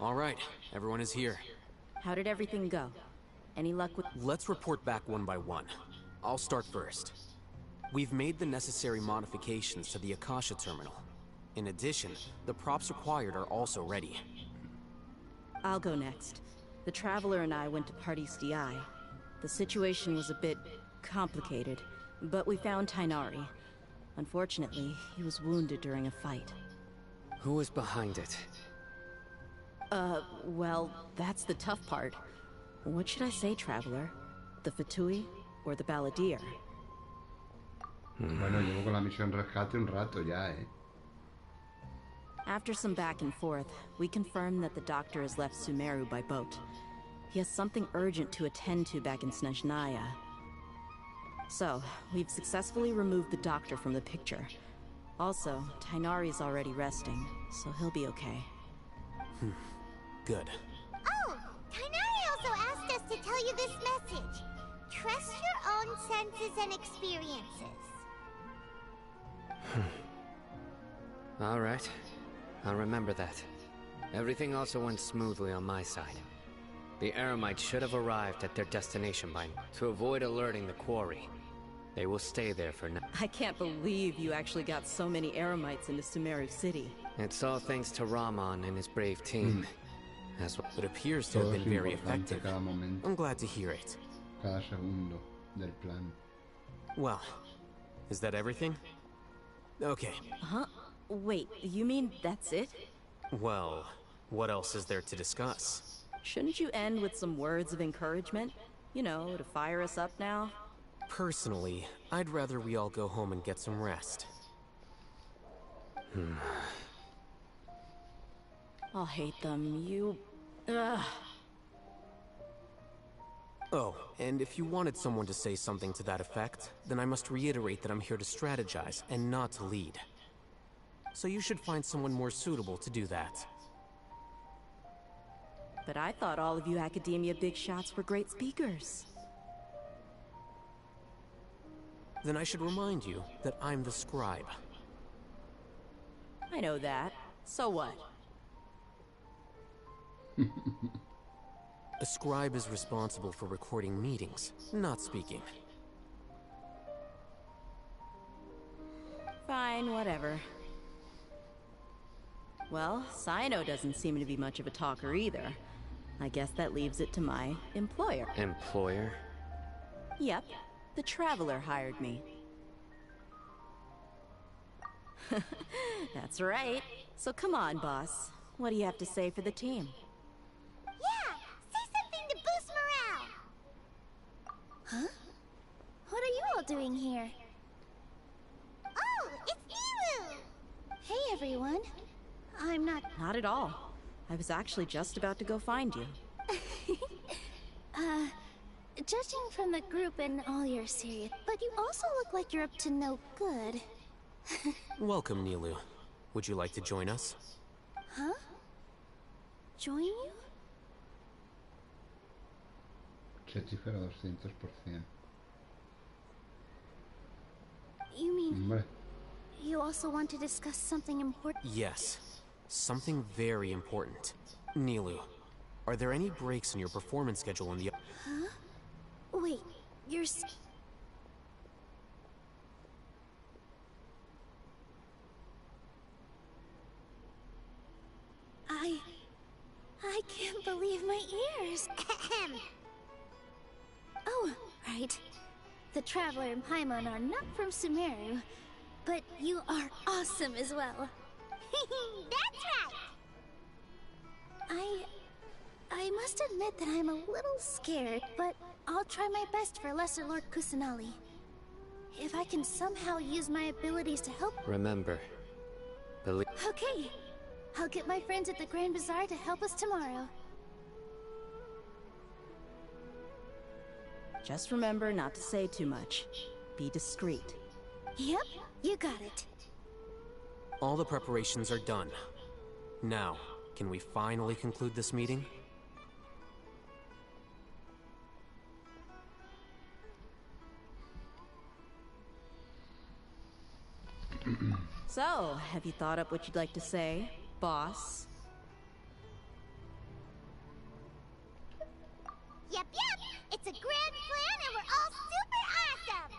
All right, everyone is here. How did everything go? Any luck with— Let's report back one by one. I'll start first. We've made the necessary modifications to the Akasha terminal. In addition, the props required are also ready. I'll go next. The Traveler and I went to Ps4. The situation was a bit complicated, but we found Tainari. Unfortunately, he was wounded during a fight. Who was behind it? Well, that's the tough part. What should I say, Traveler? The Fatui or the Balladeer? Bueno, llevo con la misión rescate un rato ya, eh. After some back and forth, we confirmed that the doctor has left Sumeru by boat. He has something urgent to attend to back in Snezhnaya. So, we've successfully removed the doctor from the picture. Also, Tainari's already resting, so he'll be okay. Good. Oh! Tainari also asked us to tell you this message. Trust your own senses and experiences. All right. I'll remember that. Everything also went smoothly on my side. The Eremites should have arrived at their destination by now. To avoid alerting the quarry, they will stay there for now. I can't believe you actually got so many Eremites into Sumeru City. It's all thanks to Rahman and his brave team. It appears to have been very effective. I'm glad to hear it. Cada segundo del plan. Well, is that everything? Okay. Huh? Wait, you mean that's it? Well, what else is there to discuss? Shouldn't you end with some words of encouragement? You know, to fire us up now? Personally, I'd rather we all go home and get some rest. I'll hate them, you... Ugh. Oh, and if you wanted someone to say something to that effect, then I must reiterate that I'm here to strategize and not to lead. So you should find someone more suitable to do that. But I thought all of you Academia big shots were great speakers. Then I should remind you that I'm the scribe. I know that. So what? A scribe is responsible for recording meetings, not speaking. Fine, whatever. Well, Cyno doesn't seem to be much of a talker either. I guess that leaves it to my employer. Employer? Yep, the Traveler hired me. That's right. So come on, boss. What do you have to say for the team? Yeah, say something to boost morale. Huh? What are you all doing here? Oh, it's Nilu! Hey, everyone. I'm not... Not at all. I was actually just about to go find you. Judging from the group and all your serious, but you also look like you're up to no good. Welcome, Nilu. Would you like to join us? Huh? Join you? Se chifera 200%. You mean... Hombre. You also want to discuss something important? Yes. Something very important. Nilu, are there any breaks in your performance schedule in the... Huh? Wait, you're... I can't believe my ears. Oh, right. The Traveler and Paimon are not from Sumeru, but you are awesome as well. That's right! I must admit that I'm a little scared, but I'll try my best for Lesser Lord Kusanali. If I can somehow use my abilities to help... Remember, believe... Okay, I'll get my friends at the Grand Bazaar to help us tomorrow. Just remember not to say too much. Be discreet. Yep, you got it. All the preparations are done. Now, can we finally conclude this meeting? So, have you thought up what you'd like to say, boss? Yep, it's a grand plan and we're all super awesome!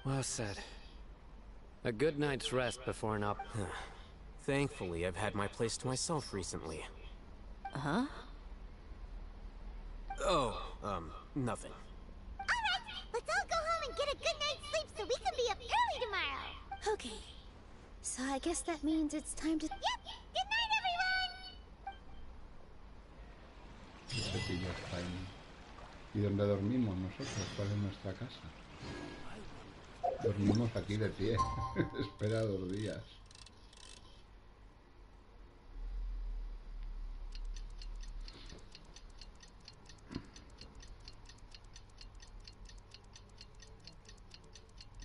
Well said. A good night's rest before an op... Thankfully, I've had my place to myself recently. Huh? Oh, nothing. Alright, let's all go home and get a good night's sleep so we can be up early tomorrow! Okay, so I guess that means it's time to... Yep! Good night, everyone! Ese pillo está ahí. ¿Y dónde dormimos nosotros? ¿Cuál es nuestra casa? Dormimos aquí de pie. Espera 2 días.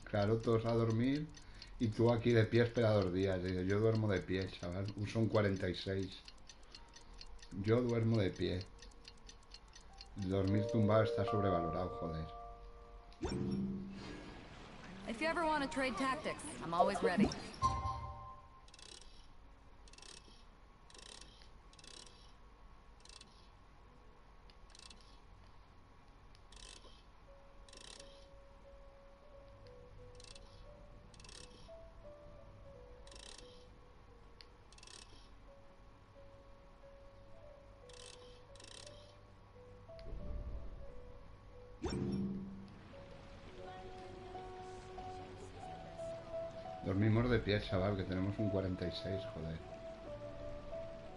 Claro, todos a dormir y tú aquí de pie espera 2 días. Digo, yo duermo de pie, chaval. Uso un 46. Yo duermo de pie. Dormir tumbado está sobrevalorado, joder. If you ever want to trade tactics, I'm always ready. Dormimos de pie, chaval, que tenemos un 46, joder.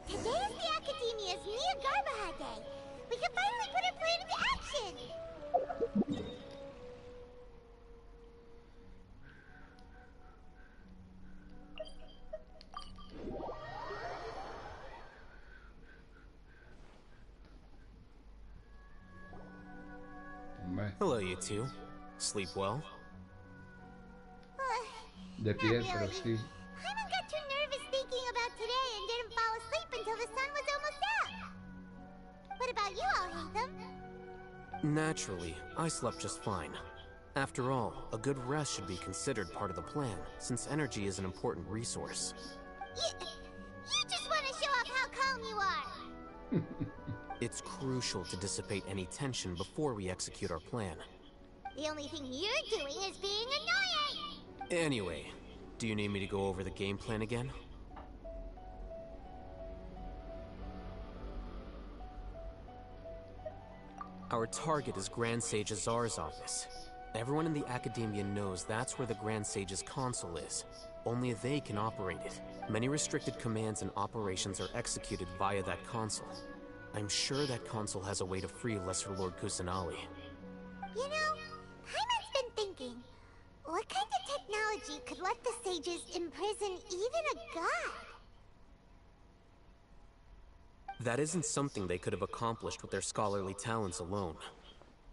Today is the Academia's Nia Garbaha Day. We can finally put our plan into action! Hello, you two. Sleep well? De pie, really. pero sí. Paimon got too nervous thinking about today and didn't fall asleep until the sun was almost up. What about you all, Hatham? Naturally, I slept just fine. After all, a good rest should be considered part of the plan, since energy is an important resource. You just want to show off how calm you are. It's crucial to dissipate any tension before we execute our plan. The only thing you're doing is being annoying. Anyway, do you need me to go over the game plan again? Our target is Grand Sage Azar's office. Everyone in the Academia knows that's where the Grand Sage's console is. Only they can operate it. Many restricted commands and operations are executed via that console. I'm sure that console has a way to free Lesser Lord Kusanali. You know, Paimon's been thinking, what kind of technology could let the sages imprison even a god? That isn't something they could have accomplished with their scholarly talents alone.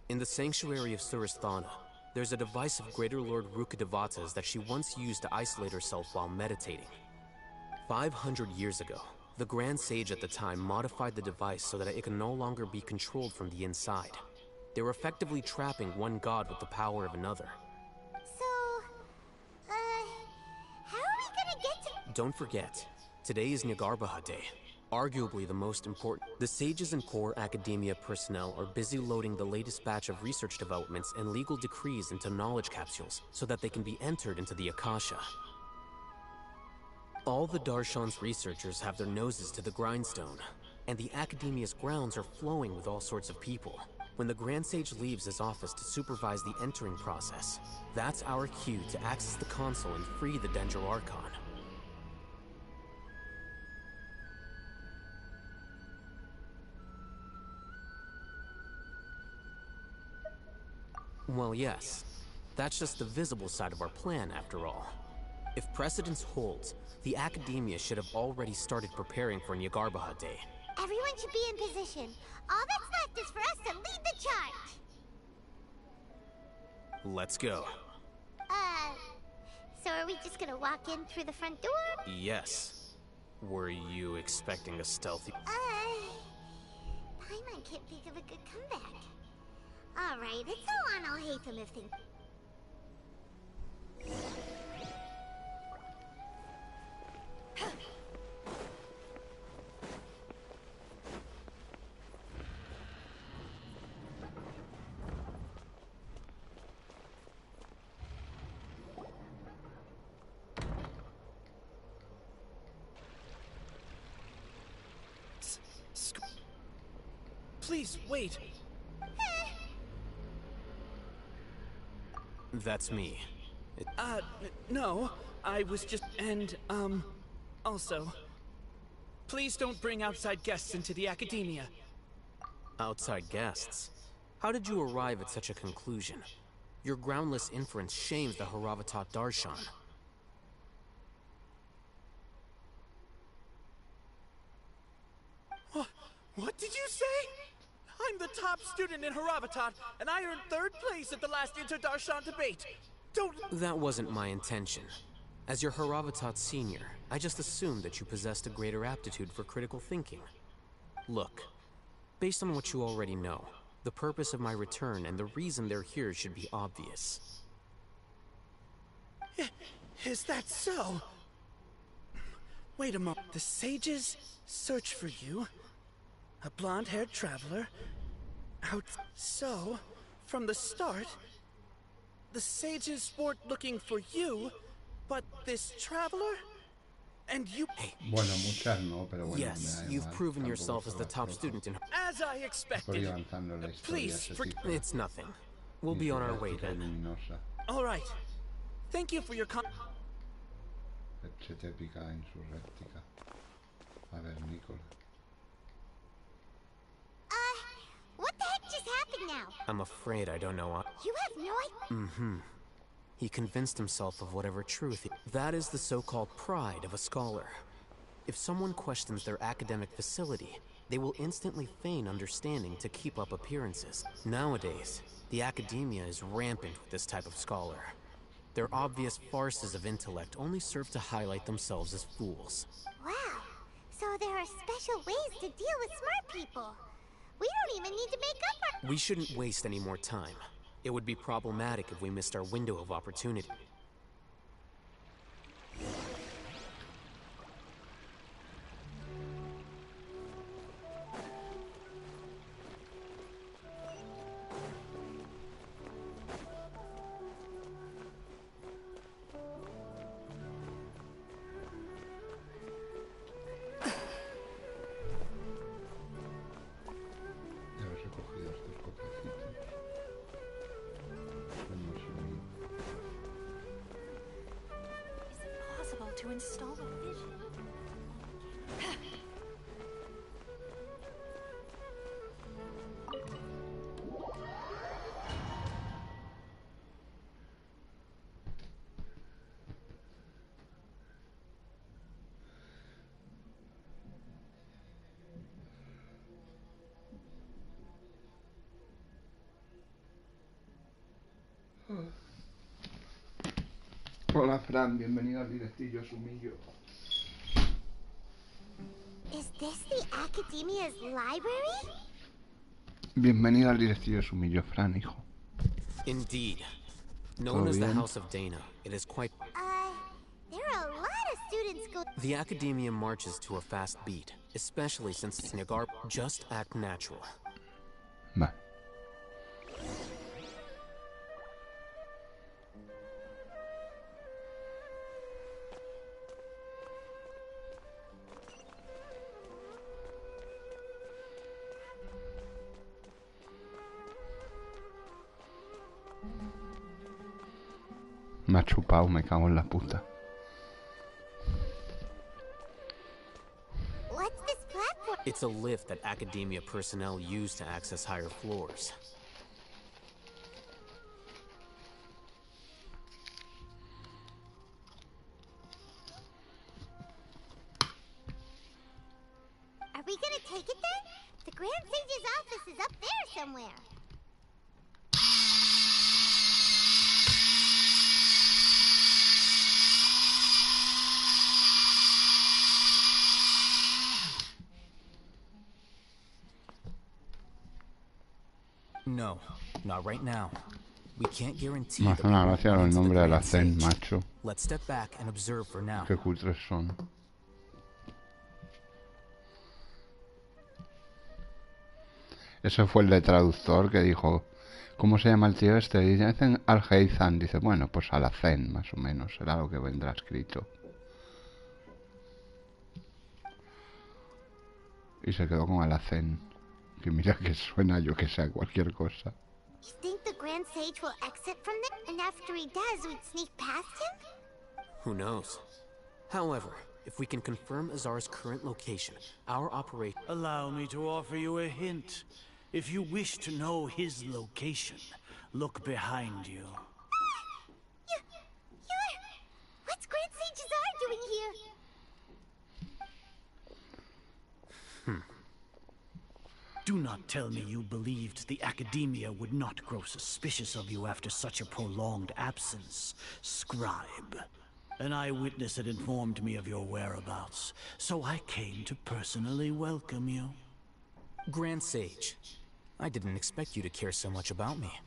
In the Sanctuary of Suristhana, there's a device of Greater Lord Rukkhadevata's that she once used to isolate herself while meditating. 500 years ago, the Grand Sage at the time modified the device so that it could no longer be controlled from the inside. They were effectively trapping one god with the power of another. So, how are we gonna get to— Don't forget, today is Nyagarbaha Day, arguably the most important. The sages and core academia personnel are busy loading the latest batch of research developments and legal decrees into knowledge capsules so that they can be entered into the Akasha. All the Darshan's researchers have their noses to the grindstone, and the Academia's grounds are flowing with all sorts of people. When the Grand Sage leaves his office to supervise the entering process, that's our cue to access the console and free the Dendro Archon. Well, yes. That's just the visible side of our plan, after all. If precedence holds, the Academia should have already started preparing for Nyagarbaha Day. Everyone should be in position. All that's left is for us to lead the charge. Let's go. So are we just gonna walk in through the front door? Yes. Were you expecting a stealthy... Paimon can't think of a good comeback. Alright, it's all on Alhaitham if things... Please, wait. That's me. No. I was just... And, also... Please don't bring outside guests into the Academia. Outside guests? How did you arrive at such a conclusion? Your groundless inference shames the Haravatat Darshan. What did you say? I'm the top student in Haravatat, and I earned 3rd place at the last Inter-Darshan debate. Don't... That wasn't my intention. As your Haravatat senior, I just assumed that you possessed a greater aptitude for critical thinking. Look, based on what you already know, the purpose of my return and the reason they're here should be obvious. Is that so? Wait a moment. The sages search for you. A blonde-haired traveler. So, from the start, the sages weren't looking for you, but this traveler? And you... Bueno, muchas no, pero bueno, yes, you've proven yourself as the top student in... As I expected. Please, it's nothing. We'll be on our way then. All right. Thank you for your Épica insurréctica. A ver, Nicola. What the heck just happened now? I'm afraid I don't know what... You have no idea? Mm-hmm. He convinced himself of whatever truth That is the so-called pride of a scholar. If someone questions their academic facility, they will instantly feign understanding to keep up appearances. Nowadays, the Academia is rampant with this type of scholar. Their obvious farces of intellect only serve to highlight themselves as fools. Wow. So there are special ways to deal with smart people. We don't even need to make up our... We shouldn't waste any more time. It would be problematic if we missed our window of opportunity. To install the vision. Hola Fran, bienvenido al directillo Sumillo. Is this the Academia's library? Bienvenido al directillo Sumillo, Fran, hijo. Indeed. Known as the House of Dana, it is quite... There are a lot of students go... The Academia marches to a fast beat, especially since it's Nagar. Just act natural. Va. Me ha chupado, me cago en la puta. What's this platform? It's a lift that Academia personnel use to access higher floors. Are we gonna take it then? The Grand Sage's office is up there somewhere. No, not right now. We can't guarantee Me hace una gracia el nombre de la Zen, macho. Let's step back and observe for now. Qué cutres son. Ese fue el de traductor que dijo, ¿cómo se llama el tío este? Y dicen Al-Heizan. Dice, bueno, pues a la Zen, más o menos, será lo que vendrá escrito. Y se quedó con Alacén. Que mira que suena, yo que sé, cualquier cosa. You think the Grand Sage will exit from there? And after he does, we'd sneak past him? Who knows? However, if we can confirm Azar's current location, our operation... Allow me to offer you a hint. If you wish to know his location, look behind you. What's Grand Sage Azar doing here? Do not tell me you believed the Academia would not grow suspicious of you after such a prolonged absence, scribe. An eyewitness had informed me of your whereabouts, so I came to personally welcome you. Grand Sage, I didn't expect you to care so much about me.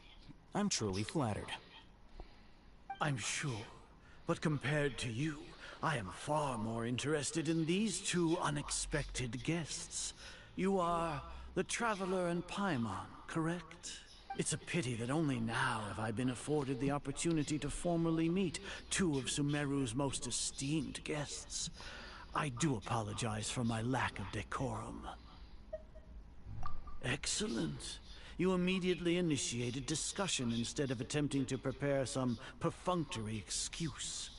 I'm truly flattered. I'm sure, but compared to you, I am far more interested in these two unexpected guests. You are the Traveler and Paimon, correct? It's a pity that only now have I been afforded the opportunity to formally meet two of Sumeru's most esteemed guests. I do apologize for my lack of decorum. Excellent. You immediately initiated discussion instead of attempting to prepare some perfunctory excuse.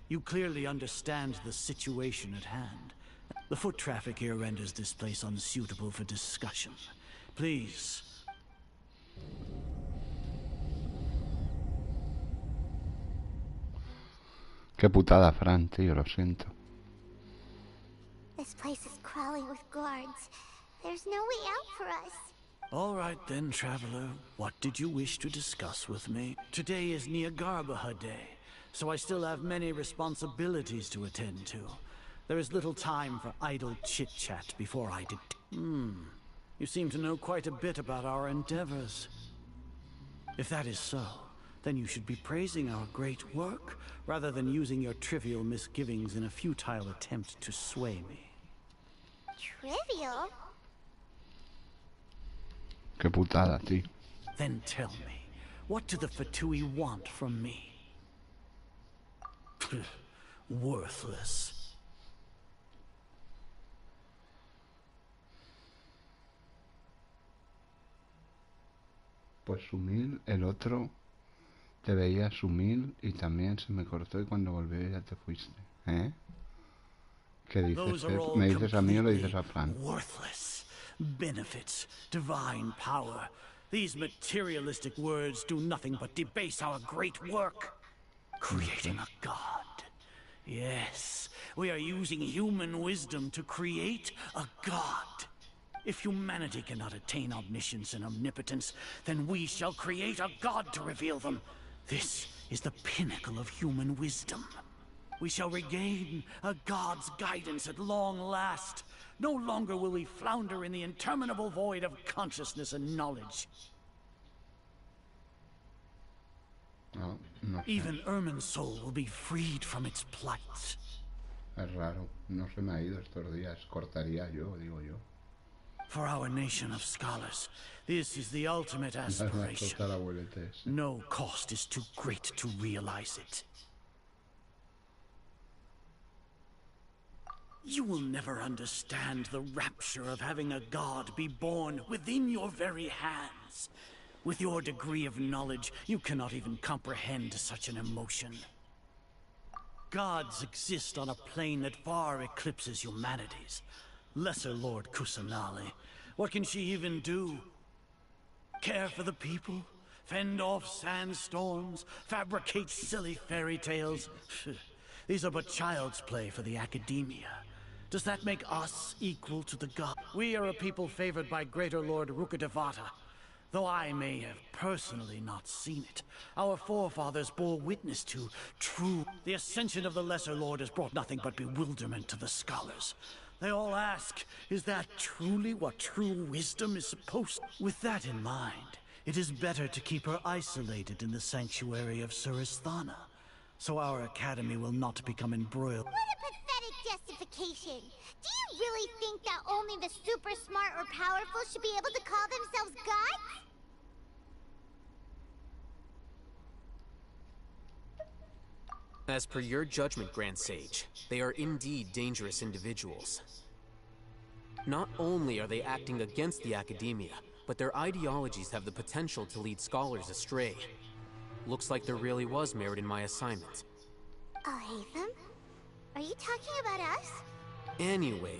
You clearly understand the situation at hand. The foot traffic here renders this place unsuitable for discussion. Please. Qué putada, Fran, tío, lo siento. This place is crawling with guards. There's no way out for us. All right then, Traveler. What did you wish to discuss with me? Today is Niagarbaha Day, so I still have many responsibilities to attend to. There is little time for idle chit-chat before I did. You seem to know quite a bit about our endeavors. If that is so, then you should be praising our great work, rather than using your trivial misgivings in a futile attempt to sway me. Trivial? Qué putada, tío. Then tell me, what do the Fatui want from me? Worthless. Pues Sumil, el otro, te veía Sumil y también se me cortó y cuando volví ya te fuiste. ¿Eh? ¿Qué dices? ¿Me dices a mí o le dices a Fran? Worthless. Benefits, divine power. These materialistic words do nothing but debase our great work. Creating a god. Yes, we are using human wisdom to create a god. If humanity cannot attain omniscience and omnipotence, then we shall create a god to reveal them. This is the pinnacle of human wisdom. We shall regain a god's guidance at long last. No longer will we flounder in the interminable void of consciousness and knowledge. No, no sé. Even Ermin's soul will be freed from its plight. Es raro. No se me ha ido estos días. Cortaría yo, digo yo. For our nation of scholars, this is the ultimate aspiration. No cost is too great to realize it. You will never understand the rapture of having a god be born within your very hands. With your degree of knowledge, you cannot even comprehend such an emotion. Gods exist on a plane that far eclipses humanity's. Lesser Lord Kusanali, what can she even do? Care for the people? Fend off sandstorms? Fabricate silly fairy tales? These are but child's play for the academia. Does that make us equal to the god? We are a people favored by Greater Lord Rukadevata. Though I may have personally not seen it, our forefathers bore witness to true. The ascension of the Lesser Lord has brought nothing but bewilderment to the scholars. They all ask, is that truly what true wisdom is supposed? With that in mind, it is better to keep her isolated in the sanctuary of Surasthana, so our academy will not become embroiled. What a pathetic justification! Do you really think that only the super smart or powerful should be able to call themselves gods? As per your judgment, Grand Sage, they are indeed dangerous individuals. Not only are they acting against the academia, but their ideologies have the potential to lead scholars astray. Looks like there really was merit in my assignment. Oh, Hatham? Are you talking about us? Anyway,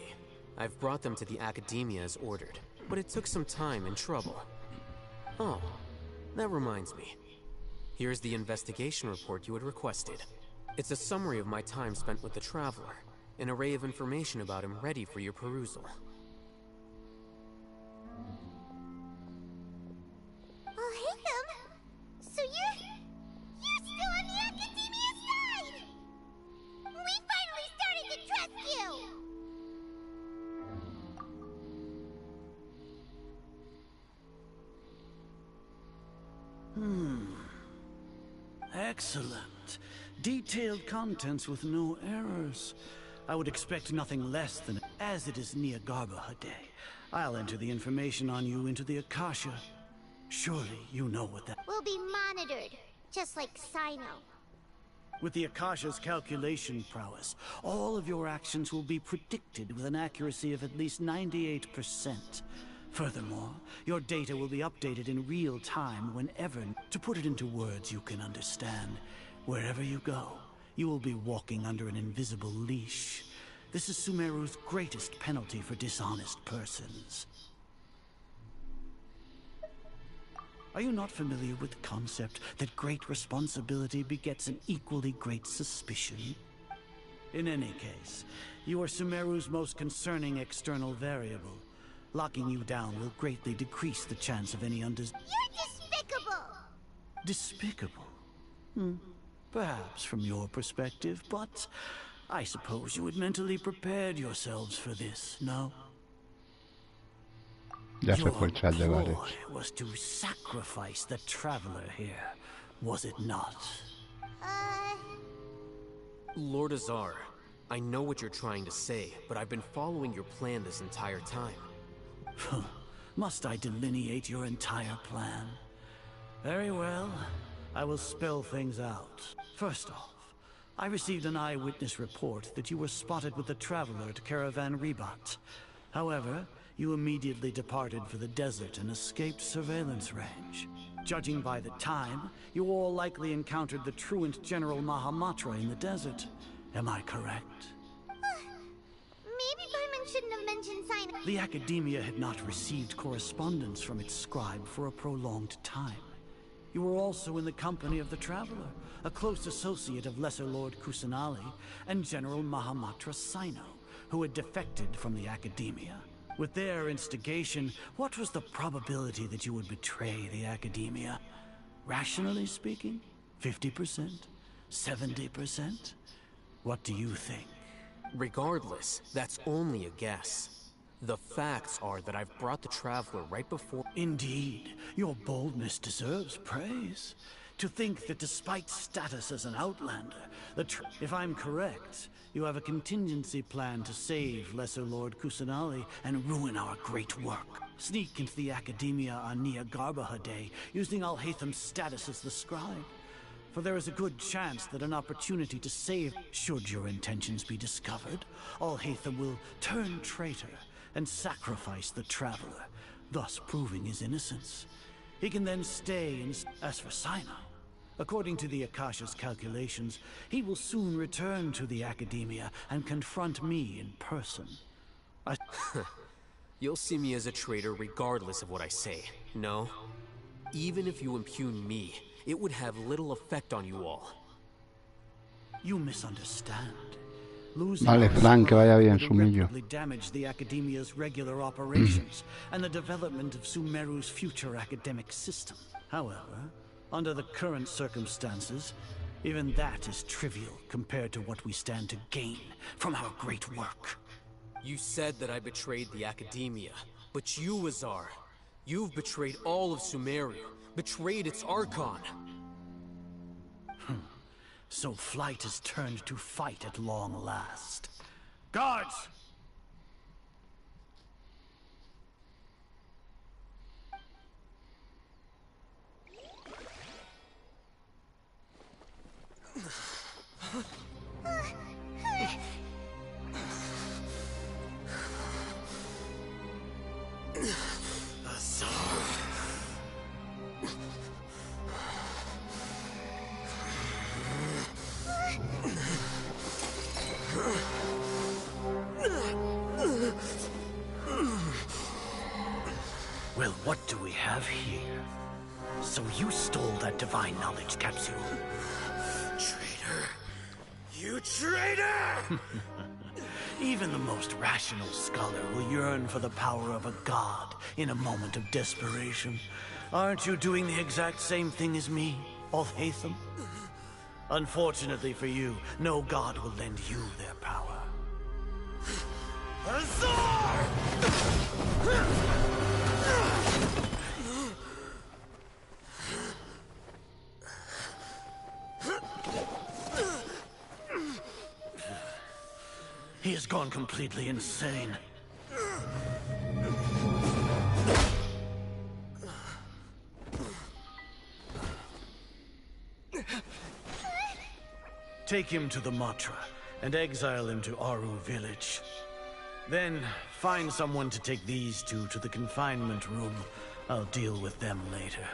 I've brought them to the academia as ordered, but it took some time and trouble. Oh, that reminds me. Here's the investigation report you had requested. It's a summary of my time spent with the Traveler, an array of information about him ready for your perusal. Oh, Hatham! So you're still on the Academia side! We finally started to trust you! Excellent. Detailed contents with no errors. I would expect nothing less than, as it is near Garbahade, I'll enter the information on you into the Akasha. Surely you know what that... We'll be monitored, just like Sino. With the Akasha's calculation prowess, all of your actions will be predicted with an accuracy of at least 98%. Furthermore, your data will be updated in real time whenever... To put it into words you can understand, wherever you go, you will be walking under an invisible leash. This is Sumeru's greatest penalty for dishonest persons. Are you not familiar with the concept that great responsibility begets an equally great suspicion? In any case, you are Sumeru's most concerning external variable. Locking you down will greatly decrease the chance of any You're despicable! Despicable? Perhaps from your perspective, but I suppose you had mentally prepared yourselves for this, no? Ya se fue el chat de bares. Your ploy was to sacrifice the traveler here, was it not? Lord Azar, I know what you're trying to say, but I've been following your plan this entire time. Must I delineate your entire plan? Very well. I will spell things out. First off, I received an eyewitness report that you were spotted with the traveler at Caravan Rebat. However, you immediately departed for the desert and escaped surveillance range. Judging by the time, you all likely encountered the truant General Mahamatra in the desert. Am I correct? Maybe Paimon shouldn't have mentioned sign. The Academia had not received correspondence from its scribe for a prolonged time. You were also in the company of the Traveler, a close associate of Lesser Lord Kusanali and General Mahamatra Sino, who had defected from the Academia. With their instigation, what was the probability that you would betray the Academia? Rationally speaking, 50%? 70%? What do you think? Regardless, that's only a guess. The facts are that I've brought the Traveler right before— Indeed, your boldness deserves praise. To think that despite status as an outlander, if I'm correct, you have a contingency plan to save Lesser Lord Kusanali and ruin our great work. Sneak into the Academia on Nia Garbaha Day, using Al-Haytham's status as the scribe. For there is a good chance that an opportunity to save— Should your intentions be discovered, Al-Haytham will turn traitor and sacrifice the Traveler, thus proving his innocence. He can then stay in— As for Sino, according to the Akasha's calculations, he will soon return to the Academia and confront me in person. You'll see me as a traitor regardless of what I say, no? Even if you impugn me, it would have little effect on you all. You misunderstand. Vale, Frank, que vaya bien, Sumillo. Damage the Academia's regular operations and the development of Sumeru's future academic system. However, under the current circumstances, even that is trivial compared to what we stand to gain from our great work. You said that I betrayed the Academia, but you, Azar, you've betrayed all of Sumeru, betrayed its Archon. So flight has turned to fight at long last. Guards! Well, what do we have here? So you stole that divine knowledge capsule. Traitor! You traitor! Even the most rational scholar will yearn for the power of a god in a moment of desperation. Aren't you doing the exact same thing as me, Al-Haytham? Unfortunately for you, no god will lend you their power. Azar! He has gone completely insane. Take him to the Matra and exile him to Aru village. Then find someone to take these two to the confinement room. I'll deal with them later.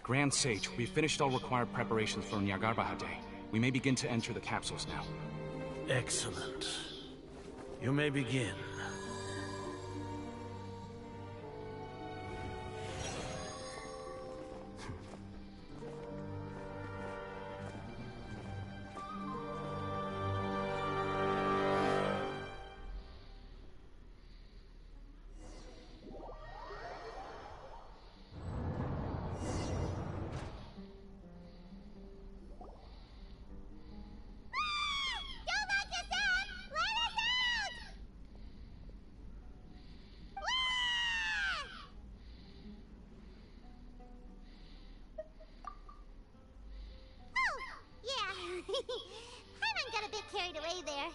Grand Sage, we've finished all required preparations for Nyagarbha Day. We may begin to enter the capsules now. Excellent. You may begin. Kusanali there.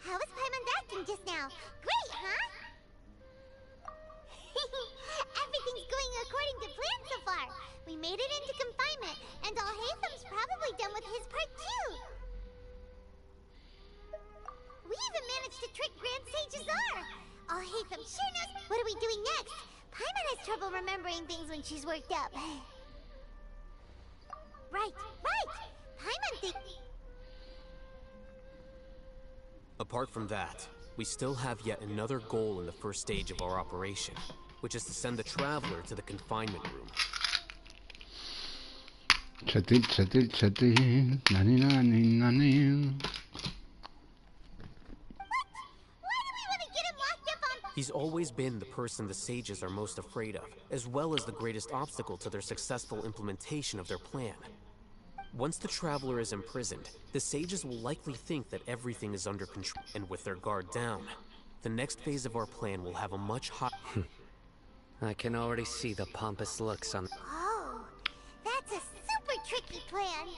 How was Paimon acting just now? Great, huh? Everything's going according to plan so far. We made it into confinement, and Alhaitham's probably done with his part too. We even managed to trick Grand Sage Azar. Alhaitham sure knows. What are we doing next? Paimon has trouble remembering things when she's worked up. Right. Paimon thinks... Apart from that, we still have yet another goal in the first stage of our operation, which is to send the Traveler to the confinement room. Chetil, nani. He's always been the person the sages are most afraid of, as well as the greatest obstacle to their successful implementation of their plan. Once the Traveler is imprisoned, the sages will likely think that everything is under control, and with their guard down, the next phase of our plan will have a much higher... I can already see the pompous looks on... Oh, that's a super tricky plan.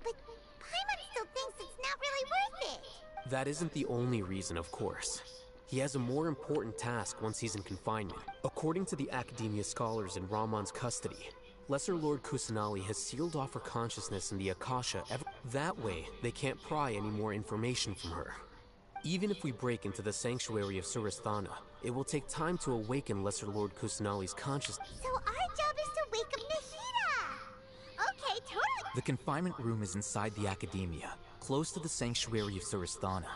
But Paimon still thinks it's not really worth it. That isn't the only reason, of course. He has a more important task once he's in confinement. According to the Academia scholars in Ramon's custody, Lesser Lord Kusanali has sealed off her consciousness in the Akasha. That way, they can't pry any more information from her. Even if we break into the sanctuary of Surasthana, it will take time to awaken Lesser Lord Kusanali's consciousness. So our job is to wake up Nahida! Okay, totally. The confinement room is inside the Academia, close to the sanctuary of Surasthana.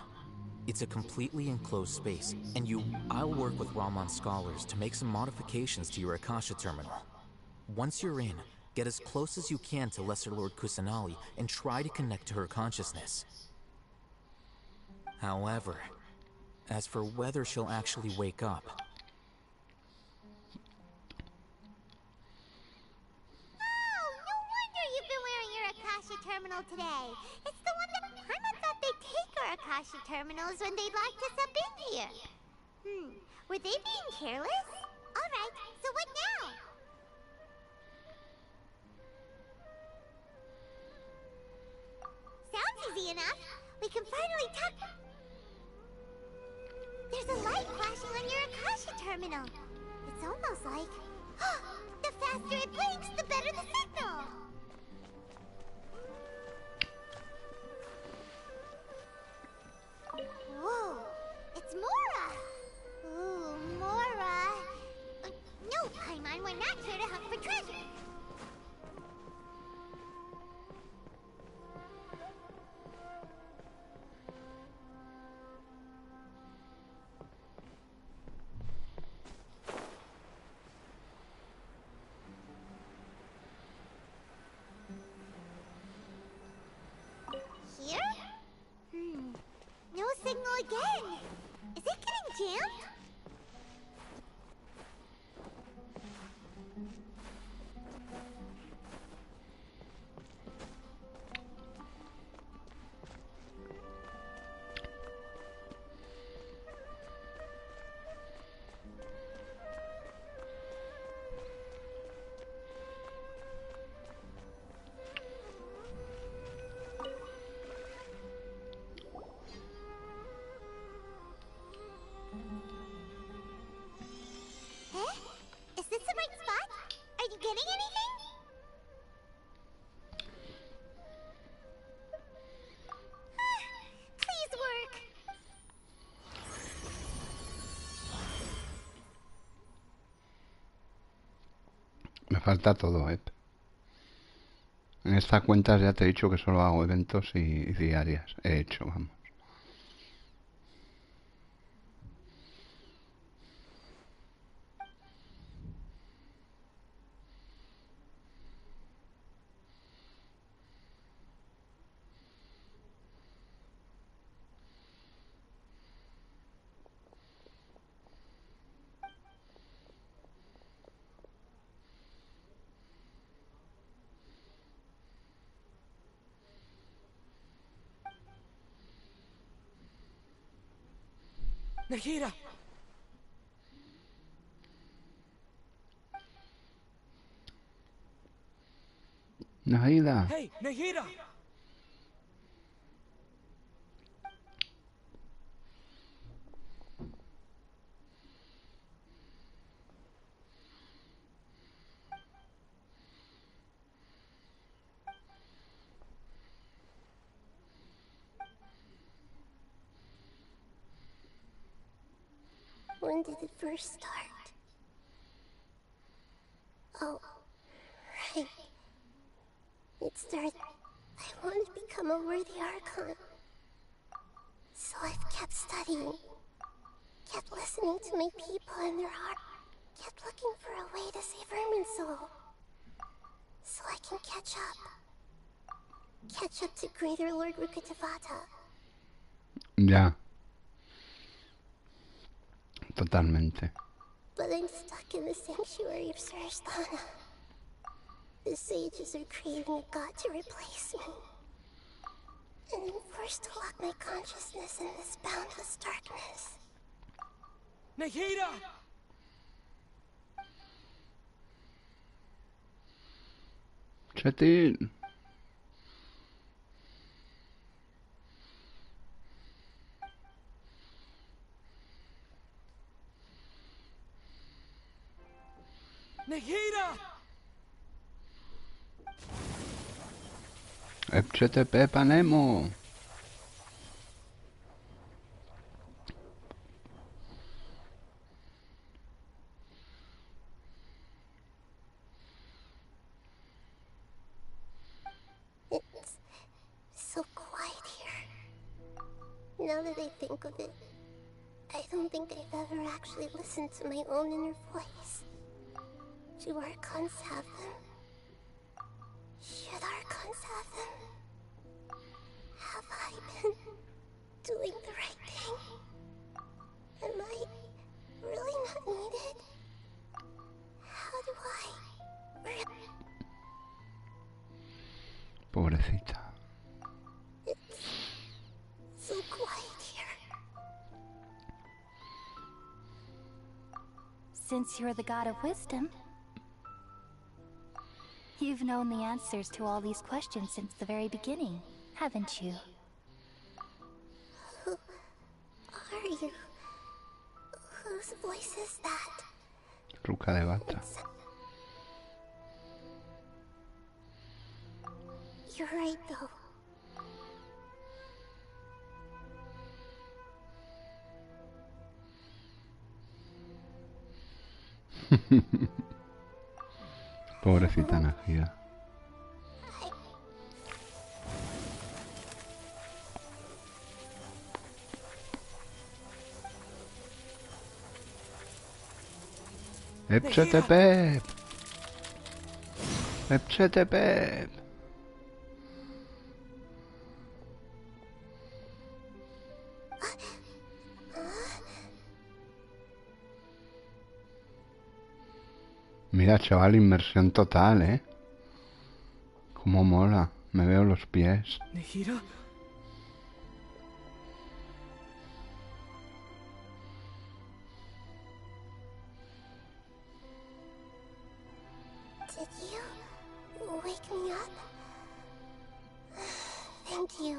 It's a completely enclosed space, and I'll work with Ramon's scholars to make some modifications to your Akasha terminal. Once you're in, get as close as you can to Lesser Lord Kusanali and try to connect to her consciousness. However, as for whether she'll actually wake up... Oh, no wonder you've been wearing your Akasha terminal today. It's the one that Paimon thought they'd take our Akasha terminals when they locked us up in here. Were they being careless? Alright, so what now? Sounds easy enough. We can finally talk... There's a light flashing on your Akasha terminal. It's almost like... the faster it blinks, the better the signal! Whoa! It's Mora! Ooh, Mora! No, Paimon, we're not here to hunt for treasure! Here? No signal again! Is it getting jammed? Is this the right spot? Are you getting anything? Please work. Me falta todo, En esta cuenta ya te he dicho que solo hago eventos y diarias. He hecho, vamos. Nahida! Nahida. Hey, Nahida! When did it first start? Oh, right. It started... I want to become a worthy Archon. So I've kept studying. Kept listening to my people and their heart. Kept looking for a way to save Irminsul. So I can catch up. Catch up to Greater Lord Rukkhadevata. Ya. Totalmente. But I'm stuck in the sanctuary of Sarasthana. The sages are creating a god to replace me. And I'm forced to lock my consciousness in this boundless darkness. Nahida! Chetil. Nahida! FCTP panemo. It's so quiet here. Now that I think of it, I don't think I've ever actually listened to my own inner voice. Do Archons have them? Should Archons have them? Have I been doing the right thing? Am I really not needed? How do I... Pobrecita. It's so quiet here. Since you're the god of wisdom, you've known the answers to all these questions since the very beginning, haven't you? Who are you? Whose voice is that? Rukkhadevata. You're right, though. Pobrecita Nahida. FCTP. FCTP. Mira, chaval, inmersión total, ¿eh? Cómo mola. Me veo los pies. Nahida? Did you wake me up? Thank you.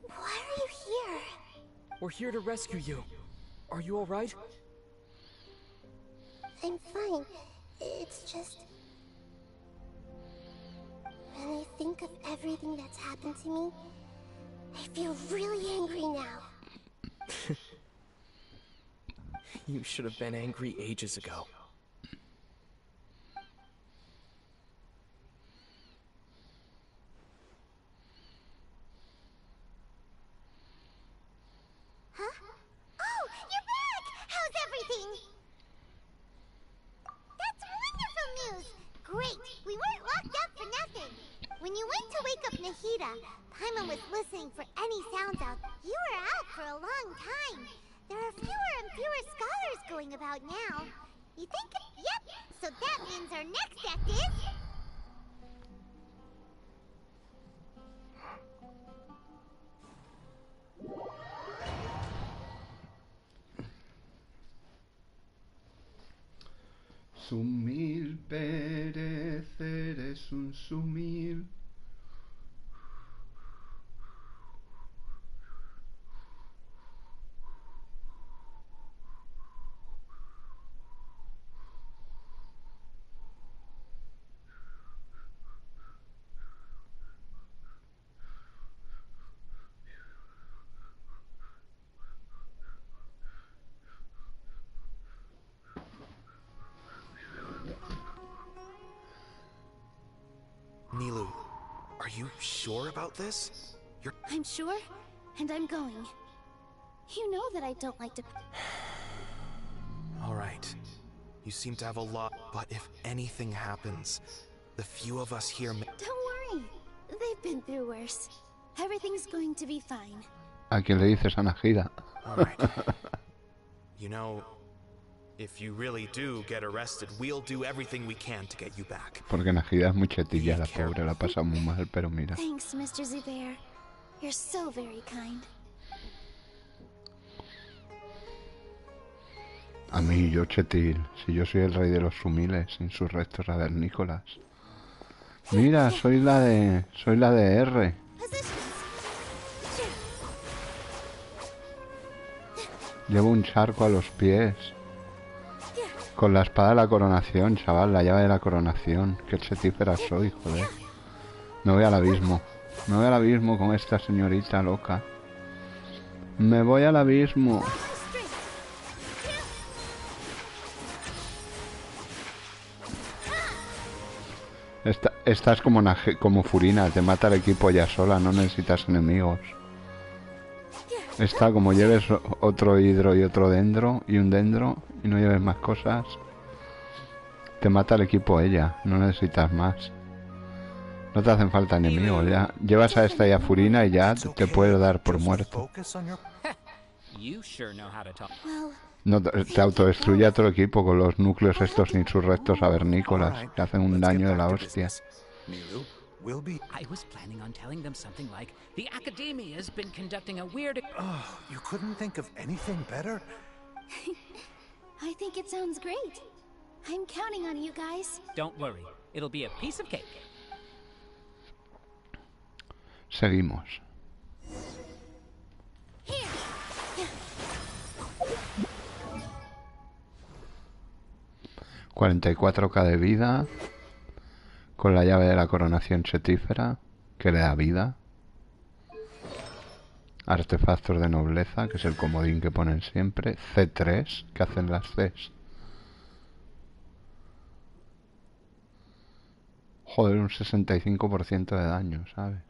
Why are you here? We're here to rescue you. Are you alright? I'm fine. It's just... when I think of everything that's happened to me, I feel really angry now. You should have been angry ages ago. Huh? Oh, you're back! How's everything? That's wonderful news! Great! We weren't locked up for nothing. When you went to wake up Nahida, Paimon was listening for any sounds out. You were out for a long time. There are fewer and fewer scholars going about now. You think? Yep! So that means our next act is... Sumil perecer es un sumil. sure about this? I'm sure, and I'm going. You know that I don't like to... Alright. You seem to have a lot, but if anything happens, the few of us here may... Don't worry. They've been through worse. Everything's going to be fine. ¿A quién le dices a Najida? Alright. You know, if you really do get arrested, we'll do everything we can to get you back. Porque Najida es muy chetilla, la pobre, la pasa muy mal, pero mira. Thanks, Mr. Zubair. You're so very kind. A mí, yo chetil, si yo soy el rey de los humiles, insurrectos cavernícolas. Mira, soy la de R. Llevo un charco a los pies. Con la espada de la coronación, chaval, la llave de la coronación. Qué chetífera soy, joder. Me voy al abismo. Me voy al abismo con esta señorita loca. Me voy al abismo. Esta es como Furina, te mata el equipo ya sola, no necesitas enemigos. Esta, como lleves otro hidro y otro dendro y un dendro y no lleves más cosas, te mata el equipo ella, no necesitas más. No te hacen falta enemigos, ya. Llevas a esta y a Furina y ya te puedes dar por muerto. No, te autodestruye a todo el equipo con los núcleos estos insurrectos cavernícolas que hacen un daño de la hostia. I was planning on telling them something like, the Academia has been conducting a weird... Oh, you couldn't think of anything better? I think it sounds great. I'm counting on you guys. Don't worry, it'll be a piece of cake. Seguimos. 44k de vida. Con la llave de la coronación chetífera, que le da vida. Artefactos de nobleza, que es el comodín que ponen siempre. C3, que hacen las Cs. Joder, un 65% de daño, ¿sabes?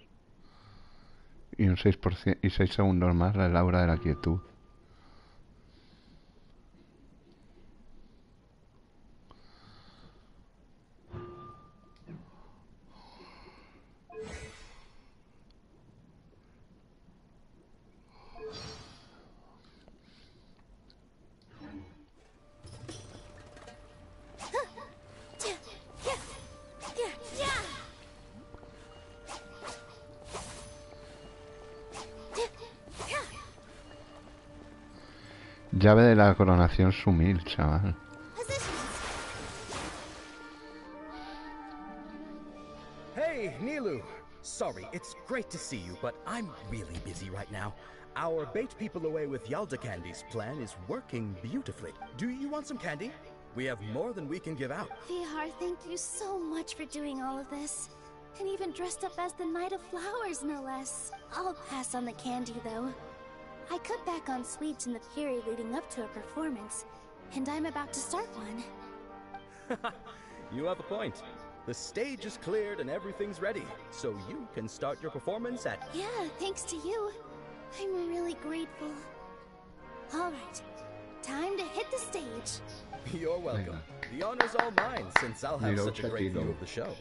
Y un 6%, y 6 segundos más la aura de la quietud. Llave de la coronación sumil, chaval. Hey, Nilu. Sorry, it's great to see you, but I'm really busy right now. Our bait people away with Yalda candies plan is working beautifully. Do you want some candy? We have more than we can give out. Vihar, thank you so much for doing all of this. And even dressed up as the Knight of Flowers, no less. I'll pass on the candy, though. I cut back on sweets in the period leading up to a performance, and I'm about to start one. You have a point. The stage is cleared and everything's ready, so you can start your performance at... Yeah, thanks to you. I'm really grateful. All right, time to hit the stage. You're welcome. The honor's all mine, since I'll have such a great view of the show.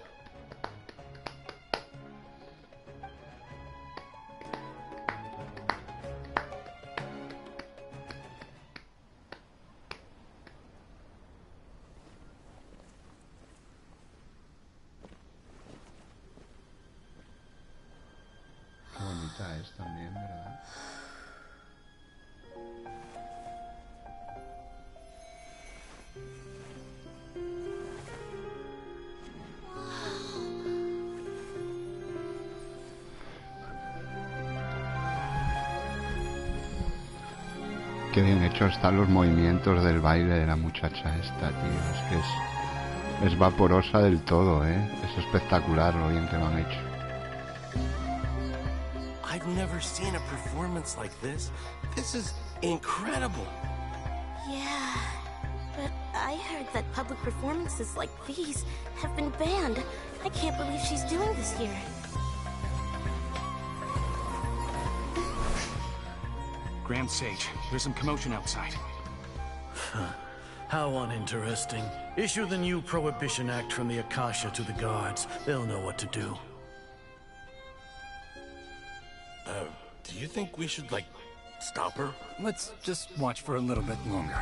También, ¿verdad? Qué bien hechos están los movimientos del baile de la muchacha esta, tío. Es que es vaporosa del todo, ¿eh? Es espectacular lo bien que lo han hecho. I've never seen a performance like this. This is incredible. Yeah, but I heard that public performances like these have been banned. I can't believe she's doing this here. Grand Sage, there's some commotion outside. How uninteresting. Issue the new Prohibition Act from the Akasha to the guards. They'll know what to do. Do you think we should, like, stop her? Let's just watch for a little bit longer.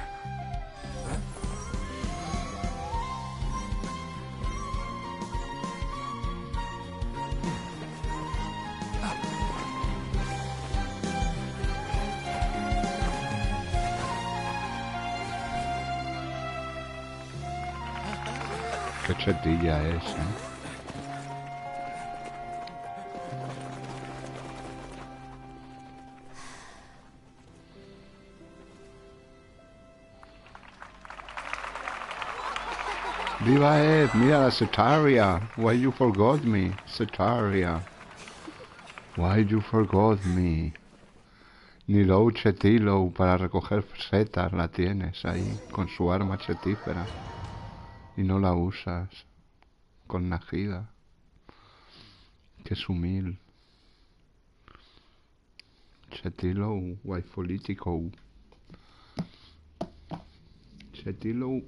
Qué chetilla es, ¿eh? Viva Ed, mira la Cetaria. Why you forgot me, Cetaria? Why you forgot me? Nilou Chetilou para recoger setas la tienes ahí, con su arma chetífera. Y no la usas. Con Najida. Que es humil. Chetilou, Waifulitico. Chetilou.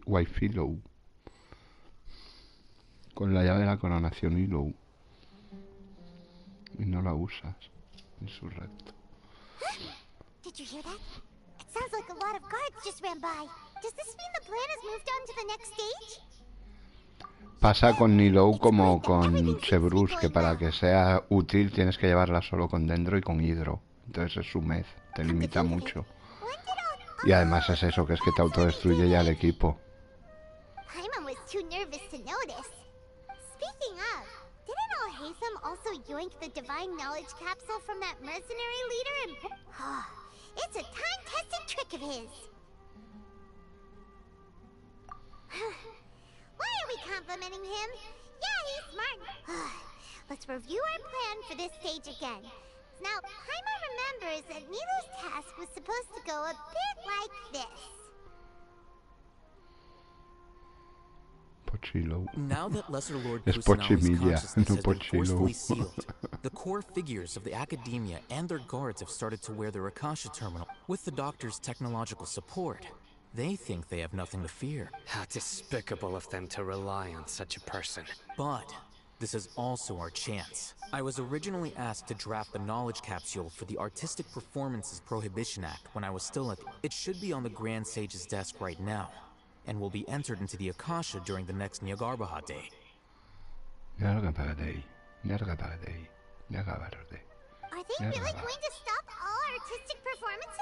Waifilou. Con la llave de la coronación Ilou. Y no la usas. Insurrecto. Did you hear that? It sounds like a lot of guards just ran by. Does this mean the plan has moved on to the next stage? Pasa con Nilou como con Chebrus, que para que sea útil tienes que llevarla solo con Dendro y con Hidro. Entonces es su mez, te limita mucho. Y además es eso, que es que te autodestruye ya el equipo. Paimon was too nervous to notice. Speaking of, didn't Al-Haytham also yoink the divine knowledge capsule from that mercenary leader and... It's a time-tested trick of his. Why are we complimenting him? Yeah, he's smart. Let's review our plan for this stage again. Now, Paimon remembers that Nilu's task was supposed to go a bit like this. Pochilo. Now that Lesser Lord Es Kusanali's Pochimilla, consciousness no has been Pochilo. forcefully sealed, the core figures of the Academia and their guards have started to wear their Akasha terminal. With the Doctor's technological support, they think they have nothing to fear. How despicable of them to rely on such a person. But this is also our chance. I was originally asked to draft the knowledge capsule for the Artistic Performances Prohibition Act when I was still at... It should be on the Grand Sage's desk right now, and will be entered into the Akasha during the next Nyargarbaha Day. Are they really going to stop all artistic performances?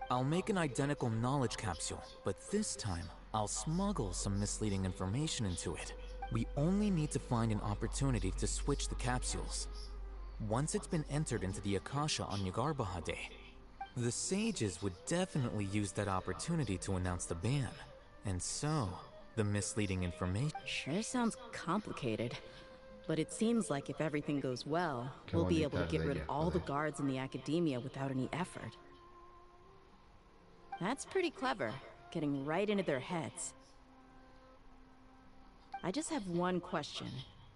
I'll make an identical knowledge capsule, but this time, I'll smuggle some misleading information into it. We only need to find an opportunity to switch the capsules. Once it's been entered into the Akasha on Nyargarbaha Day, the sages would definitely use that opportunity to announce the ban. And so, the misleading information... Sure sounds complicated. But it seems like if everything goes well, we'll be able to get rid of all the guards in the Academia without any effort. That's pretty clever, getting right into their heads. I just have one question.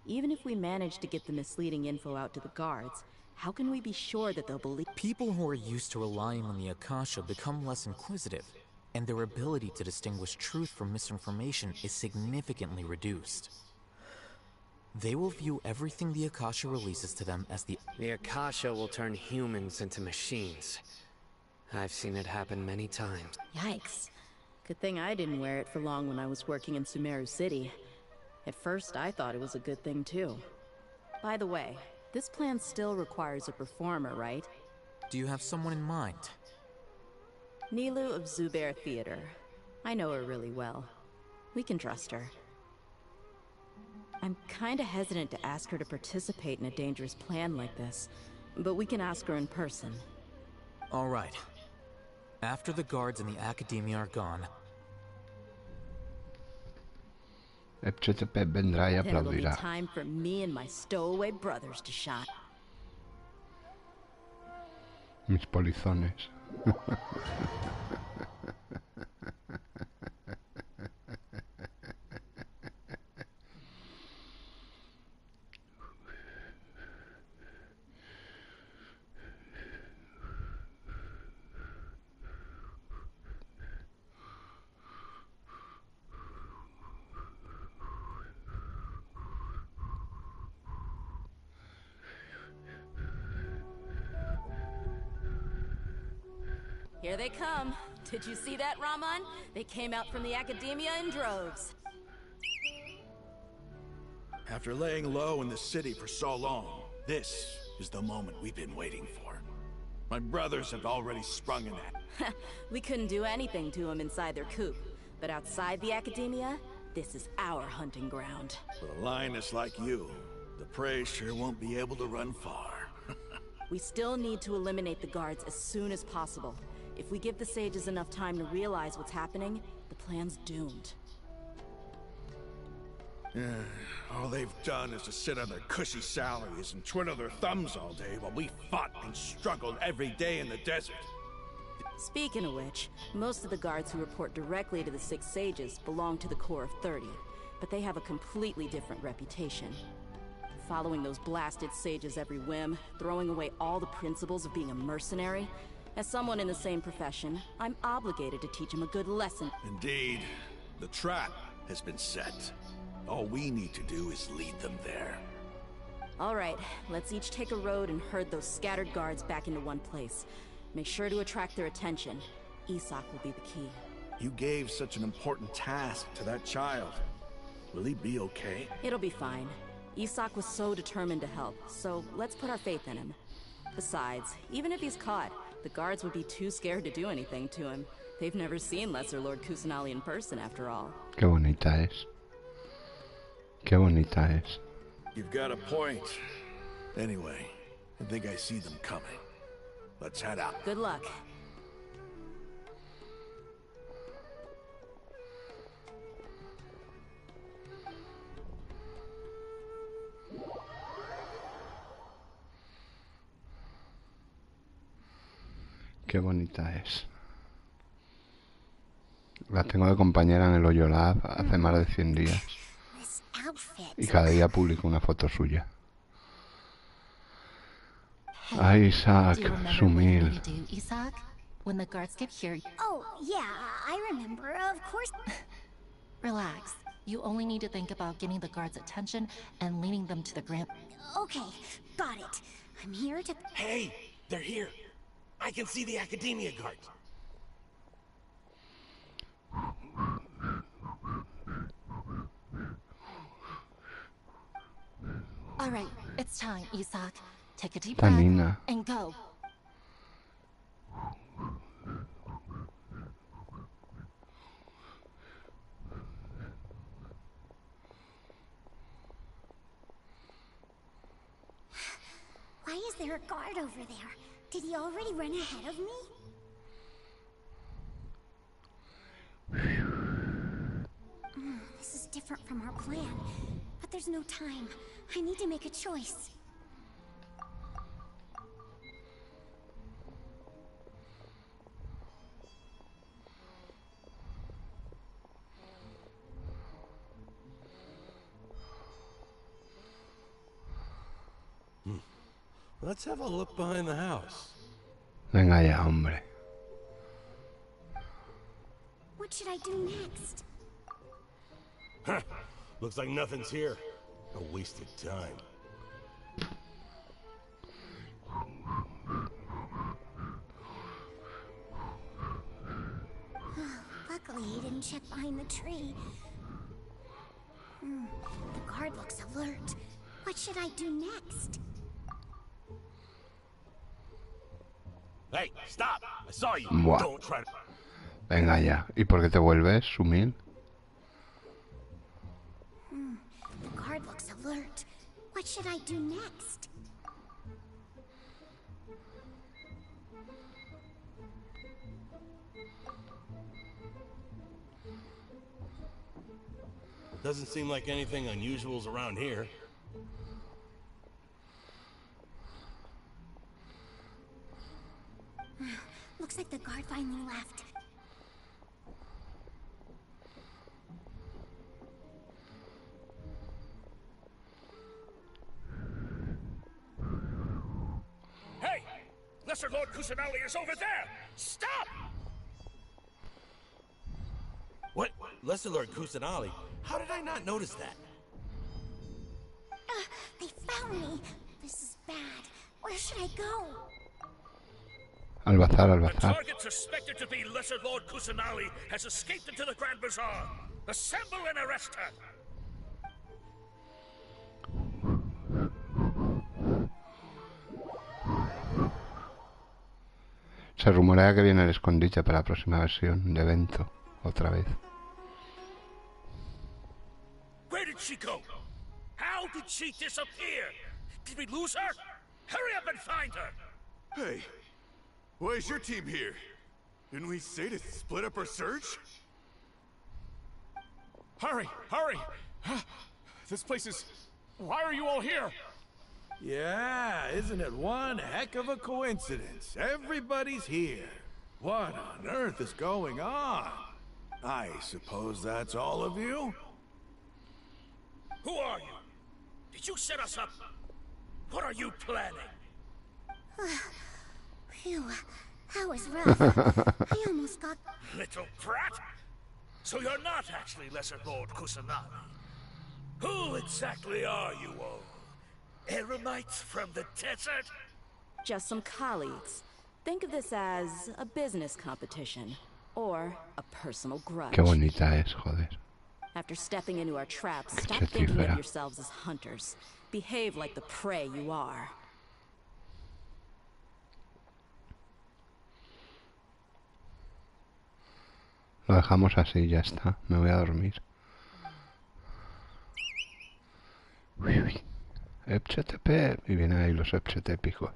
Even if we manage to get the misleading info out to the guards, how can we be sure that they'll believe... People who are used to relying on the Akasha become less inquisitive, and their ability to distinguish truth from misinformation is significantly reduced. They will view everything the Akasha releases to them as the... The Akasha will turn humans into machines. I've seen it happen many times. Yikes. Good thing I didn't wear it for long when I was working in Sumeru City. At first, I thought it was a good thing, too. By the way, this plan still requires a performer, right? Do you have someone in mind? Nilu of Zubair Theater. I know her really well. We can trust her. I'm kinda hesitant to ask her to participate in a dangerous plan like this, but we can ask her in person. All right. After the guards in the Academia are gone, Ps4 vendrá y Then it'll be aplaudirá. time for me and my stowaway brothers to shine. Mis polizones. Here they come. Did you see that, Raman? They came out from the Academia in droves. After laying low in the city for so long, this is the moment we've been waiting for. My brothers have already sprung an act. We couldn't do anything to them inside their coop. But outside the Academia, this is our hunting ground. With a lioness like you, the prey sure won't be able to run far. We still need to eliminate the guards as soon as possible. If we give the sages enough time to realize what's happening, the plan's doomed. All they've done is to sit on their cushy salaries and twiddle their thumbs all day while we fought and struggled every day in the desert. Speaking of which, most of the guards who report directly to the Six Sages belong to the Corps of 30, but they have a completely different reputation. Following those blasted sages every whim, throwing away all the principles of being a mercenary. As someone in the same profession, I'm obligated to teach them a good lesson. Indeed, the trap has been set. All we need to do is lead them there. All right, let's each take a road and herd those scattered guards back into one place. Make sure to attract their attention. Isak will be the key. You gave such an important task to that child. Will he be okay? It'll be fine. Isak was so determined to help, so let's put our faith in him. Besides, even if he's caught, the guards would be too scared to do anything to him. They've never seen Lesser Lord Kusanali in person, after all. Qué bonita es. Qué bonita es. You've got a point. Anyway, I think I see them coming. Let's head out. Good luck. Qué bonita es. La tengo de compañera en el Hoyo Lab hace más de 100 días. Y cada día publico una foto suya. Ah, Isaac, Sumil. Isaac, when the guards get here. Oh, yeah, I remember, of course. Relax. You only need to think about getting the guards' attention and leading them to the Grand. Okay, got it. I'm here to. Hey, they're here. I can see the Academia guards. All right, it's time, Isak. Take a deep Tanina. breath and go. Why is there a guard over there? Did he already run ahead of me? This is different from our plan, but there's no time. I need to make a choice. Let's have a look behind the house. Venga ya, hombre. What should I do next? Huh. Looks like nothing's here. A wasted time. Luckily, he didn't check behind the tree. The guard looks alert. What should I do next? Hey, stop! I saw you. Buah. Don't try to... Venga ya. ¿Y por qué te vuelves, Sumil? The guard looks alert. What should I do next? Doesn't seem like anything unusual's around here. Looks like the guard finally left. Hey! Lesser Lord Kusanali is over there! Stop! What? Lesser Lord Kusanali? How did I not notice that? They found me. This is bad. Where should I go? Al bazar, al The bazar. target suspected to be Lesser Lord Kusanali has escaped into the Grand Bazaar. Assemble and arrest her. Se rumorea que viene el escondite para la próxima versión de evento, otra vez. Where did she go? How did she disappear? Did we lose her? Hurry up and find her! Hey, why is your team here? Didn't we say to split up our search? Hurry, hurry! This place is... Why are you all here? Yeah, isn't it one heck of a coincidence? Everybody's here. What on earth is going on? I suppose that's all of you? Who are you? Did you set us up? What are you planning? Phew, that was rough. I almost got... Little brat? So you're not actually Lesser Lord Kusanali. Who exactly are you all? Eremites from the desert? Just some colleagues. Think of this as a business competition, or a personal grudge. Qué bonita es, joder. After stepping into our traps, Qué stop thinking of chetífera. yourselves as hunters. Behave like the prey you are. Lo dejamos así, ya está. Me voy a dormir. Uy, uy. Ps4. Y vienen ahí los Ps4.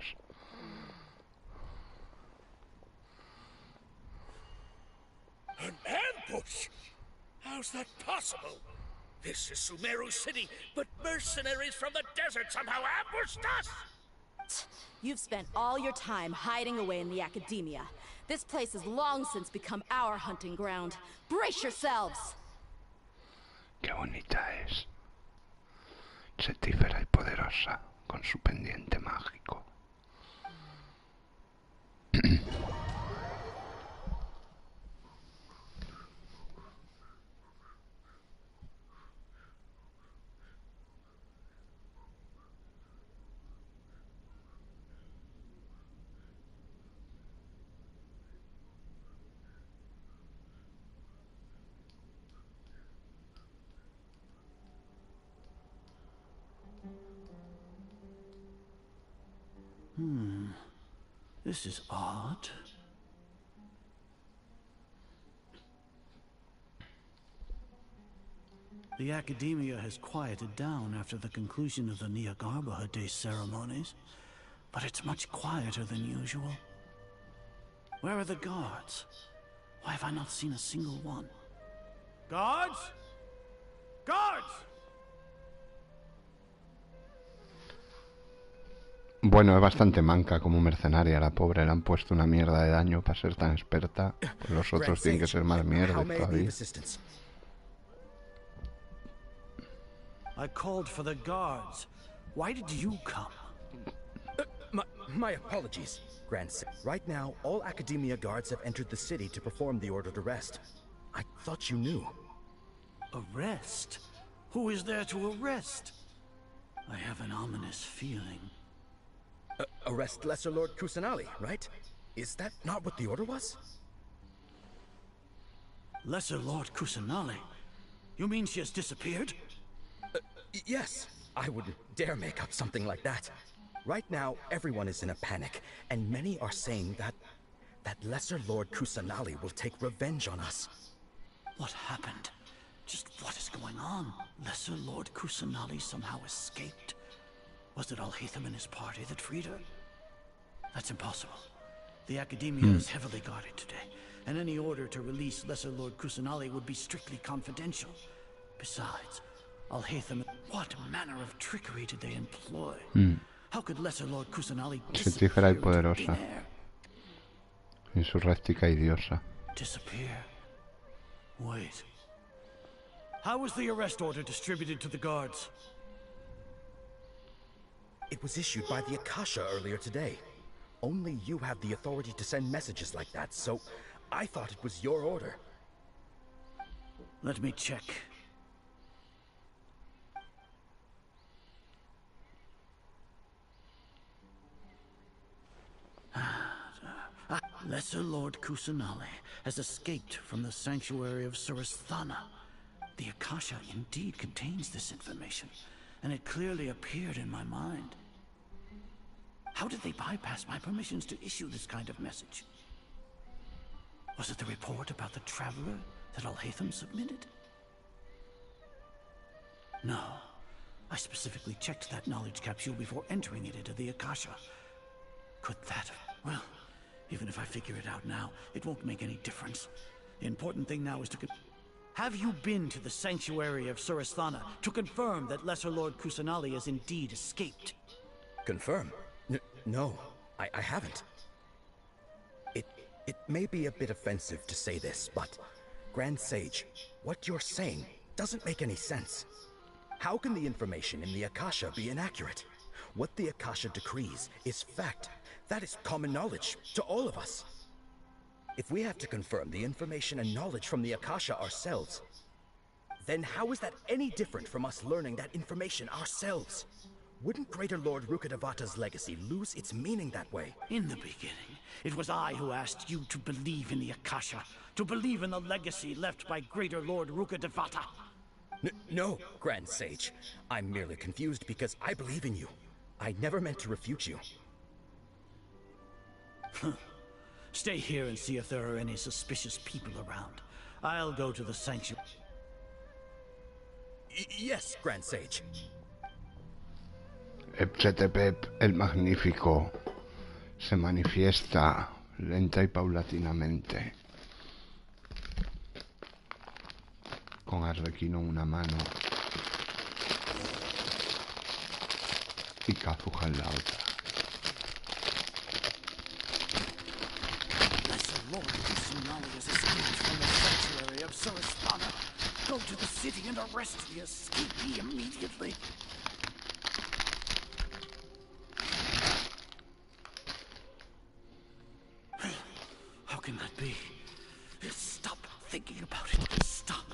An ambush? How's that possible? This is Sumeru City, but mercenaries from the desert somehow ambushed us! You've spent all your time hiding away in the academia. This place has long since become our hunting ground. Brace yourselves! Qué bonita es. Chetífera y poderosa, con su pendiente mágico. This is odd. The academia has quieted down after the conclusion of the Niagarbaha Day ceremonies, but it's much quieter than usual. Where are the guards? Why have I not seen a single one? Guards? Guards! Bueno, es bastante manca como mercenaria, la pobre. Le han puesto una mierda de daño para ser tan experta. Pues los otros tienen que ser más mierda todavía. I called for the guards. Why did you come? My apologies, Grand Sage. Right now, all Academia guards have entered the city to perform the ordered arrest. I thought you knew. Arrest? Who is there to arrest? I have an ominous feeling. Arrest Lesser Lord Kusanali, right? Is that not what the order was? Lesser Lord Kusanali? You mean she has disappeared? Yes. I wouldn't dare make up something like that. Right now, everyone is in a panic, and many are saying that Lesser Lord Kusanali will take revenge on us. What happened? Just what is going on? Lesser Lord Kusanali somehow escaped? Was it Alhaitham and his party that freed her? That's impossible. The Academia is heavily guarded today, and any order to release Lesser Lord Kusanali would be strictly confidential. Besides, Alhaitham... What manner of trickery did they employ? How could Lesser Lord Kusanali Chetífera y disappear poderosa. into thin air? Insurréctica y diosa. Disappear? Wait. How was the arrest order distributed to the guards? It was issued by the Akasha earlier today. Only you have the authority to send messages like that, so I thought it was your order. Let me check. Lesser Lord Kusanali has escaped from the sanctuary of Surasthana. The Akasha indeed contains this information, and it clearly appeared in my mind. How did they bypass my permissions to issue this kind of message? Was it the report about the Traveler that Alhaitham submitted? No. I specifically checked that knowledge capsule before entering it into the Akasha. Could that have... Well, even if I figure it out now, it won't make any difference. The important thing now is to... Have you been to the sanctuary of Surasthana to confirm that Lesser Lord Kusanali has indeed escaped? Confirm? No, I haven't. It may be a bit offensive to say this, but Grand Sage, what you're saying doesn't make any sense. How can the information in the Akasha be inaccurate? What the Akasha decrees is fact. That is common knowledge to all of us. If we have to confirm the information and knowledge from the Akasha ourselves, then how is that any different from us learning that information ourselves? Wouldn't Greater Lord Rukkhadevata's legacy lose its meaning that way? In the beginning, it was I who asked you to believe in the Akasha, to believe in the legacy left by Greater Lord Rukkhadevata. No, Grand Sage. I'm merely confused because I believe in you. I never meant to refute you. Stay here and see if there are any suspicious people around. I'll go to the sanctuary. Yes, Grand Sage. Ps4 el Magnífico se manifiesta lenta y paulatinamente, con Arlequino en una mano y Kazuha en la otra. Lesser Lord Kusanali has escaped from the sanctuary of Surasthana. Go to the city and arrest the escapee immediately. How can that be? Stop thinking about it. Stop.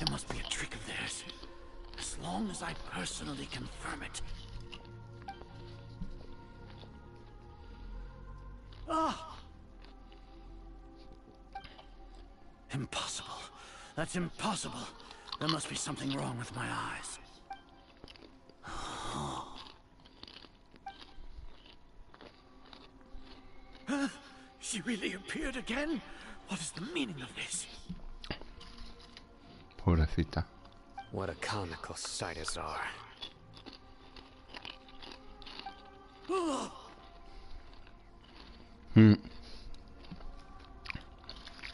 It must be a trick of theirs. As long as I personally confirm it. Ah! Impossible. That's impossible. There must be something wrong with my eyes. Huh? She really appeared again? What is the meaning of this? Pobrecita. What a comical sight, Azar.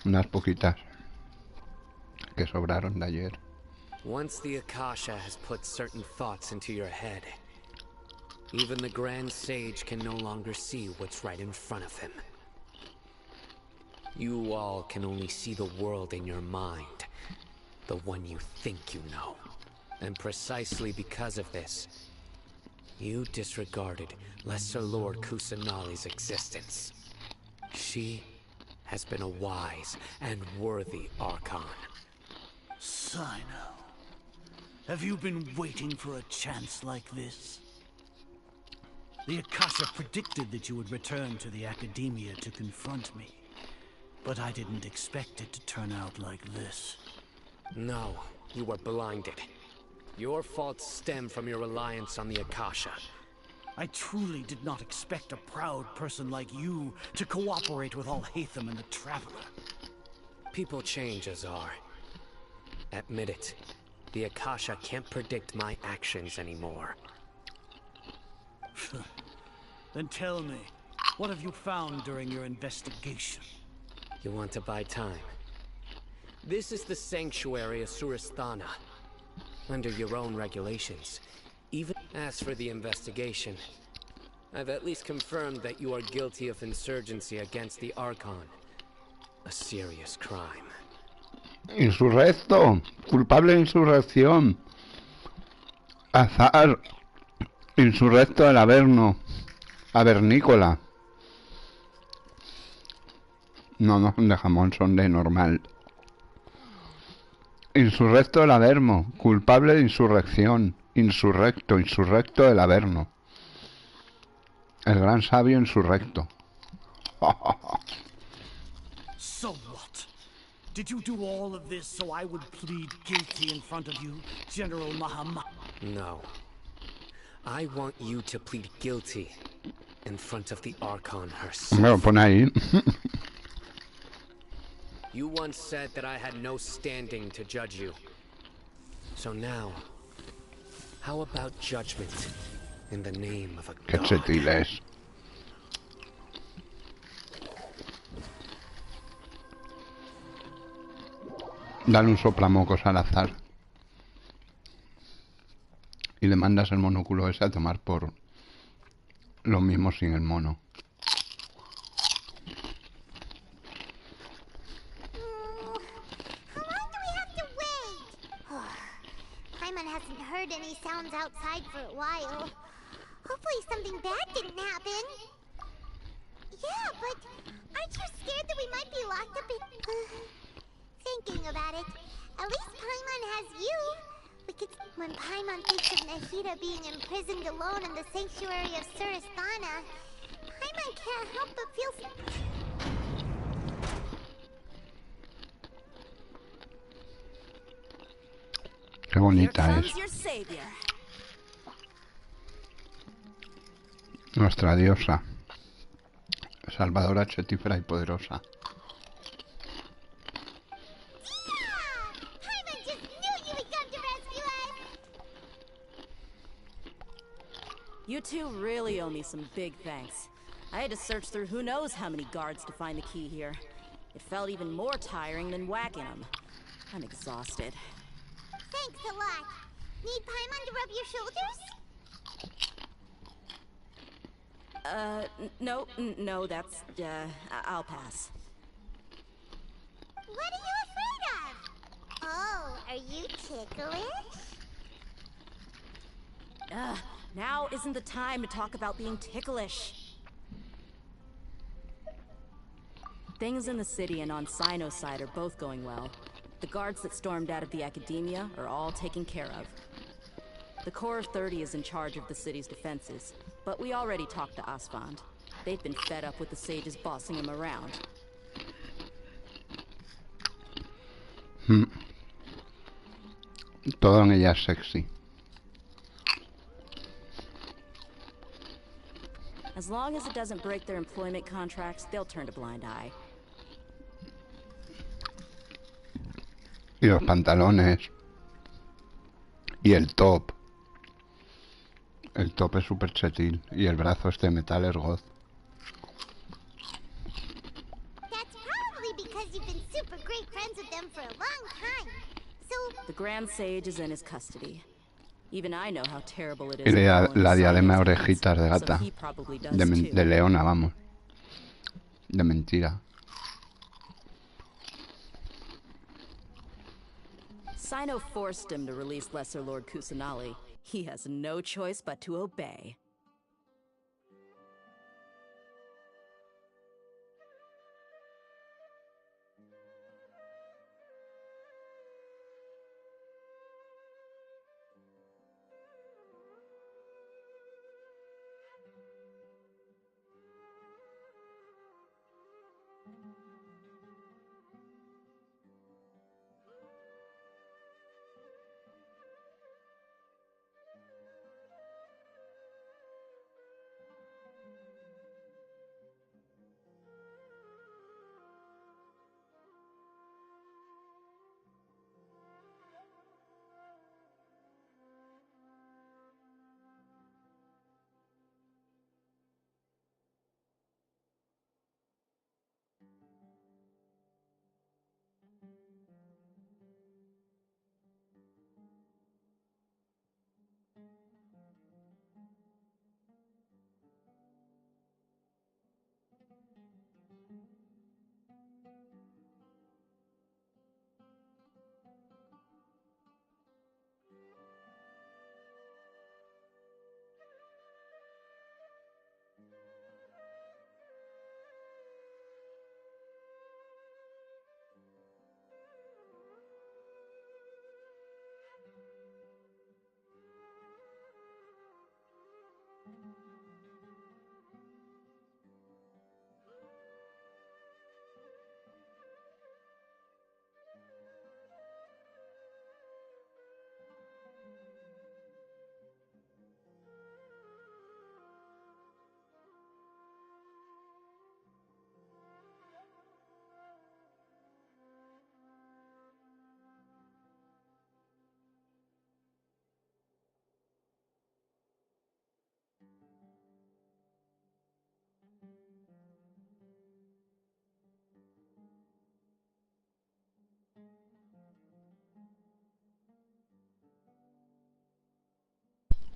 Unas poquitas que sobraron de ayer. Once the Akasha has put certain thoughts into your head, even the Grand Sage can no longer see what's right in front of him. You all can only see the world in your mind, the one you think you know. And precisely because of this, you disregarded Lesser Lord Kusanali's existence. She has been a wise and worthy Archon. Sino, have you been waiting for a chance like this? The Akasha predicted that you would return to the Academia to confront me. But I didn't expect it to turn out like this. No, you were blinded. Your faults stem from your reliance on the Akasha. I truly did not expect a proud person like you to cooperate with Alhaitham and the Traveler. People change, Azar. Admit it. The Akasha can't predict my actions anymore. Then tell me, what have you found during your investigation? You want to buy time? This is the sanctuary of Surasthana. Under your own regulations. Even as for the investigation, I've at least confirmed that you are guilty of insurgency against the Archon. A serious crime. Insurrecto. Culpable de insurrección. Azar. Insurrecto del Averno. Avernícola. No, no son de jamón, son de normal. Insurrecto del Averno. Culpable de insurrección. Insurrecto, insurrecto del Averno. El gran sabio insurrecto. So what? Did you do all of this so I would plead guilty in front of you, General Muhammad? No. I want you to plead guilty in front of the Archon herself. Me lo pone ahí. You once said that I had no standing to judge you. So now, how about judgment in the name of a Qué god? chetil es. Dale un soplamocos al azar. Y le mandas el monóculo ese a tomar por lo mismo sin el mono. How long do we have to wait? Paimon hasn't heard any sounds outside for a while. Hopefully something bad didn't happen. Yeah, but aren't you scared that we might be locked up in... Thinking about it, at least Paimon has you. We could... When Paimon thinks of Nahida being imprisoned alone in the sanctuary of Surasthana, Paimon can't help but feel... Qué bonita Here es. comes your savior. Nuestra diosa. Salvadora, chetífera y poderosa. You two really owe me some big thanks. I had to search through who knows how many guards to find the key here. It felt even more tiring than whacking them. I'm exhausted. Thanks a lot. Need Paimon to rub your shoulders? No, that's, I'll pass. What are you afraid of? Oh, are you ticklish? Now isn't the time to talk about being ticklish. Things in the city and on Sino's side are both going well. The guards that stormed out of the Academia are all taken care of. The Corps of 30 is in charge of the city's defenses, but we already talked to Asfand. They've been fed up with the sages bossing them around. Todo en ella es sexy. As long as it doesn't break their employment contracts, they'll turn a blind eye. Y los pantalones. Y el top. El top es súper chetil. Y el brazo este de metal es goth. That's probably because you've been super great friends with them for a long time. So... The Grand Sage is in his custody. Even I know how terrible it is. Y la diadema de orejitas de gata. De leona, vamos. De mentira. Sino forced him to release Lesser Lord Kusanali. He has no choice but to obey.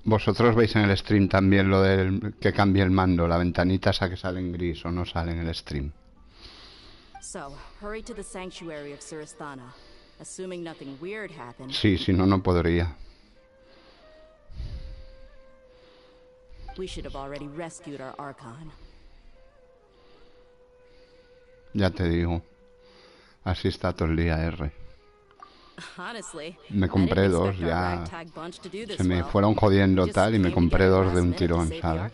¿Vosotros veis en el stream también lo del que cambie el mando? La ventanita esa que sale en gris o no sale en el stream. So, hurry to the sanctuary of Surasthana. Assuming nothing weird happened. Sí, si no, no podría. We should have already rescued our Archon. Ya te digo. Así está todo el día, R. Honestly, Me compré dos, ya se me fueron jodiendo tal y me compré dos de un tirón, ¿sabes?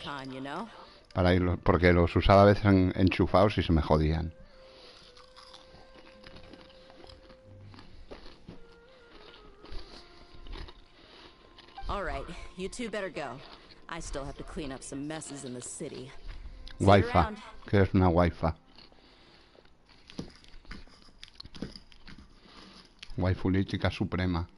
Para irlos, porque los usaba a veces enchufados y se me jodían. Alright, you two better go. I still have to clean up some messes in the city. Wi-Fi, que es una Wi-Fi. Waifulítica suprema.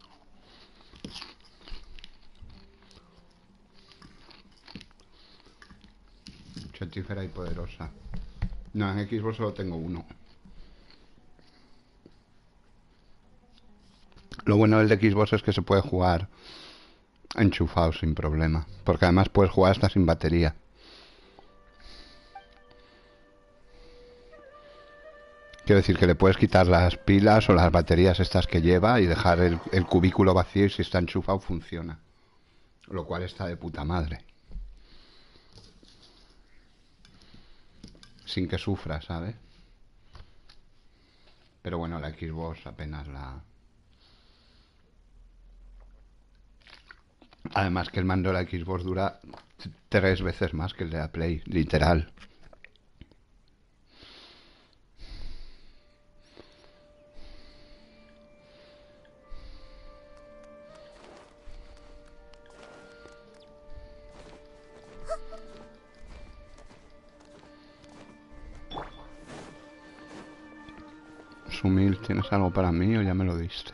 Chetífera y poderosa. No, en Xbox solo tengo uno. Lo bueno del de Xbox es que se puede jugar enchufado sin problema. Porque además puedes jugar hasta sin batería. Quiero decir que le puedes quitar las pilas o las baterías estas que lleva y dejar el cubículo vacío y si está enchufado funciona. Lo cual está de puta madre. Sin que sufra, ¿sabes? Pero bueno, la Xbox apenas la... Además que el mando de la Xbox dura 3 veces más que el de la Play, literal. Sumil, ¿tienes algo para mí o ya me lo diste?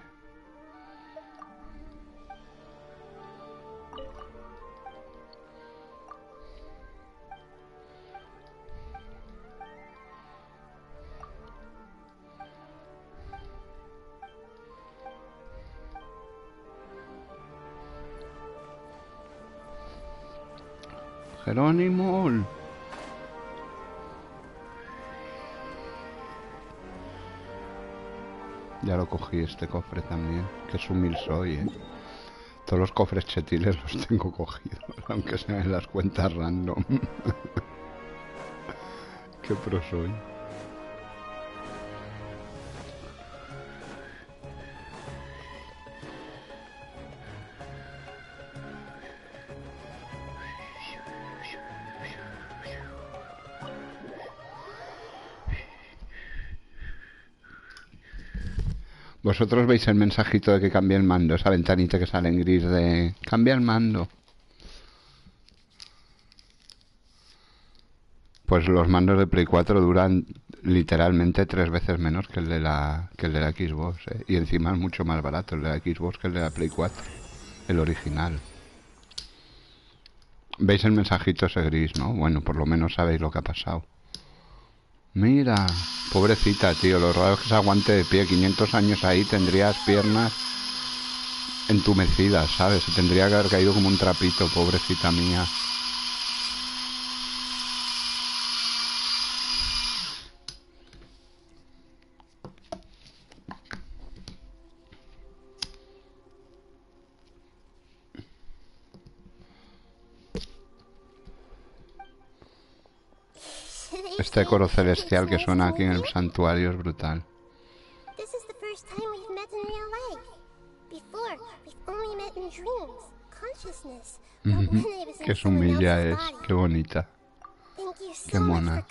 Jerónimo. Ya lo cogí este cofre también. Qué sumil soy, ¿eh? Todos los cofres chetiles los tengo cogidos, aunque sean en las cuentas random. Qué pro soy. Vosotros veis el mensajito de que cambie el mando, esa ventanita que sale en gris de... Cambia el mando. Pues los mandos de Play 4 duran literalmente 3 veces menos que el de la Xbox, ¿eh? Y encima es mucho más barato el de la Xbox que el de la Play 4, el original. ¿Veis el mensajito ese gris, no? Bueno, por lo menos sabéis lo que ha pasado. Mira, pobrecita, tío, lo raro es que se aguante de pie. 500 años ahí, tendrías piernas entumecidas, ¿sabes? Se tendría que haber caído como un trapito, pobrecita mía. Este coro celestial que suena aquí en el santuario es brutal. Qué humilla es, qué bonita. Qué mona.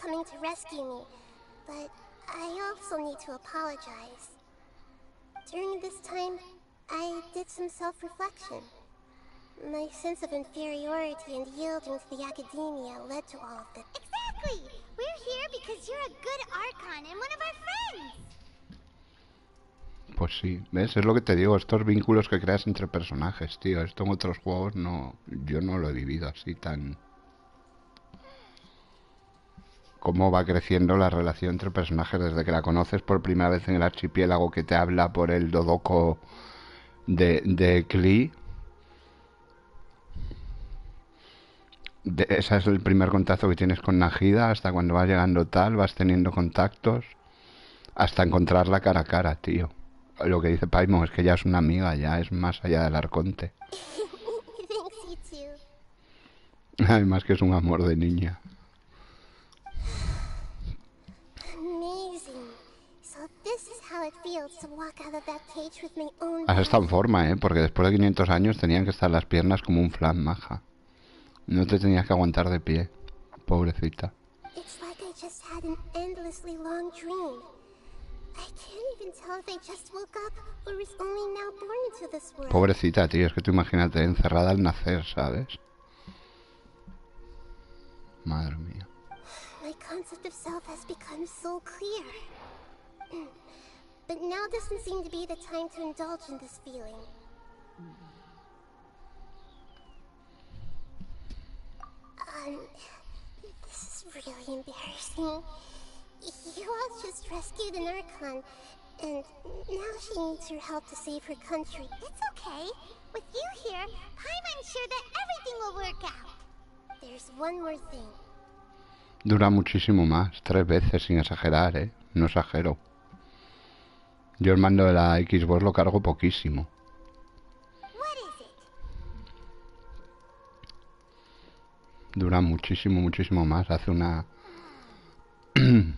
My sense of inferiority and yielding to the academia led to all of this. Exactly! We're here because you're a good Archon and one of our friends! Pues sí, ¿ves? Es lo que te digo, estos vínculos que creas entre personajes, tío. Esto en otros juegos no... Yo no lo he vivido así tan... Cómo va creciendo la relación entre personajes desde que la conoces por primera vez en el archipiélago, que te habla por el Dodoko de Klee. De Klee. De Klee, que es humilla, es, qué bonita. Qué mona. Este coro celestial que suena aquí en el santuario es brutal. This is the first time we've met in real life. Before, we've only met in dreams, consciousness. But when I was a kid, Ese es el primer contacto que tienes con Najida, hasta cuando vas llegando tal, vas teniendo contactos, hasta encontrarla cara a cara, tío. Lo que dice Paimon es que ya es una amiga, ya es más allá del arconte. Además que es un amor de niña. Has estado en forma, porque después de 500 años tenían que estar las piernas como un flan, maja. No te tenías que aguantar de pie, pobrecita. Pobrecita, tío, es que tú imagínate encerrada al nacer, ¿sabes? Madre mía. My concept of self has become so clear. But now doesn't seem to be the time to indulge in this feeling. This is really embarrassing. You all just rescued an Archon, and now she needs your help to save her country. It's okay. With you here, I'm sure that everything will work out. There's one more thing. Dura muchísimo más, 3 veces sin exagerar, no exagero. Yo el mando de la Xbox lo cargo poquísimo. Dura muchísimo, muchísimo más. Hace una un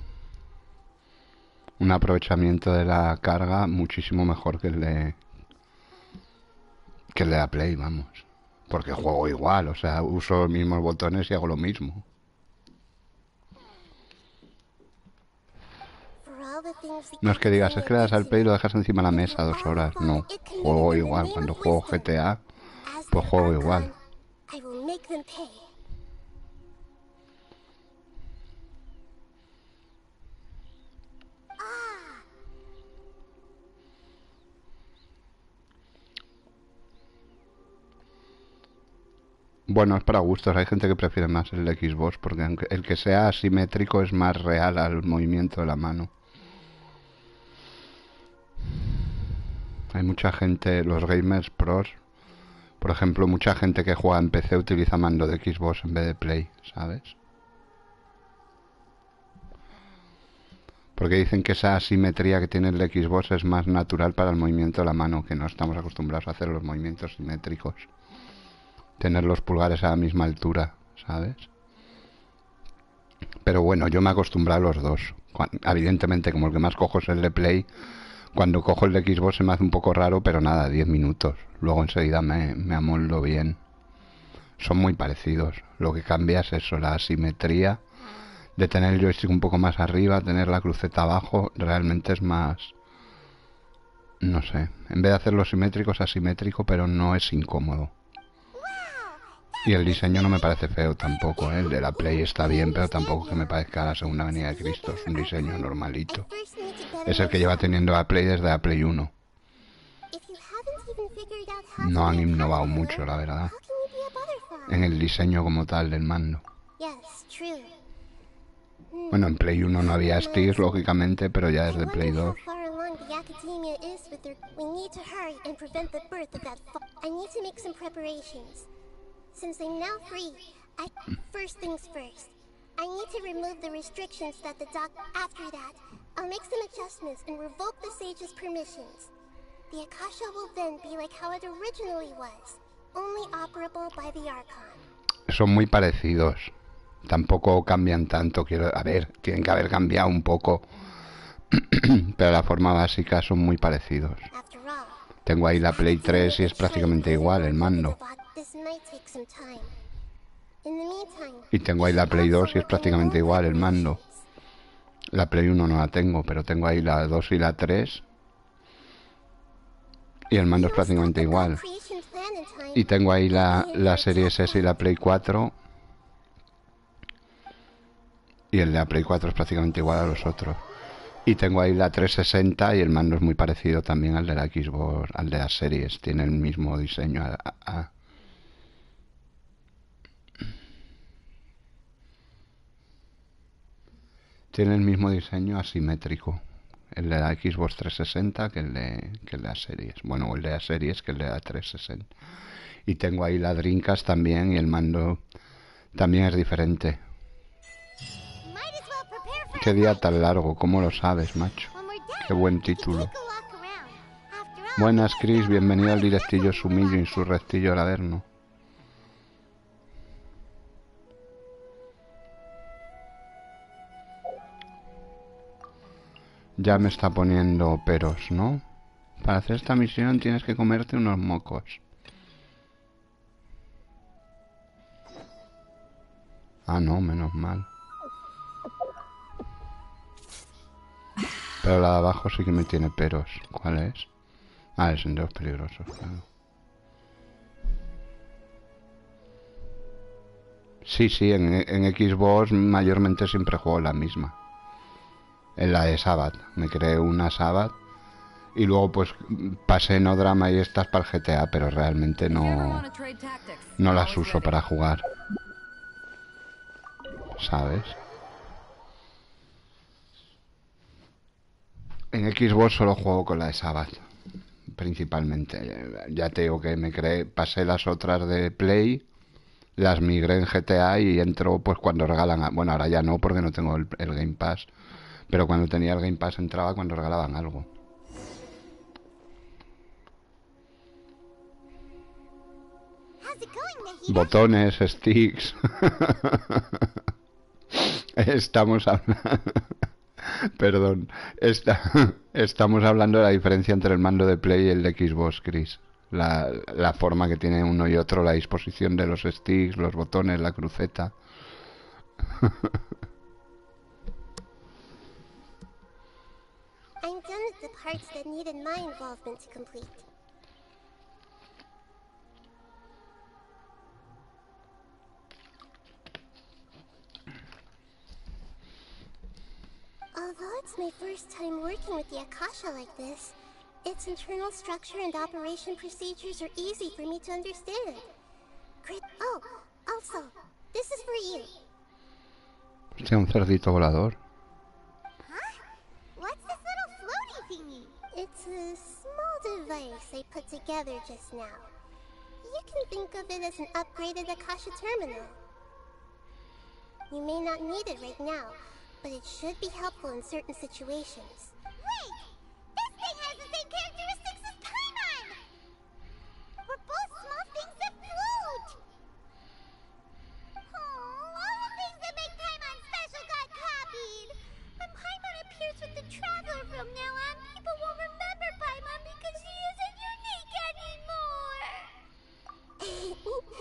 aprovechamiento de la carga muchísimo mejor que el de la Play, vamos. Porque juego igual, o sea, uso los mismos botones y hago lo mismo. No es que digas, es que le das al play y lo dejas encima de la mesa 2 horas. No, juego igual. Cuando juego GTA, pues juego igual. Bueno, es para gustos. Hay gente que prefiere más el de Xbox porque el que sea asimétrico es más real al movimiento de la mano. Hay mucha gente, los gamers pros, por ejemplo, mucha gente que juega en PC utiliza mando de Xbox en vez de Play, ¿sabes? Porque dicen que esa asimetría que tiene el de Xbox es más natural para el movimiento de la mano, que no estamos acostumbrados a hacer los movimientos simétricos. Tener los pulgares a la misma altura, ¿sabes? Pero bueno, yo me acostumbré a los dos. Evidentemente, como el que más cojo es el de Play, cuando cojo el de Xbox se me hace un poco raro, pero nada, 10 minutos. Luego enseguida me amoldo bien. Son muy parecidos. Lo que cambia es eso, la asimetría de tener el joystick un poco más arriba, tener la cruceta abajo, realmente es más... No sé, en vez de hacerlo simétrico es asimétrico, pero no es incómodo. Y el diseño no me parece feo tampoco, ¿eh? El de la Play está bien, pero tampoco que me parezca la segunda venida de Cristo. Es un diseño normalito. Es el que lleva teniendo la Play desde la Play 1. No han innovado mucho, la verdad, en el diseño como tal del mando. Bueno, en Play 1 no había sticks, lógicamente, pero ya desde Play 2. Since I'm now free, first things first. I need to remove the restrictions that the doc... After that, I'll make some adjustments and revoke the sage's permissions. The Akasha will then be like how it originally was, only operable by the Archon. Son muy parecidos. Tampoco cambian tanto. A ver, tienen que haber cambiado un poco. Pero la forma básica son muy parecidos. Tengo ahí la Play 3 y es prácticamente igual el mando. Y tengo ahí la Play 2 y es prácticamente igual el mando. La Play 1 no la tengo, pero tengo ahí la 2 y la 3. Y el mando es prácticamente igual. Y tengo ahí la Series S y la Play 4. Y el de la Play 4 es prácticamente igual a los otros. Y tengo ahí la 360 y el mando es muy parecido también al de la Xbox, al de las series. Tiene el mismo diseño. Tiene el mismo diseño asimétrico. El de la Xbox 360 que el de las series. Bueno, el de las series que el de la 360. Y tengo ahí la Dreamcast también y el mando También es diferente. Qué día tan largo, ¿cómo lo sabes, macho? Qué buen título. Buenas, Chris, bienvenido al directillo Sumillo Insurrectillo Laverno. Ya me está poniendo peros, ¿no? Para hacer esta misión tienes que comerte unos mocos. Ah, no, menos mal. Pero la de abajo sí que me tiene peros. ¿Cuál es? Ah, el senderos peligrosos, claro. Sí, en Xbox mayormente siempre juego la misma. En la de Sabbath. Me creé una Sabbath. Y luego pues pasé no drama y estas para el GTA, pero realmente no las uso para jugar. ¿Sabes? En Xbox solo juego con la de Sabbath, principalmente. Ya te digo que pasé las otras de Play, las migré en GTA y entro pues cuando regalan... Bueno, ahora ya no porque no tengo el Game Pass, pero cuando tenía el Game Pass entraba cuando regalaban algo. Botones, sticks... Estamos hablando... Perdón, estamos hablando de la diferencia entre el mando de Play y el de Xbox, Chris. La forma que tiene uno y otro, la disposición de los sticks, los botones, la cruceta. I'm done with the parts that needed my involvement to complete. Although it's my first time working with the Akasha like this, its internal structure and operation procedures are easy for me to understand. Oh, also, this is for you. Hostia, un cerdito volador. Huh? What's this little floaty thingy? It's a small device I put together just now. You can think of it as an upgraded Akasha terminal. You may not need it right now, but it should be helpful in certain situations. Wait! This thing has the same characteristics as Paimon! We're both small things that float! Oh, all the things that make Paimon special got copied! When Paimon appears with the Traveler from now on, people won't remember Paimon because he isn't unique anymore!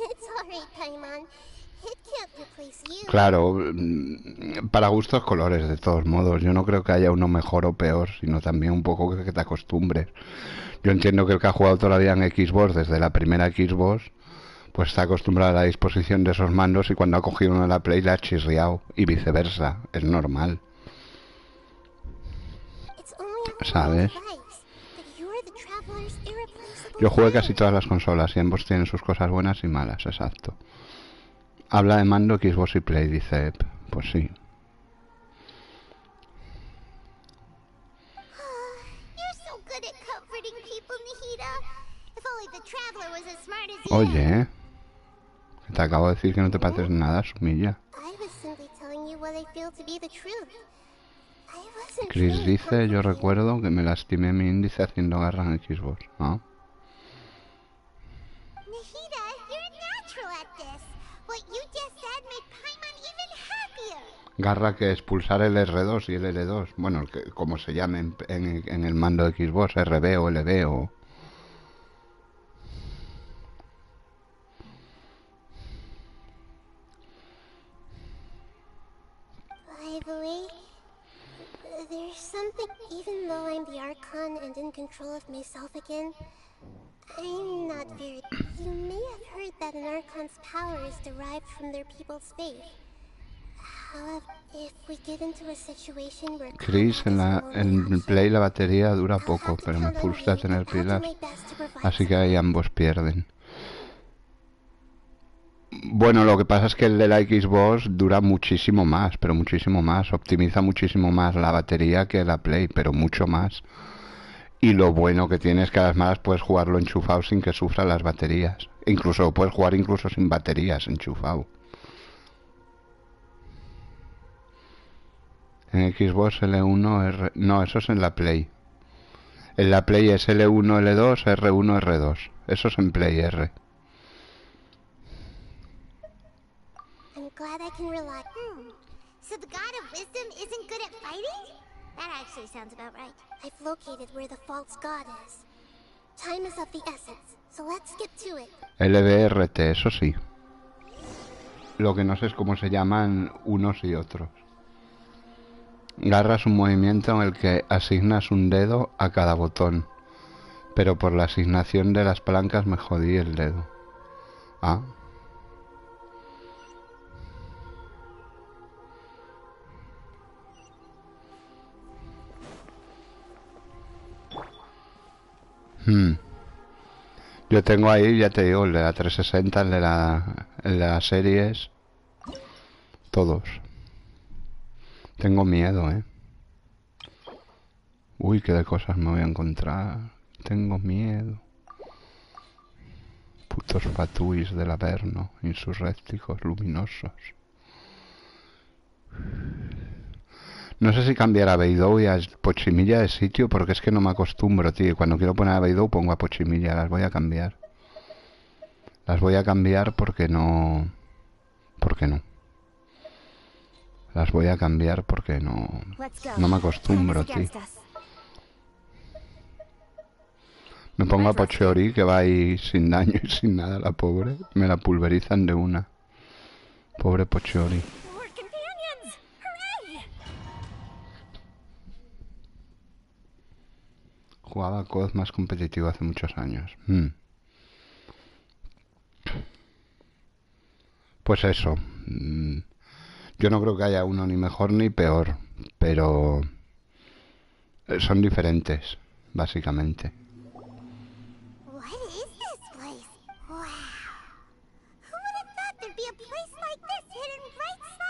It's alright, Paimon. Claro, para gustos colores, de todos modos. Yo no creo que haya uno mejor o peor, sino también un poco que te acostumbres. Yo entiendo que el que ha jugado toda la vida en Xbox, desde la primera Xbox, pues está acostumbrado a la disposición de esos mandos y cuando ha cogido uno de la Play la ha chirriado, y viceversa. Es normal. ¿Sabes? Yo jugué casi todas las consolas y ambos tienen sus cosas buenas y malas, exacto. Habla de mando, Xbox y Play, dice Ep. Pues sí. Oye, te acabo de decir que no te pareces nada, Sumilla. Chris dice, yo recuerdo que me lastimé mi índice haciendo garra en Xbox, ¿no? Garra que es pulsar el R2 y el L2. Bueno, como se llame en el mando de Xbox, RB o LB o... By the way, there's something, even though I'm the Archon and in control of myself again, I'm not very... You may have heard that an Archon's power is derived from their people's faith. Chris, en Play la batería dura poco, pero me frustra tener pilas, así que ahí ambos pierden. Bueno, lo que pasa es que el de la Xbox dura muchísimo más, pero muchísimo más. Optimiza muchísimo más la batería que la Play, pero mucho más. Y lo bueno que tiene es que a las malas puedes jugarlo enchufado sin que sufra las baterías. Incluso puedes jugar incluso sin baterías enchufado. En Xbox L1, R... No, eso es en la Play. En la Play es L1, L2, R1, R2. Eso es en Play, R. I'm glad I can rely. So the God of Wisdom isn't good at fighting? That actually sounds about right. I've located where the false god is. Time is of the essence, so let's get to it. LBRT, eso sí. Lo que no sé es cómo se llaman unos y otros. Garra es un movimiento en el que asignas un dedo a cada botón. Pero por la asignación de las palancas me jodí el dedo. Ah. Yo tengo ahí, ya te digo, el de la 360, el de las series. Todos. Tengo miedo, Uy, qué de cosas me voy a encontrar. Tengo miedo. Putos patuis del Averno, insurrécticos luminosos. No sé si cambiar a Beidou y a Pochimilla de sitio, porque es que no me acostumbro, tío. Cuando quiero poner a Beidou pongo a Pochimilla. Las voy a cambiar. Las voy a cambiar porque no... ¿Por qué no? Las voy a cambiar porque no... No me acostumbro, tío. Me pongo a Pochiori, que va ahí sin daño y sin nada, la pobre. Me la pulverizan de una. Pobre Pochiori. Jugaba a COD más competitivo hace muchos años. Pues eso. Yo no creo que haya uno ni mejor ni peor, pero son diferentes, básicamente.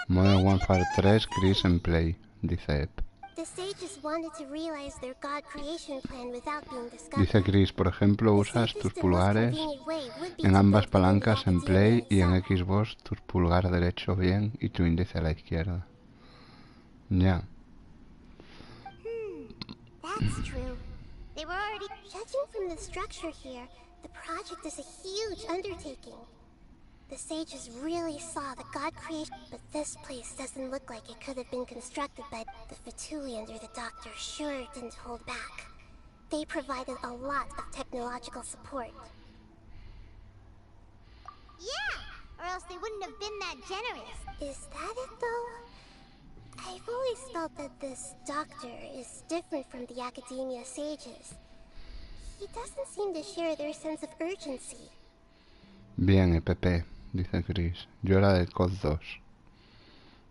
Modern Warfare 3, Chris en Play, dice Ep. Dice Chris, por ejemplo, usas tus pulgares en ambas palancas en Play y en Xbox tu pulgar derecho bien y tu índice a la izquierda. Ya. That's true. They were already judging from the structure here. The project is a huge undertaking. The sages really saw the god creation, but this place doesn't look like it could have been constructed by the Fatui under the Doctor. Sure didn't hold back. They provided a lot of technological support. Yeah, or else they wouldn't have been that generous. Is that it though? I've always felt that this Doctor is different from the Academia sages. He doesn't seem to share their sense of urgency. Bien, EPP, dice Chris. Yo era de COD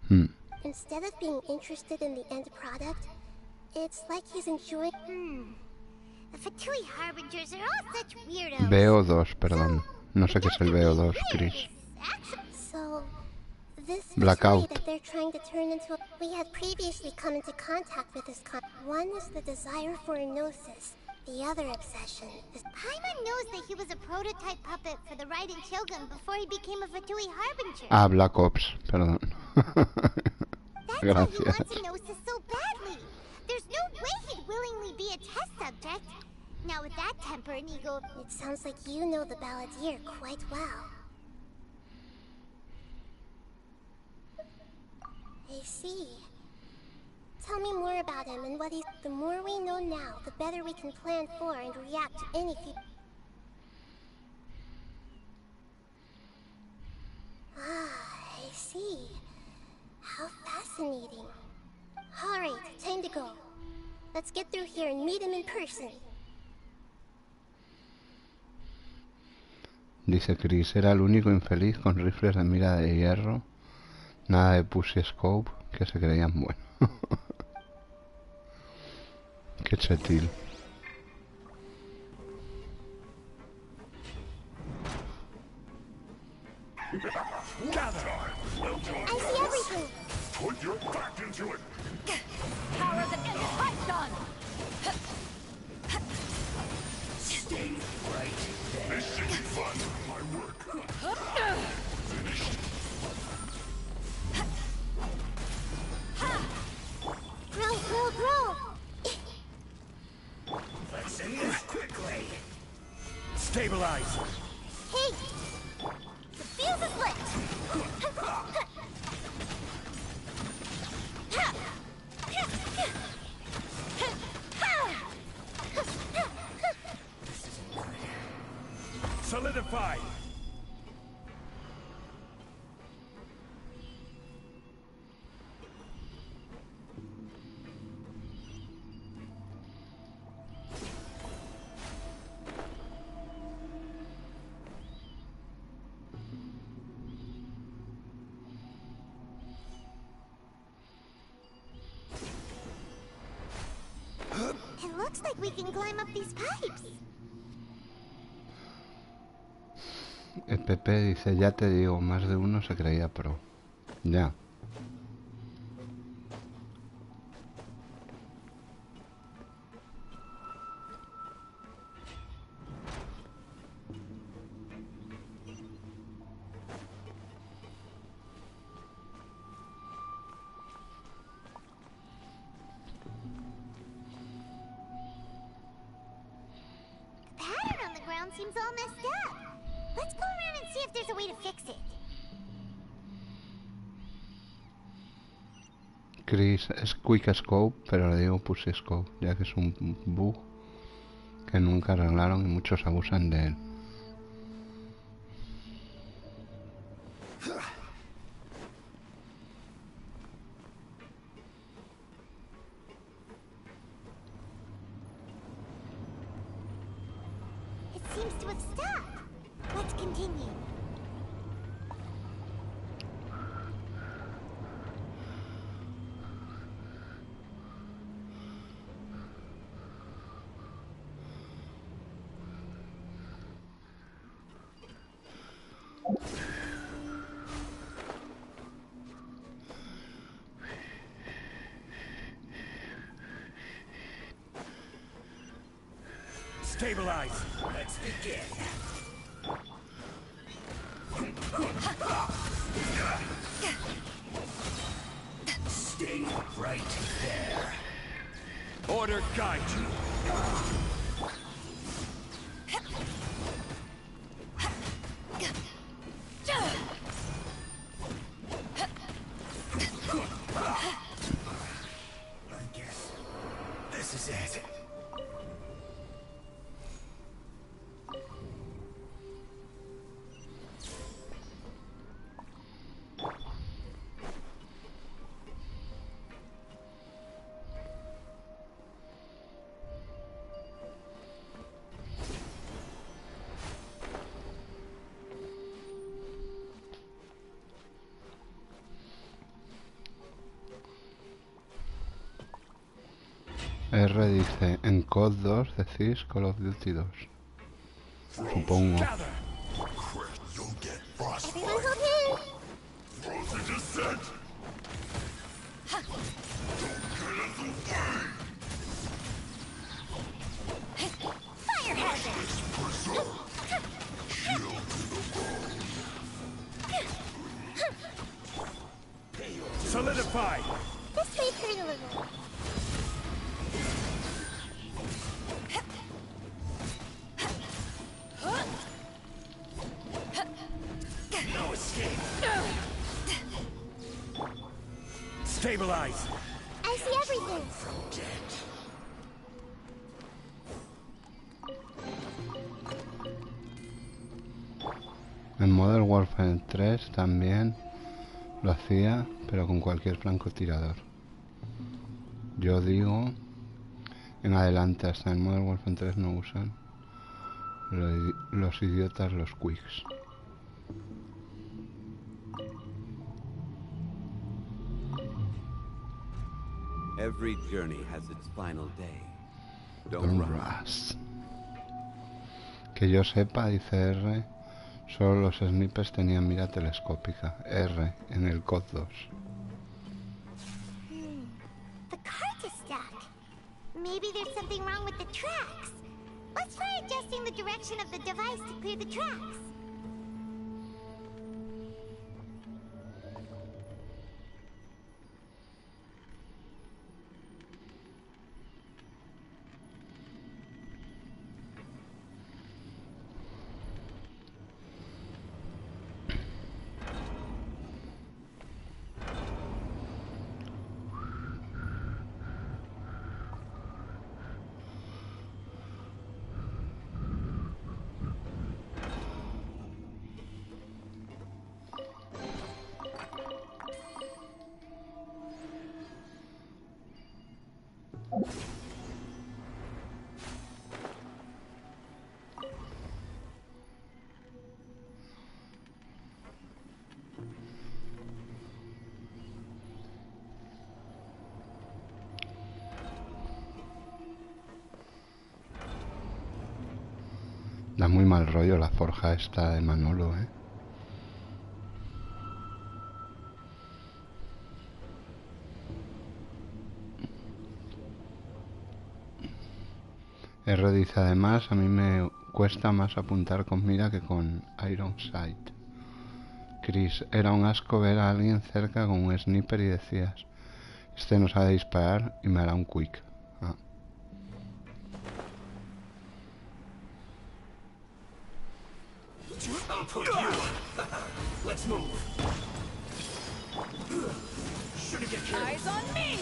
2. Instead of being interested in the end product, it's like he's enjoying... The Fatui Harbingers are all such weirdos. BO2, perdón. No sé qué es el BO2, Chris. So, this Blackout. that they're trying to turn into... We had previously come into contact with this One is the desire for a gnosis. The other obsession is... Paimon knows that he was a prototype puppet for the Raiden Shogun before he became a Fatui Harbinger. Ah, Black Ops, perdón. That's why he Gracias. wants a gnosis so badly. There's no way he'd willingly be a test subject. Now with that temper and ego... It sounds like you know the Balladeer quite well. I see. Tell me more about him and what he's... The more we know now, the better we can plan for and react to any future... Ah, I see. How fascinating. Alright, time to go. Let's get through here and meet him in person. Dice Chris, era el único infeliz con rifles de mira de hierro. Nada de pussy scope, que se creían bueno. Qué chetil. I see everything! Put your back into it! Power that ended Python! Stay right there. This should be fun. My work. Finished. Stabilize. Hey! The fuse is lit! Solidify. It looks like we can climb up these pipes. El PP dice, ya te digo, más de uno se creía pro. Ya. The pattern on the ground seems all messed up. Let's go around and see if there's a way to fix it. Chris es Quick Scope, pero le digo Pussy Scope, ya que es un bug que nunca arreglaron y muchos abusan de él. It seems to have stopped. Let's continue. Stabilize. Let's begin. Stay right there. Order guide you. I guess this is it. R dice, en COD 2 decís Call of Duty 2. Supongo. Everyone hold Fire hazard! Solidify. This may hurt a little. No escape. Stabilize. I see everything. En Modern Warfare 3 también lo hacía, pero con cualquier francotirador. Yo digo, en adelante, hasta en Modern Warfare 3 no usan los idiotas los quicks. Every journey has its final day. Don't rush. Que yo sepa, dice R, solo los snipers tenían mira telescópica. R, en el COD 2. The cart is stuck. Maybe there's something wrong with the tracks. Let's try adjusting the direction of the device to clear the tracks. muy mal rollo la forja esta de Manolo, ¿eh? R dice además, a mí me cuesta más apuntar con mira que con Iron Sight. Chris, era un asco ver a alguien cerca con un sniper y decías, este no sabe disparar y me hará un quick. Ah. Let's move. Eyes on me.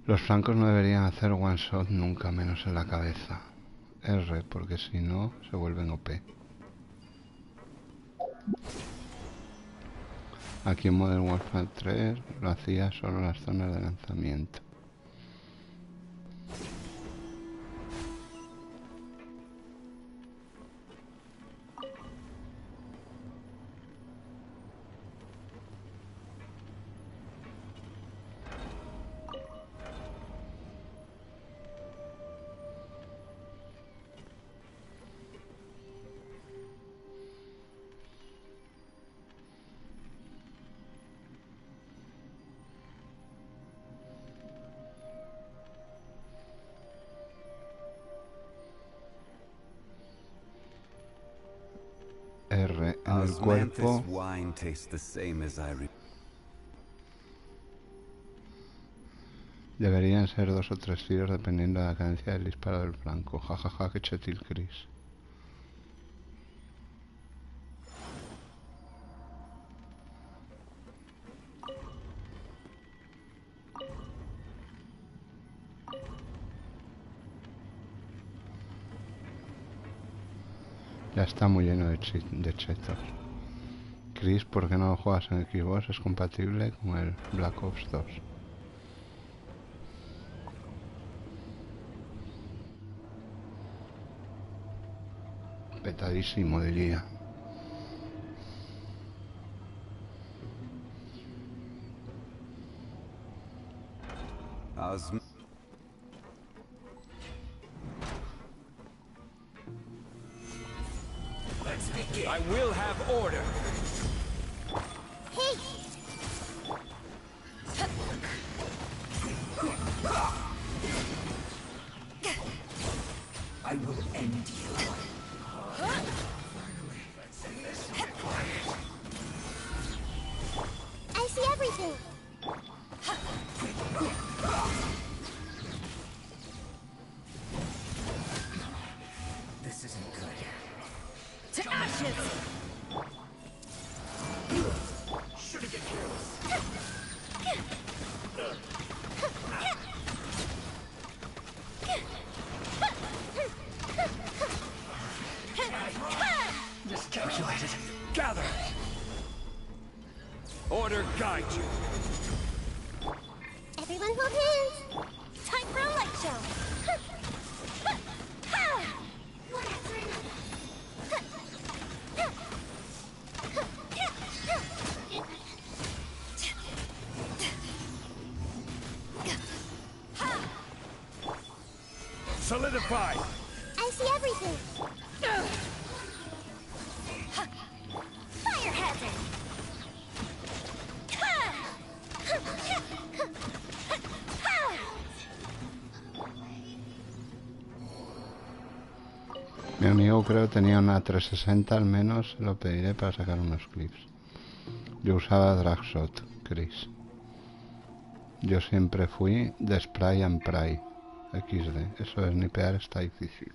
Los flancos no deberían hacer one shot nunca, menos en la cabeza. R, porque si no, se vuelven OP. Aquí en Modern Warfare 3 lo hacía solo en las zonas de lanzamiento. R en el cuerpo. Deberían ser 2 o 3 tiros dependiendo de la cadencia del disparo del flanco. Jajaja, que chetil Chris. Ya está muy lleno de chetos. Chris, ¿por qué no lo juegas en Xbox? Es compatible con el Black Ops 2. Petadísimo, diría. I will have order. Hey! I will end you. I see everything. This isn't good. To ashes! Shouldn't get careless. Miscalculated. Gather. Order guide you. Everyone hold hands. Time for a light show. Solidify. I see everything. Fire hazard. Mi amigo creo tenía una 360 al menos, lo pediré para sacar unos clips. Yo usaba Dragshot, Chris. Yo siempre fui de Spray and Pray. XD, eso de snipear está difícil.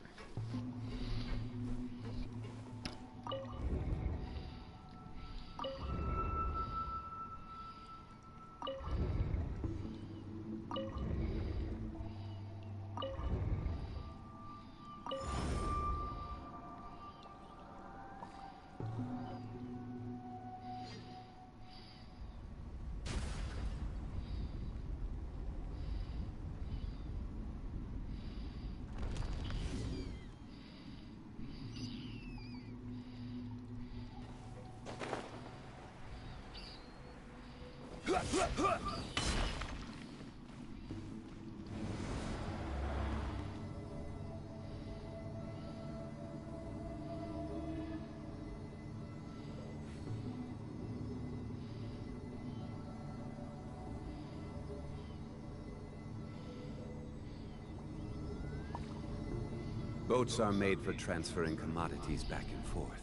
Boats are made for transferring commodities back and forth.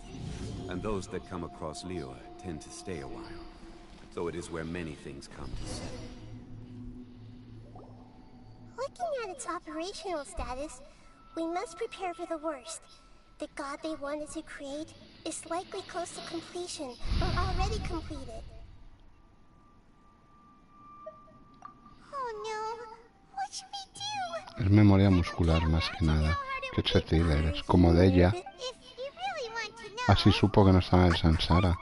And those that come across Liyue tend to stay a while. So it is where many things come to settle. Looking at its operational status, we must prepare for the worst. The god they wanted to create is likely close to completion, or already completed. Oh no, what should we do? Es memoria muscular más que nada. Que Chetiller es como de ella. Así supo que no estaba en el Sansara.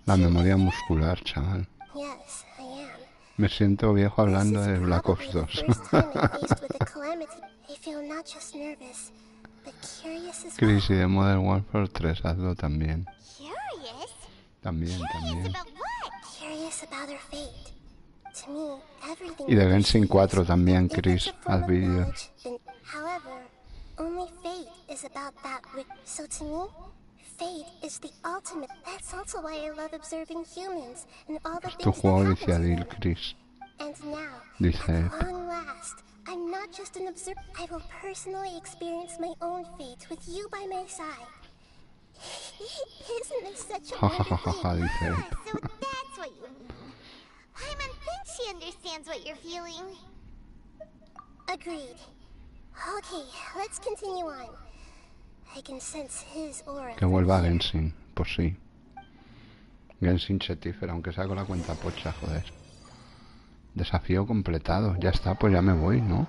La memoria muscular, chaval. Me siento viejo hablando de Black Ops 2. Chris, y de Modern Warfare 3, hazlo también. También. Y de Genshin 4 también, Chris, haz vídeos. However, only fate is about that which... So to me, fate is the ultimate. That's also why I love observing humans and all the things that happen to them. Chris. And now, Dice at long last, I'm not just an observer. I will personally experience my own fate with you by my side. Isn't this such a wonderful thing? So that's what you mean. Paimon thinks she understands what you're feeling. Agreed. Okay, let's continue on. I can sense his aura. Que vuelva a Genshin, pues sí. Genshin Chetiffer, aunque sea con la cuenta pocha, joder. Desafío completado. Ya está, pues ya me voy, ¿no?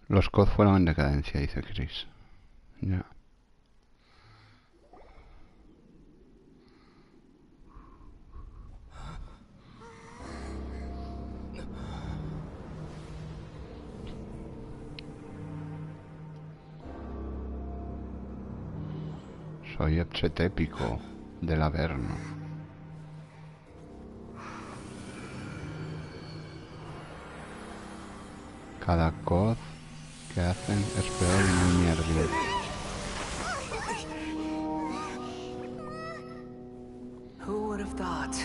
Los COD fueron en decadencia, dice Chris. Ya. Soy Epchetépico del Averno. Cada COD que hacen es peor y muy mierda. Who would have thought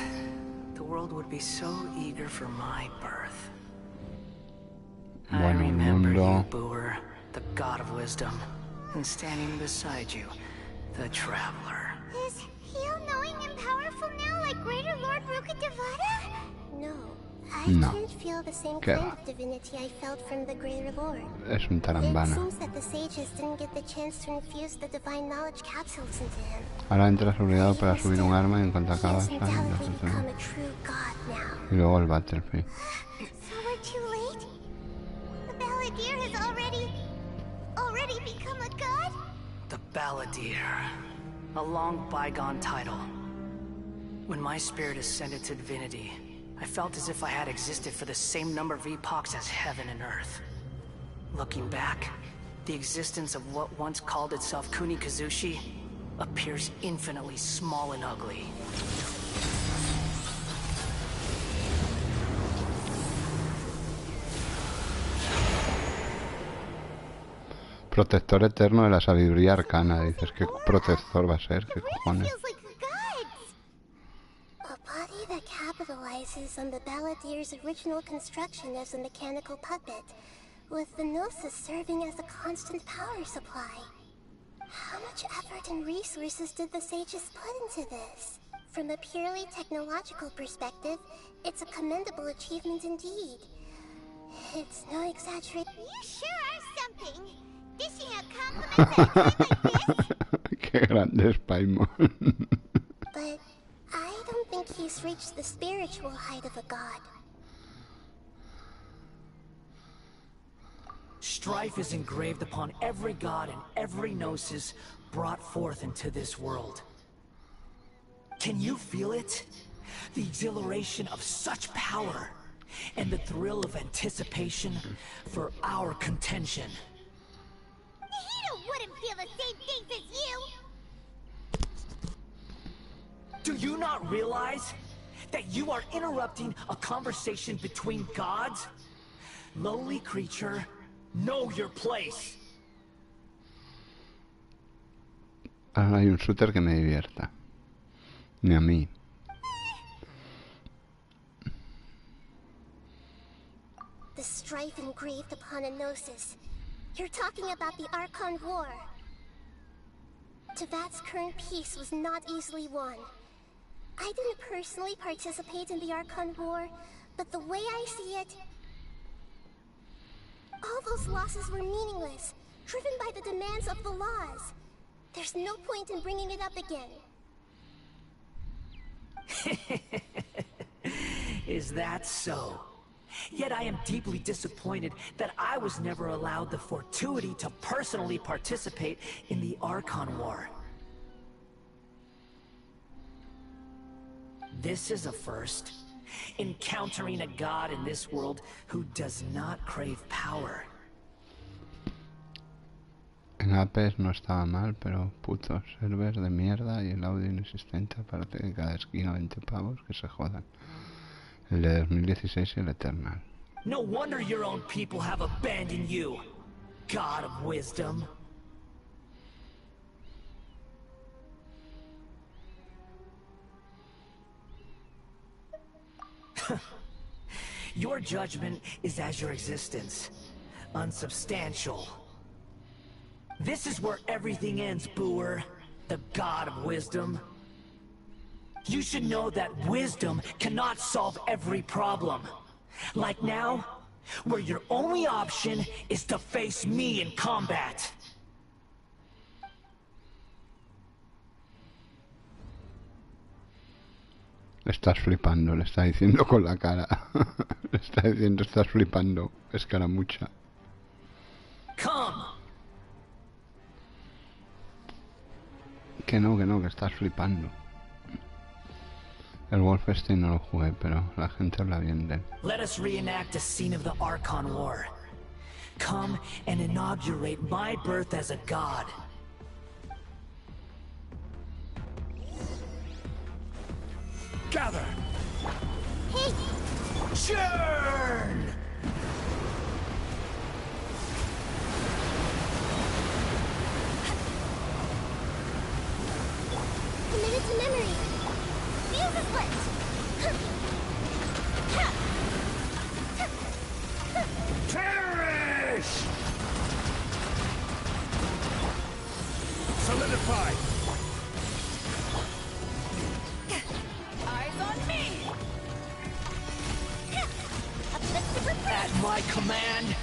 the world would be so eager for my birth? I remember you, Booer, the god of wisdom, and standing beside you, the traveler. Is he all-knowing and powerful now, like Greater Lord Rukkhadevata? No, I can't feel the same kind of divinity I felt from the Greater Lord. Es un tarambana. It seems that the sages didn't get the chance to infuse the divine knowledge capsules into him. Ahora entras obligado para subir un arma y en cuanto acabas y luego el Battlefield. So we're too late? The Balladeer has already become a god? The Balladeer. A long bygone title. When my spirit ascended to divinity, I felt as if I had existed for the same number of epochs as heaven and earth. Looking back, the existence of what once called itself Kunikazushi appears infinitely small and ugly. Protector eterno de la sabiduría arcana. Dices, ¿qué protector va a ser? ¿Qué cojones? A body that capitalizes on the Balladeer's original construction as a mechanical puppet, with the Gnosis serving as a constant power supply. How much effort and resources did the sages put into this? From a purely technological perspective, it's a commendable achievement indeed. It's no exaggeration. You sure are something. Dishing out compliments at a time like this? Qué grande es Paimon. But I don't think he's reached the spiritual height of a god. Strife is engraved upon every god and every gnosis brought forth into this world. Can you feel it? The exhilaration of such power. and the thrill of anticipation for our contention. He wouldn't feel the same things as you! Do you not realize that you are interrupting a conversation between gods? Lowly creature, know your place. Ahora hay un shooter que me divierta. Ni a mí. The strife engraved upon a gnosis. You're talking about the Archon War. Teyvat's current peace was not easily won. I didn't personally participate in the Archon War, but the way I see it, all those losses were meaningless, driven by the demands of the laws. There's no point in bringing it up again. Is that so? Yet I am deeply disappointed that I was never allowed the fortuity to personally participate in the Archon War. This is a first. Encountering a god in this world who does not crave power. En APs no estaba mal, pero putos servers de mierda y el audio inexistente. Aparte de cada esquina 20 pavos, que se jodan. El de 2016 y el Eternal. No wonder your own people have abandoned you, God of Wisdom. Your judgment is as your existence, unsubstantial. This is where everything ends, Booer, the God of Wisdom. You should know that wisdom cannot solve every problem. Like now, where your only option is to face me in combat. Estás flipando, le está diciendo con la cara. Le está diciendo, estás flipando, escaramucha. Come. Que no, que estás flipando. El Wolfenstein no lo jugué, pero la gente habla bien de él. Let us reenact a scene of the Archon War. Come and inaugurate my birth as a god. Gather! Hey! Churn! Committed to memory. Fuse is lit! Perish! Solidify! Eyes on me! At my command,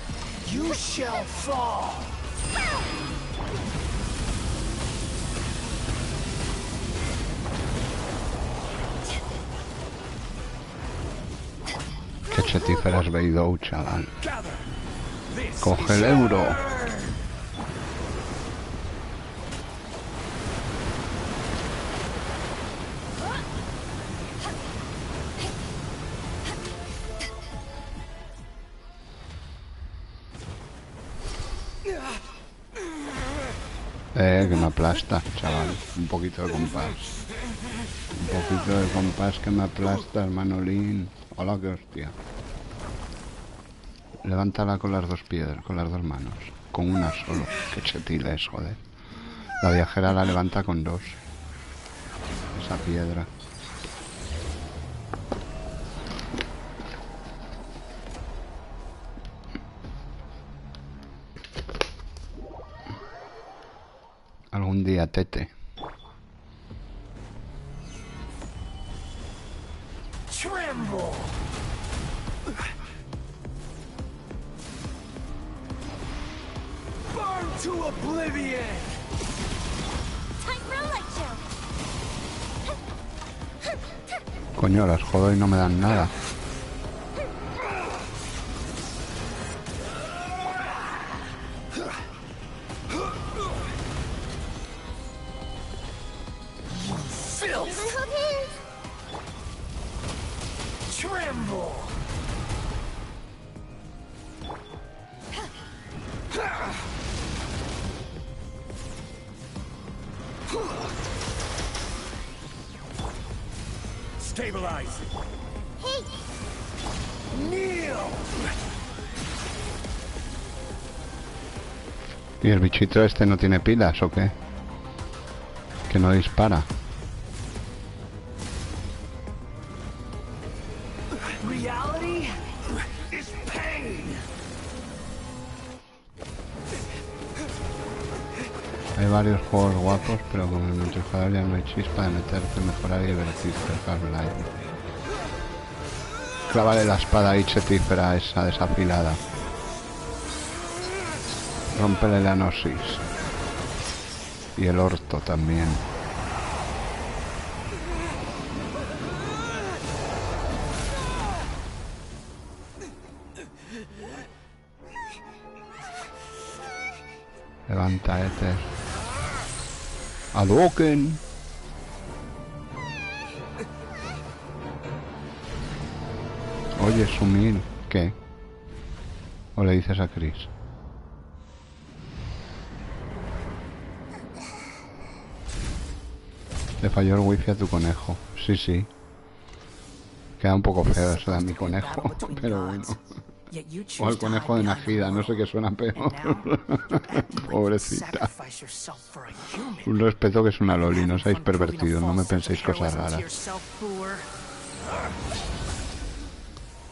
you shall fall! Qué chetífera has veído, chaval. Coge el euro. Que me aplasta, chaval. Un poquito de compás. Un poquito de compás que me aplasta, hermanolín. Hola, qué hostia. Levántala con las dos piedras, con las dos manos. Con una solo. Qué chetil es, joder. La viajera la levanta con dos. Esa piedra. Algún día, tete. Tremble! Burn to oblivion! Time for a light show! Coño, las jodo y no me dan nada. Tremble! horizon. Hey! Kneel! ¿Y el bichito este no tiene pilas o qué? Que no dispara. Reality is pain. Hay varios juegos guapos, pero con el multijugador ya no hay chispa de meterte, mejorar y divertirte. Half-Life. Clávale la espada ahí chetífera esa desafilada. Rómpele la gnosis. Y el orto también. Levanta, Ether. ¡Hadouken! Oye, Sumil. ¿Qué? ¿O le dices a Chris? Le falló el wifi a tu conejo. Sí, sí. Queda un poco feo eso de mi conejo, pero bueno. O el conejo de Najida, no sé qué suena peor. Pobrecita. Un respeto que es una loli, no seáis pervertidos, no me penséis cosas raras.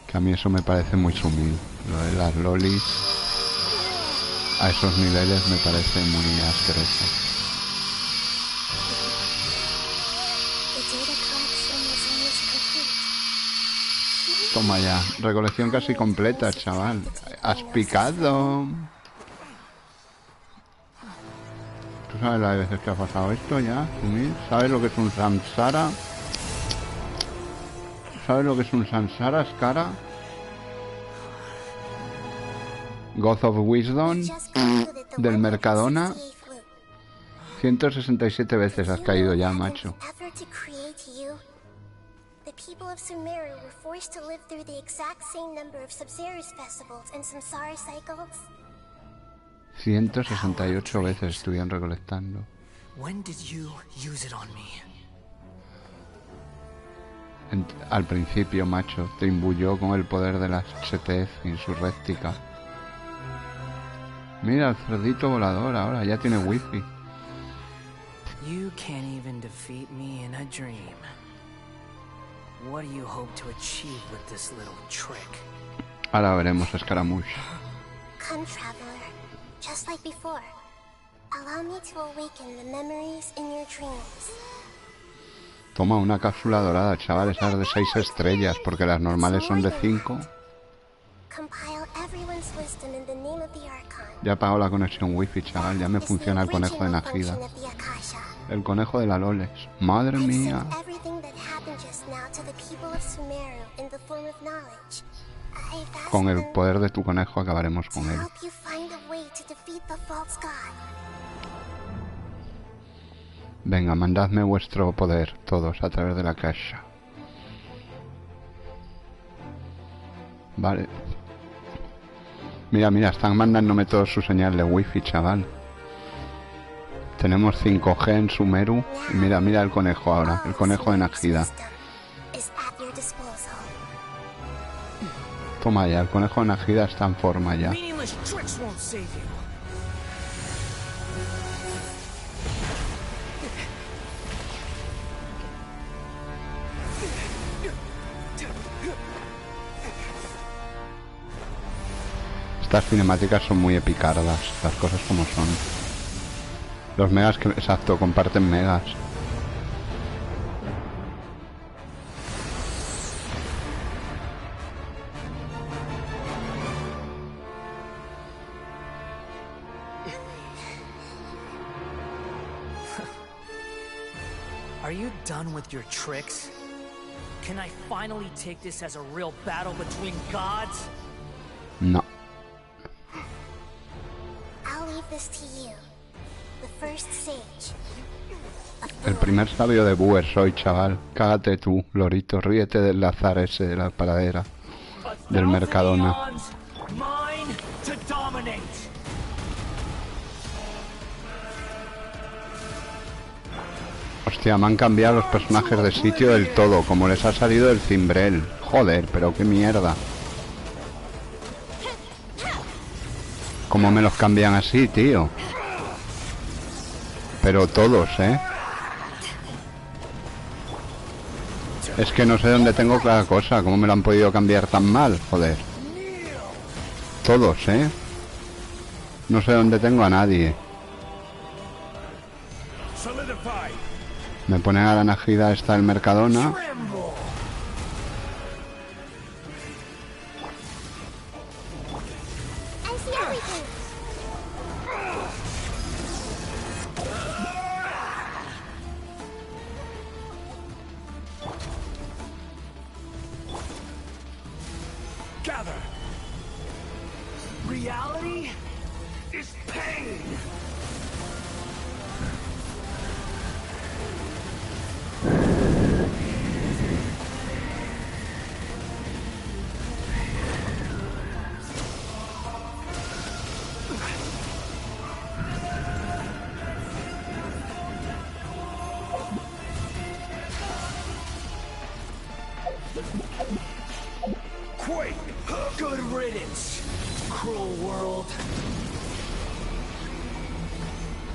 Que a mí eso me parece muy sumil. Lo de las lolis a esos niveles me parece muy asqueroso. Toma ya, recolección casi completa, chaval. Has picado. ¿Tú sabes las veces que ha pasado esto ya, Sumil? ¿Sabes lo que es un samsara? ¿Sabes lo que es un samsara, Skara? God of Wisdom del Mercadona. 167 veces has caído ya, macho. The people of Sumeru were forced to live through the exact same number of Sabzerus festivals and samsara cycles. 168 veces estuvieron recolectando. When did you use it on me? Al principio, macho, te imbuyó con el poder de la chetez insurréctica. Mira, el cerdito volador ahora ya tiene wifi. You can't even defeat me in a dream. What do you hope to achieve with this little trick? Ahora veremos, Escaramouche. Come, traveler. Just like before. Allow me to awaken the memories in your dreams. Toma una cápsula dorada, chaval, esas de 6 estrellas, porque las normales son de 5. Compile everyone's wisdom in the name of the Archon. Ya he pagado la conexión wifi, chaval, ya me funciona el conejo de Najida. El conejo de la Loles. Madre mía. Con el poder de tu conejo acabaremos con él. Venga, mandadme vuestro poder, todos, a través de la caja. Vale. Mira, mira, están mandándome todos su señal de wifi, chaval. Tenemos 5G en Sumeru. Y mira, mira el conejo ahora, el conejo de Najida. Toma ya, el conejo de Najida está en forma ya. Estas cinemáticas son muy epicardas, las cosas como son. Los megas que... Exacto, comparten megas. Are you done with your tricks? Can I finally take this as a real battle between gods? No. I'll leave this to you. The first sage. El primer sabio de Buer soy, chaval. Cágate tú, lorito. Ríete del azar ese de la paradera. Del Mercadona. Hostia, me han cambiado los personajes de sitio del todo, como les ha salido el cimbrel. Joder, pero qué mierda. ¿Cómo me los cambian así, tío? Pero todos, ¿eh? Es que no sé dónde tengo cada cosa. ¿Cómo me lo han podido cambiar tan mal? Joder. Todos, ¿eh? No sé dónde tengo a nadie. Me ponen a la Najida esta del Mercadona. Gather. Reality is pain. Quake! Good riddance, cruel world.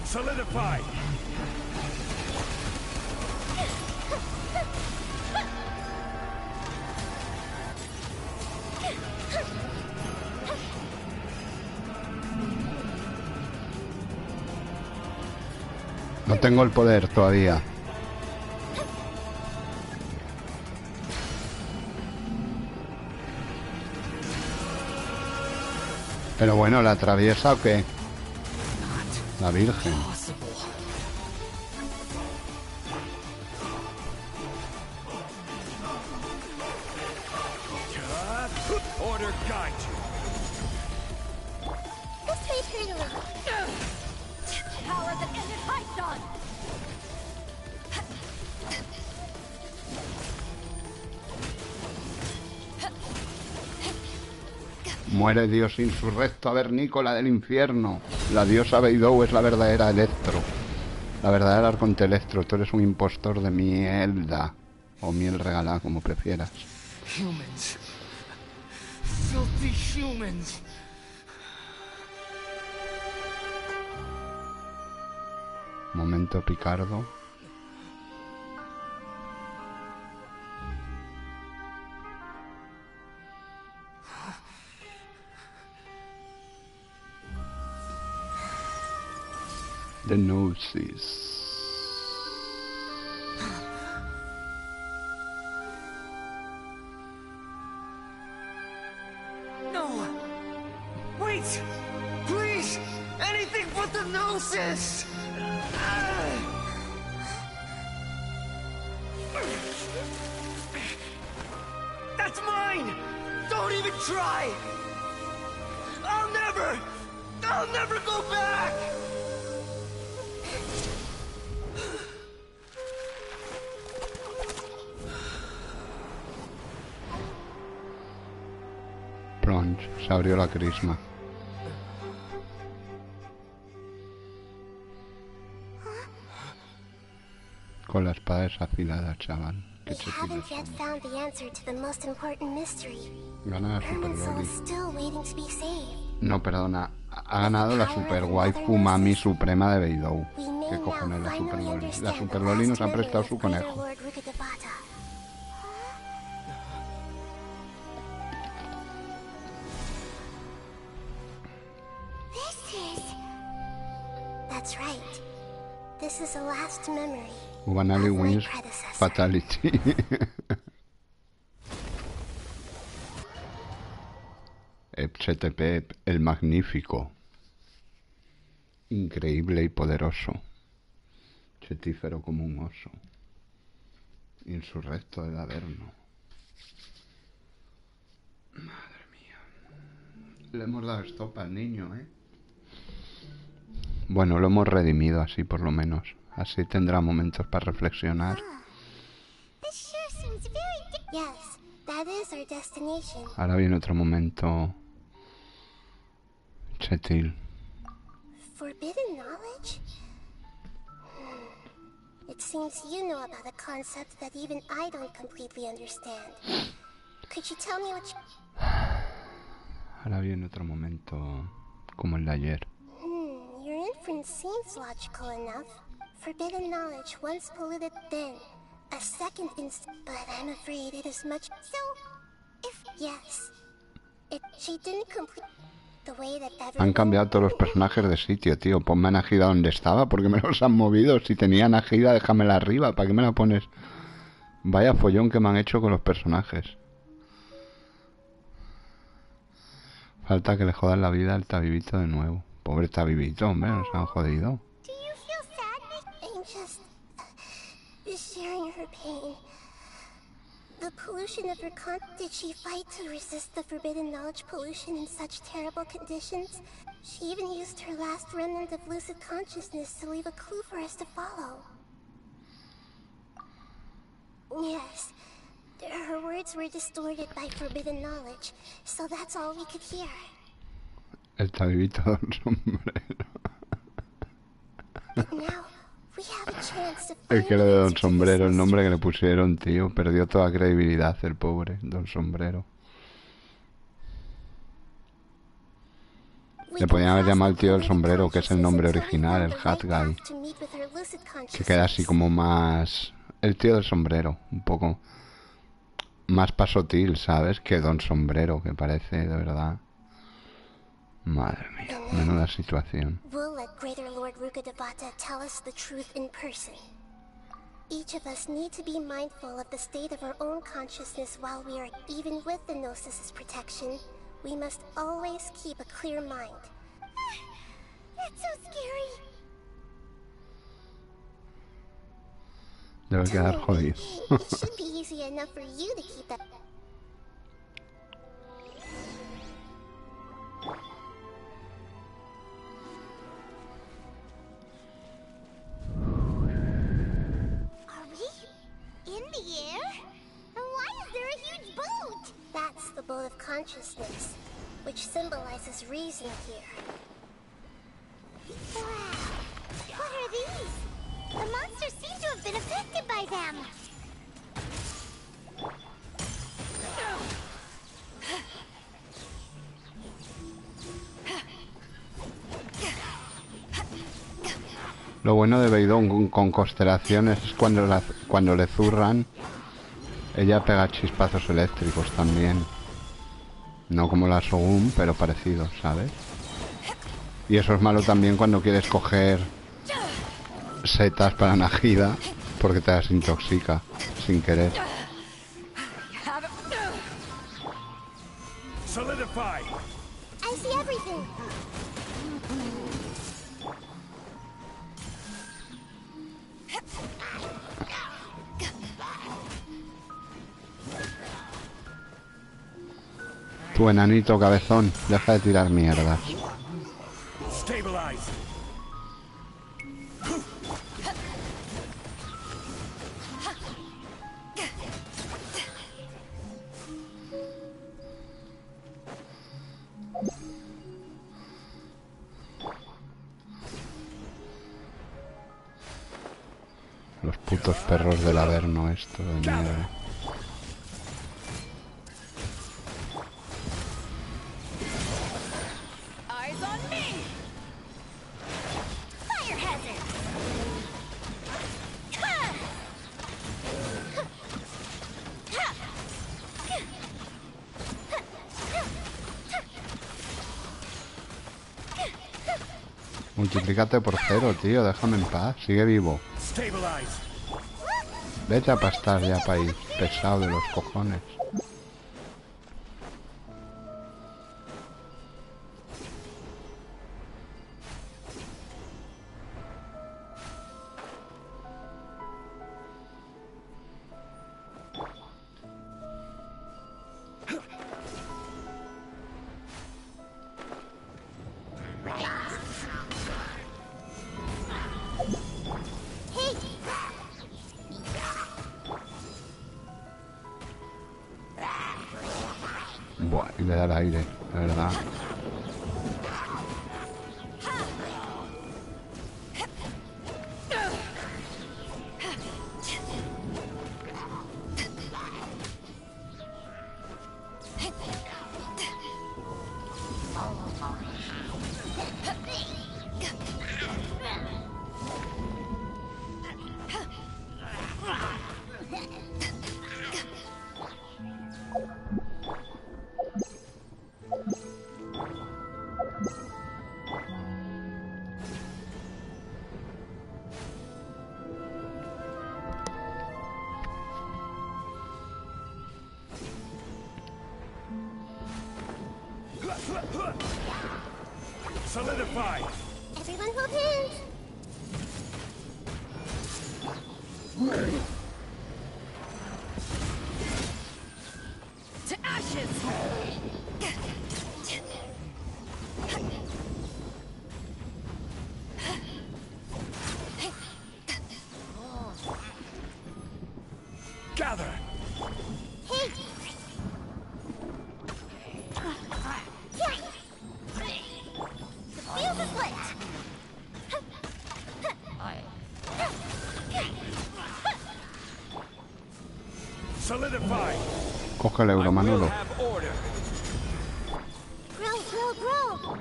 Solidify! No tengo el poder todavía. Pero bueno, ¿la atraviesa o qué? La Virgen. Order guide you. This made hurt a little. Power that ended Python! Muere Dios insurrecto, Avernícola del infierno. La diosa Beidou es la verdadera Electro. La verdadera arconte Electro. Tú eres un impostor de mierda. O miel regalada, como prefieras. Humans. Filthy humans. Momento Picardo. The noses. No! Wait! Please! Anything but the gnosis! That's mine! Don't even try! I'll never go back! Plunge. Se abrió la crisma. Con la espada desafilada, chaval. We haven't yet found the answer to the most important mystery. Gana la Super Herman's soul Loli. is still waiting to be saved. No, perdona. Ha ganado la Super Waifu Mami Suprema de Beidou. ¿Qué cojones la Super Loli? La Super Loli nos ha prestado su conejo. That's right. This is the last memory. Ubanali wins Fatality. HTP, el magnífico. Increíble y poderoso. Chetífero como un oso. Insurrecto del Averno. Madre mía. Le hemos dado stop al niño, ¿eh? Bueno, lo hemos redimido así por lo menos. Así tendrá momentos para reflexionar. Ahora viene otro momento chetil. Forbidden knowledge? It it seems you know about a concept that even I don't completely understand. Could you tell me what you... Ahora viene otro momento como el de ayer. Your inference seems logical enough. Forbidden knowledge once polluted, then a second instant. But I'm afraid it is much... So, if... Yes. She didn't complete... The way that everyone... Han cambiado todos los personajes de sitio, tío. Ponme a Najida donde estaba, porque me los han movido. Si tenía Najida, déjamela arriba. ¿Para qué me la pones? Vaya follón que me han hecho con los personajes. Falta que le jodan la vida al Tabibito de nuevo. Pobre Tabibito, hombre, nos han jodido. Do you feel sad? I'm just... sharing her pain. The pollution of her Did she fight to resist the forbidden knowledge pollution in such terrible conditions? She even used her last remnant of lucid consciousness to leave a clue for us to follow. Yes. Her words were distorted by forbidden knowledge, so that's all we could hear. El Tabibito de un sombrero. But now, we have a chance to Es que lo de Don Sombrero, el nombre que le pusieron, tío, perdió toda credibilidad el pobre Don Sombrero. Le podían haber llamado al tío del sombrero, que es el nombre original, el Hat Guy. Que queda así como más... El tío del sombrero, un poco más pasotil, ¿sabes? Que Don Sombrero, que parece, de verdad. Madre mía, menuda situación. We'll let Greater Lord Rukkhadevata tell us the truth in person. Each of us need to be mindful of the state of our own consciousness while we are... Even with the Gnosis' protection, we must always keep a clear mind. That's so scary. Debe quedar jodido. It should be easy enough for you to keep that... Are we in the air? And why is there a huge boat? That's the boat of consciousness, which symbolizes reason here. Wow. What are these? The monsters seem to have been affected by them. Lo bueno de Beidon con constelaciones es cuando le zurran, ella pega chispazos eléctricos también. No como la Shogun, pero parecido, ¿sabes? Y eso es malo también cuando quieres coger setas para Najida, porque te las intoxica sin querer. Solidify. I see everything. Tu enanito cabezón, deja de tirar mierdas. Stabilize. Los putos perros del Averno, esto de mierda. Eyes on me. Fire hazard. Multiplícate por 0, tío, déjame en paz, sigue vivo. Vete a pastar ya, país, pesado de los cojones. Buah, y le da el aire, de verdad. Solidify! Everyone hold hands! To ashes! Gather! Hey! The field is lit! Solidify! Coge el euro, Manolo. Grow, grow, grow!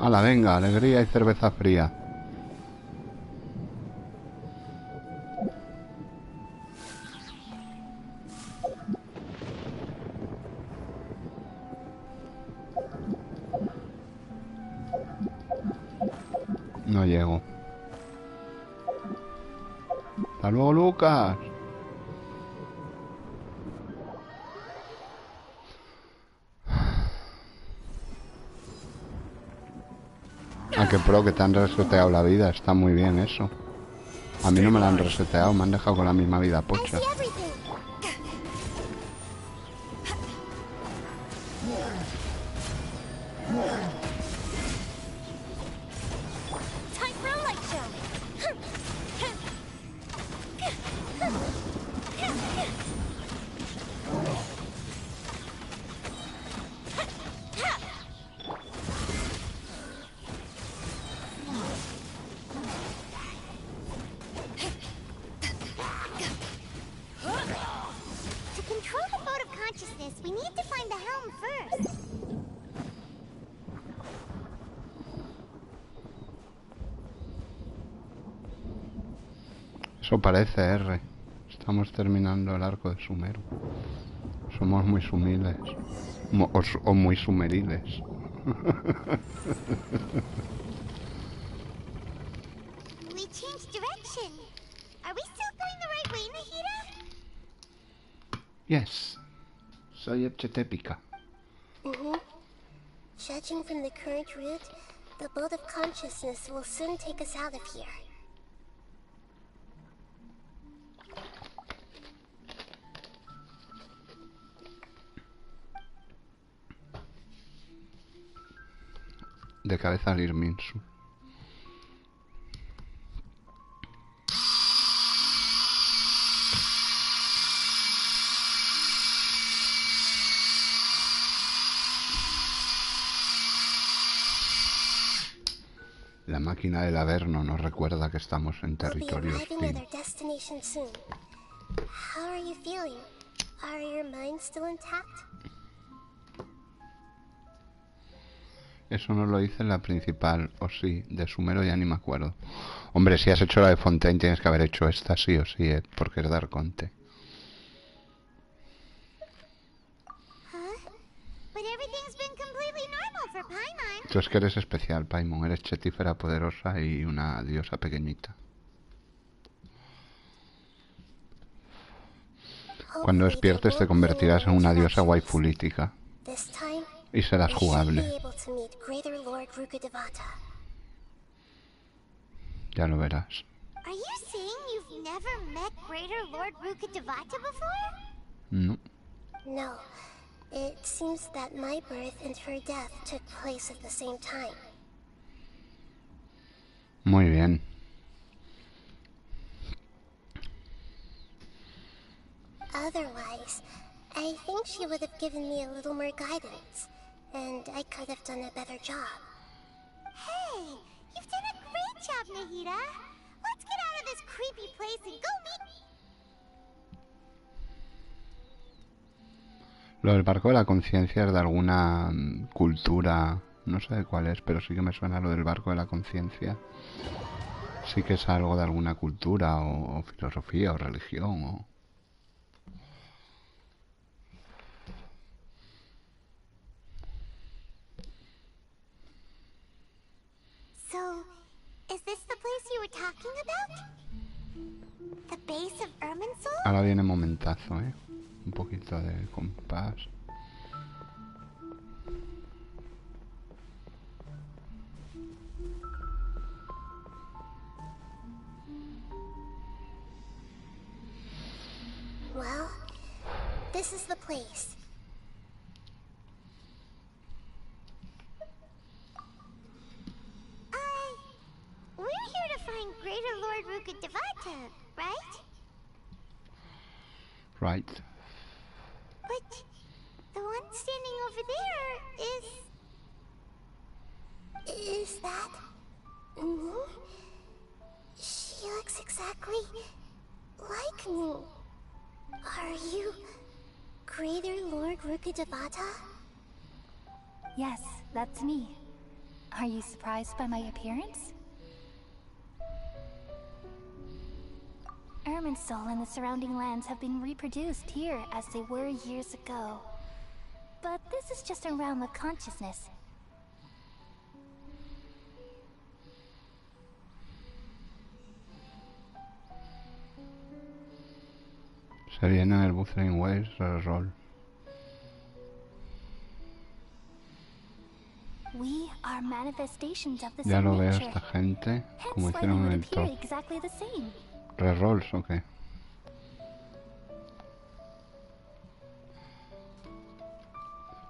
Ala, venga, alegría y cerveza fría. No llego. Hasta luego, Lucas. Ah, que pro, que te han reseteado la vida. Está muy bien eso. A mí no me la han reseteado, me han dejado con la misma vida pocha. Time for a light show! To control the boat of consciousness, we need to find the helm first. Eso parece, R. Estamos terminando el arco de Sumero. Somos muy sumiles. O muy sumeriles. We changed direction. Are we still going the right way, Nahida? Yes. Soy Epchetépica. Judging from the current route, the boat of consciousness will soon take us out of here. De cabeza al Irminsu. La máquina del Averno nos recuerda que estamos en territorio hostil. How are you feeling? Are your minds still intact? Eso no lo hice en la principal, o sí, de Sumero ya ni me acuerdo. Hombre, si has hecho la de Fontaine tienes que haber hecho esta sí o sí, porque es dar conte. Tú es que eres especial, Paimon. Eres chetífera poderosa y una diosa pequeñita. Cuando despiertes te convertirás en una diosa waifulítica. Y serás jugable. Ya lo verás. Are you saying you've never met Greater Lord Rukkhadevata before? No. No. It seems that my birth and her death took place at the same time. Muy bien. Otherwise, I think she would have given me a little more guidance, and I could have done a better job. Hey, you've done a great job, Nahida. Let's get out of this creepy place and go meet... Lo del barco de la conciencia es de alguna cultura, no sé de cuál es, pero sí que me suena lo del barco de la conciencia. Sí que es algo de alguna cultura o filosofía o religión o... So, is this the place you were talking about? The base of Irminsul? Ahora viene momentazo, ¿eh? Un poquito de compás. Well, this is the place. We're here to find Greater Lord Rukkhadevata, right? Right. But the one standing over there is... Is that me? She looks exactly like me. Are you Greater Lord Rukkhadevata? Yes, that's me. Are you surprised by my appearance? Irminsul and the surrounding lands have been reproduced here as they were years ago. But this is just a realm of consciousness. Se viene el Wuthering Waves reroll. We are manifestations of the Ya same lo veo nature. esta gente, como Hence why we hicieron en would el appear top. exactly the same. ¿Rerolls o qué?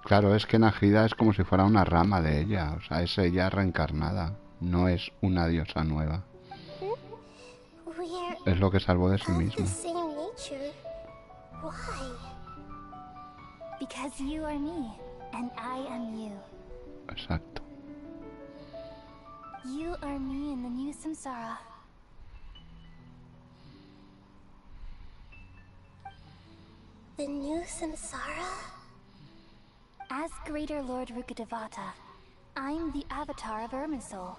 Claro, es que Najida es como si fuera una rama de ella, o sea, es ella reencarnada, no es una diosa nueva. We're Es lo que salvó de sí of the misma. same nature. Why? Because you are me, and I am you. Exacto. You are me in the new samsara. The new samsara? As Greater Lord Rukkhadevata, I'm the avatar of Irminsul.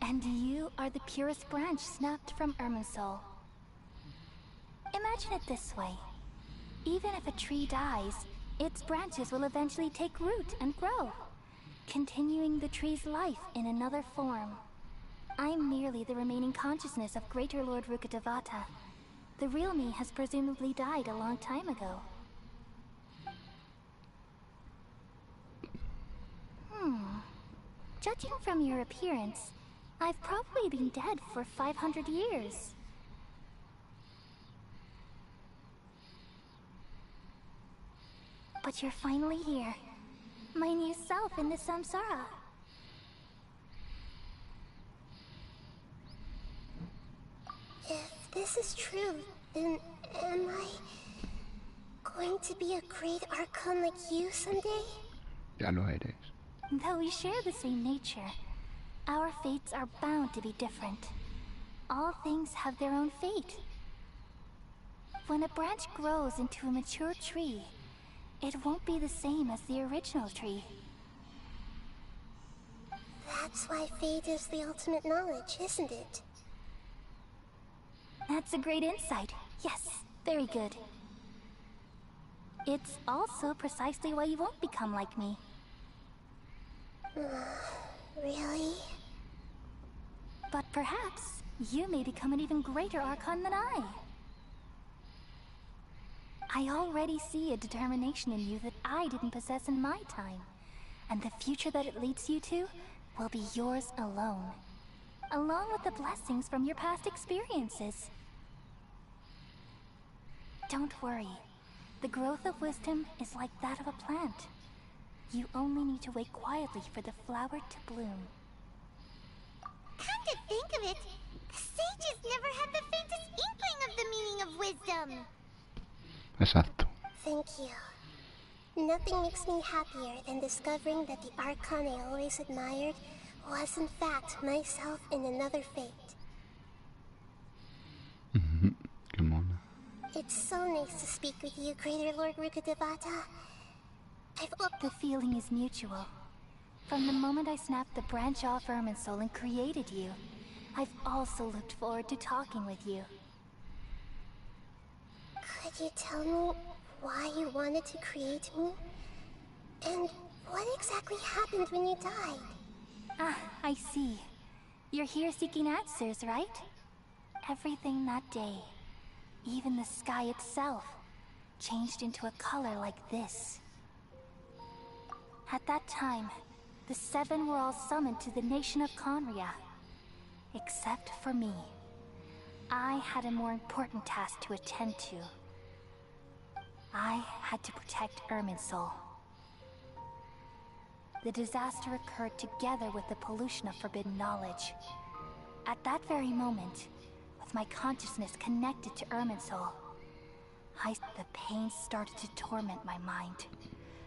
And you are the purest branch snapped from Irminsul. Imagine it this way. Even if a tree dies, its branches will eventually take root and grow, continuing the tree's life in another form. I'm merely the remaining consciousness of Greater Lord Rukkhadevata. The real me has presumably died a long time ago. Judging from your appearance, I've probably been dead for 500 years. But you're finally here. My new self in the samsara. If this is true, then am I going to be a great archon like you someday? Ya lo eres. Though we share the same nature, our fates are bound to be different. All things have their own fate. When a branch grows into a mature tree, it won't be the same as the original tree. That's why fate is the ultimate knowledge, isn't it? That's a great insight. Yes, very good. It's also precisely why you won't become like me. Really? But perhaps you may become an even greater archon than I. I already see a determination in you that I didn't possess in my time. And the future that it leads you to will be yours alone. Along with the blessings from your past experiences. Don't worry. The growth of wisdom is like that of a plant. You only need to wait quietly for the flower to bloom. Come to think of it, the sages never had the faintest inkling of the meaning of wisdom. Exacto. Thank you. Nothing makes me happier than discovering that the archon I always admired was in fact myself in another fate. Qué mona. It's so nice to speak with you, Greater Lord Rukkhadevata. The feeling is mutual. From the moment I snapped the branch off Irminsul and created you, I've also looked forward to talking with you. Could you tell me why you wanted to create me? And what exactly happened when you died? Ah, I see. You're here seeking answers, right? Everything that day, even the sky itself, changed into a color like this. At that time, the Seven were all summoned to the nation of Conria. Except for me. I had a more important task to attend to. I had to protect Irminsul. The disaster occurred together with the pollution of forbidden knowledge. At that very moment, with my consciousness connected to Irminsul, the pain started to torment my mind.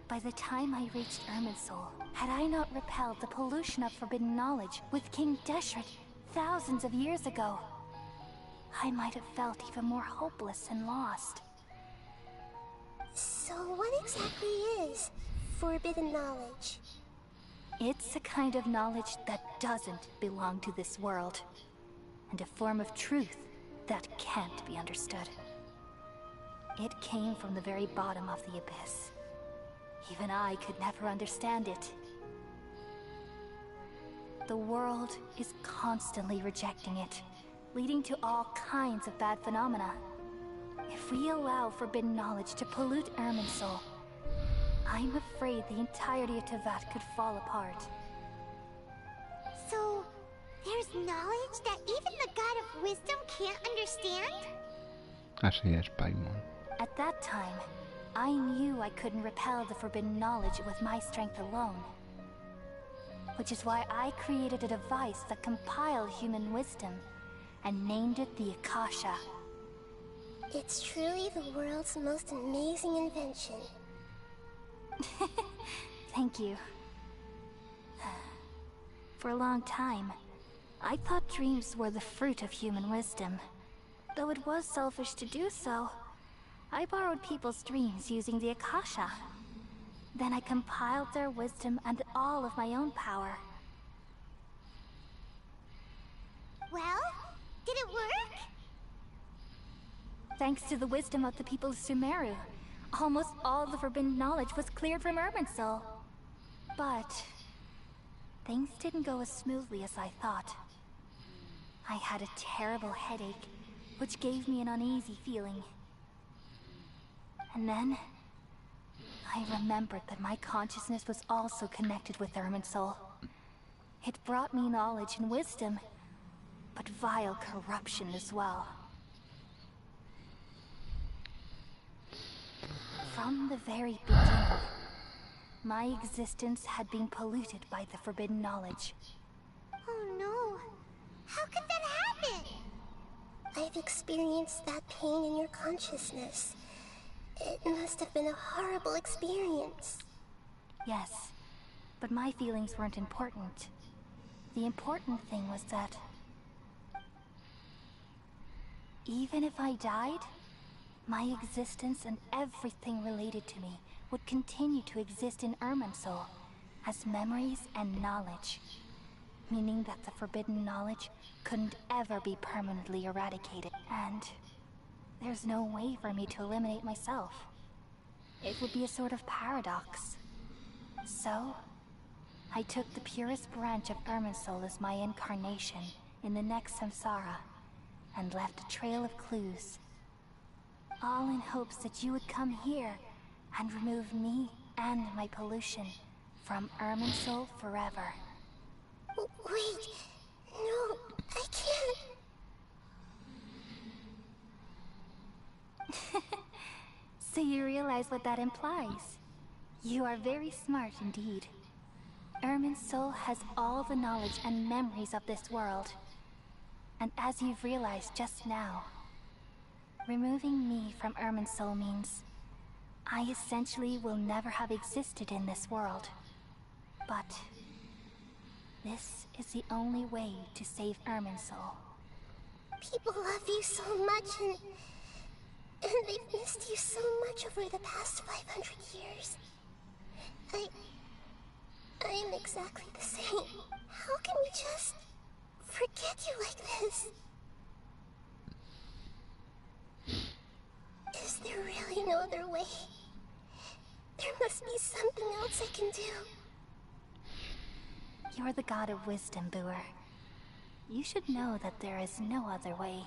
By the time I reached Irminsul, had I not repelled the pollution of forbidden knowledge with King Deshret thousands of years ago, I might have felt even more hopeless and lost. So what exactly is forbidden knowledge? It's a kind of knowledge that doesn't belong to this world, and a form of truth that can't be understood. It came from the very bottom of the abyss. Even I could never understand it. The world is constantly rejecting it, leading to all kinds of bad phenomena. If we allow forbidden knowledge to pollute Irminsul, I'm afraid the entirety of Teyvat could fall apart. So, there's knowledge that even the God of Wisdom can't understand? Así es, Paimon. At that time, I knew I couldn't repel the forbidden knowledge with my strength alone. Which is why I created a device that compiled human wisdom and named it the Akasha. It's truly the world's most amazing invention. Thank you. For a long time, I thought dreams were the fruit of human wisdom. Though it was selfish to do so, I borrowed people's dreams using the Akasha. Then I compiled their wisdom and all of my own power. Well, did it work? Thanks to the wisdom of the people of Sumeru, almost all the forbidden knowledge was cleared from Irminsul. But things didn't go as smoothly as I thought. I had a terrible headache, which gave me an uneasy feeling. And then I remembered that my consciousness was also connected with Irminsul. It brought me knowledge and wisdom, but vile corruption as well. From the very beginning, my existence had been polluted by the forbidden knowledge. Oh no! How could that happen? I've experienced that pain in your consciousness. It must have been a horrible experience. Yes, but my feelings weren't important. The important thing was that even if I died, my existence and everything related to me would continue to exist in Irminsul as memories and knowledge, meaning that the forbidden knowledge couldn't ever be permanently eradicated, and there's no way for me to eliminate myself. It would be a sort of paradox. So, I took the purest branch of Irminsul as my incarnation in the next samsara, and left a trail of clues. All in hopes that you would come here and remove me and my pollution from Irminsul forever. Wait, no, I can't. So you realize what that implies? You are very smart indeed. Irminsul has all the knowledge and memories of this world. And as you've realized just now, removing me from Irminsul means I essentially will never have existed in this world. But this is the only way to save Irminsul. People love you so much, and they've missed you so much over the past 500 years. I'm exactly the same. How can we just forget you like this? Is there really no other way? There must be something else I can do. You're the god of wisdom, Booer. You should know that there is no other way.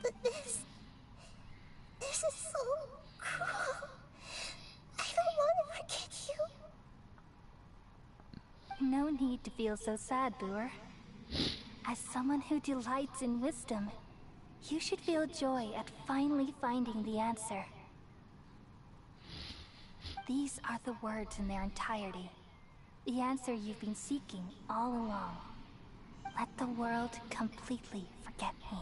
But this is so cruel. I don't want to forget you. No need to feel so sad, Booer. As someone who delights in wisdom, you should feel joy at finally finding the answer. These are the words in their entirety. The answer you've been seeking all along. Let the world completely forget me.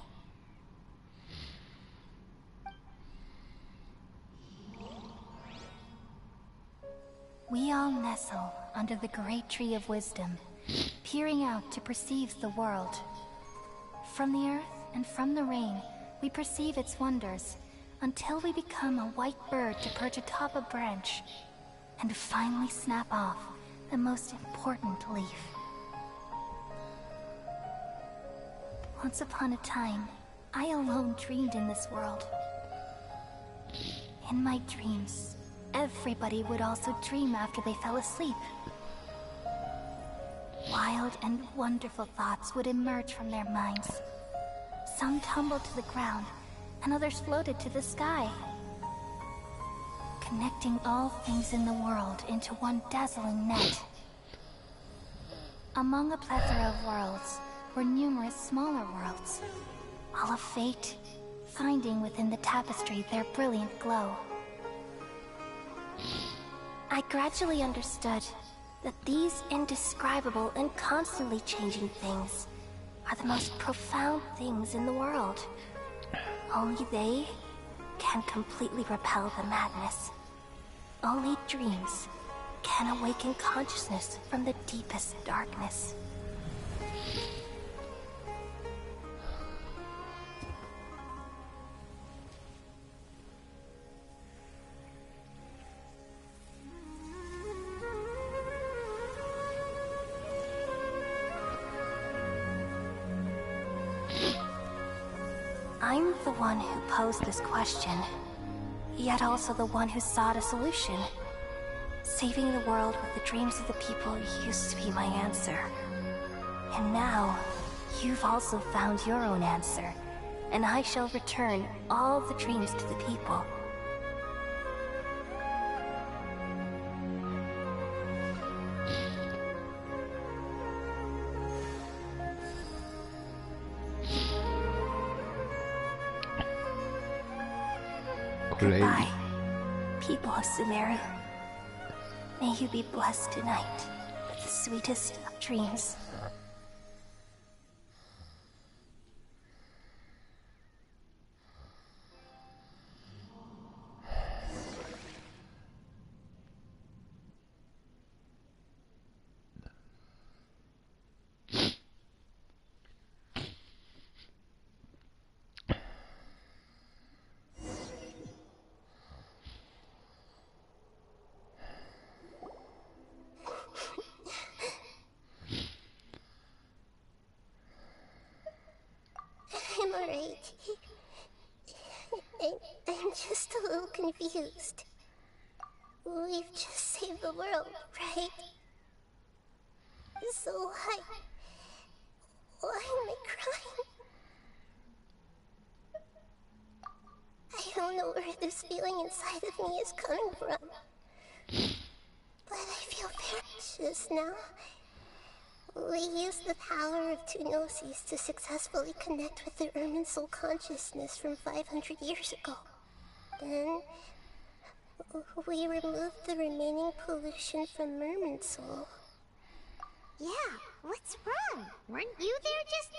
We all nestle under the great tree of wisdom, peering out to perceive the world. From the earth and from the rain, we perceive its wonders, until we become a white bird to perch atop a branch, and finally snap off the most important leaf. Once upon a time, I alone dreamed in this world. In my dreams, everybody would also dream after they fell asleep. Wild and wonderful thoughts would emerge from their minds. Some tumbled to the ground, and others floated to the sky, connecting all things in the world into one dazzling net. Among a plethora of worlds were numerous smaller worlds, all of fate, finding within the tapestry their brilliant glow. I gradually understood that these indescribable and constantly changing things are the most profound things in the world. Only they can completely repel the madness. Only dreams can awaken consciousness from the deepest darkness. I'm the one who posed this question, yet also the one who sought a solution. Saving the world with the dreams of the people used to be my answer. And now, you've also found your own answer, and I shall return all the dreams to the people. Goodbye, people of Sumeru. May you be blessed tonight with the sweetest of dreams. I'm alright. I'm just a little confused. We've just saved the world, right? So why am I crying? I don't know where this feeling inside of me is coming from. But I feel very just now. We used the power of two gnosis to successfully connect with the Ermin soul consciousness from 500 years ago. Then, we removed the remaining pollution from Merman soul. Yeah, what's wrong? Weren't you there just now?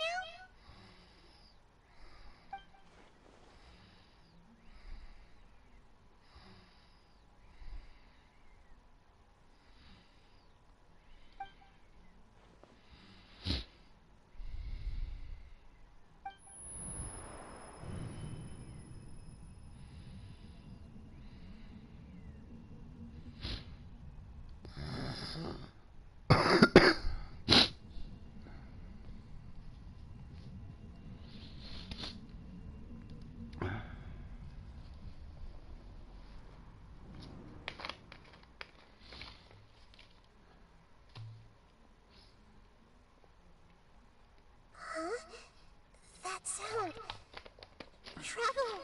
Traveler!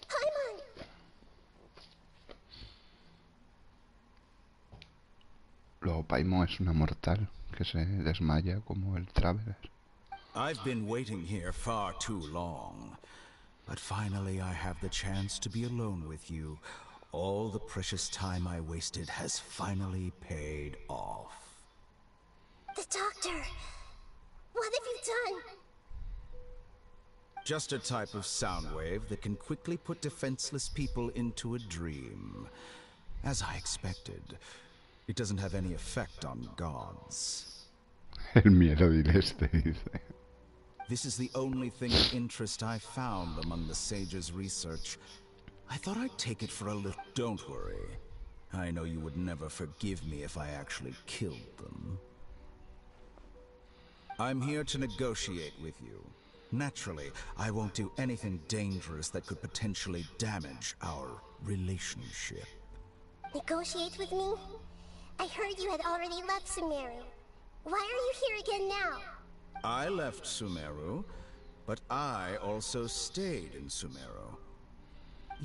Paimon! Luego Paimon es una mortal que se desmaya como el Traveler. I've been waiting here far too long. But finally I have the chance to be alone with you. All the precious time I wasted has finally paid off. The doctor! What have you done? Just a type of sound wave that can quickly put defenseless people into a dream. As I expected, it doesn't have any effect on gods. El miedo del este, dice. This is the only thing of interest I found among the sage's research. I thought I'd take it for a little... Don't worry. I know you would never forgive me if I actually killed them. I'm here to negotiate with you. Naturally, I won't do anything dangerous that could potentially damage our relationship. Negotiate with me? I heard you had already left Sumeru. Why are you here again now? I left Sumeru, but I also stayed in Sumeru.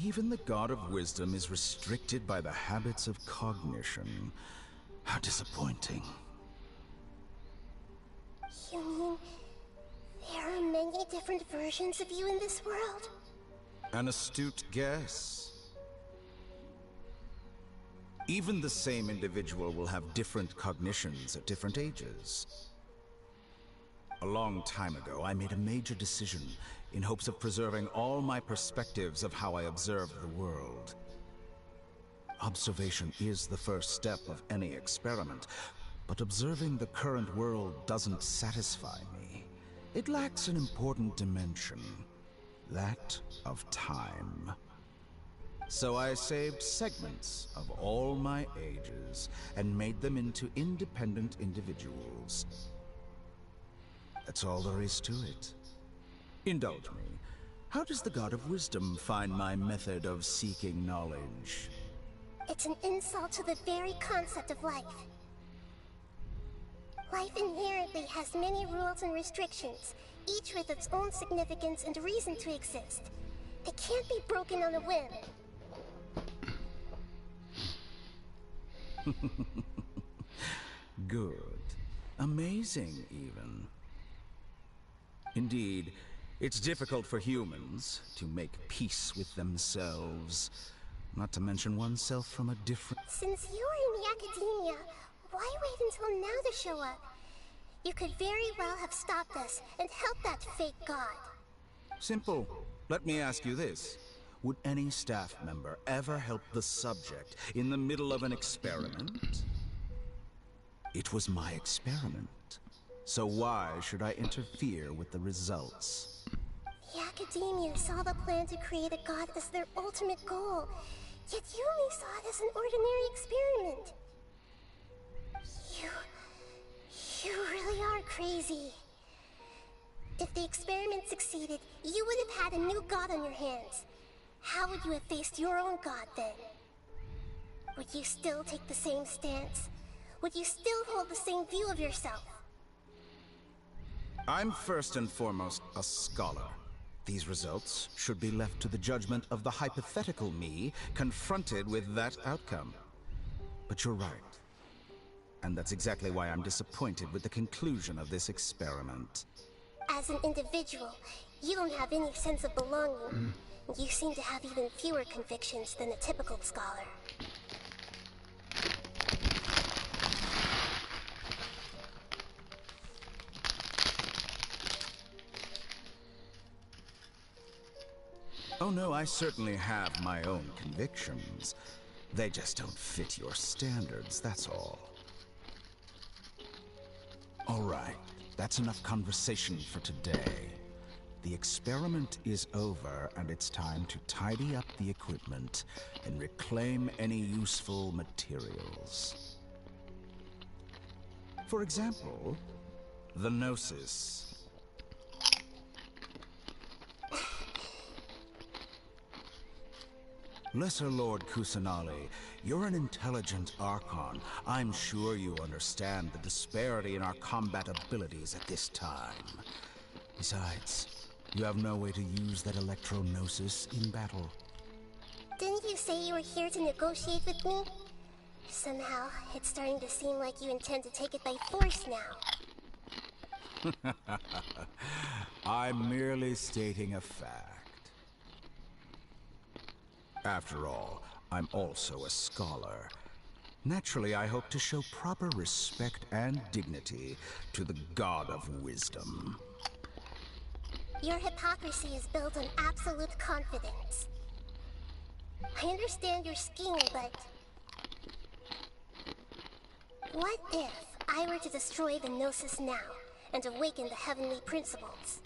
Even the God of Wisdom is restricted by the habits of cognition. How disappointing. You mean there are many different versions of you in this world? An astute guess. Even the same individual will have different cognitions at different ages. A long time ago, I made a major decision in hopes of preserving all my perspectives of how I observe the world. Observation is the first step of any experiment, but observing the current world doesn't satisfy me. It lacks an important dimension, that of time. So I saved segments of all my ages and made them into independent individuals. That's all there is to it. Indulge me. How does the God of Wisdom find my method of seeking knowledge? It's an insult to the very concept of life. Life inherently has many rules and restrictions, each with its own significance and reason to exist. It can't be broken on a whim. Good. Amazing, even. Indeed, it's difficult for humans to make peace with themselves, not to mention oneself from a different... Since you are in the academia, why wait until now to show up? You could very well have stopped us and helped that fake god. Simple. Let me ask you this. Would any staff member ever help the subject in the middle of an experiment? It was my experiment. So why should I interfere with the results? The academia saw the plan to create a god as their ultimate goal, yet you only saw it as an ordinary experiment. You really are crazy. If the experiment succeeded, you would have had a new god on your hands. How would you have faced your own god then? Would you still take the same stance? Would you still hold the same view of yourself? I'm first and foremost a scholar. These results should be left to the judgment of the hypothetical me confronted with that outcome. But you're right. And that's exactly why I'm disappointed with the conclusion of this experiment. As an individual, you don't have any sense of belonging. You seem to have even fewer convictions than a typical scholar. Oh no, I certainly have my own convictions. They just don't fit your standards, that's all. All right, that's enough conversation for today. The experiment is over, and it's time to tidy up the equipment and reclaim any useful materials. For example, the Gnosis. Lesser Lord Kusanali, you're an intelligent Archon. I'm sure you understand the disparity in our combat abilities at this time. Besides, You have no way to use that electro-gnosis in battle. Didn't you say you were here to negotiate with me? Somehow, it's starting to seem like you intend to take it by force now. I'm merely stating a fact. After all, I'm also a scholar. Naturally, I hope to show proper respect and dignity to the God of Wisdom. Your hypocrisy is built on absolute confidence. I understand your scheme, but... what if I were to destroy the Gnosis now and awaken the heavenly principles?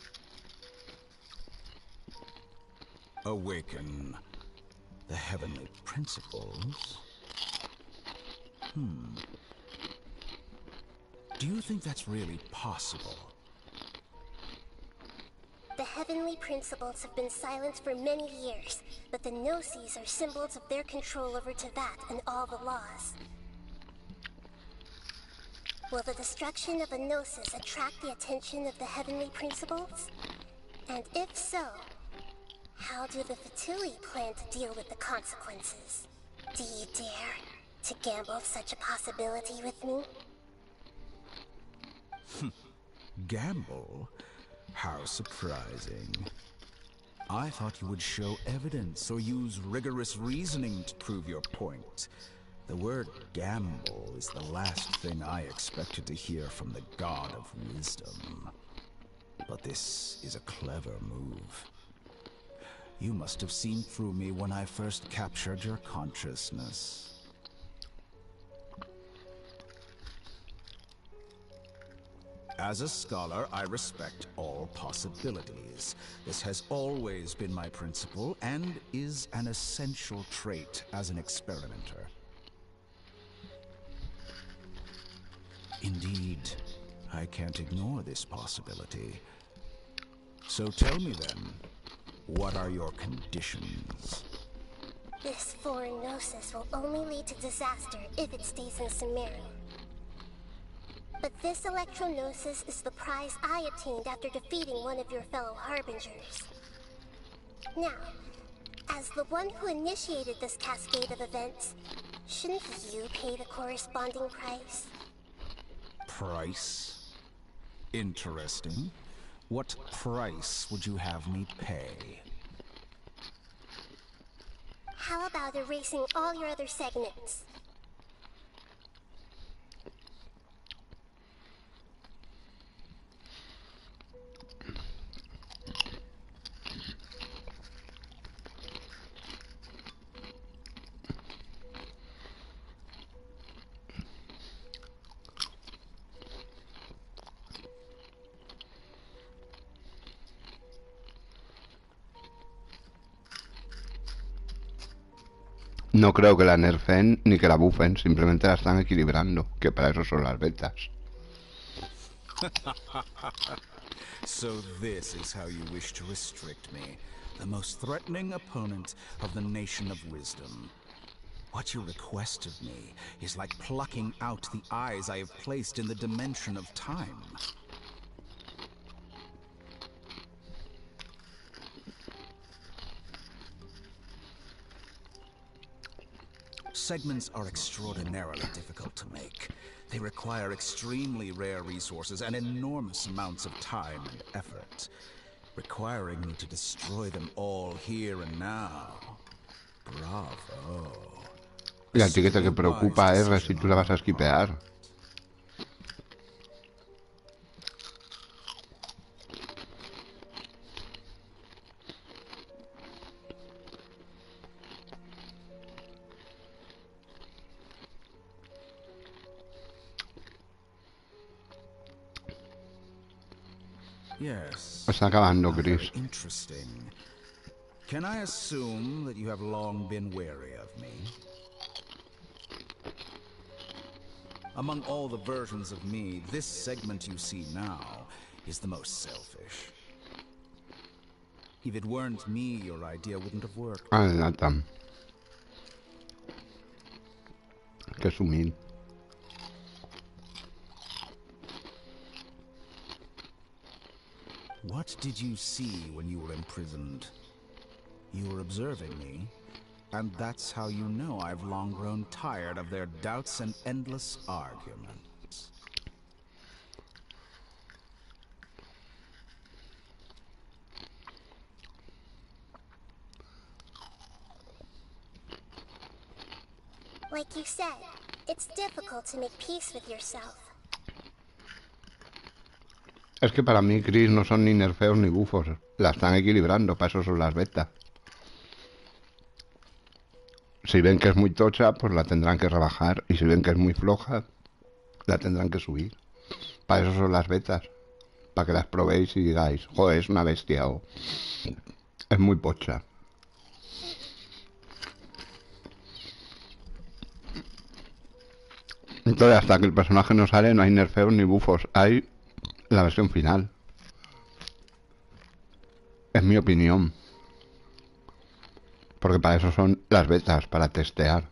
Awaken the heavenly principles? Do you think that's really possible? The heavenly principles have been silent for many years, but the Gnosis are symbols of their control over Teyvat and all the laws. Will the destruction of a Gnosis attract the attention of the heavenly principles? And if so, how do the Fatui plan to deal with the consequences? Do you dare to gamble such a possibility with me? Gamble? How surprising. I thought you would show evidence or use rigorous reasoning to prove your point. The word gamble is the last thing I expected to hear from the God of Wisdom. But this is a clever move. You must have seen through me when I first captured your consciousness. As a scholar, I respect all possibilities. This has always been my principle and is an essential trait as an experimenter. Indeed, I can't ignore this possibility. So tell me then, what are your conditions? This foreign Gnosis will only lead to disaster if it stays in Sumeru. But this electro-gnosis is the prize I obtained after defeating one of your fellow Harbingers. Now, as the one who initiated this cascade of events, shouldn't you pay the corresponding price? Price? Interesting. What price would you have me pay? How about erasing all your other segments? No creo que la nerfen ni que la buffen, simplemente la están equilibrando, que para eso son las betas. So this is how you wish to restrict me, the most threatening opponent of the Nation of Wisdom. What you request of me is like plucking out the eyes I have placed in the dimension of time. Segments are extraordinarily difficult to make. They require extremely rare resources and enormous amounts of time and effort, requiring me to destroy them all here and now. Bravo. Y a ti que te preocupa, si tú la vas a esquipear. Yes. Está acabando, Chris. Interesting. Can I assume that you have long been wary of me? Among all the versions of me, this segment you see now is the most selfish. If it weren't me, your idea wouldn't have worked. Ah, Nathan. Qué sumil. What did you see when you were imprisoned? You were observing me, and that's how you know I've long grown tired of their doubts and endless arguments. Like you said, it's difficult to make peace with yourself. Es que para mí Chris no son ni nerfeos ni bufos. La están equilibrando, para eso son las betas. Si ven que es muy tocha, pues la tendrán que rebajar. Y si ven que es muy floja, la tendrán que subir. Para eso son las betas. Para que las probéis y digáis, joder, es una bestia o es muy pocha. Entonces, hasta que el personaje no sale, no hay nerfeos ni bufos. Hay la versión final. Es mi opinión. Porque para eso son las betas, para testear.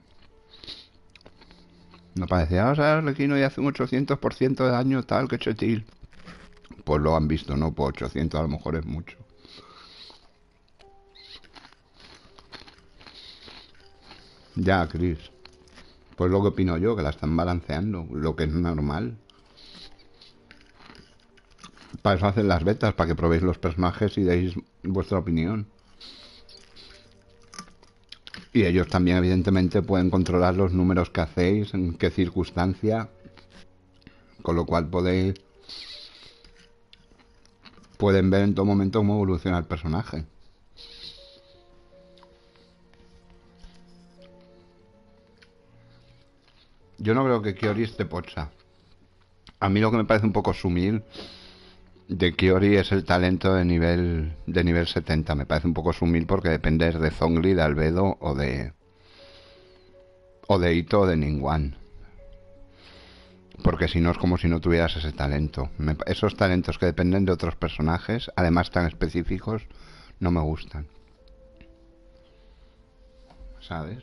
No parecía, o sea, Arlequino ya hace un 800% de daño, tal, que chetil. Pues lo han visto, ¿no? Por 800 a lo mejor es mucho. Ya, Chris. Pues lo que opino yo, que la están balanceando, lo que es normal. Para eso hacen las betas, para que probéis los personajes y deis vuestra opinión. Y ellos también, evidentemente, pueden controlar los números que hacéis, en qué circunstancia. Con lo cual pueden ver en todo momento cómo evoluciona el personaje. Yo no creo que Kiori esté pocha. A mí lo que me parece un poco sumil de Kiori es el talento de nivel 70. Me parece un poco sumil porque depende de Zhongli, de Albedo o de Ito o de Ningguang. Porque si no es como si no tuvieras ese talento. Esos talentos que dependen de otros personajes, además tan específicos, no me gustan. ¿Sabes?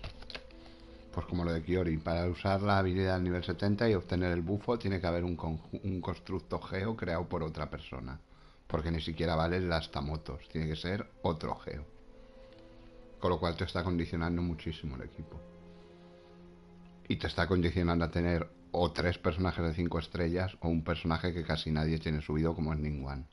Pues como lo de Kiori, para usar la habilidad al nivel 70 y obtener el bufo tiene que haber un constructo geo creado por otra persona. Porque ni siquiera valen las tamotos, tiene que ser otro geo. Con lo cual te está condicionando muchísimo el equipo. Y te está condicionando a tener o 3 personajes de 5 estrellas o un personaje que casi nadie tiene subido como es Ningguang.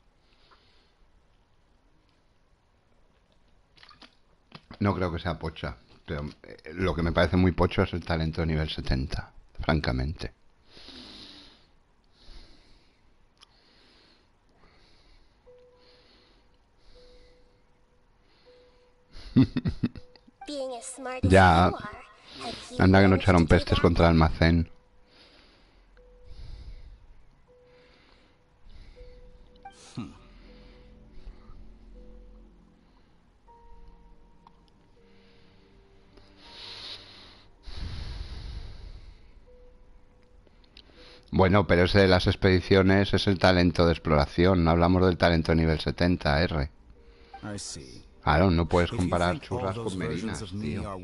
No creo que sea pocha. Pero lo que me parece muy pocho es el talento de nivel 70, francamente. Ya, anda que no echaron pestes contra el almacén. Bueno, pero ese de las expediciones es el talento de exploración. No hablamos del talento de nivel 70, R. Claro, no puedes comparar churras con merinas, tío.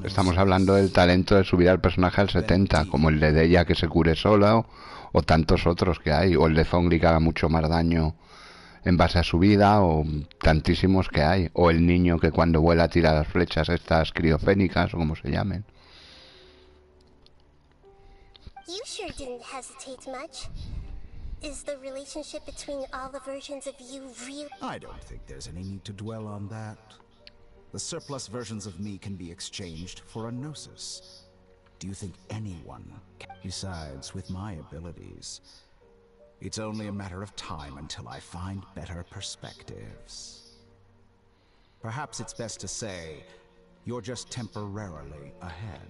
Estamos hablando del talento de subir al personaje al 70, como el de Deya que se cure sola, o tantos otros que hay, o el de Zhongli que haga mucho más daño en base a su vida, o tantísimos que hay, o el niño que cuando vuela tira las flechas estas criofénicas, o como se llamen. You sure didn't hesitate much. Is the relationship between all the versions of you real? I don't think there's any need to dwell on that. The surplus versions of me can be exchanged for a gnosis. Do you think anyone can? Besides, with my abilities, it's only a matter of time until I find better perspectives. Perhaps it's best to say, you're just temporarily ahead.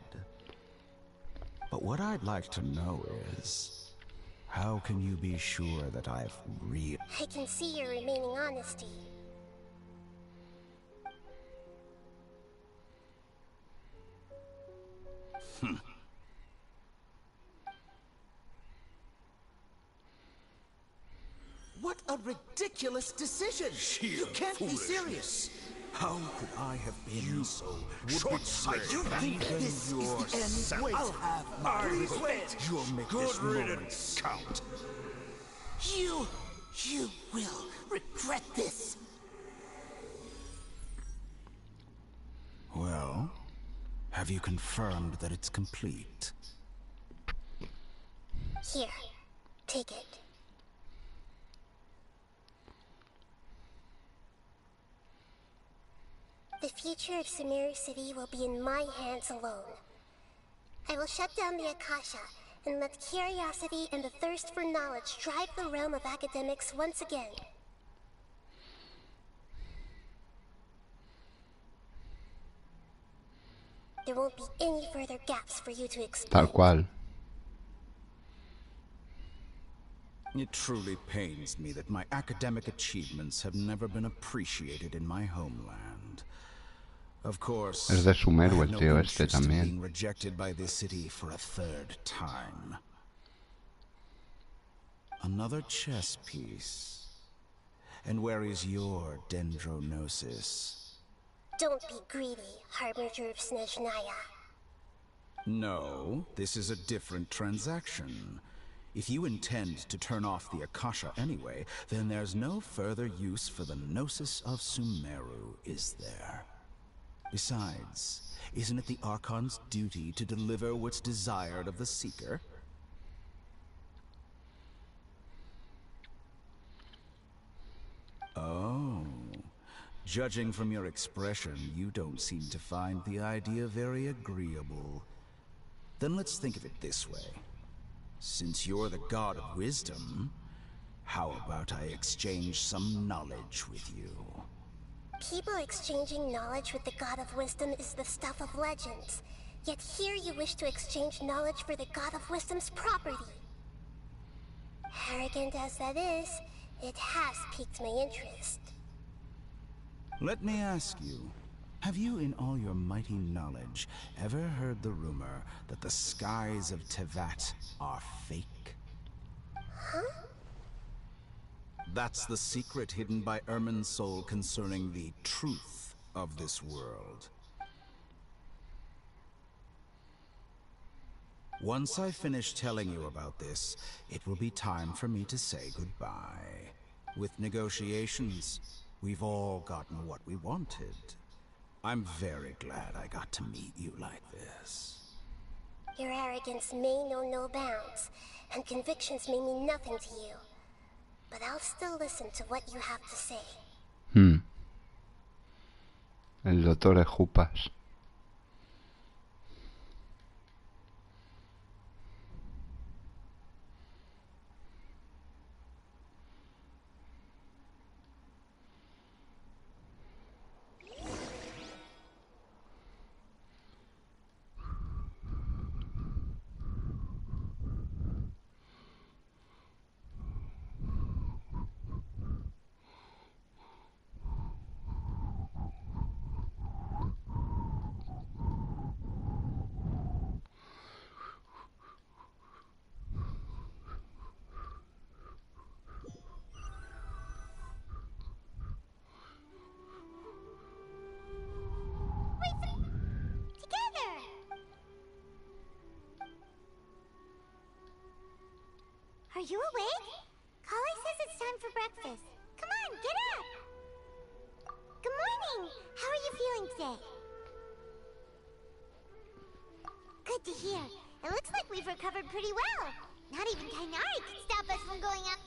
But what I'd like to know is, how can you be sure that I've I can see your remaining honesty. What a ridiculous decision! You can't be serious! How could I have been so short-sighted? You think this is the end? Wait, I'll have Please wait. You'll make this moment count. You You will regret this. Well, have you confirmed that it's complete? Here, take it. The future of Sumeru City will be in my hands alone. I will shut down the Akasha and let curiosity and the thirst for knowledge drive the realm of academics once again. There won't be any further gaps for you to explore. Tal cual. It truly pains me that my academic achievements have never been appreciated in my homeland. Of course, Es de Sumeru I el have tío no este interest in también. being rejected by this city for a third time. Another chess piece. And where is your dendronosis? Don't be greedy, Harbinger of Snezhnaya. No, this is a different transaction. If you intend to turn off the Akasha anyway, then there's no further use for the Gnosis of Sumeru, is there? Besides, isn't it the Archon's duty to deliver what's desired of the Seeker? Oh. Judging from your expression, you don't seem to find the idea very agreeable. Then let's think of it this way. Since you're the god of wisdom, how about I exchange some knowledge with you? People exchanging knowledge with the God of Wisdom is the stuff of legends. Yet here you wish to exchange knowledge for the God of Wisdom's property. Arrogant as that is, it has piqued my interest. Let me ask you, have you in all your mighty knowledge ever heard the rumor that the skies of Tevat are fake? Huh? That's the secret hidden by Ermin's soul concerning the truth of this world. Once I finish telling you about this, it will be time for me to say goodbye. With negotiations, we've all gotten what we wanted. I'm very glad I got to meet you like this. Your arrogance may know no bounds, and convictions may mean nothing to you. But I'll still listen to what you have to say. El doctor de Jupas. Are you awake? Kali says it's time for breakfast. Come on, get up! Good morning! How are you feeling today? Good to hear. It looks like we've recovered pretty well. Not even Kainari can stop us from going up.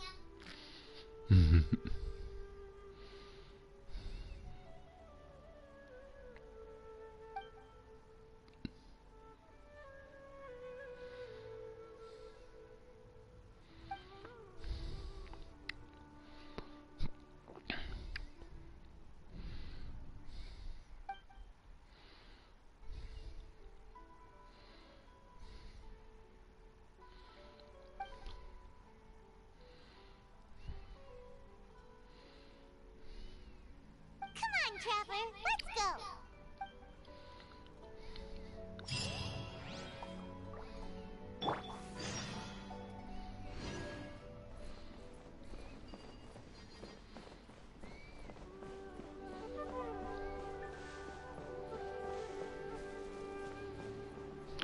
Come on, Traveler, let's go!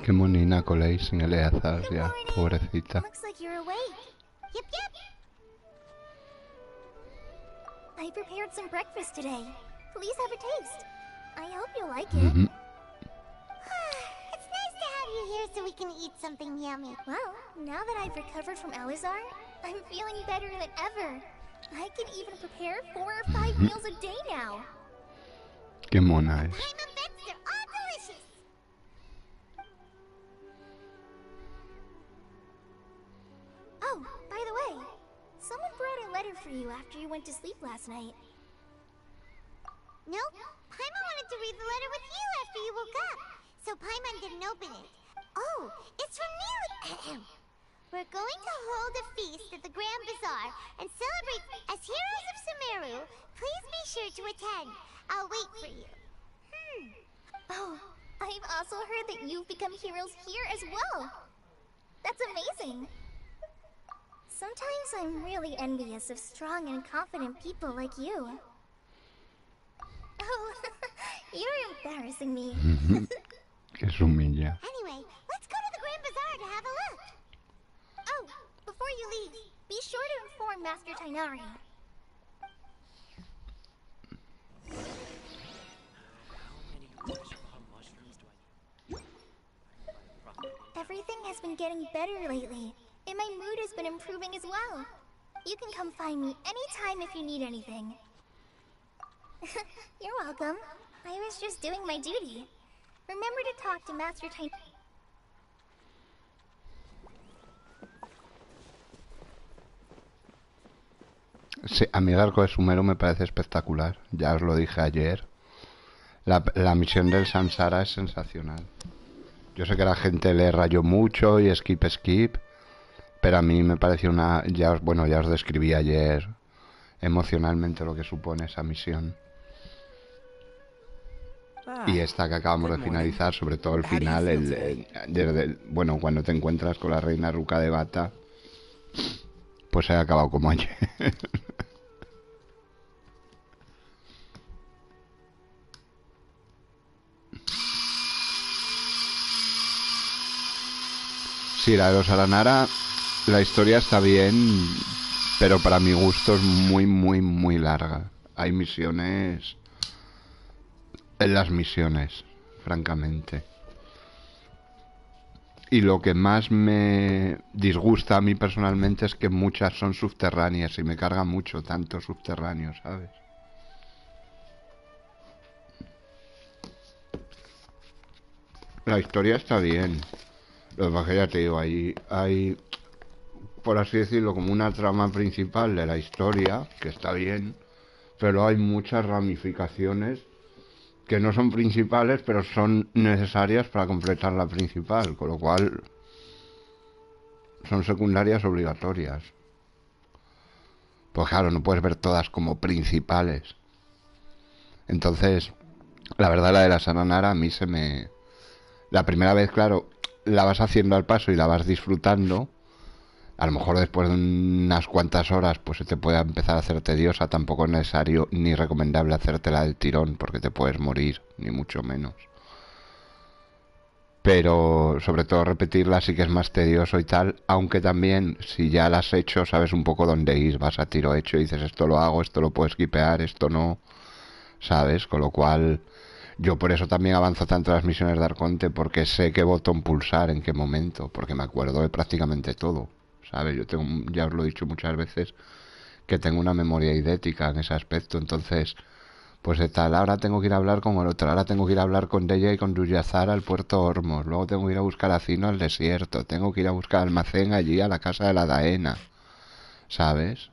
Qué monina coléis en Eleazar ya, pobrecita. Looks like you're awake. Yep, yep. I prepared some breakfast today. Please have a taste. I hope you like it. It's nice to have you here so we can eat something yummy. Well, now that I've recovered from Alizar, I'm feeling better than ever. I can even prepare 4 or 5 meals a day now. Qué mona es. Paimon bets they're all delicious. Oh, by the way, someone brought a letter for you after you went to sleep last night. Nope, Paimon wanted to read the letter with you after you woke up, so Paimon didn't open it. Oh, it's from Neely. We're going to hold a feast at the Grand Bazaar and celebrate as heroes of Sumeru. Please be sure to attend. I'll wait for you. Oh, I've also heard that you've become heroes here as well. That's amazing. Sometimes I'm really envious of strong and confident people like you. Oh, you're embarrassing me. Que se humilla. Anyway, let's go to the Grand Bazaar to have a look. Oh, before you leave, be sure to inform Master Tainari. Everything has been getting better lately, and my mood has been improving as well. You can come find me anytime if you need anything. You're welcome. I was just doing my duty. Remember to talk to Master Tainari. Sí, a mí el arco de Sumeru me parece espectacular. Ya os lo dije ayer. La misión del Samsara es sensacional. Yo sé que la gente le rayó mucho y skip, pero a mí me pareció una... ya os describí ayer emocionalmente lo que supone esa misión. Y esta que acabamos de finalizar, sobre todo el final, bueno, cuando te encuentras con la reina Ruka de Bata, pues he acabado como ayer. Sí, la de los Aranara, la historia está bien, pero para mi gusto es muy larga. Hay misiones... en las misiones, francamente. Y lo que más me disgusta a mí personalmente es que muchas son subterráneas y me carga mucho tanto subterráneo, ¿sabes? La historia está bien. Lo que pasa es que ya te digo, hay, por así decirlo, como una trama principal de la historia, que está bien, pero hay muchas ramificaciones que no son principales, pero son necesarias para completar la principal, con lo cual son secundarias obligatorias. Pues claro, no puedes ver todas como principales. Entonces, la verdad, la de la Saranara a mí se me... La primera vez, claro, la vas haciendo al paso y la vas disfrutando. A lo mejor después de unas cuantas horas pues se te puede empezar a hacer tediosa. Tampoco es necesario ni recomendable hacértela del tirón porque te puedes morir, ni mucho menos. Pero sobre todo repetirla sí que es más tedioso y tal. Aunque también si ya la has hecho sabes un poco dónde ir. Vas a tiro hecho y dices esto lo hago, esto lo puedo skipear, esto no. ¿Sabes? Con lo cual yo por eso también avanzo tanto las misiones de Arconte, porque sé qué botón pulsar en qué momento. Porque me acuerdo de prácticamente todo. ¿Sabes? Yo tengo, ya os lo he dicho muchas veces, que tengo una memoria idética en ese aspecto. Entonces, pues de tal, ahora tengo que ir a hablar con el otro, ahora tengo que ir a hablar con Deya y con Yuyazar al puerto Hormos, luego tengo que ir a buscar a Cino al desierto, tengo que ir a buscar almacén allí a la casa de la Daena. ¿Sabes?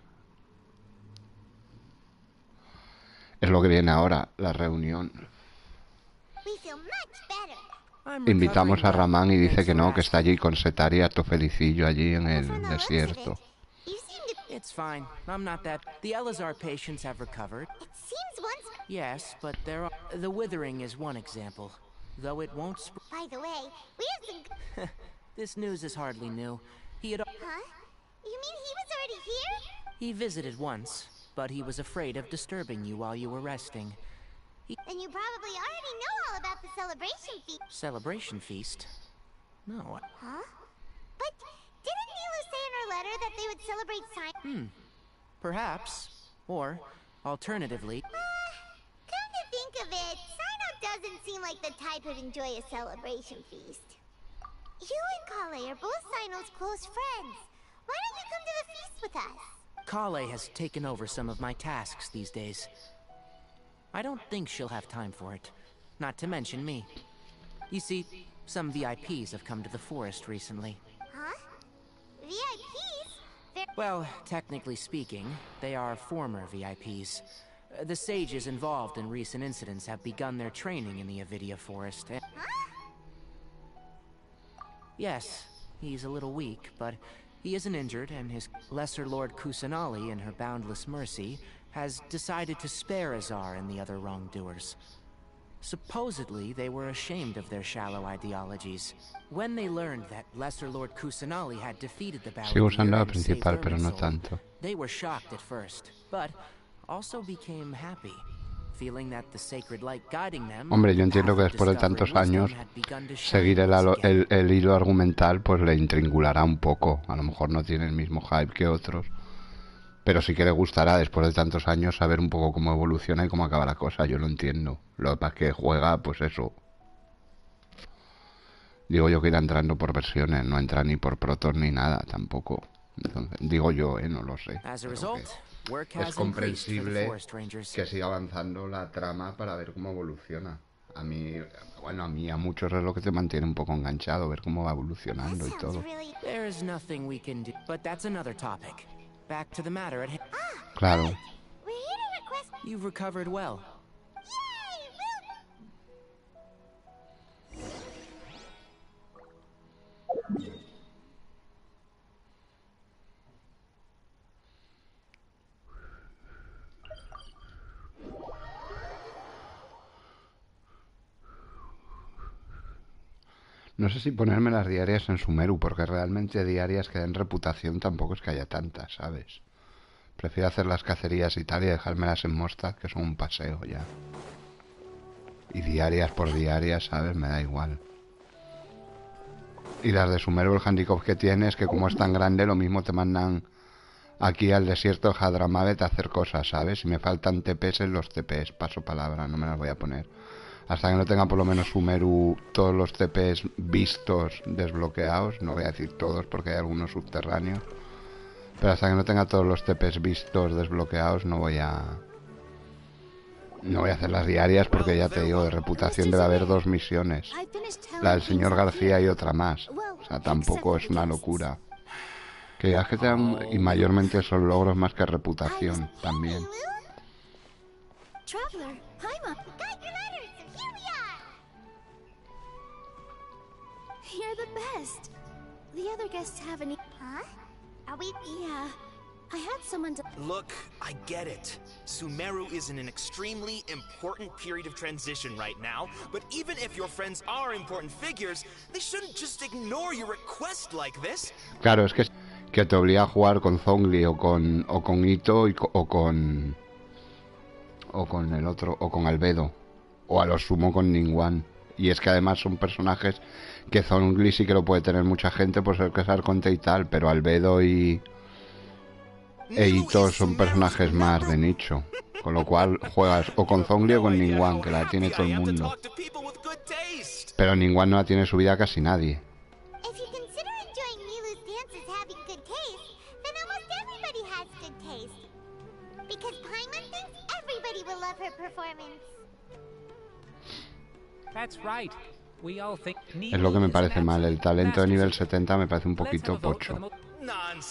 Es lo que viene ahora, la reunión. Invitamos a Ramán y dice que no, que está allí con Setaria, Tofelicillo allí en el desierto. It's fine. I'm not that. The Elazar patients have recovered. It seems once... Yes, but there are... The withering is one example. Though it won't By the way, we have some... This news is hardly new. He had... Huh? You mean he was already here? He visited once, but he was afraid of disturbing you while you were resting. Then you probably already know all about the celebration feast. Celebration feast? No. Huh? But didn't Nilu say in her letter that they would celebrate science? Perhaps. Or Alternatively... Come to think of it, Sino doesn't seem like the type who'd enjoy a celebration feast. You and Kale are both Sino's close friends. Why don't you come to the feast with us? Kale has taken over some of my tasks these days. I don't think she'll have time for it. Not to mention me. You see, some VIPs have come to the forest recently. Huh? VIPs? Well, technically speaking, they are former VIPs. The sages involved in recent incidents have begun their training in the Avidia forest. Huh? Yes, he's a little weak, but he isn't injured, and his Lesser Lord Kusanali, in her boundless mercy, has decided to spare Azar and the other wrongdoers. Supposedly, they were ashamed of their shallow ideologies. When they learned that Lesser Lord Kusanali had defeated the Sigo usando la and saved principal, pero no Irminsul, tanto. they were shocked at first, but also became happy, feeling that the sacred light guiding them. Hombre, yo entiendo que después de tantos años seguir el hilo argumental pues le intringulará un poco. A lo mejor no tiene el mismo hype que otros, pero sí que le gustará después de tantos años saber un poco cómo evoluciona y cómo acaba la cosa. Yo lo entiendo. Lo que pasa es que juega, pues eso. Digo yo que irá entrando por versiones, no entra ni por protos ni nada tampoco. Entonces, digo yo, no lo sé. Es comprensible que siga avanzando la trama para ver cómo evoluciona. A mí, bueno, a muchos es lo que te mantiene un poco enganchado, ver cómo va evolucionando y todo. Claro. You've recovered well. No sé si ponerme las diarias en Sumeru, porque realmente diarias que den reputación tampoco es que haya tantas, ¿sabes? Prefiero hacer las cacerías y tal y dejármelas en Mostak, que son un paseo ya. Y diarias por diarias, ¿sabes? Me da igual. Y las de Sumeru, el handicap que tiene es que como es tan grande, lo mismo te mandan aquí al desierto de Hadramavet a hacer cosas, ¿sabes? Si me faltan TPs en los TPs, paso palabra, no me las voy a poner. Hasta que no tenga por lo menos Sumeru todos los TPs vistos desbloqueados, no voy a decir todos porque hay algunos subterráneos, pero hasta que no tenga todos los TPs vistos desbloqueados no voy a hacer las diarias, porque ya te digo, de reputación debe haber 2 misiones, la del señor García y otra más, o sea, tampoco es una locura. Que ya que te dan, y mayormente son logros más que reputación también. Traveler, Paimon, got your letters, and here we are! You're the best. The other guests haven't... Huh? Are we... Yeah. I had someone to... Look, I get it. Sumeru is in an extremely important period of transition right now, but even if your friends are important figures, they shouldn't just ignore your request like this. Claro, es que te obliga a jugar con Zhongli o con Ito o con el otro, o con Albedo, o a lo sumo con Ningguang. Y es que además son personajes que Zhongli sí que lo puede tener mucha gente por ser que es arconte y tal, pero Albedo e Ito son personajes más de nicho, con lo cual juegas o con Zhongli o con Ningguang, que la tiene todo el mundo, pero Ningguang no la tiene subida casi nadie. If you consider enjoying Milu's dances having good taste, then almost everybody has good taste. Because Paimon thinks everybody will love her performance. That's right. We all think Es lo que me parece mal, el talento de nivel 70 me parece un poquito pocho.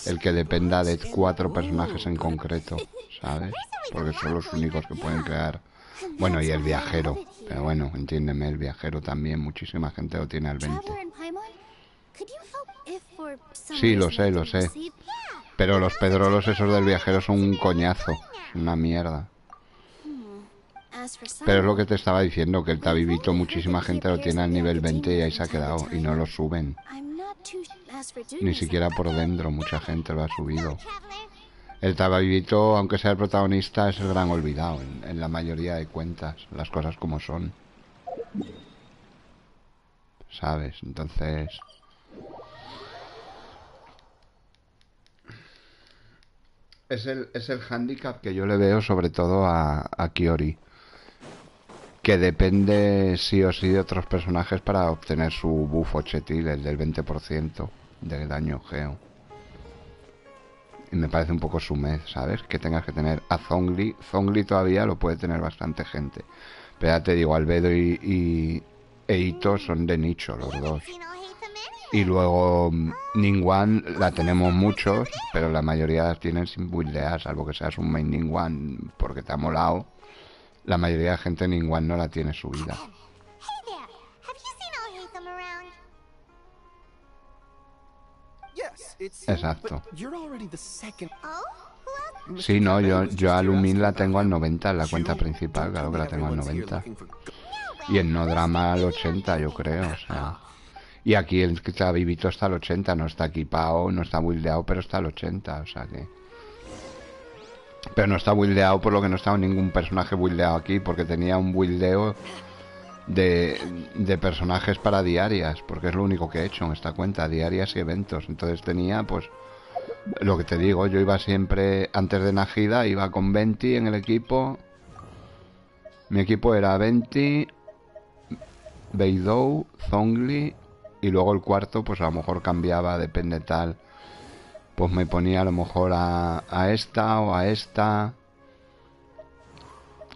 El que dependa de 4 personajes en concreto, ¿sabes? Porque son los únicos que pueden crear. Bueno, y el viajero, pero bueno, entiéndeme, el viajero también, muchísima gente lo tiene al 20. Sí, lo sé. Pero los pedrolos esos del viajero son un coñazo, una mierda. Pero es lo que te estaba diciendo, que el tabibito muchísima gente lo tiene al nivel 20 y ahí se ha quedado, y no lo suben. Ni siquiera por dentro, mucha gente lo ha subido. El tabibito, aunque sea el protagonista, es el gran olvidado en la mayoría de cuentas, las cosas como son. ¿Sabes? Entonces... es el hándicap que yo le veo sobre todo a Kiori. Que depende sí o sí de otros personajes para obtener su buff Ochetil, el del 20% de daño geo. Y me parece un poco sumez, ¿sabes? Que tengas que tener a Zhongli. Zhongli todavía lo puede tener bastante gente. Pero ya te digo, Albedo y Eito son de nicho los dos. Y luego Ningguang la tenemos muchos, pero la mayoría las tienen sin buildear, salvo que seas un main Ningguang porque te ha molado. La mayoría de gente Ningguang no la tiene subida. Exacto. Sí, no, yo a Lumin la tengo al 90 en la cuenta principal, claro que la tengo al 90. Y en No Drama al 80, yo creo, o sea. Y aquí el Chavivito está al 80, no está equipado, no está buildeado, pero está al 80, o sea que... Pero no está buildeado por lo que no estaba ningún personaje buildeado aquí, porque tenía un buildeo de personajes para diarias, porque es lo único que he hecho en esta cuenta, diarias y eventos. Entonces tenía, pues, lo que te digo, yo iba siempre, antes de Najida, iba con 20 en el equipo. Mi equipo era 20, Beidou, Zhongli, y luego el cuarto, pues a lo mejor cambiaba, depende tal. Pues me ponía a lo mejor a esta o a esta.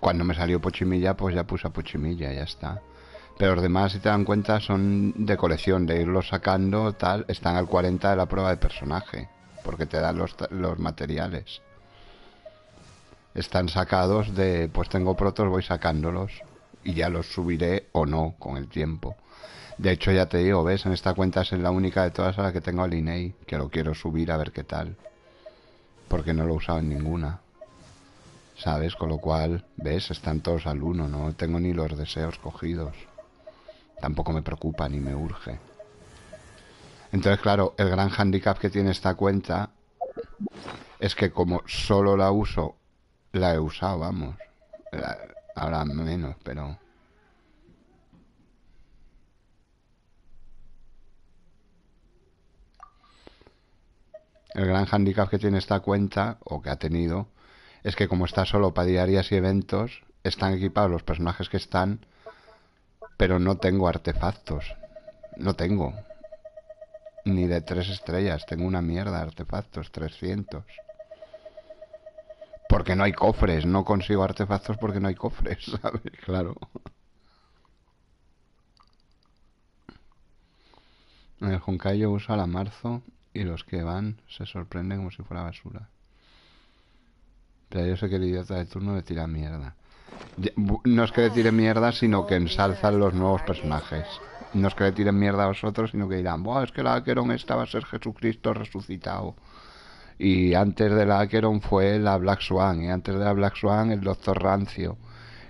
Cuando me salió Pochimilla, pues ya puse a Pochimilla, ya está. Pero los demás, si te dan cuenta, son de colección, de irlos sacando, tal. Están al 40 de la prueba de personaje, porque te dan los materiales. Están sacados de, pues tengo protos, voy sacándolos. Y ya los subiré o no con el tiempo. De hecho, ya te digo, ¿ves? En esta cuenta es la única de todas a la que tengo al Inei, que lo quiero subir a ver qué tal. Porque no lo he usado en ninguna. ¿Sabes? Con lo cual, ¿ves? Están todos al 1, no tengo ni los deseos cogidos. Tampoco me preocupa ni me urge. Entonces, claro, el gran handicap que tiene esta cuenta es que como solo la uso, la he usado, vamos. Ahora menos, pero... El gran handicap que tiene esta cuenta, o que ha tenido, es que como está solo para diarias y eventos, están equipados los personajes que están, pero no tengo artefactos. No tengo. Ni de 3 estrellas. Tengo una mierda de artefactos, 300. Porque no hay cofres. No consigo artefactos porque no hay cofres, ¿sabes? Claro. En el Honkai yo uso a la marzo y los que van se sorprenden como si fuera basura. Pero yo sé que el idiota de turno le tira mierda. No es que le tire mierda, sino que ensalzan los nuevos personajes. No es que le tiren mierda a vosotros, sino que dirán, buah, es que la Acheron esta va a ser Jesucristo resucitado. Y antes de la Acheron fue la Black Swan, y antes de la Black Swan el Doctor Rancio,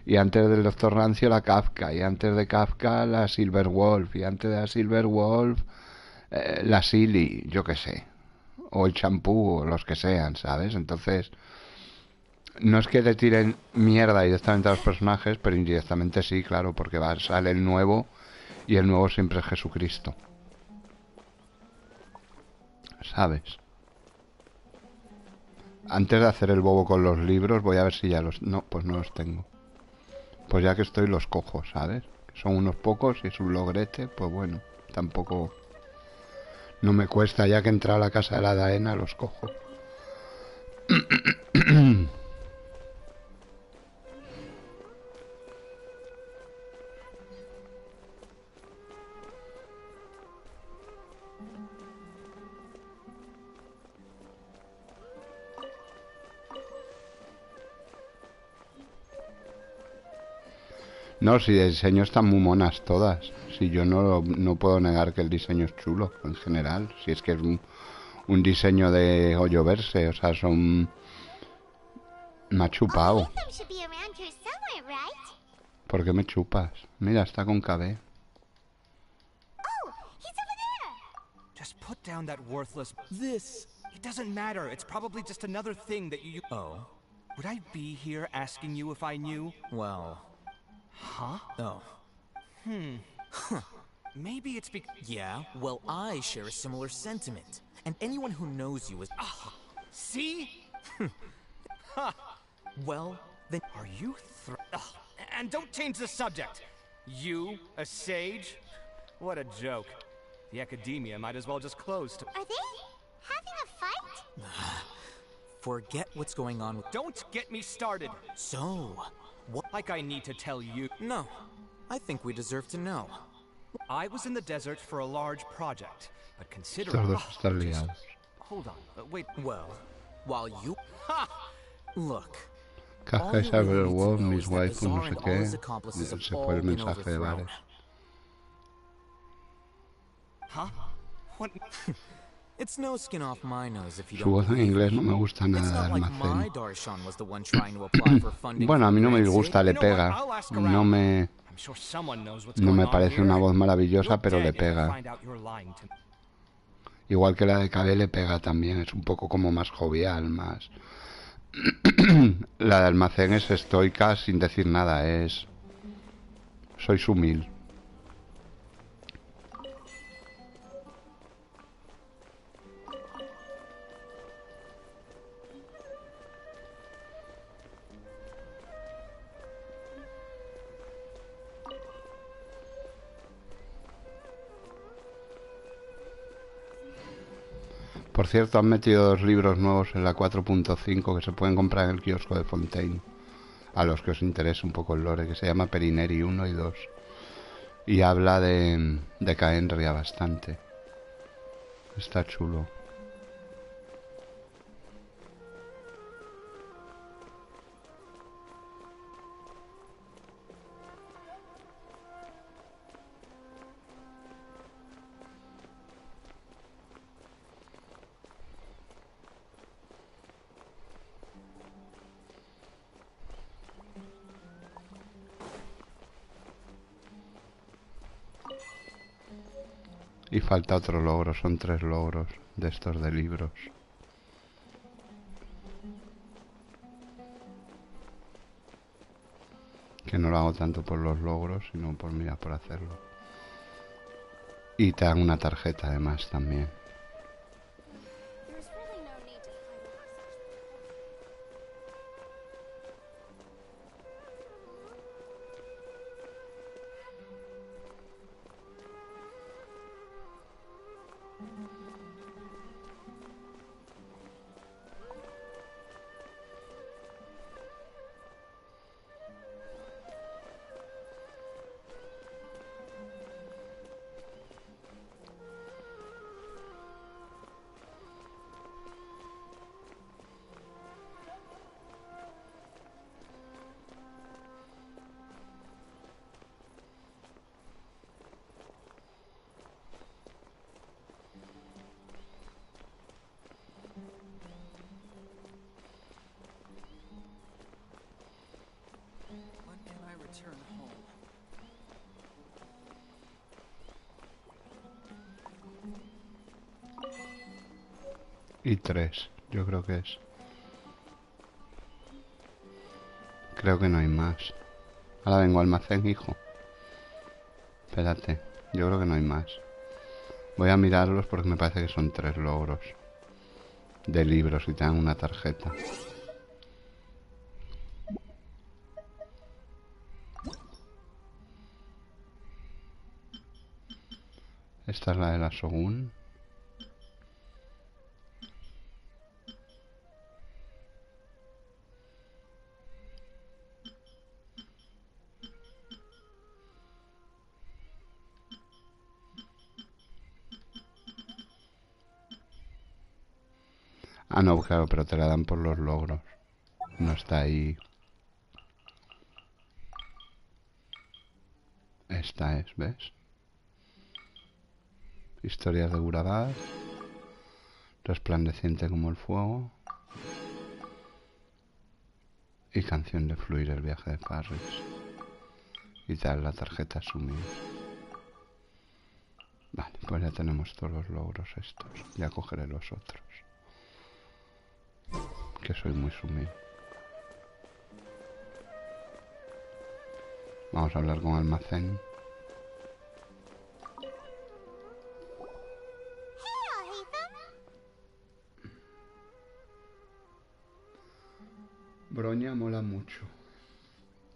y antes del Doctor Rancio la Kafka, y antes de Kafka la Silver Wolf, y antes de la Silver Wolf la Silly, yo qué sé, o el champú, o los que sean, ¿sabes? Entonces, no es que le tiren mierda directamente a los personajes, pero indirectamente sí, claro, porque sale el nuevo, y el nuevo siempre es Jesucristo, ¿sabes? Antes de hacer el bobo con los libros, voy a ver si ya los... No, pues no los tengo. Pues ya que estoy los cojo, ¿sabes? Son unos pocos y es un logrete, pues bueno, tampoco... No me cuesta, ya que entrar a la casa de la Daena, los cojo. No, si de diseño están muy monas todas. Si yo no puedo negar que el diseño es chulo, en general. Si es que es un diseño de Hoyoverse, o sea, son... Me ha chupado. ¿Por qué me chupas? Mira, está con KB. Just put down that worthless... This... It doesn't matter. It's probably just another thing that you... Oh? Would I be here asking you if I knew? Well... Huh? Oh. Huh. Maybe it's because... Yeah, well, I share a similar sentiment. And anyone who knows you is... See? Well, then are you And don't change the subject. You, a sage? What a joke. The academia might as well just close to— Are they having a fight? Forget what's going on with— Don't get me started. So, what— Like I need to tell you. No, I think we deserve to know. I was in the desert for a large project, but Estos considering— dos están liados. Hold on, wait. Well, while you— Look. Casa y Cyberwolf, Miss Waifu, no sé qué. Se fue el mensaje de bares. Huh? What? It's no skin off my nose if you Su don't. voz en inglés no me gusta nada de It's not like Almacén. my Darshan was the one trying to apply for funding. Bueno, a mí no me disgusta, le pega. No me parece una voz maravillosa, pero le pega. Igual que la de KB le pega también, es un poco como más jovial, más... La de Almacén es estoica sin decir nada, es... Soy sumil. Por cierto, han metido 2 libros nuevos en la 4.5 que se pueden comprar en el kiosco de Fontaine. A los que os interese un poco el lore, que se llama Perineri 1 y 2. Y habla de Caenria bastante. Está chulo. Y falta otro logro, son 3 logros de estos de libros. Que no lo hago tanto por los logros, sino por, mira, por hacerlo. Y te dan una tarjeta además también. Y 3, yo creo que es. Creo que no hay más. Ahora vengo al almacén, hijo. Espérate, yo creo que no hay más. Voy a mirarlos porque me parece que son 3 logros de libros y te dan una tarjeta. Esta es la de la Shogun. Ah, no, claro, pero te la dan por los logros. No está ahí. Esta es, ¿ves? Historias de Urabad. Resplandeciente como el fuego. Y canción de fluir el viaje de Parris. Y tal, la tarjeta sumida. Vale, pues ya tenemos todos los logros estos. Ya cogeré los otros. Que soy muy sumido. Vamos a hablar con Almacén. Broña mola mucho.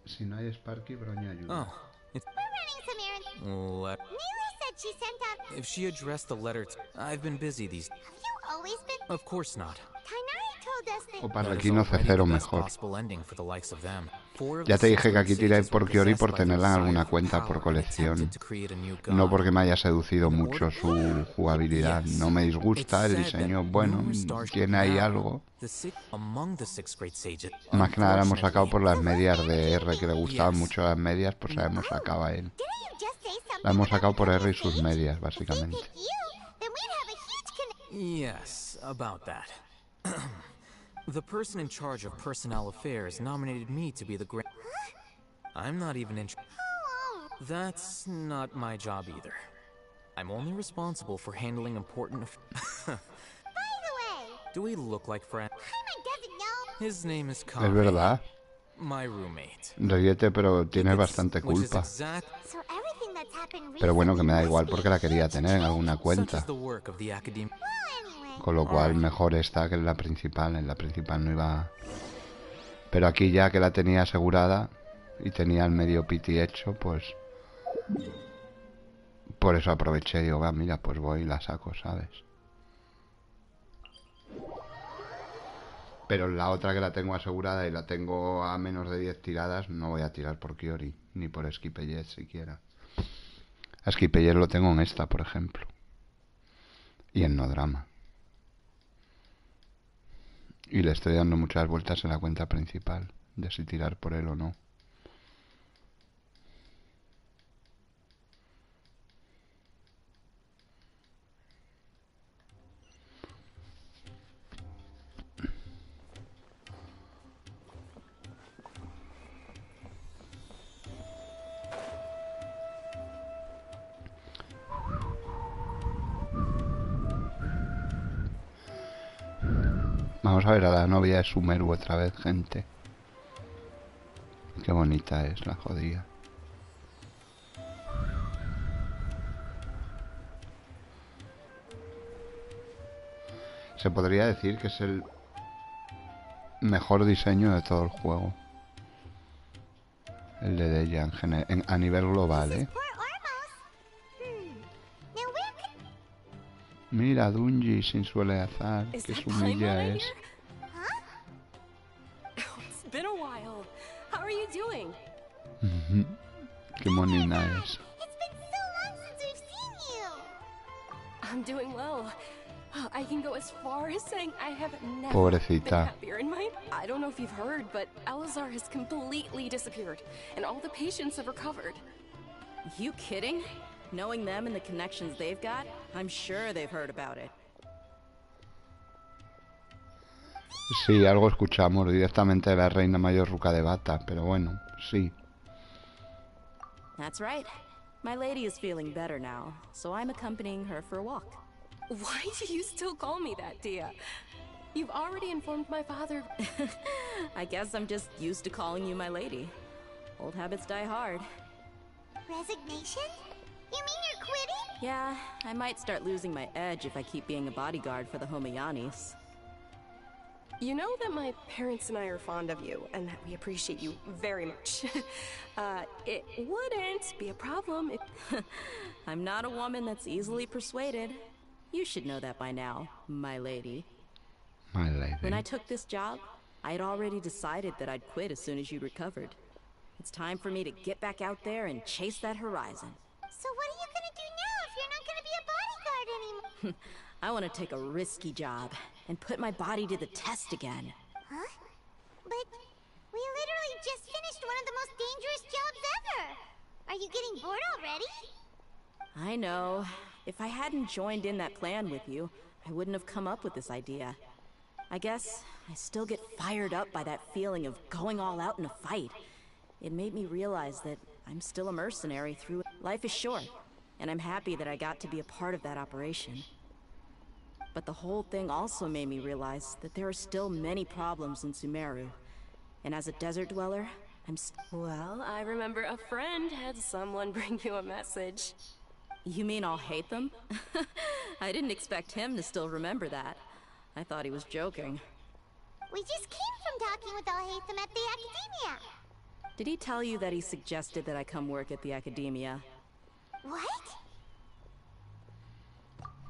Si no hay Sparky, Broña ayuda. Oh, it's... We're running some errands. Neely said she sent out... If she addressed the letter I've been busy these... Have you always been... Of course not. Tainari told us that... O Parraquino C0 mejor. Ya te dije que aquí tiré por Kiori por tenerla en alguna cuenta por colección. No porque me haya seducido mucho su jugabilidad. No me disgusta el diseño. Bueno, tiene ahí algo. Más que nada la hemos sacado por las medias de R, que le gustaban mucho las medias, pues la hemos sacado a él. La hemos sacado por R y sus medias, básicamente. Yes, about that. The person in charge of personnel affairs nominated me to be the grand... I'm not even in... That's not my job either. I'm only responsible for handling important... By the way... Do we look like friends? Paimon doesn't know. His name is Casa. Es verdad. My roommate. Ríete, pero tienes bastante culpa. Pero bueno, que me da igual porque la quería tener en alguna cuenta. Con lo cual mejor esta que en la principal. En la principal no iba... Pero aquí ya que la tenía asegurada y tenía el medio piti hecho, pues... Por eso aproveché y digo, va, mira, pues voy y la saco, ¿sabes? Pero la otra que la tengo asegurada y la tengo a menos de 10 tiradas, no voy a tirar por Kiori, ni por Skipper siquiera. A Skipper lo tengo en esta, por ejemplo. Y en No Drama. Y le estoy dando muchas vueltas en la cuenta principal, de si tirar por él o no. Vamos a ver a la novia de Sumeru otra vez, gente. Qué bonita es la jodida. Se podría decir que es el mejor diseño de todo el juego. El de Deja a nivel global, ¿eh? Mira, Dunji sin su eleazar, que su humilla es. It's been a while. How are you doing? Qué monina es. It's been so long since we've seen you. I'm doing well. I can go as far as saying I have never Pobrecita. been happier in my... I don't know if you've heard, but Alizar has completely disappeared, and all the patients have recovered. You kidding? Knowing them and the connections they've got, I'm sure they've heard about it. Sí, algo escuchamos directamente de la reina mayor Ruca de Bata, pero bueno, sí. That's right. My lady is feeling better now, so I'm accompanying her for a walk. Why do you still call me that, Dia? You've already informed my father. I guess I'm just used to calling you my lady. Old habits die hard. Resignation? You mean you're quitting? Yeah, I might start losing my edge if I keep being a bodyguard for the Homayanis. You know that my parents and I are fond of you, and that we appreciate you very much. It wouldn't be a problem if... I'm not a woman that's easily persuaded. You should know that by now, my lady. My lady. When I took this job, I had already decided that I'd quit as soon as you recovered. It's time for me to get back out there and chase that horizon. So what are you gonna do now if you're not gonna be a bodyguard anymore? I want to take a risky job and put my body to the test again. Huh? But we literally just finished one of the most dangerous jobs ever. Are you getting bored already? I know. If I hadn't joined in that plan with you, I wouldn't have come up with this idea. I guess I still get fired up by that feeling of going all out in a fight. It made me realize that I'm still a mercenary through it. Life is short, and I'm happy that I got to be a part of that operation. But the whole thing also made me realize that there are still many problems in Sumeru. And as a desert dweller, Well, I remember a friend had someone bring you a message. You mean I'll hate them? I didn't expect him to still remember that. I thought he was joking. We just came from talking with Alhaitham at the Academia. Did he tell you that he suggested that I come work at the Academia? What?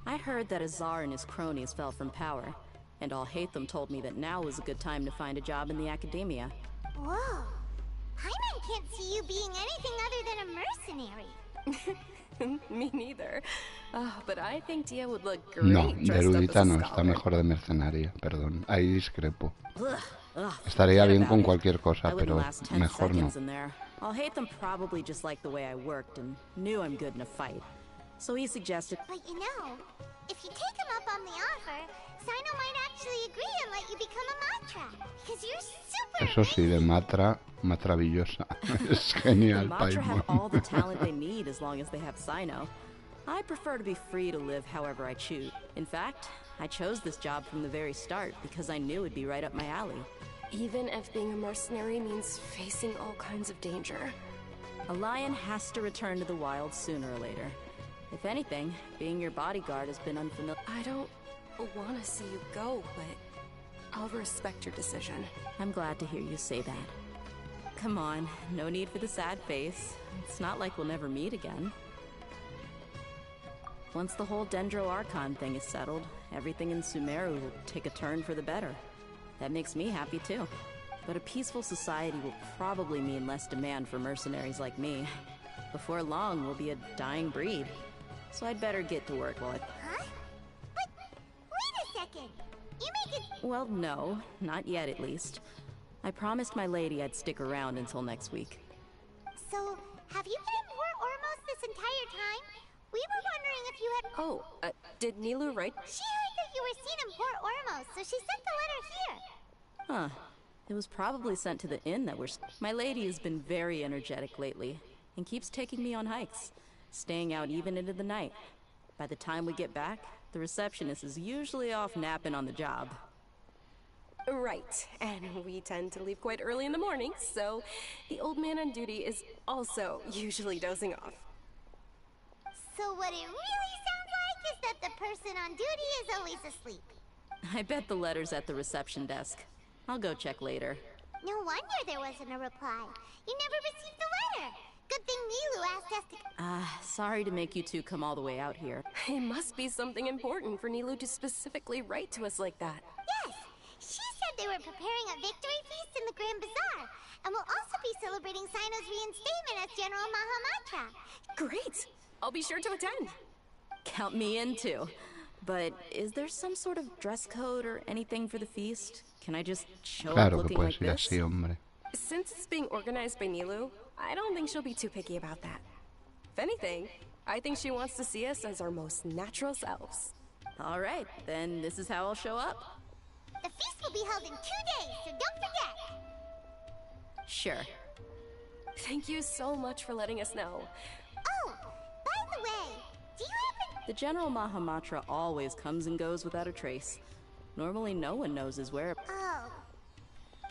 I heard that Azar and his cronies fell from power, and Alhaitham told me that now was a good time to find a job in the Academia. Whoa. Paimon can't see you being anything other than a mercenary. Me neither. Oh, but I think Tia would look great No, de dressed up erudita as a no, está scholar. mejor de mercenaria, perdón. Ahí discrepo. Ugh, Estaría forget bien about con it. cualquier I cosa, wouldn't pero last 10 mejor no. seconds in there. Alhaitham probably just liked the way I worked and knew I'm good in a fight. So he suggested... But you know, if you take him up on the offer, Sino might actually agree and let you become a Matra. Because you're super Eso sí, de Matra, maravillosa. Es genial, The Matra have Paimon. all the talent they need as long as they have Sino. I prefer to be free to live however I choose. In fact, I chose this job from the very start because I knew it'd be right up my alley. Even if being a mercenary means facing all kinds of danger. A lion has to return to the wild sooner or later. If anything, being your bodyguard has been unfamiliar. I don't want to see you go, but I'll respect your decision. I'm glad to hear you say that. Come on, no need for the sad face. It's not like we'll never meet again. Once the whole Dendro Archon thing is settled, everything in Sumeru will take a turn for the better. That makes me happy too. But a peaceful society will probably mean less demand for mercenaries like me. Before long, we'll be a dying breed. So I'd better get to work while I... Huh? But wait a second. You make it... Well, no. Not yet, at least. I promised my lady I'd stick around until next week. So, have you been in Port Ormos this entire time? We were wondering if you had... Oh, did Nilu write? She heard that you were seen in Port Ormos, so she sent the letter here. Huh. It was probably sent to the inn that we're... My lady has been very energetic lately, and keeps taking me on hikes, staying out even into the night. By the time we get back, the receptionist is usually off napping on the job. Right, and we tend to leave quite early in the morning, so the old man on duty is also usually dozing off. So what it really sounds like is that the person on duty is always asleep. I bet the letter's at the reception desk. I'll go check later. No wonder there wasn't a reply. You never received the letter. Good thing Nilu asked us to... Sorry to make you two come all the way out here. It must be something important for Nilu to specifically write to us like that. Yes! She said they were preparing a victory feast in the Grand Bazaar, and will also be celebrating Sino's reinstatement as General Mahamatra. Great! I'll be sure to attend. Count me in too. But is there some sort of dress code or anything for the feast? Can I just show up Claro que looking puedes like ir this? así, hombre. Since it's being organized by Nilu, I don't think she'll be too picky about that. If anything, I think she wants to see us as our most natural selves. All right, then this is how I'll show up. The feast will be held in 2 days, so don't forget. Sure. Thank you so much for letting us know. Oh, by the way, do you happen... The General Mahamatra always comes and goes without a trace. Normally no one knows his whereabouts. Oh.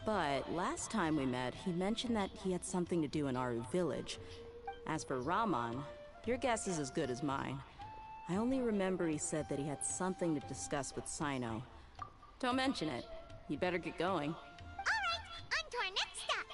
But last time we met, he mentioned that he had something to do in Aru village. As for Raman, your guess is as good as mine. I only remember he said that he had something to discuss with Sino. Don't mention it. You'd better get going. Alright, on to our next stop.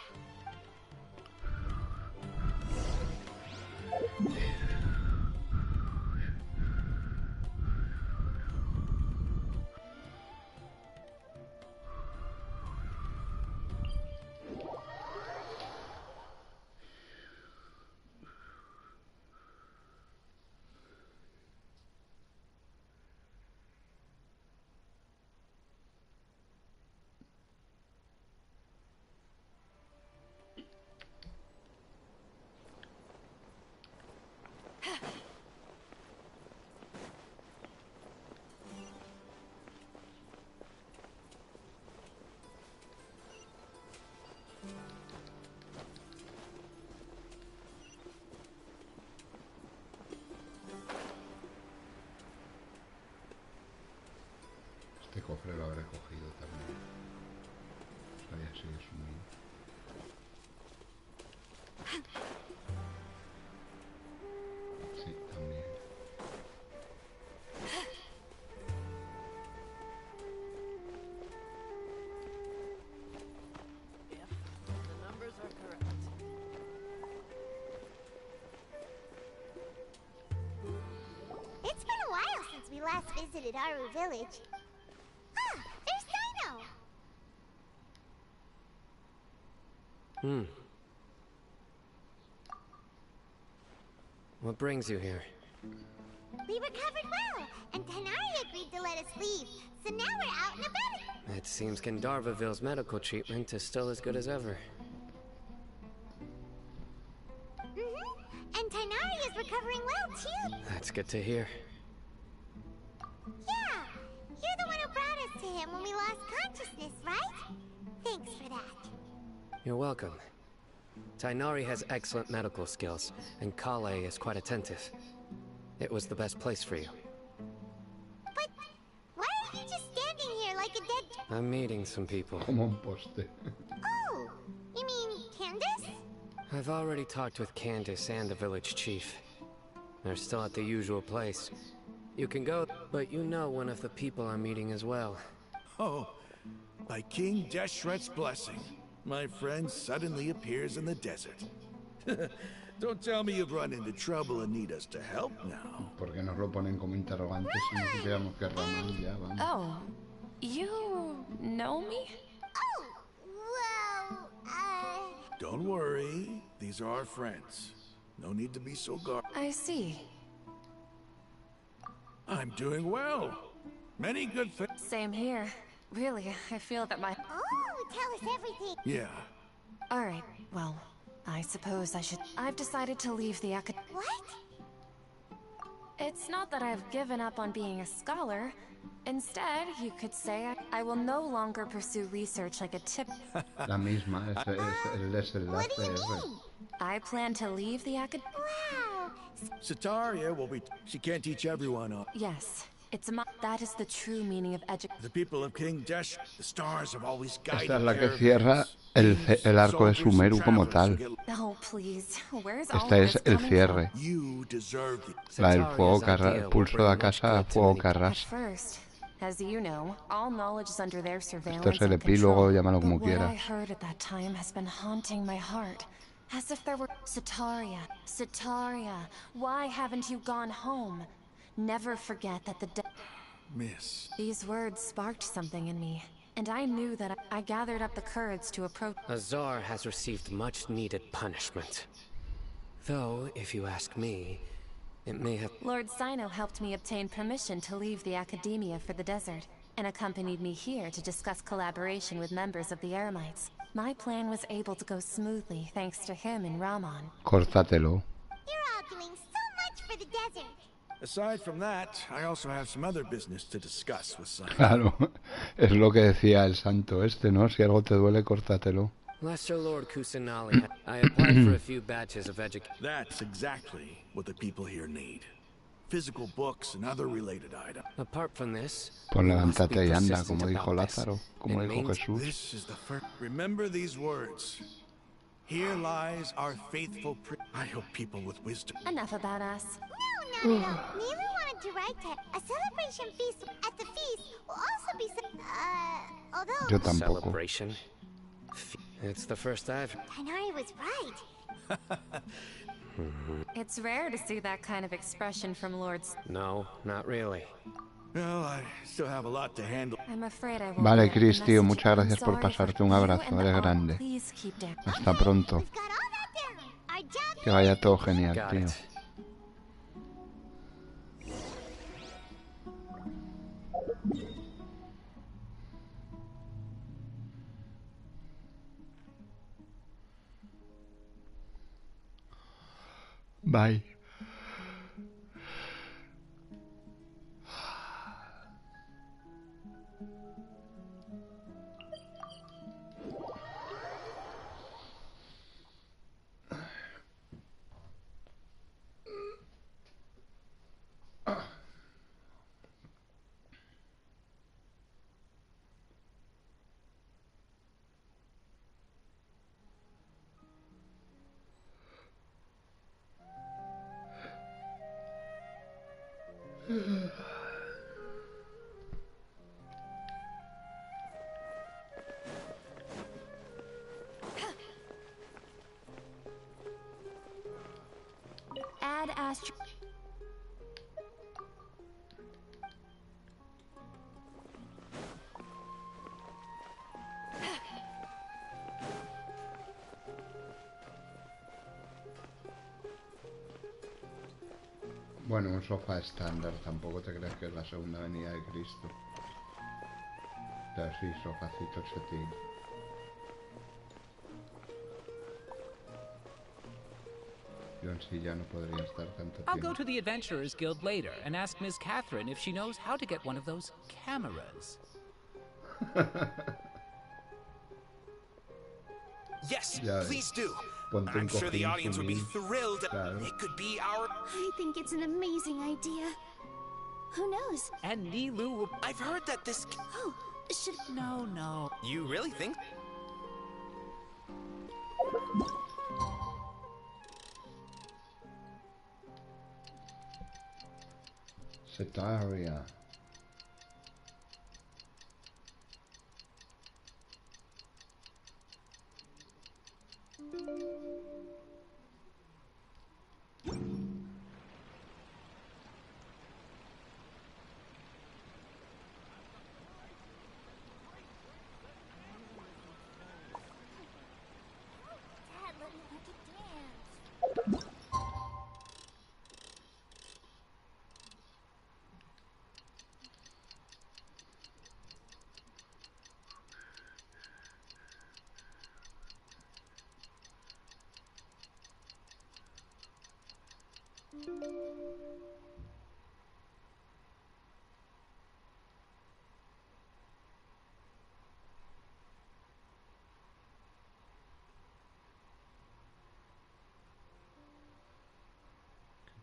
Este cofre lo habré cogido también. Había sido sumido. Sí, también. last visited Aru village. Ah, there's Dino! What brings you here? We recovered well, and Tanari agreed to let us leave, so now we're out and about. It seems Gandharvaville's medical treatment is still as good as ever. And Tanari is recovering well, too. That's good to hear. Yeah, you're the one who brought us to him when we lost consciousness, right? Thanks for that. You're welcome. Tainari has excellent medical skills, and Kale is quite attentive. It was the best place for you. But why are you just standing here like a dead... I'm meeting some people. Como un poste. Oh, you mean Candace? I've already talked with Candace and the village chief. They're still at the usual place. You can go, but you know one of the people I'm meeting as well. Oh, by King Deshret's blessing, my friend suddenly appears in the desert. Don't tell me you've run into trouble and need us to help now. ¿Por qué nos lo ponen como interrogantes si no supiéramos que Raman ya vamos? Oh, you know me? Oh, well, Don't worry, these are our friends. No need to be so guarded. I see. I'm doing well. Many good things. Same here. Really, I feel that my... Oh, tell us everything. Yeah. Alright, well, I suppose I should... I've decided to leave the acad... What? It's not that I've given up on being a scholar. Instead, you could say I will no longer pursue research like a tip... La misma, el desenlace ese. I plan to leave the acad... Wow. Sataria will be... She can't teach everyone on... Yes, it's a... That is the true meaning of The people of King Desh, the stars have always guided Esta es la que their cierra el arco de Sumeru como tal. Oh, please. Where's all Este es this el coming cierre. You deserve La del fuego pulso de la casa, fuego que from? At arrasa. first, as you know, all knowledge is under their surveillance Esto es el and epílogo, control. llámalo como But what I quieras. heard at that time has been haunting my heart. As if there were... Sataria, Sataria, why haven't you gone home? Never forget that the... Miss. These words sparked something in me, and I knew that I gathered up the courage to approach... Azar has received much-needed punishment. Though, if you ask me, it may have... Lord Sino helped me obtain permission to leave the Academia for the desert, and accompanied me here to discuss collaboration with members of the Eremites. My plan was able to go smoothly thanks to him and Raman. Córtatelo. You're all doing so much for the desert. Aside from that, I also have some other business to discuss with Simon. Claro, es lo que decía el santo este, ¿no? Si algo te duele, córtatelo. Lesser Lord Kusanali, I applied for a few batches of education. That's exactly what the people here need. Physical books and other related items. Apart from this, Pues levántate y anda, como dijo Lázaro, como dijo Jesús. This is the first. Remember these words. Here lies our faithful I hope people with wisdom. Enough about us. No. Milu wanted to write that a celebration feast at the feast will also be... although... Yo tampoco. Celebration? It's the first I've... Tainari was right. It's rare to see that kind of expression from Lords. No, not really. Well, I still have a lot to handle. I'm afraid I won't Vale, get the Chris, tío, message. muchas gracias I'm por sorry pasarte. for Un you abrazo, and eres all. grande. Please keep down. Hasta pronto. Got all that down. Our job... Que vaya todo genial, Got tío. it. Bye. Add Astro... Bueno, un sofá estándar, tampoco te creas que es la segunda venida de Cristo. Pero sí, sofacito setín. Yo en sí ya no podría estar tanto I'll go tiempo. to the Adventurers Guild later and ask Miss Catherine if she knows how to get one of those cameras. Yes, Ya ves. please do. Ponte un I'm sure the cojín, audience would be sumín. thrilled. Claro. It could be our... I think it's an amazing idea. Who knows? And Nilu will... I've heard that this... Oh, should... No. You really think... Setaria. Dad, let me make it dance.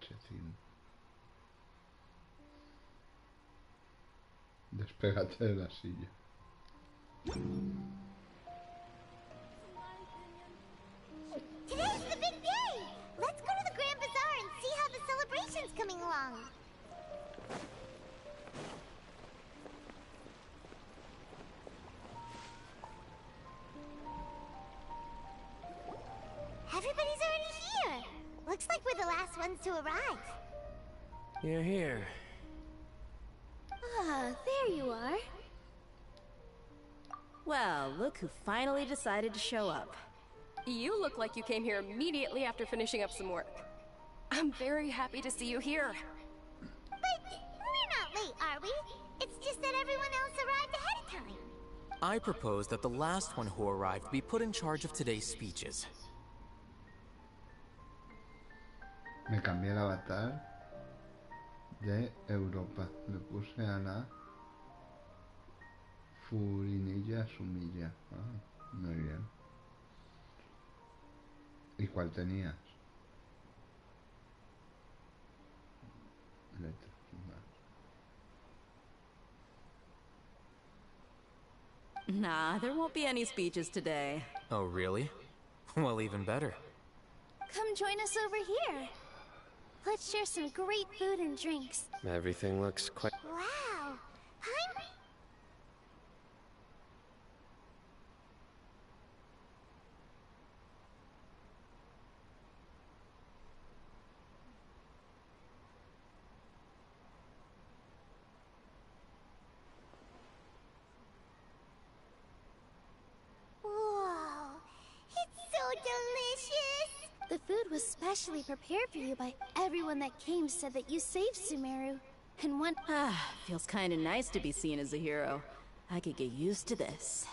Chetín. Despégate de la silla. Today's the big day! Let's go to the Grand Bazaar and see how the celebration's coming along. Everybody's already here. Looks like we're the last ones to arrive. You're here. Ah, there you are. Well, look who finally decided to show up. You look like you came here immediately after finishing up some work. I'm very happy to see you here. But we're not late, are we? It's just that everyone else arrived ahead of time. I propose that the last one who arrived be put in charge of today's speeches. Me cambié el avatar de Europa. Le puse a la Furinilla Sumilla. Ah, muy bien. ¿Y cuál tenías? Letras. Nah, there won't be any speeches today. Oh, really? Well, even better. Come join us over here. Let's share some great food and drinks. Everything looks quite... Wow. I'm... Whoa. It's so delicious. The food was specially prepared for you by everyone that came said that you saved Sumeru. And one... Ah, feels kinda nice to be seen as a hero. I could get used to this.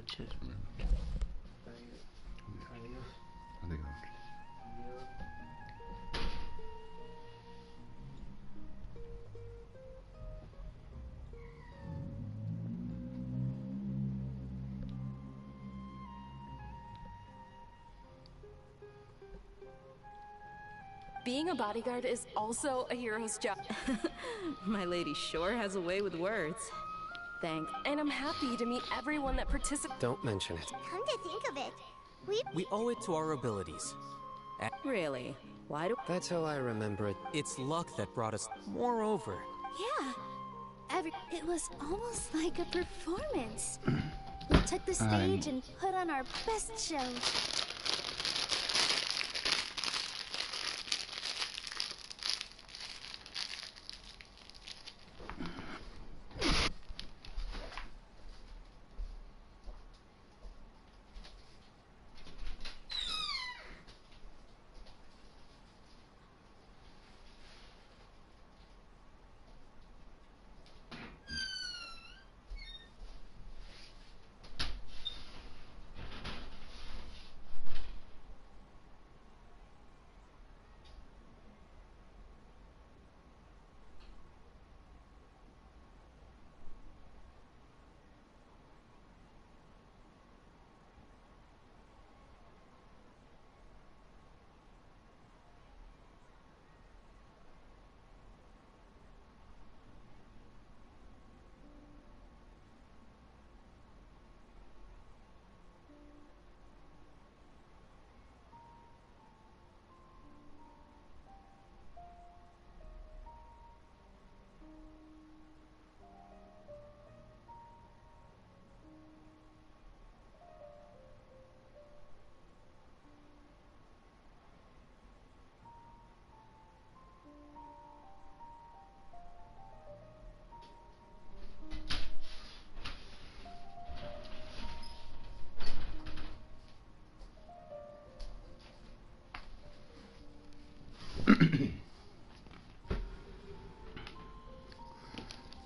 noches. Adiós. Being a bodyguard is also a hero's job. My lady sure has a way with words. Thanks. And I'm happy to meet everyone that participated. Don't mention it. Come to think of it, we owe it to our abilities. Really? Why do... That's how I remember it. It's luck that brought us. Moreover, Yeah. It was almost like a performance. We took the stage and put on our best show.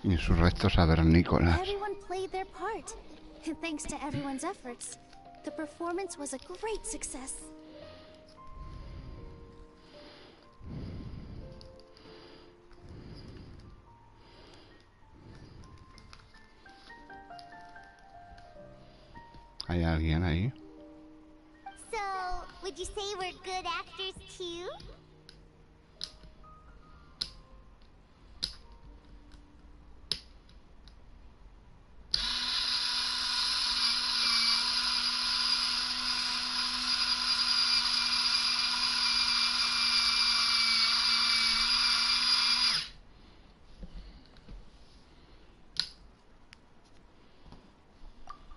Y sus restos cavernícolas. Everyone played their part. And thanks to everyone's efforts, the performance was a great success. ¿Hay alguien ahí? So, would you say we're good actors too?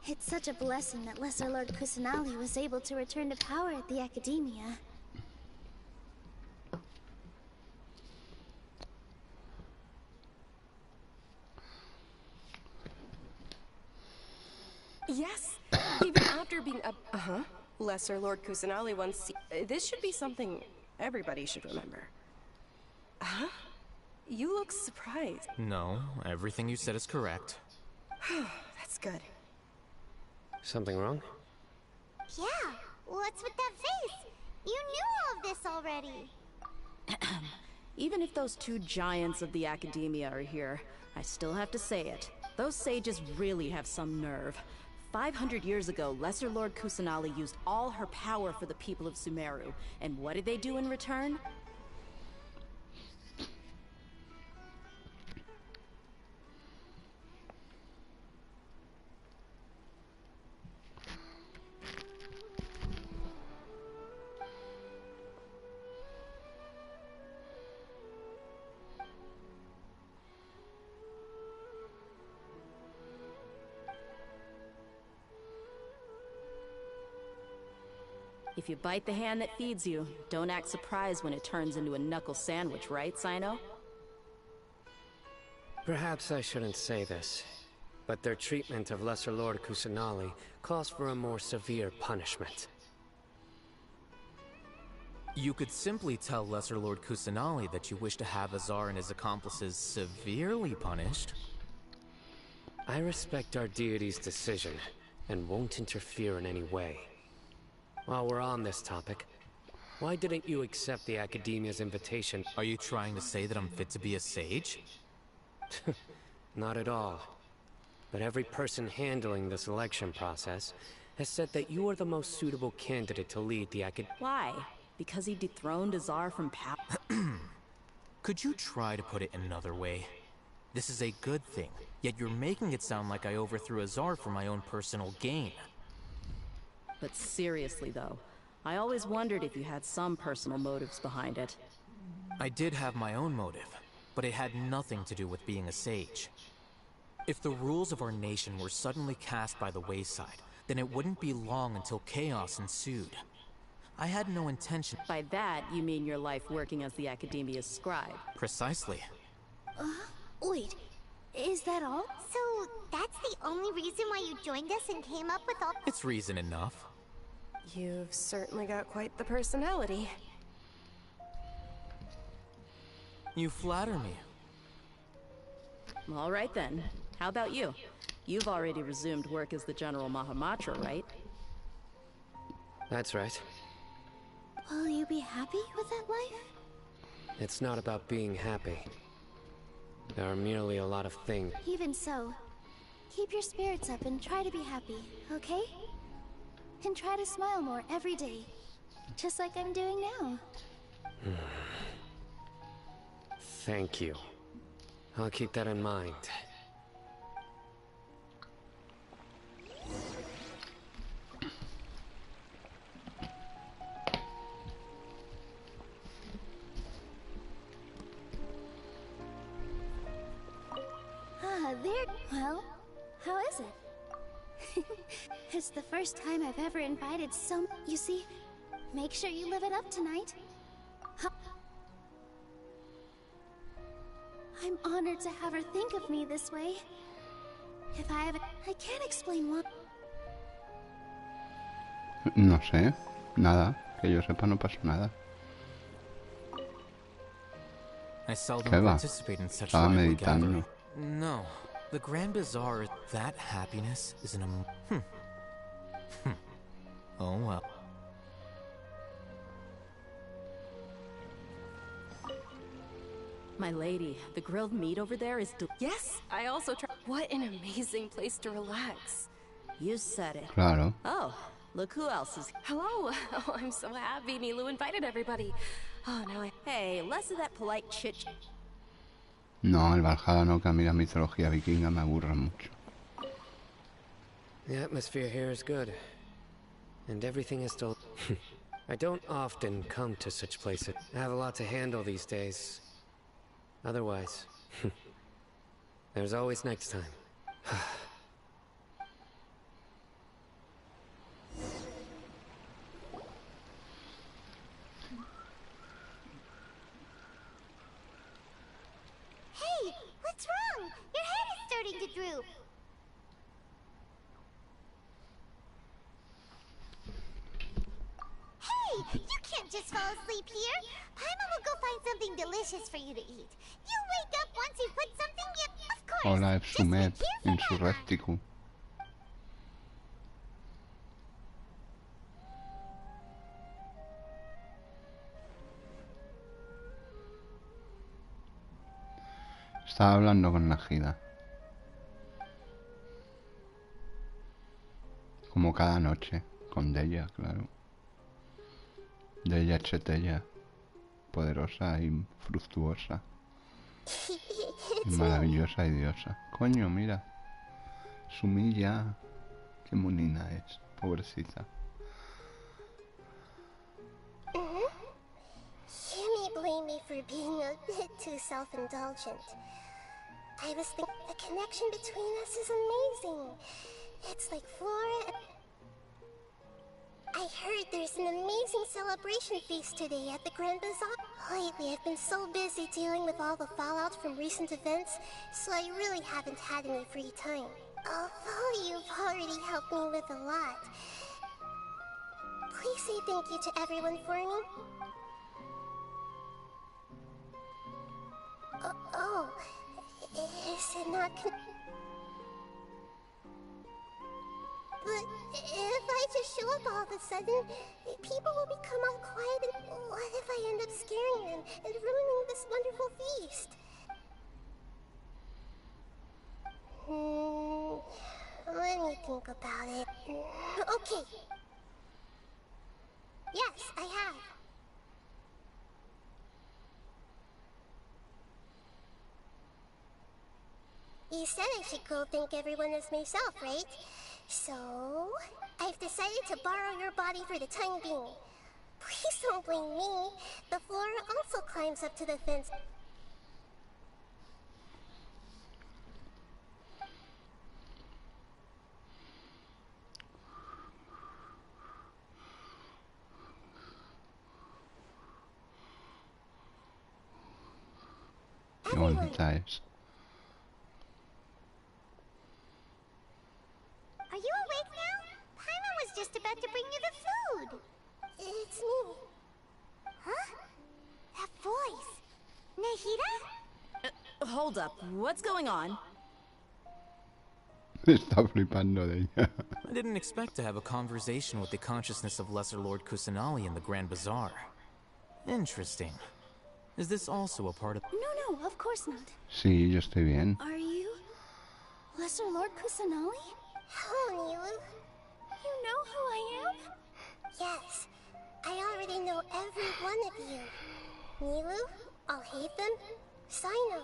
It's such a blessing that Lesser Lord Kusanali was able to return to power at the Academia. Yes, even after being Lesser Lord Kusanali once. This should be something everybody should remember. Huh? You look surprised. No, everything you said is correct. That's good. Something wrong? Yeah, what's with that face? You knew all of this already. Even if those two giants of the Academia are here, I still have to say it. Those sages really have some nerve. 500 years ago, Lesser Lord Kusanali used all her power for the people of Sumeru. And what did they do in return? If you bite the hand that feeds you, don't act surprised when it turns into a knuckle sandwich, right, Sino? Perhaps I shouldn't say this, but their treatment of Lesser Lord Kusanali calls for a more severe punishment. You could simply tell Lesser Lord Kusanali that you wish to have Azar and his accomplices severely punished. I respect our deity's decision, and won't interfere in any way. While we're on this topic, why didn't you accept the Academia's invitation? Are you trying to say that I'm fit to be a sage? Not at all. But every person handling the selection process has said that you are the most suitable candidate to lead the Why? Because he dethroned Azar from power? Could you try to put it another way? This is a good thing, yet you're making it sound like I overthrew Azar for my own personal gain. But seriously, though, I always wondered if you had some personal motives behind it. I did have my own motive, but it had nothing to do with being a sage. If the rules of our nation were suddenly cast by the wayside, then it wouldn't be long until chaos ensued. I had no intention. By that, you mean your life working as the Academia's scribe? Precisely. Wait, is that all? So, that's the only reason why you joined us and came up with all— It's reason enough. You've certainly got quite the personality. You flatter me. All right then. How about you? You've already resumed work as the General Mahamatra, right? That's right. Will you be happy with that life? It's not about being happy. There are merely a lot of things. Even so, keep your spirits up and try to be happy, okay? And try to smile more every day, just like I'm doing now. Thank you. I'll keep that in mind. Well, how is it? It's the first time I've ever invited You see, make sure you live it up tonight. I'm honored to have her think of me this way. If I haven't... I can't explain why. No sé. Nada. Que yo sepa no pasó nada. I seldom ¿Qué va? participate in such Estaba lively meditando. gathering. No. The Grand Bazaar, that happiness is Oh well. My lady, the grilled meat over there is Yes, I also try. What an amazing place to relax. You said it. Claro. Oh, look who else is... Hello. Oh, I'm so happy Milu invited everybody. Oh, now Hey, less of that polite chit... No, el Valhalla no, que a mí la mitología vikinga me aburre mucho. The atmosphere here is good. And everything is still... I don't often come to such places. I have a lot to handle these days. Otherwise... there's always next time. Hey, what's wrong? Your head is starting to droop. Hey, you can't just fall asleep here. Paimon will go find something delicious for you to eat. You wake up once you put something in. Of course. Hola, Just be Epsumet, here for that. Insurrecticum. Estaba hablando con Najida. Como cada noche. Con Deya, claro. Deya Chetella. Poderosa y fructuosa. Y maravillosa y diosa. Coño, mira. Sumilla. Qué monina es. Pobrecita. You may blame me for being a bit too self-indulgent. I was thinking the connection between us is amazing. It's like Flora and... I heard there's an amazing celebration feast today at the Grand Bazaar. Lately, I've been so busy dealing with all the fallout from recent events, so I really haven't had any free time. Although you've already helped me with a lot. Please say thank you to everyone for me. Is it not But if I just show up all of a sudden, people will become all quiet, and what if I end up scaring them and ruining this wonderful feast? Let me think about it. Okay. Yes, I have. You said I should go thank everyone as myself, right? So, I've decided to borrow your body for the time being. Please don't blame me. The flora also climbs up to the fence. Qué bonita es. Are you awake now? Paimon was just about to bring you the food. It's me. Huh? That voice. Nahida? Hold up. What's going on? Está flipando de ella. I didn't expect to have a conversation with the consciousness of Lesser Lord Kusanali in the Grand Bazaar. Interesting. Is this also a part of... No, of course not. Sí, yo estoy bien. Are you Lesser Lord Kusanali? Hello, Nilu. You know who I am? Yes, I already know every one of you. Nilu, Alhaitham, Sino,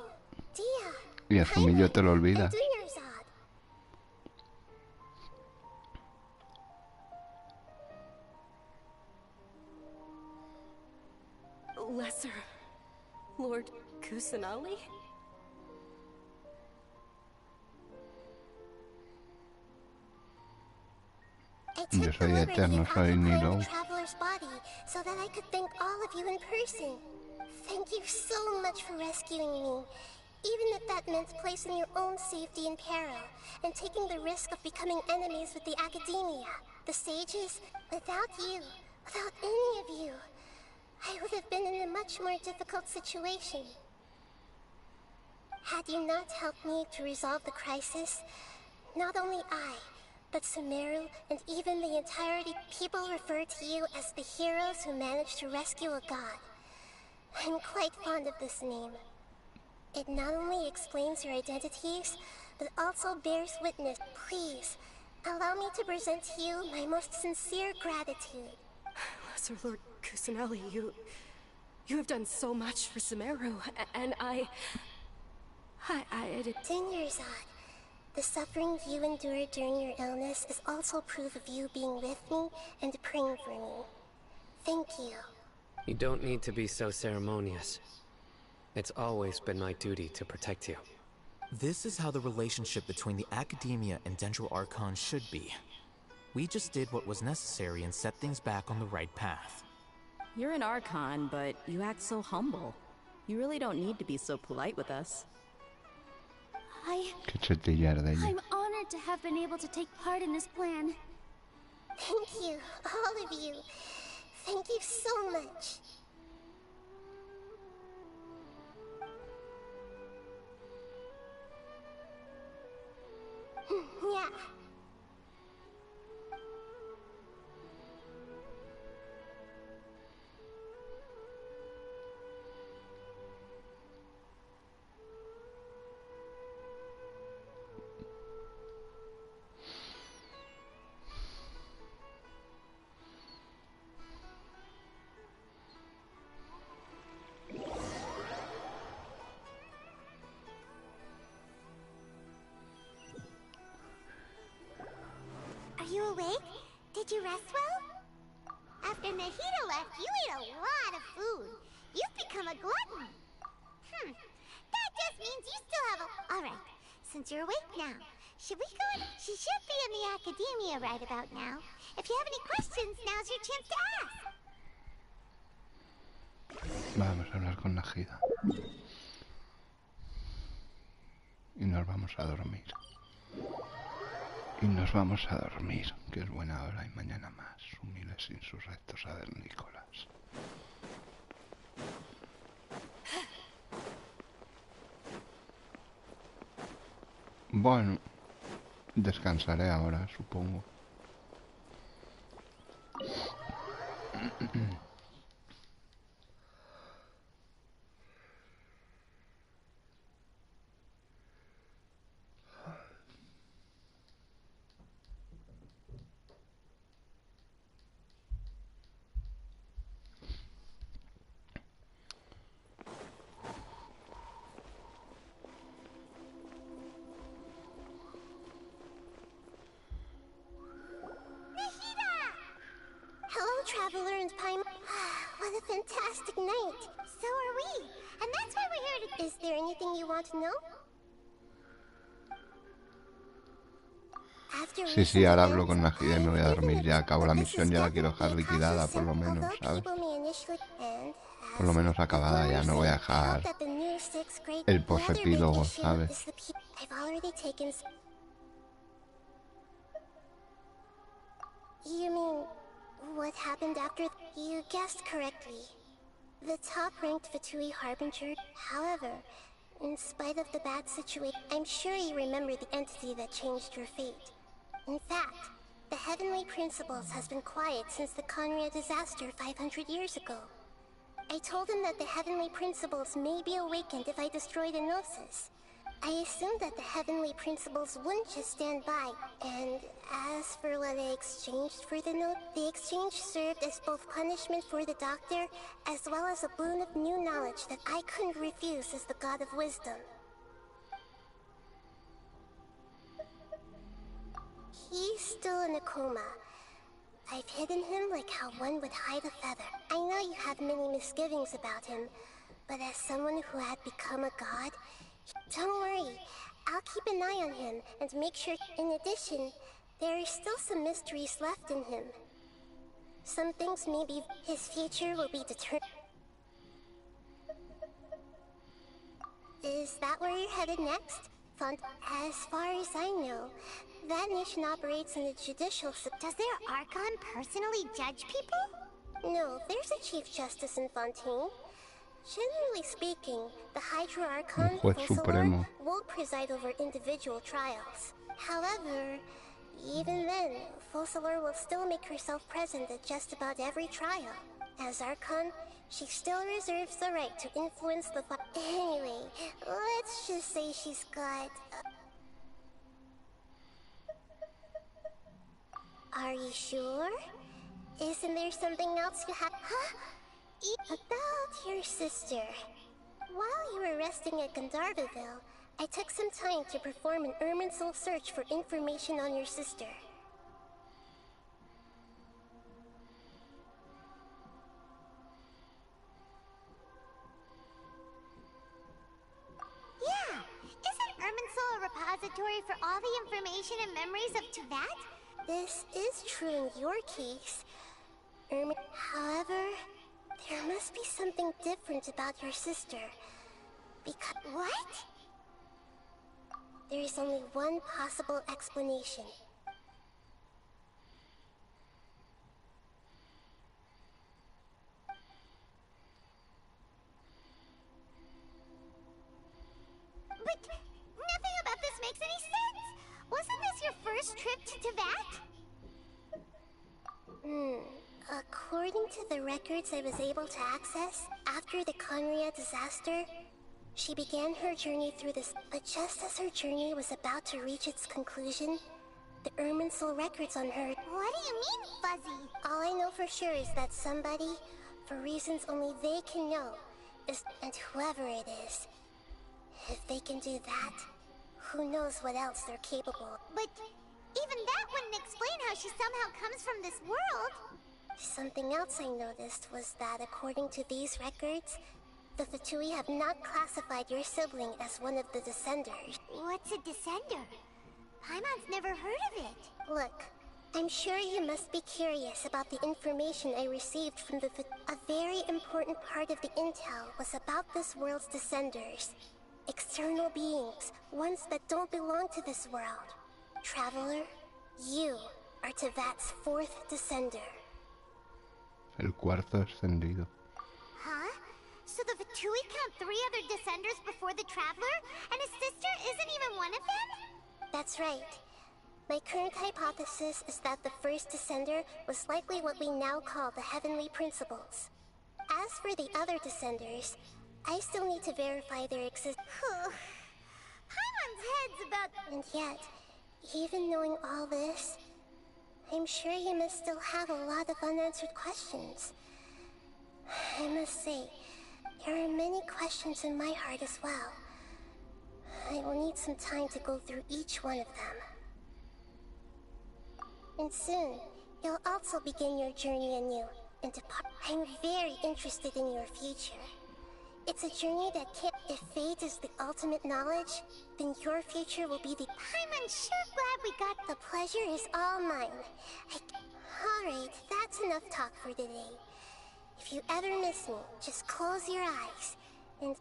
Dia, Y a Zumillo te lo olvida. and Dunyarzad. Lesser Lord Kusanali? Yo soy eterno, soy Nilo. Traveler's body so that I could thank all of you in person. Thank you so much for rescuing me, even if that meant placing your own safety in peril and taking the risk of becoming enemies with the academia, the sages. Without you, without any of you, I would have been in a much more difficult situation. Had you not helped me to resolve the crisis, not only I, but Sumeru and even the entirety, people refer to you as the heroes who managed to rescue a god. I'm quite fond of this name. It not only explains your identities, but also bears witness. Please, allow me to present to you my most sincere gratitude. Lesser Lord Kusanali, you have done so much for Sumeru, and I Dunyarzad, the suffering you endured during your illness is also proof of you being with me and praying for me. Thank you. You don't need to be so ceremonious. It's always been my duty to protect you. This is how the relationship between the Academia and Dendro Archon should be. We just did what was necessary and set things back on the right path. You're an Archon, but you act so humble. You really don't need to be so polite with us. Qué chetillera de ella. I'm honored to have been able to take part in this plan. Thank you, all of you. Thank you so much. Yeah. Are you awake? Did you rest well? After Nahida left, you ate a lot of food. You've become a glutton. That just means you still have a... Alright, since you're awake now, should we go in? She should be in the Academia right about now. If you have any questions, now's your chance to ask. Vamos a hablar con Nahida. Y nos vamos a dormir. Y nos vamos a dormir, que es buena hora, y mañana más, humildes insurrectos avernícolas. Bueno, descansaré ahora, supongo. Hello, Traveler and Paimon. What a fantastic night. So are we. And that's why we're here to... Is there anything you want to know? Sí, sí, ahora hablo con Najida y me voy a dormir. Ya acabo la misión, ya la quiero dejar liquidada, por lo menos, ¿sabes? Por lo menos acabada, ya no voy a dejar el posepílogo, ¿sabes? You mean, what happened after? You guessed correctly. The top-ranked Fatui Harbinger, however, in spite of the bad situation, I'm sure you remember the entity that changed your fate. In fact, the Heavenly Principles has been quiet since the Conria disaster 500 years ago. I told him that the Heavenly Principles may be awakened if I destroy the Gnosis. I assumed that the Heavenly Principles wouldn't just stand by, and as for what I exchanged for the note, the exchange served as both punishment for the Doctor, as well as a boon of new knowledge that I couldn't refuse as the God of Wisdom. He's still in a coma. I've hidden him like how one would hide a feather. I know you have many misgivings about him, but as someone who had become a god, don't worry. I'll keep an eye on him and make sure. In addition, there are still some mysteries left in him. Some things maybe his future will be determined. Is that where you're headed next? As far as I know, that nation operates in the judicial system. Does their Archon personally judge people? No, there's a Chief Justice in Fontaine. Generally speaking, the Hydra Archon won't preside over individual trials. However, even then, Focalor will still make herself present at just about every trial. As Archon, she still reserves the right to influence the Anyway, let's just say she's got... Are you sure? Isn't there something else you have? Huh? About your sister. While you were resting at Gandharvaville, I took some time to perform an Irminsul search for information on your sister. Yeah! Isn't Irminsul a repository for all the information and memories of Teyvat? This is true in your case. However, there must be something different about your sister. Because... What? There is only one possible explanation. But nothing about this makes any sense! Wasn't this your first trip to Teyvat? According to the records I was able to access, after the Conria disaster, she began her journey through this, but just as her journey was about to reach its conclusion, the Irminsul records on her... What do you mean, Fuzzy? All I know for sure is that somebody, for reasons only they can know, is... And whoever it is, if they can do that, who knows what else they're capable of. But even that wouldn't explain how she somehow comes from this world. Something else I noticed was that according to these records, the Fatui have not classified your sibling as one of the Descenders. What's a Descender? Paimon's never heard of it. Look, I'm sure you must be curious about the information I received from the A very important part of the intel was about this world's Descenders. External beings, ones that don't belong to this world. Traveler, you are Teyvat's 4th Descender. El cuarto ascendido. Huh? So the Fatui count 3 other Descenders before the Traveler? And his sister isn't even one of them? That's right. My current hypothesis is that the first descender was likely what we now call the Heavenly Principles. As for the other descenders, I still need to verify their existence. Paimon's head's about... And yet, even knowing all this, I'm sure you must still have a lot of unanswered questions. I must say, there are many questions in my heart as well. I will need some time to go through each one of them. And soon, you'll also begin your journey anew and depart. I'm very interested in your future. It's a journey that can't... If fate is the ultimate knowledge, then your future will be the... I'm sure glad we got... The pleasure is all mine. Alright, that's enough talk for today. If you ever miss me, just close your eyes and...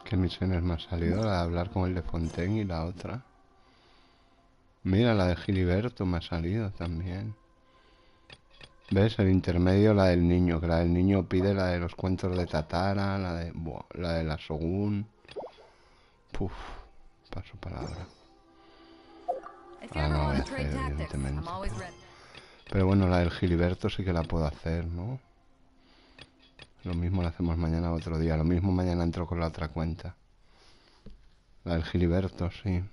¿Qué misiones me ha salido? La de hablar con el de Fontaine y la otra. Mira, la de Giliberto me ha salido también. ¿Ves? El intermedio, la del niño. Que la del niño pide la de los cuentos de Tatara, la de... Buah, la de la Shogun. Puf, paso palabra. Ahora no la voy a hacer, evidentemente. Pero bueno, la del Giliberto sí que la puedo hacer, ¿no? Lo mismo la hacemos mañana o otro día. Lo mismo mañana entro con la otra cuenta. La del Giliberto, sí.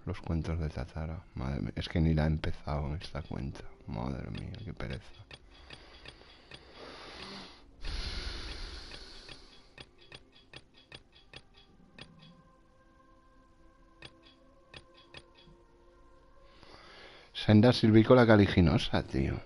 Los cuentos de Tatara. Madre mía, es que ni la he empezado en esta cuenta. Madre mía, qué pereza. Senda silvícola caliginosa, tío.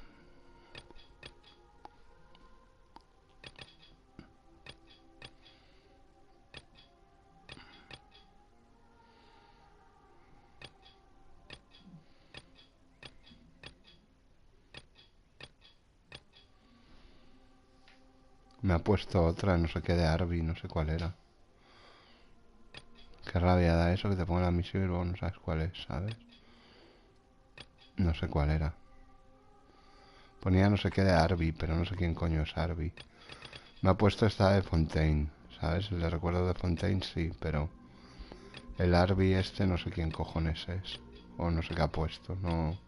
Me ha puesto otra, no sé qué de Arby, no sé cuál era. Qué rabia da eso, que te ponga la misión y luego no sabes cuál es, ¿sabes? No sé cuál era. Ponía no sé qué de Arby, pero no sé quién coño es Arby. Me ha puesto esta de Fontaine, ¿sabes? El de recuerdo de Fontaine sí, pero... El Arby este no sé quién cojones es. O no sé qué ha puesto, no...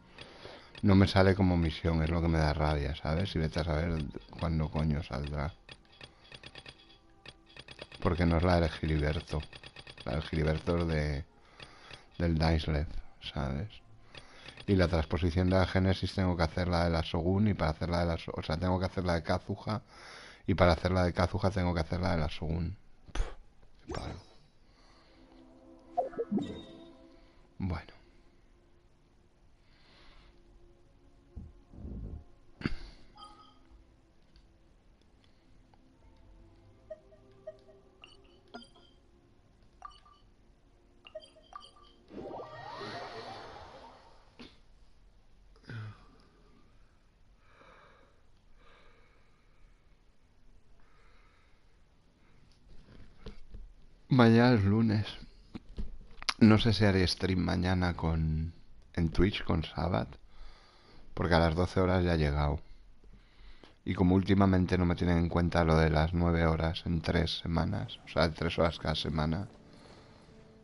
No me sale como misión, es lo que me da rabia, ¿sabes? Y vete a saber cuándo coño saldrá. Porque no es la del Giliberto. La del Giliberto es de... del Daislev, ¿sabes? Y la transposición de la Génesis tengo que hacer la de la Shogun y para hacer la de la... O sea, tengo que hacer la de Kazuha y para hacer la de Kazuha tengo que hacer la de la Shogun. Qué palo. Bueno. Mañana es lunes. No sé si haré stream mañana en Twitch con Sabbath. Porque a las 12 horas ya he llegado. Y como últimamente no me tienen en cuenta lo de las 9 horas en 3 semanas, o sea, 3 horas cada semana,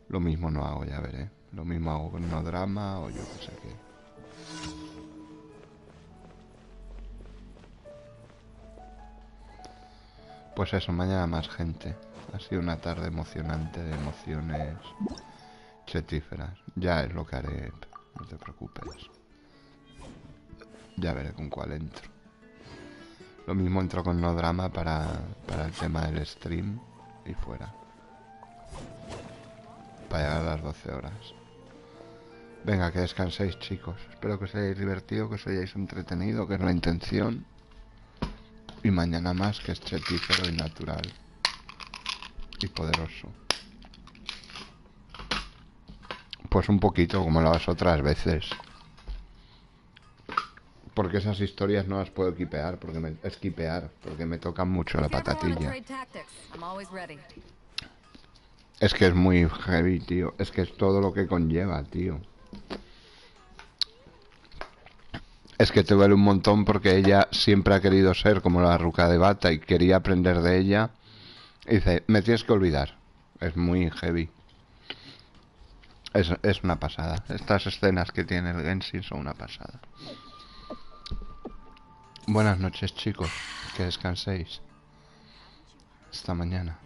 lo mismo no hago, ya veré. Lo mismo hago con no drama o yo qué sé qué. Pues eso, mañana más gente. Ha sido una tarde emocionante de emociones chetíferas. Ya es lo que haré, no te preocupes. Ya veré con cuál entro. Lo mismo entro con no drama para el tema del stream y fuera. Para llegar a las 12 horas. Venga, que descanséis, chicos. Espero que os hayáis divertido, que os hayáis entretenido, que es la intención. Y mañana más, que es chetífero y natural. Y poderoso. Pues un poquito, como las otras veces. Porque esas historias no las puedo esquipear, porque me tocan mucho la patatilla. Es que es muy heavy, tío. Es que es todo lo que conlleva, tío. Es que te duele un montón porque ella siempre ha querido ser como la ruca de Bata y quería aprender de ella. Y dice, me tienes que olvidar. Es muy heavy. Es una pasada. Estas escenas que tiene el Genshin son una pasada. Buenas noches, chicos. Que descanséis. Hasta mañana.